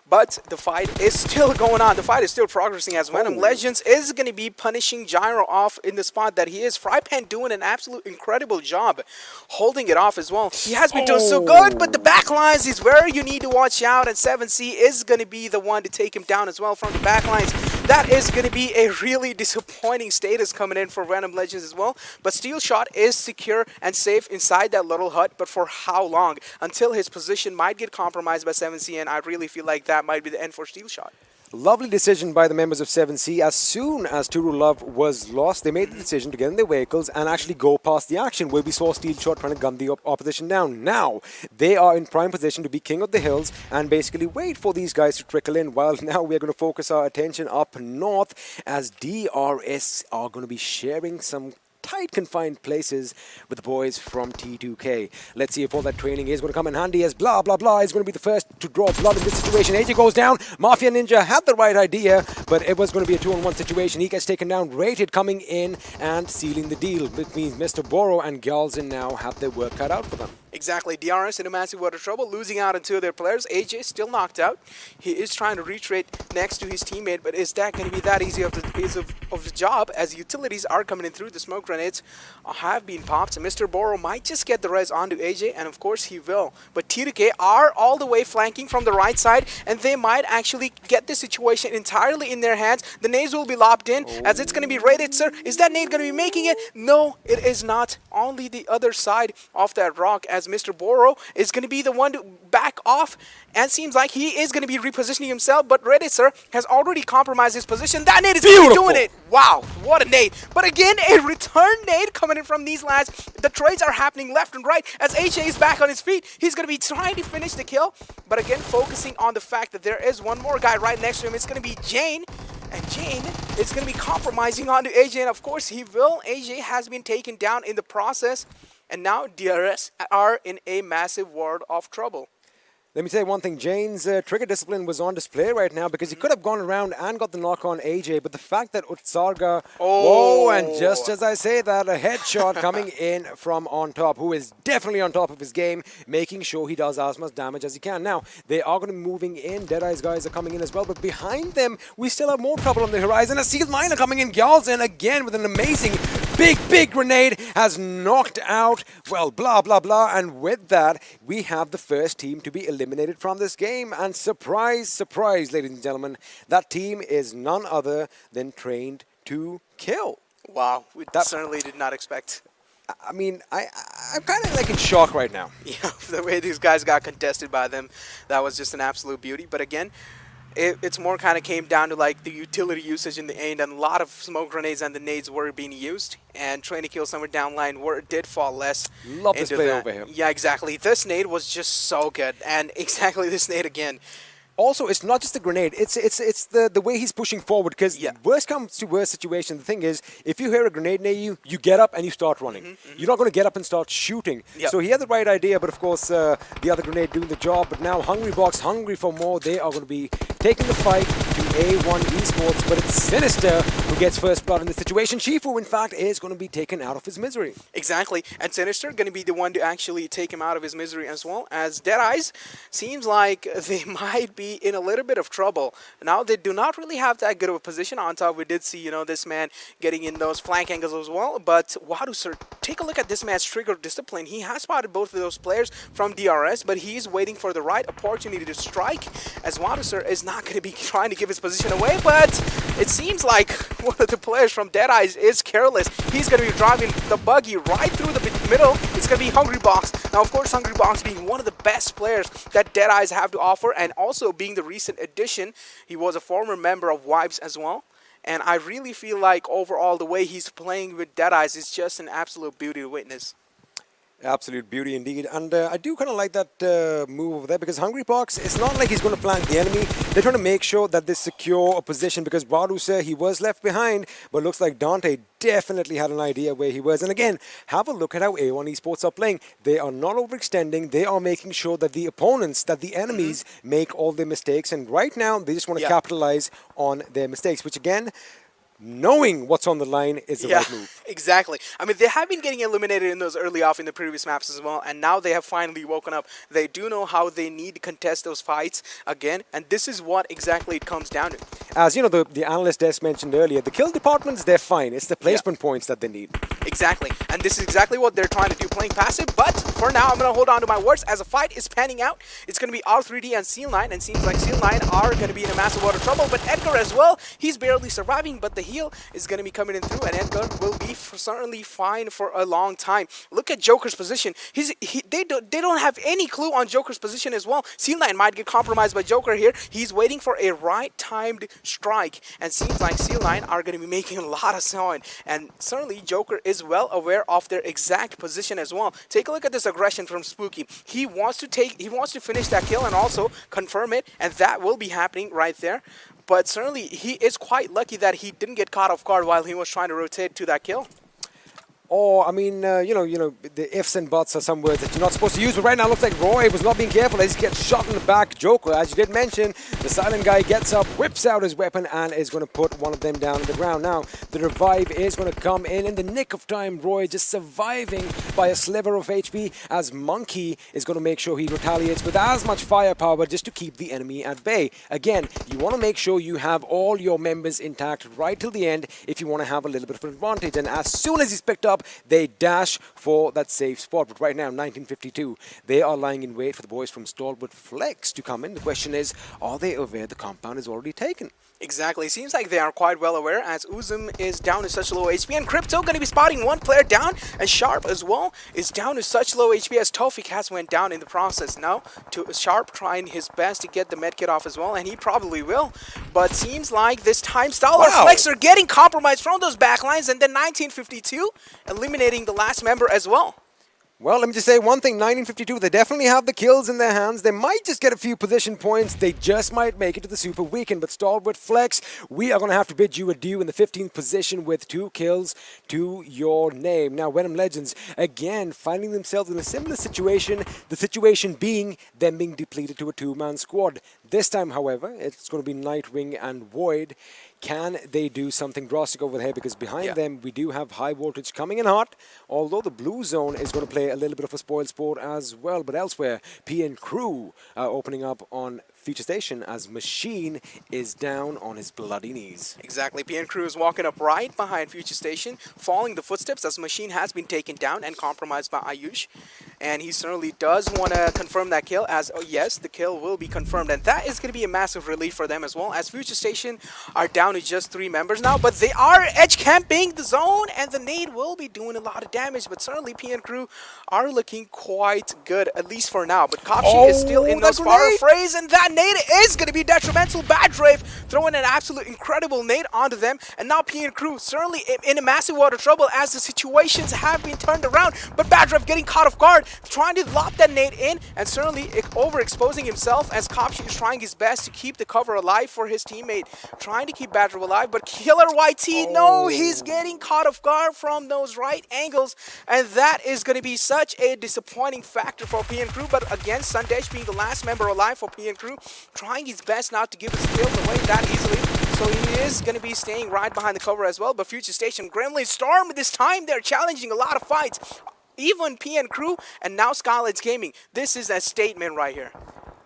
But the fight is still going on. The fight is still progressing as Venom Legends is going to be punishing Gyro off in the spot that he is. Frypan doing an absolute incredible job holding it off as well. He has been doing so good, but the backlines is where you need to watch out, and 7C is going to be the one to take him down as well from the backlines. That is going to be a really disappointing status coming in for Venom Legends as well. But Steel Shot is secure and safe inside that little hut, but for how long? Until his position might get compromised by 7C, and I really feel like that might be the end for Steel Shot. Lovely decision by the members of 7C. As soon as Turu Love was lost, they made the decision to get in their vehicles and actually go past the action where we saw Steel Shot trying to gun the opposition down. Now, they are in prime position to be king of the hills and basically wait for these guys to trickle in. While now we're going to focus our attention up north as DRS are going to be sharing some tight confined places with the boys from T2K. Let's see if all that training is going to come in handy as blah blah blah is going to be the first to draw blood in this situation. AJ goes down. Mafia Ninja had the right idea, but it was going to be a 2-on-1 situation. He gets taken down. Rated coming in and sealing the deal. It means Mr. Boro and Galzin now have their work cut out for them. Exactly. DRS in a massive world of trouble, losing out on two of their players. AJ still knocked out. He is trying to retreat next to his teammate, but is that going to be that easy of the job as utilities are coming in through? The smoke grenades have been popped. So Mr. Boro might just get the res onto AJ, and of course he will. But T2K are all the way flanking from the right side, and they might actually get the situation entirely in their hands. The nades will be lobbed in as it's going to be raided, sir. Is that nade going to be making it? No, it is not. Only the other side of that rock, as Mr. Boro is going to be the one to back off, and seems like he is going to be repositioning himself, but Reddit, sir, has already compromised his position. That nade is going to be doing it. Wow, what a nade. But again, a return nade coming in from these lads. The trades are happening left and right as AJ is back on his feet. He's going to be trying to finish the kill, but again, focusing on the fact that there is one more guy right next to him. It's going to be Jane. And Jane is going to be compromising onto AJ, and of course he will. AJ has been taken down in the process, and now DRS are in a massive world of trouble. Let me say one thing, Jane's trigger discipline was on display right now because he could have gone around and got the knock on AJ, but the fact that Utsarga, and just as I say that, a headshot coming in from on top, who is definitely on top of his game, making sure he does as much damage as he can. Now, they are going to be moving in, Deadeyes Guys are coming in as well, but behind them, we still have more trouble on the horizon. A sealed miner coming in, Gyalzen again with an amazing big grenade, has knocked out, well, blah, blah, blah, and with that, we have the first team to be eliminated from this game, and surprise, surprise, ladies and gentlemen, that team is none other than Trained to Kill. Wow, we certainly did not expect. I mean, I'm kind of like in shock right now. Yeah, the way these guys got contested by them, that was just an absolute beauty, but again, it's more kind of came down to like the utility usage in the end, and a lot of smoke grenades and the nades were being used, and trying to kill somewhere downline where it did fall less. Love this play over here. Yeah, exactly. This nade was just so good, and exactly this nade again. Also, it's not just the grenade, it's the way he's pushing forward, because worst comes to worst situation, the thing is, if you hear a grenade near you, you get up and you start running. You're not going to get up and start shooting. So he had the right idea, but of course, the other grenade doing the job. But now Hungry Box, hungry for more, they are going to be taking the fight to A1 Esports, but it's Sinister who gets first blood in this situation. Shifu, in fact, is going to be taken out of his misery. Exactly, and Sinister going to be the one to actually take him out of his misery as well, as Deadeyes seems like they might be in a little bit of trouble. Now they do not really have that good of a position on top. We did see, you know, this man getting in those flank angles as well, but Wadu, sir, take a look at this man's trigger discipline. He has spotted both of those players from DRS, but he's waiting for the right opportunity to strike, as Wadu, sir, is not going to be trying to give his position away, but it seems like one of the players from Deadeyes is careless. He's going to be driving the buggy right through the middle. It's going to be Hungry Box. Now, of course, Hungry Box being one of the best players that Deadeyes have to offer, and also being the recent addition. He was a former member of Vibes as well. And I really feel like overall the way he's playing with Deadeyes is just an absolute beauty to witness. Absolute beauty indeed. And I do kind of like that move over there, because Hungry Box, it's not like he's going to flank the enemy. They're trying to make sure that they secure a position, because Badusa, he was left behind, but looks like Dante definitely had an idea where he was. And again, have a look at how A1 Esports are playing. They are not overextending. They are making sure that the opponents, that the enemies make all their mistakes. And right now, they just want to capitalize on their mistakes, which again, knowing what's on the line is the right move. Exactly. I mean, they have been getting eliminated in those early off in the previous maps as well, and now they have finally woken up. They do know how they need to contest those fights again, and this is what exactly it comes down to. As you know, the analyst desk mentioned earlier, the kill departments, they're fine. It's the placement points that they need. Exactly. And this is exactly what they're trying to do, playing passive, but for now, I'm going to hold on to my words. As a fight is panning out, it's going to be R3D and Seal9, and seems like Seal9 are going to be in a massive lot of trouble, but Edgar as well, he's barely surviving, but the heal is going to be coming in through, and Edgar will be certainly fine for a long time. Look at Joker's position. They don't have any clue on Joker's position as well. Seal9 might get compromised by Joker here. He's waiting for a right-timed strike, and seems like Seal9 are going to be making a lot of sound, and certainly Joker is well aware of their exact position as well. Take a look at this aggression from Spooky. He wants to finish that kill and also confirm it, and that will be happening right there. But certainly, he is quite lucky that he didn't get caught off guard while he was trying to rotate to that kill. Or, I mean, you know, the ifs and buts are some words that you're not supposed to use. But right now, it looks like Roy was not being careful. He just gets shot in the back. Joker, as you did mention, the silent guy gets up, whips out his weapon, and is going to put one of them down on the ground. Now, the revive is going to come in the nick of time. Roy just surviving by a sliver of HP, as Monkey is going to make sure he retaliates with as much firepower just to keep the enemy at bay. Again, you want to make sure you have all your members intact right till the end if you want to have a little bit of an advantage. And as soon as he's picked up, they dash for that safe spot. But right now, 1952, they are lying in wait for the boys from StalwartFlex to come in. The question is, are they aware the compound is already taken? Exactly. Seems like they are quite well aware, as Uzum is down to such low HP, and Crypto going to be spotting one player down, and Sharp as well is down to such low HP, as Tofik has went down in the process. Now, to Sharp trying his best to get the medkit off as well, and he probably will. But seems like this time StalwartFlex are getting compromised from those backlines, and then 1952 eliminating the last member as well. Well, let me just say one thing, 1952, they definitely have the kills in their hands. They might just get a few position points. They just might make it to the Super Weekend. But StalwartFlex, we are going to have to bid you adieu in the 15th position with 2 kills to your name. Now, Venom Legends, again, finding themselves in a similar situation. The situation being them being depleted to a 2-man squad. This time, however, it's going to be Nightwing and Void. Can they do something drastic over here? Because behind them, we do have high voltage coming in hot. Although the blue zone is going to play a little bit of a spoil sport as well. But elsewhere, PN Crew opening up on Future Station as Machine is down on his bloody knees. Exactly. PN Crew is walking up right behind Future Station, following the footsteps as Machine has been taken down and compromised by Ayush. And he certainly does want to confirm that kill, as, oh yes, the kill will be confirmed. And that is going to be a massive relief for them as well, as Future Station are down to just 3 members now. But they are edge camping the zone, and the nade will be doing a lot of damage. But certainly PN Crew are looking quite good, at least for now. But Kopshi is still in those far frays, and that nade is going to be detrimental. Bad Drave throwing an absolute incredible nade onto them. And now PN Crew certainly in a massive water trouble, as the situations have been turned around. But Bad Drave getting caught off guard, trying to lob that nade in, and certainly overexposing himself, as Kopshi is trying his best to keep the cover alive for his teammate, trying to keep Bad Drave alive. But Killer YT, no, he's getting caught off guard from those right angles, and that is going to be such a disappointing factor for PN Crew. But again, Sandesh being the last member alive for PN Crew, trying his best not to give his kills away that easily. So he is going to be staying right behind the cover as well. But Future Station, Gremlin Storm, this time they're challenging a lot of fights. Even PN Crew and now Skylight Gaming. This is a statement right here.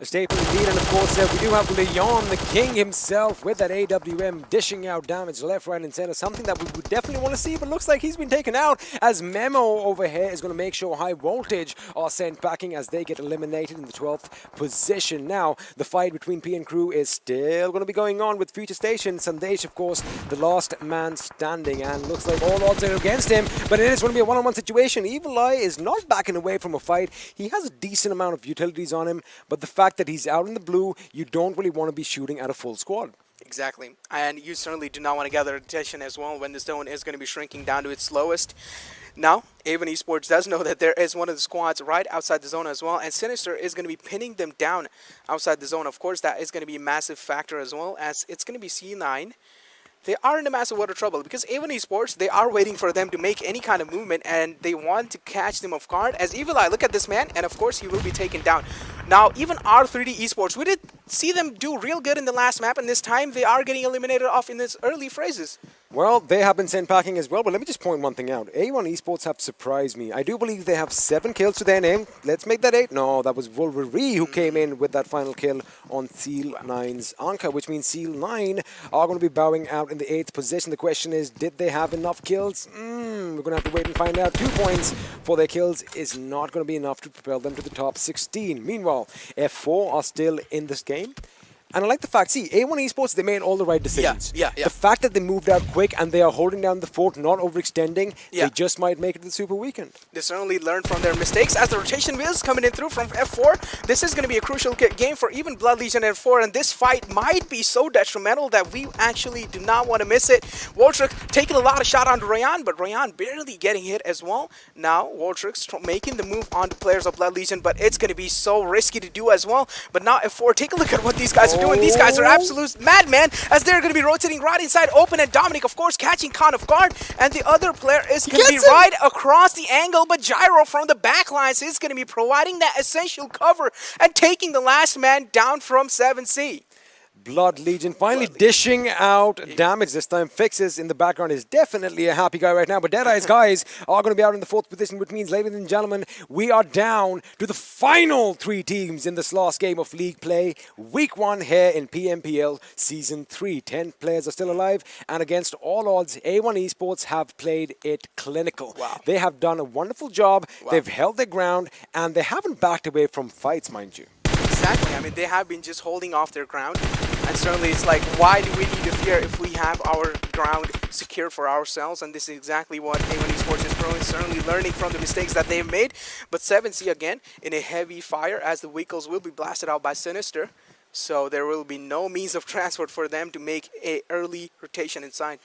A staple indeed, and of course we do have Leon, the king himself, with that AWM dishing out damage left, right, and center. Something that we would definitely want to see, but looks like he's been taken out as Memo over here is going to make sure high voltage are sent packing as they get eliminated in the 12th position. Now, the fight between P and Crew is still going to be going on with Future Station. Sandesh, of course, the last man standing, and looks like all odds are against him, but it is going to be a one-on-one situation. Evil Eye is not backing away from a fight. He has a decent amount of utilities on him, but the fact that he's out in the blue, you don't really want to be shooting at a full squad. Exactly. And you certainly do not want to gather attention as well when the zone is going to be shrinking down to its slowest. Now, A1 Esports does know that there is one of the squads right outside the zone as well, and Sinister is going to be pinning them down outside the zone. Of course, that is going to be a massive factor as well, as it's going to be C9. They are in a massive water trouble because A1 Esports, they are waiting for them to make any kind of movement, and they want to catch them off guard. As Evil Eye, look at this man, and of course he will be taken down. Now, even R3D Esports, we did see them do real good in the last map, and this time they are getting eliminated off in its early phases. Well, they have been sent packing as well, but let me just point one thing out. A1 Esports have surprised me. I do believe they have 7 kills to their name. Let's make that 8. No, that was Wolverine who came in with that final kill on Seal 9's Anka, which means Seal 9 are going to be bowing out in the 8th position. The question is, did they have enough kills? We're going to have to wait and find out. 2 points for their kills is not going to be enough to propel them to the top 16. Meanwhile, F4 are still in this game. And I like the fact, see, A1 Esports, they made all the right decisions. Yeah. The fact that they moved out quick and they are holding down the fort, not overextending, they just might make it to the Super Weekend. They certainly learned from their mistakes as the rotation wheels coming in through from F4. This is going to be a crucial game for even Blood Legion F4, and this fight might be so detrimental that we actually do not want to miss it. Voltrix taking a lot of shot onto Rayan, but Rayan barely getting hit as well. Now, Voltrix making the move onto players of Blood Legion, but it's going to be so risky to do as well. But now F4, take a look at what these guys are doing. These guys are absolute madmen as they're going to be rotating right inside open, and Dominic, of course, catching Khan off guard, and the other player is going to be right across the angle, but Gyro from the backlines is going to be providing that essential cover and taking the last man down from 7C. Blood Legion finally dishing out damage this time. Fixes in the background is definitely a happy guy right now, but Deadeyes Guys are going to be out in the 4th position, which means, ladies and gentlemen, we are down to the final 3 teams in this last game of league play. Week 1 here in PMPL Season 3. 10 players are still alive, and against all odds, A1 Esports have played it clinical. Wow. They have done a wonderful job. Wow. They've held their ground, and they haven't backed away from fights, mind you. Exactly. I mean, they have been just holding off their ground. And certainly it's like, why do we need to fear if we have our ground secure for ourselves? And this is exactly what A1 Esports is doing, certainly learning from the mistakes that they've made. But 7C again in a heavy fire as the vehicles will be blasted out by Sinister. So there will be no means of transport for them to make an early rotation inside.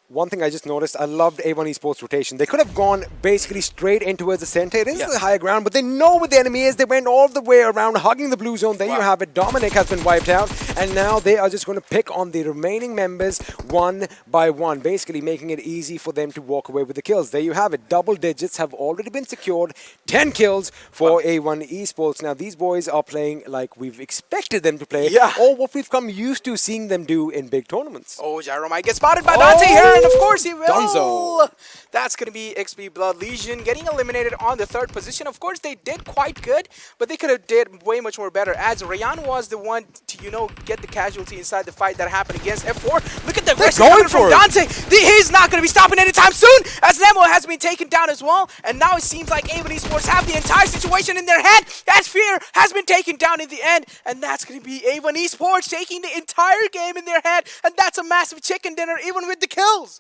One thing I just noticed, I loved A1 Esports rotation. They could have gone basically straight in towards the center. It is the higher ground, but they know where the enemy is. They went all the way around, hugging the blue zone. There you have it. Dominic has been wiped out, and now they are just going to pick on the remaining members one by one, basically making it easy for them to walk away with the kills. There you have it. Double digits have already been secured. 10 kills for A1 Esports. Now, these boys are playing like we've expected them to play, or what we've come used to seeing them do in big tournaments. Oh, Gyro might get spotted by Dante here. And of course he will. Donzo. That's going to be XP Blood Legion getting eliminated on the 3rd position. Of course, they did quite good, but they could have did way much more better, as Rayan was the one to, you know, get the casualty inside the fight that happened against F4. Look at the rest coming from Dante. He's not going to be stopping anytime soon, as Nemo has been taken down as well. And now it seems like A1 Esports have the entire situation in their head, as Fear has been taken down in the end. And that's going to be A1 Esports taking the entire game in their head. And that's a massive chicken dinner, even with the kills.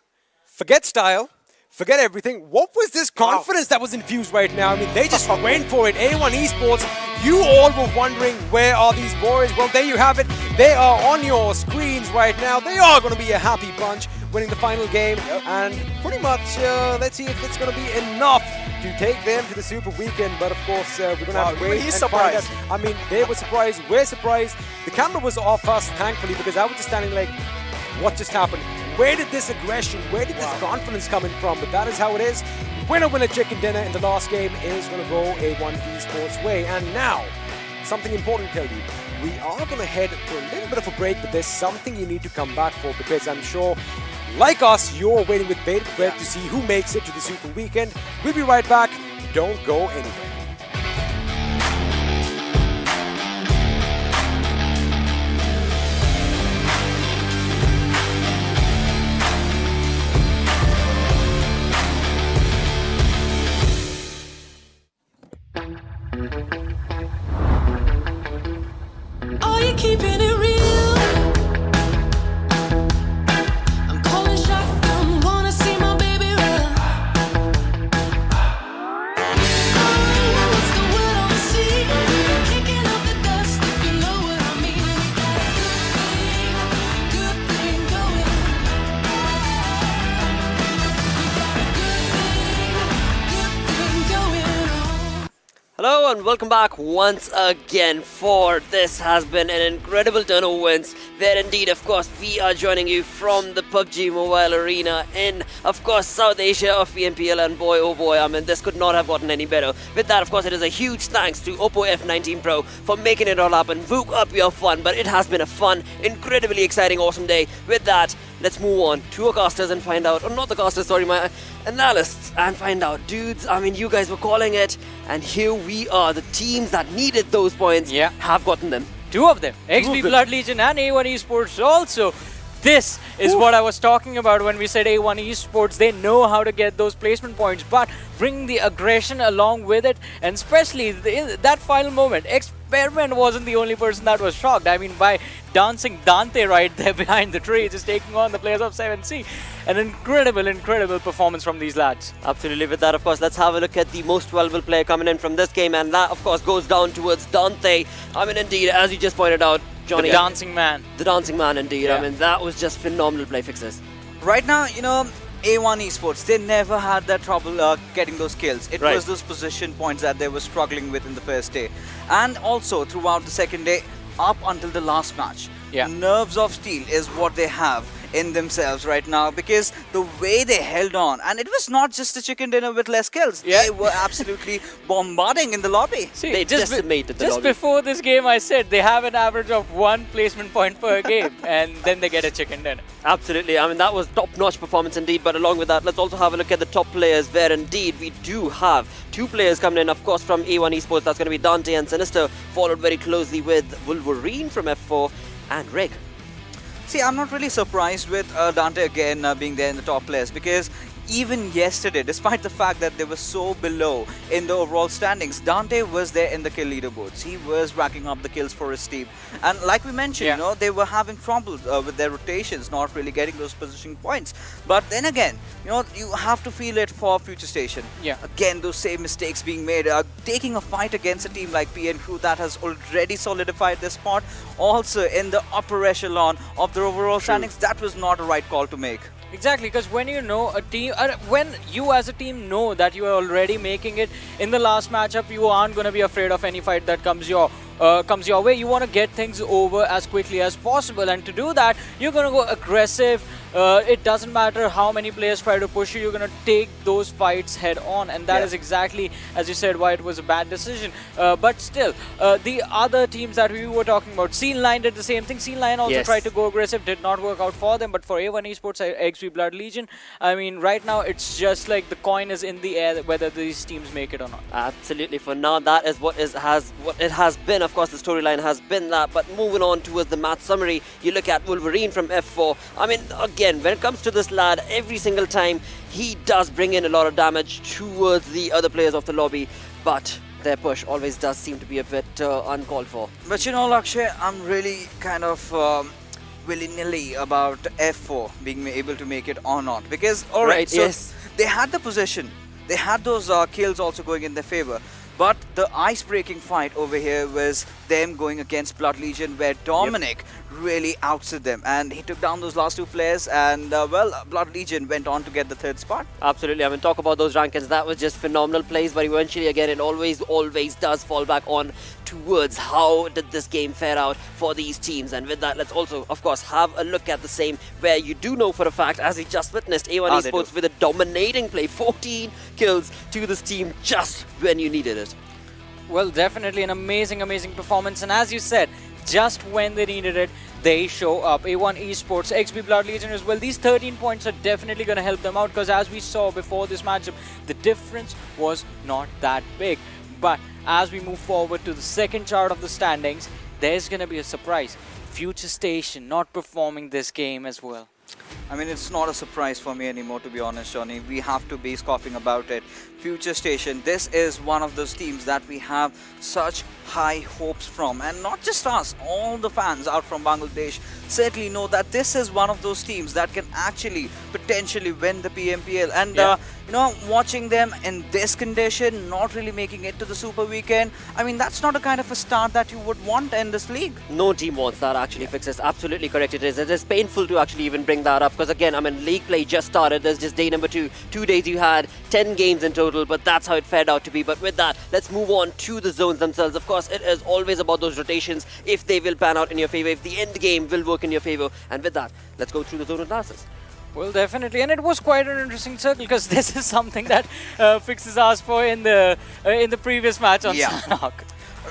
Forget style. Forget everything. What was this confidence that was infused right now? I mean, they just went for it. A1 Esports, you all were wondering, where are these boys? Well, there you have it. They are on your screens right now. They are going to be a happy bunch, winning the final game. And pretty much, let's see if it's going to be enough to take them to the Super Weekend. But of course, we're going to have to wait and find out. I mean, they were surprised. We're surprised. The camera was off us, thankfully, because I was just standing like, what just happened? Where did this aggression, where did this confidence coming from? But that is how it is. Winner chicken dinner in the last game is going to go A1 Esports way. And now, something important to tell you. We are going to head for a little bit of a break, but there's something you need to come back for, because I'm sure, like us, you're waiting with bated breath to see who makes it to the Super Weekend. We'll be right back. Don't go anywhere. Hello and welcome back once again, for this has been an incredible turn of wins where indeed, of course, we are joining you from the PUBG Mobile arena in, of course, South Asia of PMPL, and boy oh boy, I mean, this could not have gotten any better. With that, of course, it is a huge thanks to Oppo F19 Pro for making it all happen. Vook up your fun, but it has been a fun, incredibly exciting, awesome day. With that, let's move on to our casters and find out, or not the casters, sorry, my analysts, and find out, dudes, I mean, you guys were calling it, and here we are. The teams that needed those points have gotten them. Two of them, XP Blood Legion and A1 Esports also. This is what I was talking about when we said A1 Esports. They know how to get those placement points, but bring the aggression along with it, and especially that final moment. Experiment wasn't the only person that was shocked. I mean, by dancing Dante right there behind the tree, just taking on the players of 7C. An incredible performance from these lads. Absolutely. With that, of course, let's have a look at the most valuable player coming in from this game, and that, of course, goes down towards Dante. I mean, indeed, as you just pointed out, Johnny. The dancing man. The dancing man, indeed. Yeah. I mean, that was just phenomenal play fixes. Right now, you know, A1 Esports, they never had that trouble getting those kills. It was those position points that they were struggling with in the first day. And also throughout the second day, up until the last match. Nerves of steel is what they have in themselves right now, because the way they held on, and it was not just a chicken dinner with less kills. They were absolutely bombarding in the lobby. See, they decimated the lobby. Just before this game, I said they have an average of 1 placement point per game, and then they get a chicken dinner. Absolutely. I mean, that was top-notch performance indeed. But along with that, let's also have a look at the top players, where indeed we do have 2 players coming in, of course, from A1 Esports. That's going to be Dante and Sinister, followed very closely with Wolverine from F4 and Rig. See, I'm not really surprised with Dante again being there in the top players, because even yesterday, despite the fact that they were so below in the overall standings, Dante was there in the kill leaderboards. He was racking up the kills for his team. And like we mentioned, you know, they were having trouble with their rotations, not really getting those positioning points. But then again, you know, you have to feel it for Future Station. Again, those same mistakes being made. Taking a fight against a team like PN Crew that has already solidified their spot, also in the upper echelon of the overall standings, that was not a right call to make. Exactly, because when you know a team, when you as a team know that you are already making it in the last matchup, you aren't going to be afraid of any fight that comes your way. You want to get things over as quickly as possible, and to do that, you're going to go aggressive. It doesn't matter how many players try to push you, you're going to take those fights head on, and that is exactly, as you said, why it was a bad decision. But still, the other teams that we were talking about, Sceneline did the same thing. Sceneline also tried to go aggressive, did not work out for them. But for A1 Esports, XP Blood Legion, I mean, right now it's just like the coin is in the air whether these teams make it or not. Absolutely. For now, that is what it has been. Of course, the storyline has been that. But moving on towards the match summary, you look at Wolverine from F4. I mean, again, when it comes to this lad, every single time he does bring in a lot of damage towards the other players of the lobby, but their push always does seem to be a bit uncalled for. But you know, Lakshay, I'm really kind of willy-nilly about F4 being able to make it or not, because they had the position, they had those kills also going in their favor. But the ice-breaking fight over here was them going against Blood Legion, where Dominic really outstood them. And he took down those last 2 players, and, well, Blood Legion went on to get the 3rd spot. Absolutely. I mean, talk about those rankings. That was just phenomenal plays, but eventually, again, it always does fall back on towards how did this game fare out for these teams. And with that, let's also, of course, have a look at the same, where you do know for a fact, as we just witnessed, A1 Esports with a dominating play, 14 kills to this team just when you needed it. Well, definitely an amazing performance, and as you said, just when they needed it, they show up. A1 Esports, XP Blood Legion as well. These 13 points are definitely going to help them out, because as we saw before this matchup, the difference was not that big. But as we move forward to the second chart of the standings, there's going to be a surprise. Future Station not performing this game as well. I mean, it's not a surprise for me anymore, to be honest, Johnny. We have to be scoffing about it. Future Station, this is one of those teams that we have such high hopes from. And not just us, all the fans out from Bangladesh certainly know that this is one of those teams that can actually potentially win the PMPL. And you know, watching them in this condition, not really making it to the Super Weekend, I mean, that's not a kind of a start that you would want in this league. No team wants that actually, Fixes. Absolutely correct it is. It is painful to actually even bring that up because again, I mean, league play just started. There's just day number 2. 2 days you had 10 games in total, but that's how it fared out to be. But with that, let's move on to the zones themselves. Of course, it is always about those rotations, if they will pan out in your favor, if the end game will work in your favor. And with that, let's go through the zone analysis. Well, definitely, and it was quite an interesting circle because this is something that Fixes asked for in the previous match on Sanhok.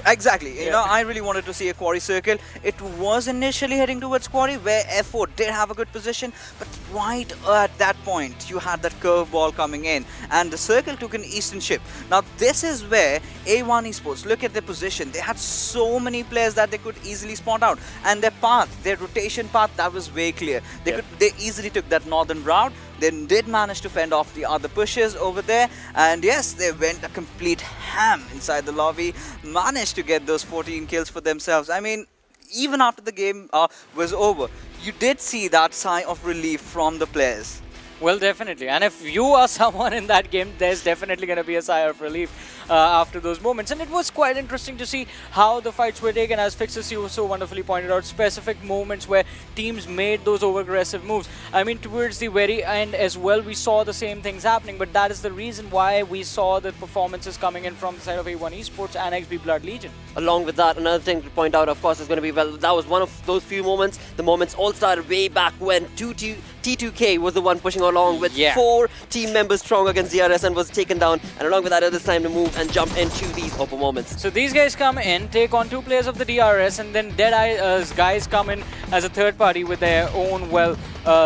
Exactly. You know, I really wanted to see a quarry circle. It was initially heading towards quarry where F4 did have a good position, but right at that point you had that curveball coming in and the circle took an eastern ship. Now this is where A1 Esports, look at their position. They had so many players that they could easily spot out, and their path, their rotation path, that was way clear. They easily took that northern route. They did manage to fend off the other pushes over there, and yes, they went a complete ham inside the lobby, managed to get those 14 kills for themselves. I mean, even after the game was over, you did see that sigh of relief from the players. Well, definitely. And if you are someone in that game, there's definitely going to be a sigh of relief after those moments. And it was quite interesting to see how the fights were taken, as Fixes you so wonderfully pointed out, specific moments where teams made those over-aggressive moves. I mean, towards the very end as well, we saw the same things happening, but that is the reason why we saw the performances coming in from the side of A1 Esports and XB Blood Legion. Along with that, another thing to point out, of course, is going to be, well, that was one of those few moments. The moments all started way back when T2K was the one pushing along with 4 team members strong against DRS and was taken down. And along with that, it is time to move and jump into these Oppo moments. So these guys come in, take on 2 players of the DRS, and then Deadeyes Guys come in as a third party with their own, well,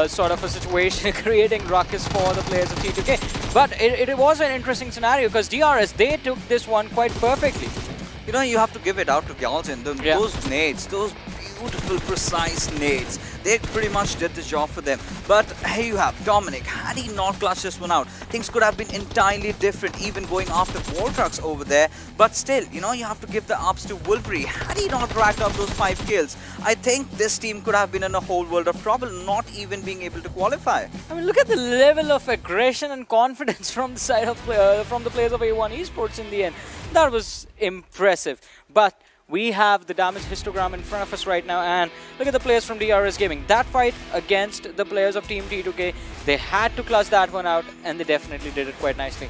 sort of a situation, creating ruckus for the players of T2K. But it was an interesting scenario because DRS, they took this one quite perfectly. You know, you have to give it out to Galton. Those nades, those beautiful, precise nades, they pretty much did the job for them. But here you have Dominic. Had he not clutched this one out, things could have been entirely different, even going after wall trucks over there. But still, you know, you have to give the ups to Wolverine. Had he not racked up those 5 kills, I think this team could have been in a whole world of trouble, not even being able to qualify. I mean, look at the level of aggression and confidence from the side of from the players of A1 Esports in the end. That was impressive. But we have the damage histogram in front of us right now, and look at the players from DRS Gaming. That fight against the players of Team T2K, they had to clutch that one out, and they definitely did it quite nicely.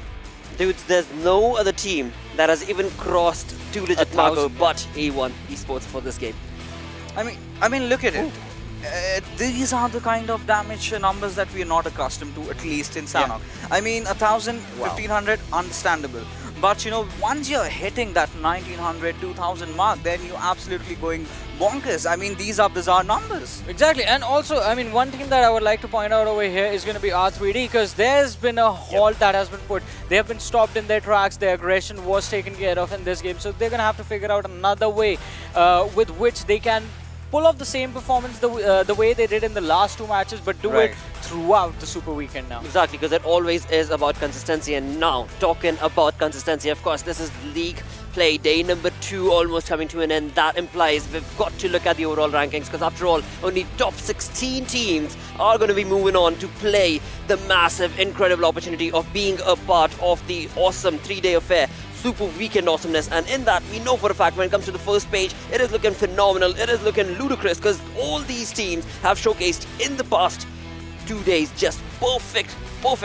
Dudes, there's no other team that has even crossed 2-digit marker but A1 Esports for this game. I mean, look at it. These are the kind of damage numbers that we are not accustomed to, at least in Sanhok. I mean, 1,000, 1,500, understandable. But you know, once you're hitting that 1,900, 2,000 mark, then you're absolutely going bonkers. I mean, these are bizarre numbers. Exactly. And also, I mean, one thing that I would like to point out over here is going to be R3D, because there's been a halt that has been put. They have been stopped in their tracks. Their aggression was taken care of in this game. So they're going to have to figure out another way with which they can pull off the same performance the way they did in the last 2 matches, but do it throughout the Super Weekend now. Exactly, because it always is about consistency. And now, talking about consistency, of course, this is league play, day number 2 almost coming to an end. That implies we've got to look at the overall rankings, because after all, only top 16 teams are going to be moving on to play the massive, incredible opportunity of being a part of the awesome 3-day affair. Super Weekend awesomeness, and in that we know for a fact when it comes to the first page, it is looking phenomenal, it is looking ludicrous, because all these teams have showcased in the past 2 days just perfect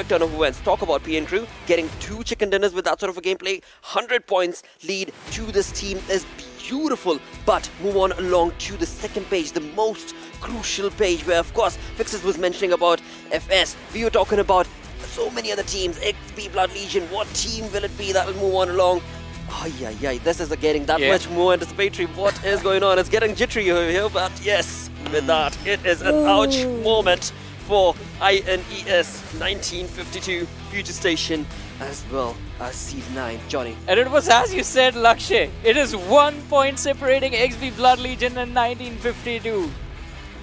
turn of events. Talk about PN Crew getting 2 chicken dinners with that sort of a gameplay. 100 points lead to this team is beautiful. But move on along to the second page, the most crucial page, where of course Fixes was mentioning about FS. We were talking about so many other teams, XB Blood Legion. What team will it be that will move on along? This is getting that much more anticipatory. What is going on? It's getting jittery over here, but yes, with that, it is an ouch moment for INES 1952 Future Station as well as Seed 9. Johnny. And it was as you said, Lakshay. It is 1 point separating XB Blood Legion and 1952.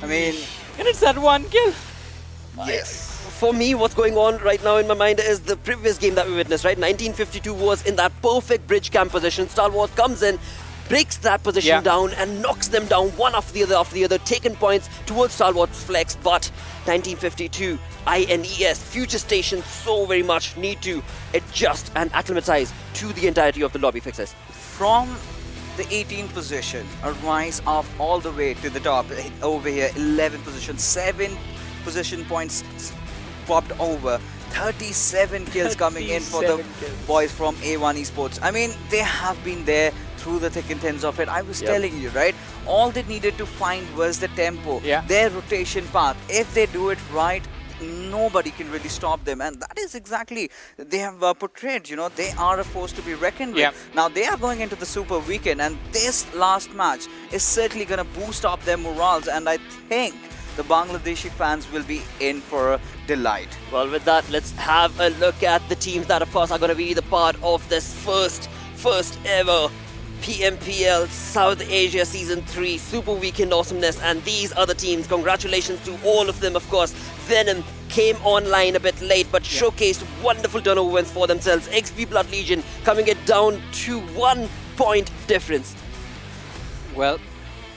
I mean, and it's that 1 kill. Yes. For me, what's going on right now in my mind is the previous game that we witnessed, right? 1952 was in that perfect bridge camp position. Stalwart comes in, breaks that position down and knocks them down one after the other, taking points towards StalwartFlex. But 1952, INES, Future Station, so very much need to adjust and acclimatize to the entirety of the lobby fixes. From the 18th position, a rise up all the way to the top. Over here, 11 position, 7 position points popped over. 37 kills coming in for the boys from A1 Esports. I mean, they have been there through the thick and thins of it. I was telling you, right? All they needed to find was the tempo, their rotation path. If they do it right, nobody can really stop them, and that is exactly they have portrayed. You know, they are a force to be reckoned with. Now they are going into the Super Weekend, and this last match is certainly going to boost up their morals, and I think the Bangladeshi fans will be in for a delight. Well, with that, let's have a look at the teams that, of course, are going to be the part of this first ever PMPL South Asia Season 3 Super Weekend awesomeness. And these other teams, congratulations to all of them, of course. Venom came online a bit late, but showcased wonderful turnover wins for themselves. XP Blood Legion coming it down to 1 point difference. Well,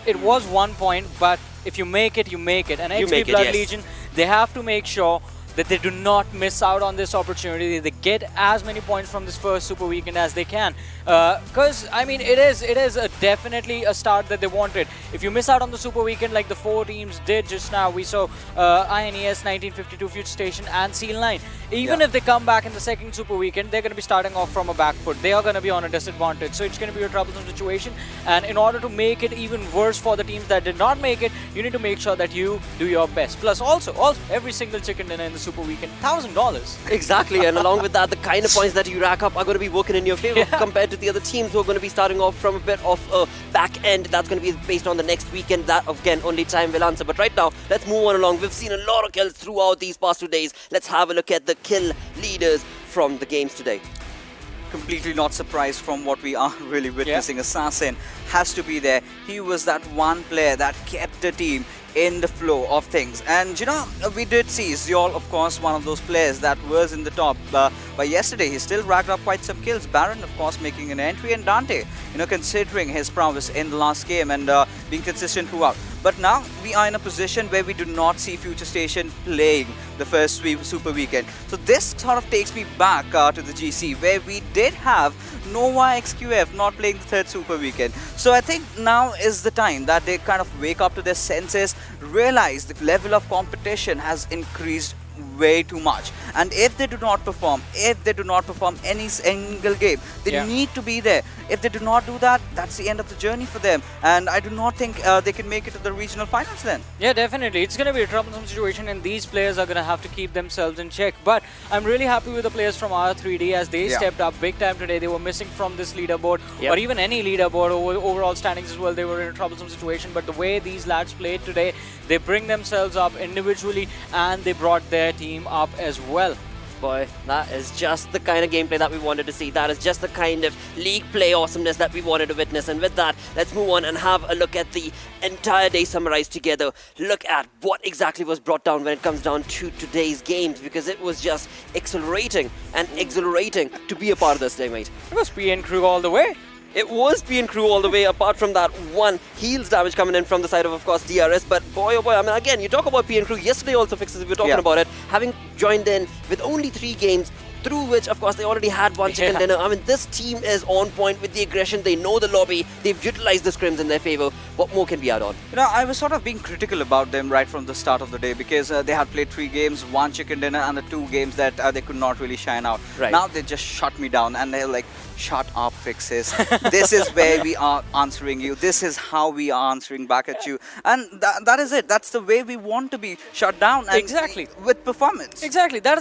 it was 1 point, but if you make it, you make it. And XP Blood Legion, they have to make sure that they do not miss out on this opportunity. They get as many points from this first Super Weekend as they can. Because, I mean, it is definitely a start that they wanted. If you miss out on the Super Weekend like the 4 teams did just now, we saw INES, 1952, Future Station and Seal9. Even if they come back in the second Super Weekend, they're going to be starting off from a back foot. They are going to be on a disadvantage. So it's going to be a troublesome situation. And in order to make it even worse for the teams that did not make it, you need to make sure that you do your best. Plus, also every single chicken dinner in the Super Weekend, $1,000. Exactly, and along with that, the kind of points that you rack up are going to be working in your favor compared to the other teams who are going to be starting off from a bit of a back end. That's going to be based on the next weekend. That, again, only time will answer. But right now, let's move on along. We've seen a lot of kills throughout these past 2 days. Let's have a look at the kill leaders from the games today. Completely not surprised from what we are really witnessing. Assassin has to be there. He was that one player that kept the team in the flow of things. And you know, we did see Ziol, of course, one of those players that was in the top. But yesterday, he still racked up quite some kills. Baron, of course, making an entry, and Dante, you know, considering his prowess in the last game and being consistent throughout. But now we are in a position where we do not see Future Station playing the first Super Weekend. So this sort of takes me back to the GC, where we did have Nova XQF not playing the third Super Weekend. So I think now is the time that they kind of wake up to their senses, realize the level of competition has increased way too much, and if they do not perform any single game, they need to be there. If they do not do that, that's the end of the journey for them, and I do not think they can make it to the regional finals then. Yeah, definitely. It's going to be a troublesome situation, and these players are going to have to keep themselves in check. But I'm really happy with the players from R3D as they stepped up big time today. They were missing from this leaderboard or even any leaderboard overall standings as well. They were in a troublesome situation, but the way these lads played today, they bring themselves up individually and they brought their team up as well. Boy, that is just the kind of gameplay that we wanted to see. That is just the kind of league play awesomeness that we wanted to witness. And with that, let's move on and have a look at the entire day summarized together. Look at what exactly was brought down when it comes down to today's games, because it was just exhilarating and exhilarating to be a part of this day, mate. It was PN crew all the way. It was PN crew all the way, apart from that one heals damage coming in from the side of course, DRS. But boy, oh boy, I mean, again, you talk about PN crew. Yesterday also fixes, we were talking about it, having joined in with only 3 games, through which, of course, they already had one chicken dinner. I mean, this team is on point with the aggression. They know the lobby. They've utilized the scrims in their favor. What more can we add on? You know, I was sort of being critical about them right from the start of the day, because they had played 3 games, 1 chicken dinner, and the 2 games that they could not really shine out. Now they just shut me down, and they're like, shut up, fixes. This is where we are answering you. This is how we are answering back at you. And that is it. That's the way we want to be shut down. And with performance. Exactly. That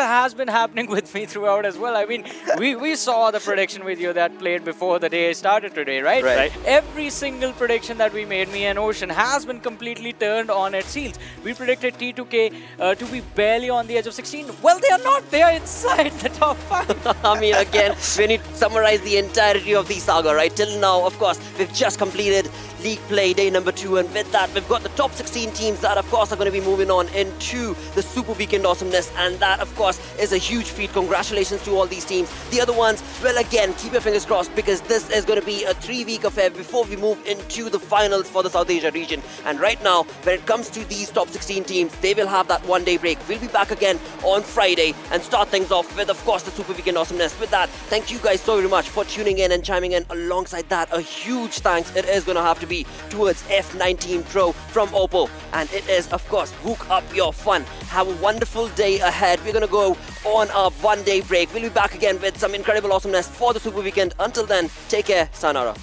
has been happening with me throughout as well. I mean, we saw the prediction video that played before the day started today, right? Every single prediction that we made, me and Ocean, has been completely turned on its heels. We predicted T2K to be barely on the edge of 16. Well, they are not. They are inside the top 5. I mean, again, when you summarize the entirety of the saga, right? Till now, of course, we've just completed league play, day number 2, and with that, we've got the top 16 teams that, of course, are going to be moving on into the Super Weekend Awesomeness, and that, of course, is a huge feat. Congratulations to all these teams. The other ones, well, again, keep your fingers crossed, because this is going to be a 3-week affair before we move into the finals for the South Asia region. And right now, when it comes to these top 16 teams, they will have that one-day break. We'll be back again on Friday and start things off with, of course, the Super Weekend Awesomeness. With that, thank you guys so very much for tuning in and chiming in. Alongside that, a huge thanks it is going to have to be towards F19 Pro from Oppo. And it is, of course, hook up your fun. Have a wonderful day ahead. We're going to go on our one-day break. We'll be back again with some incredible awesomeness for the Super Weekend. Until then, take care. Sayonara.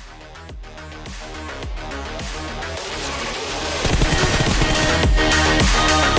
Oh,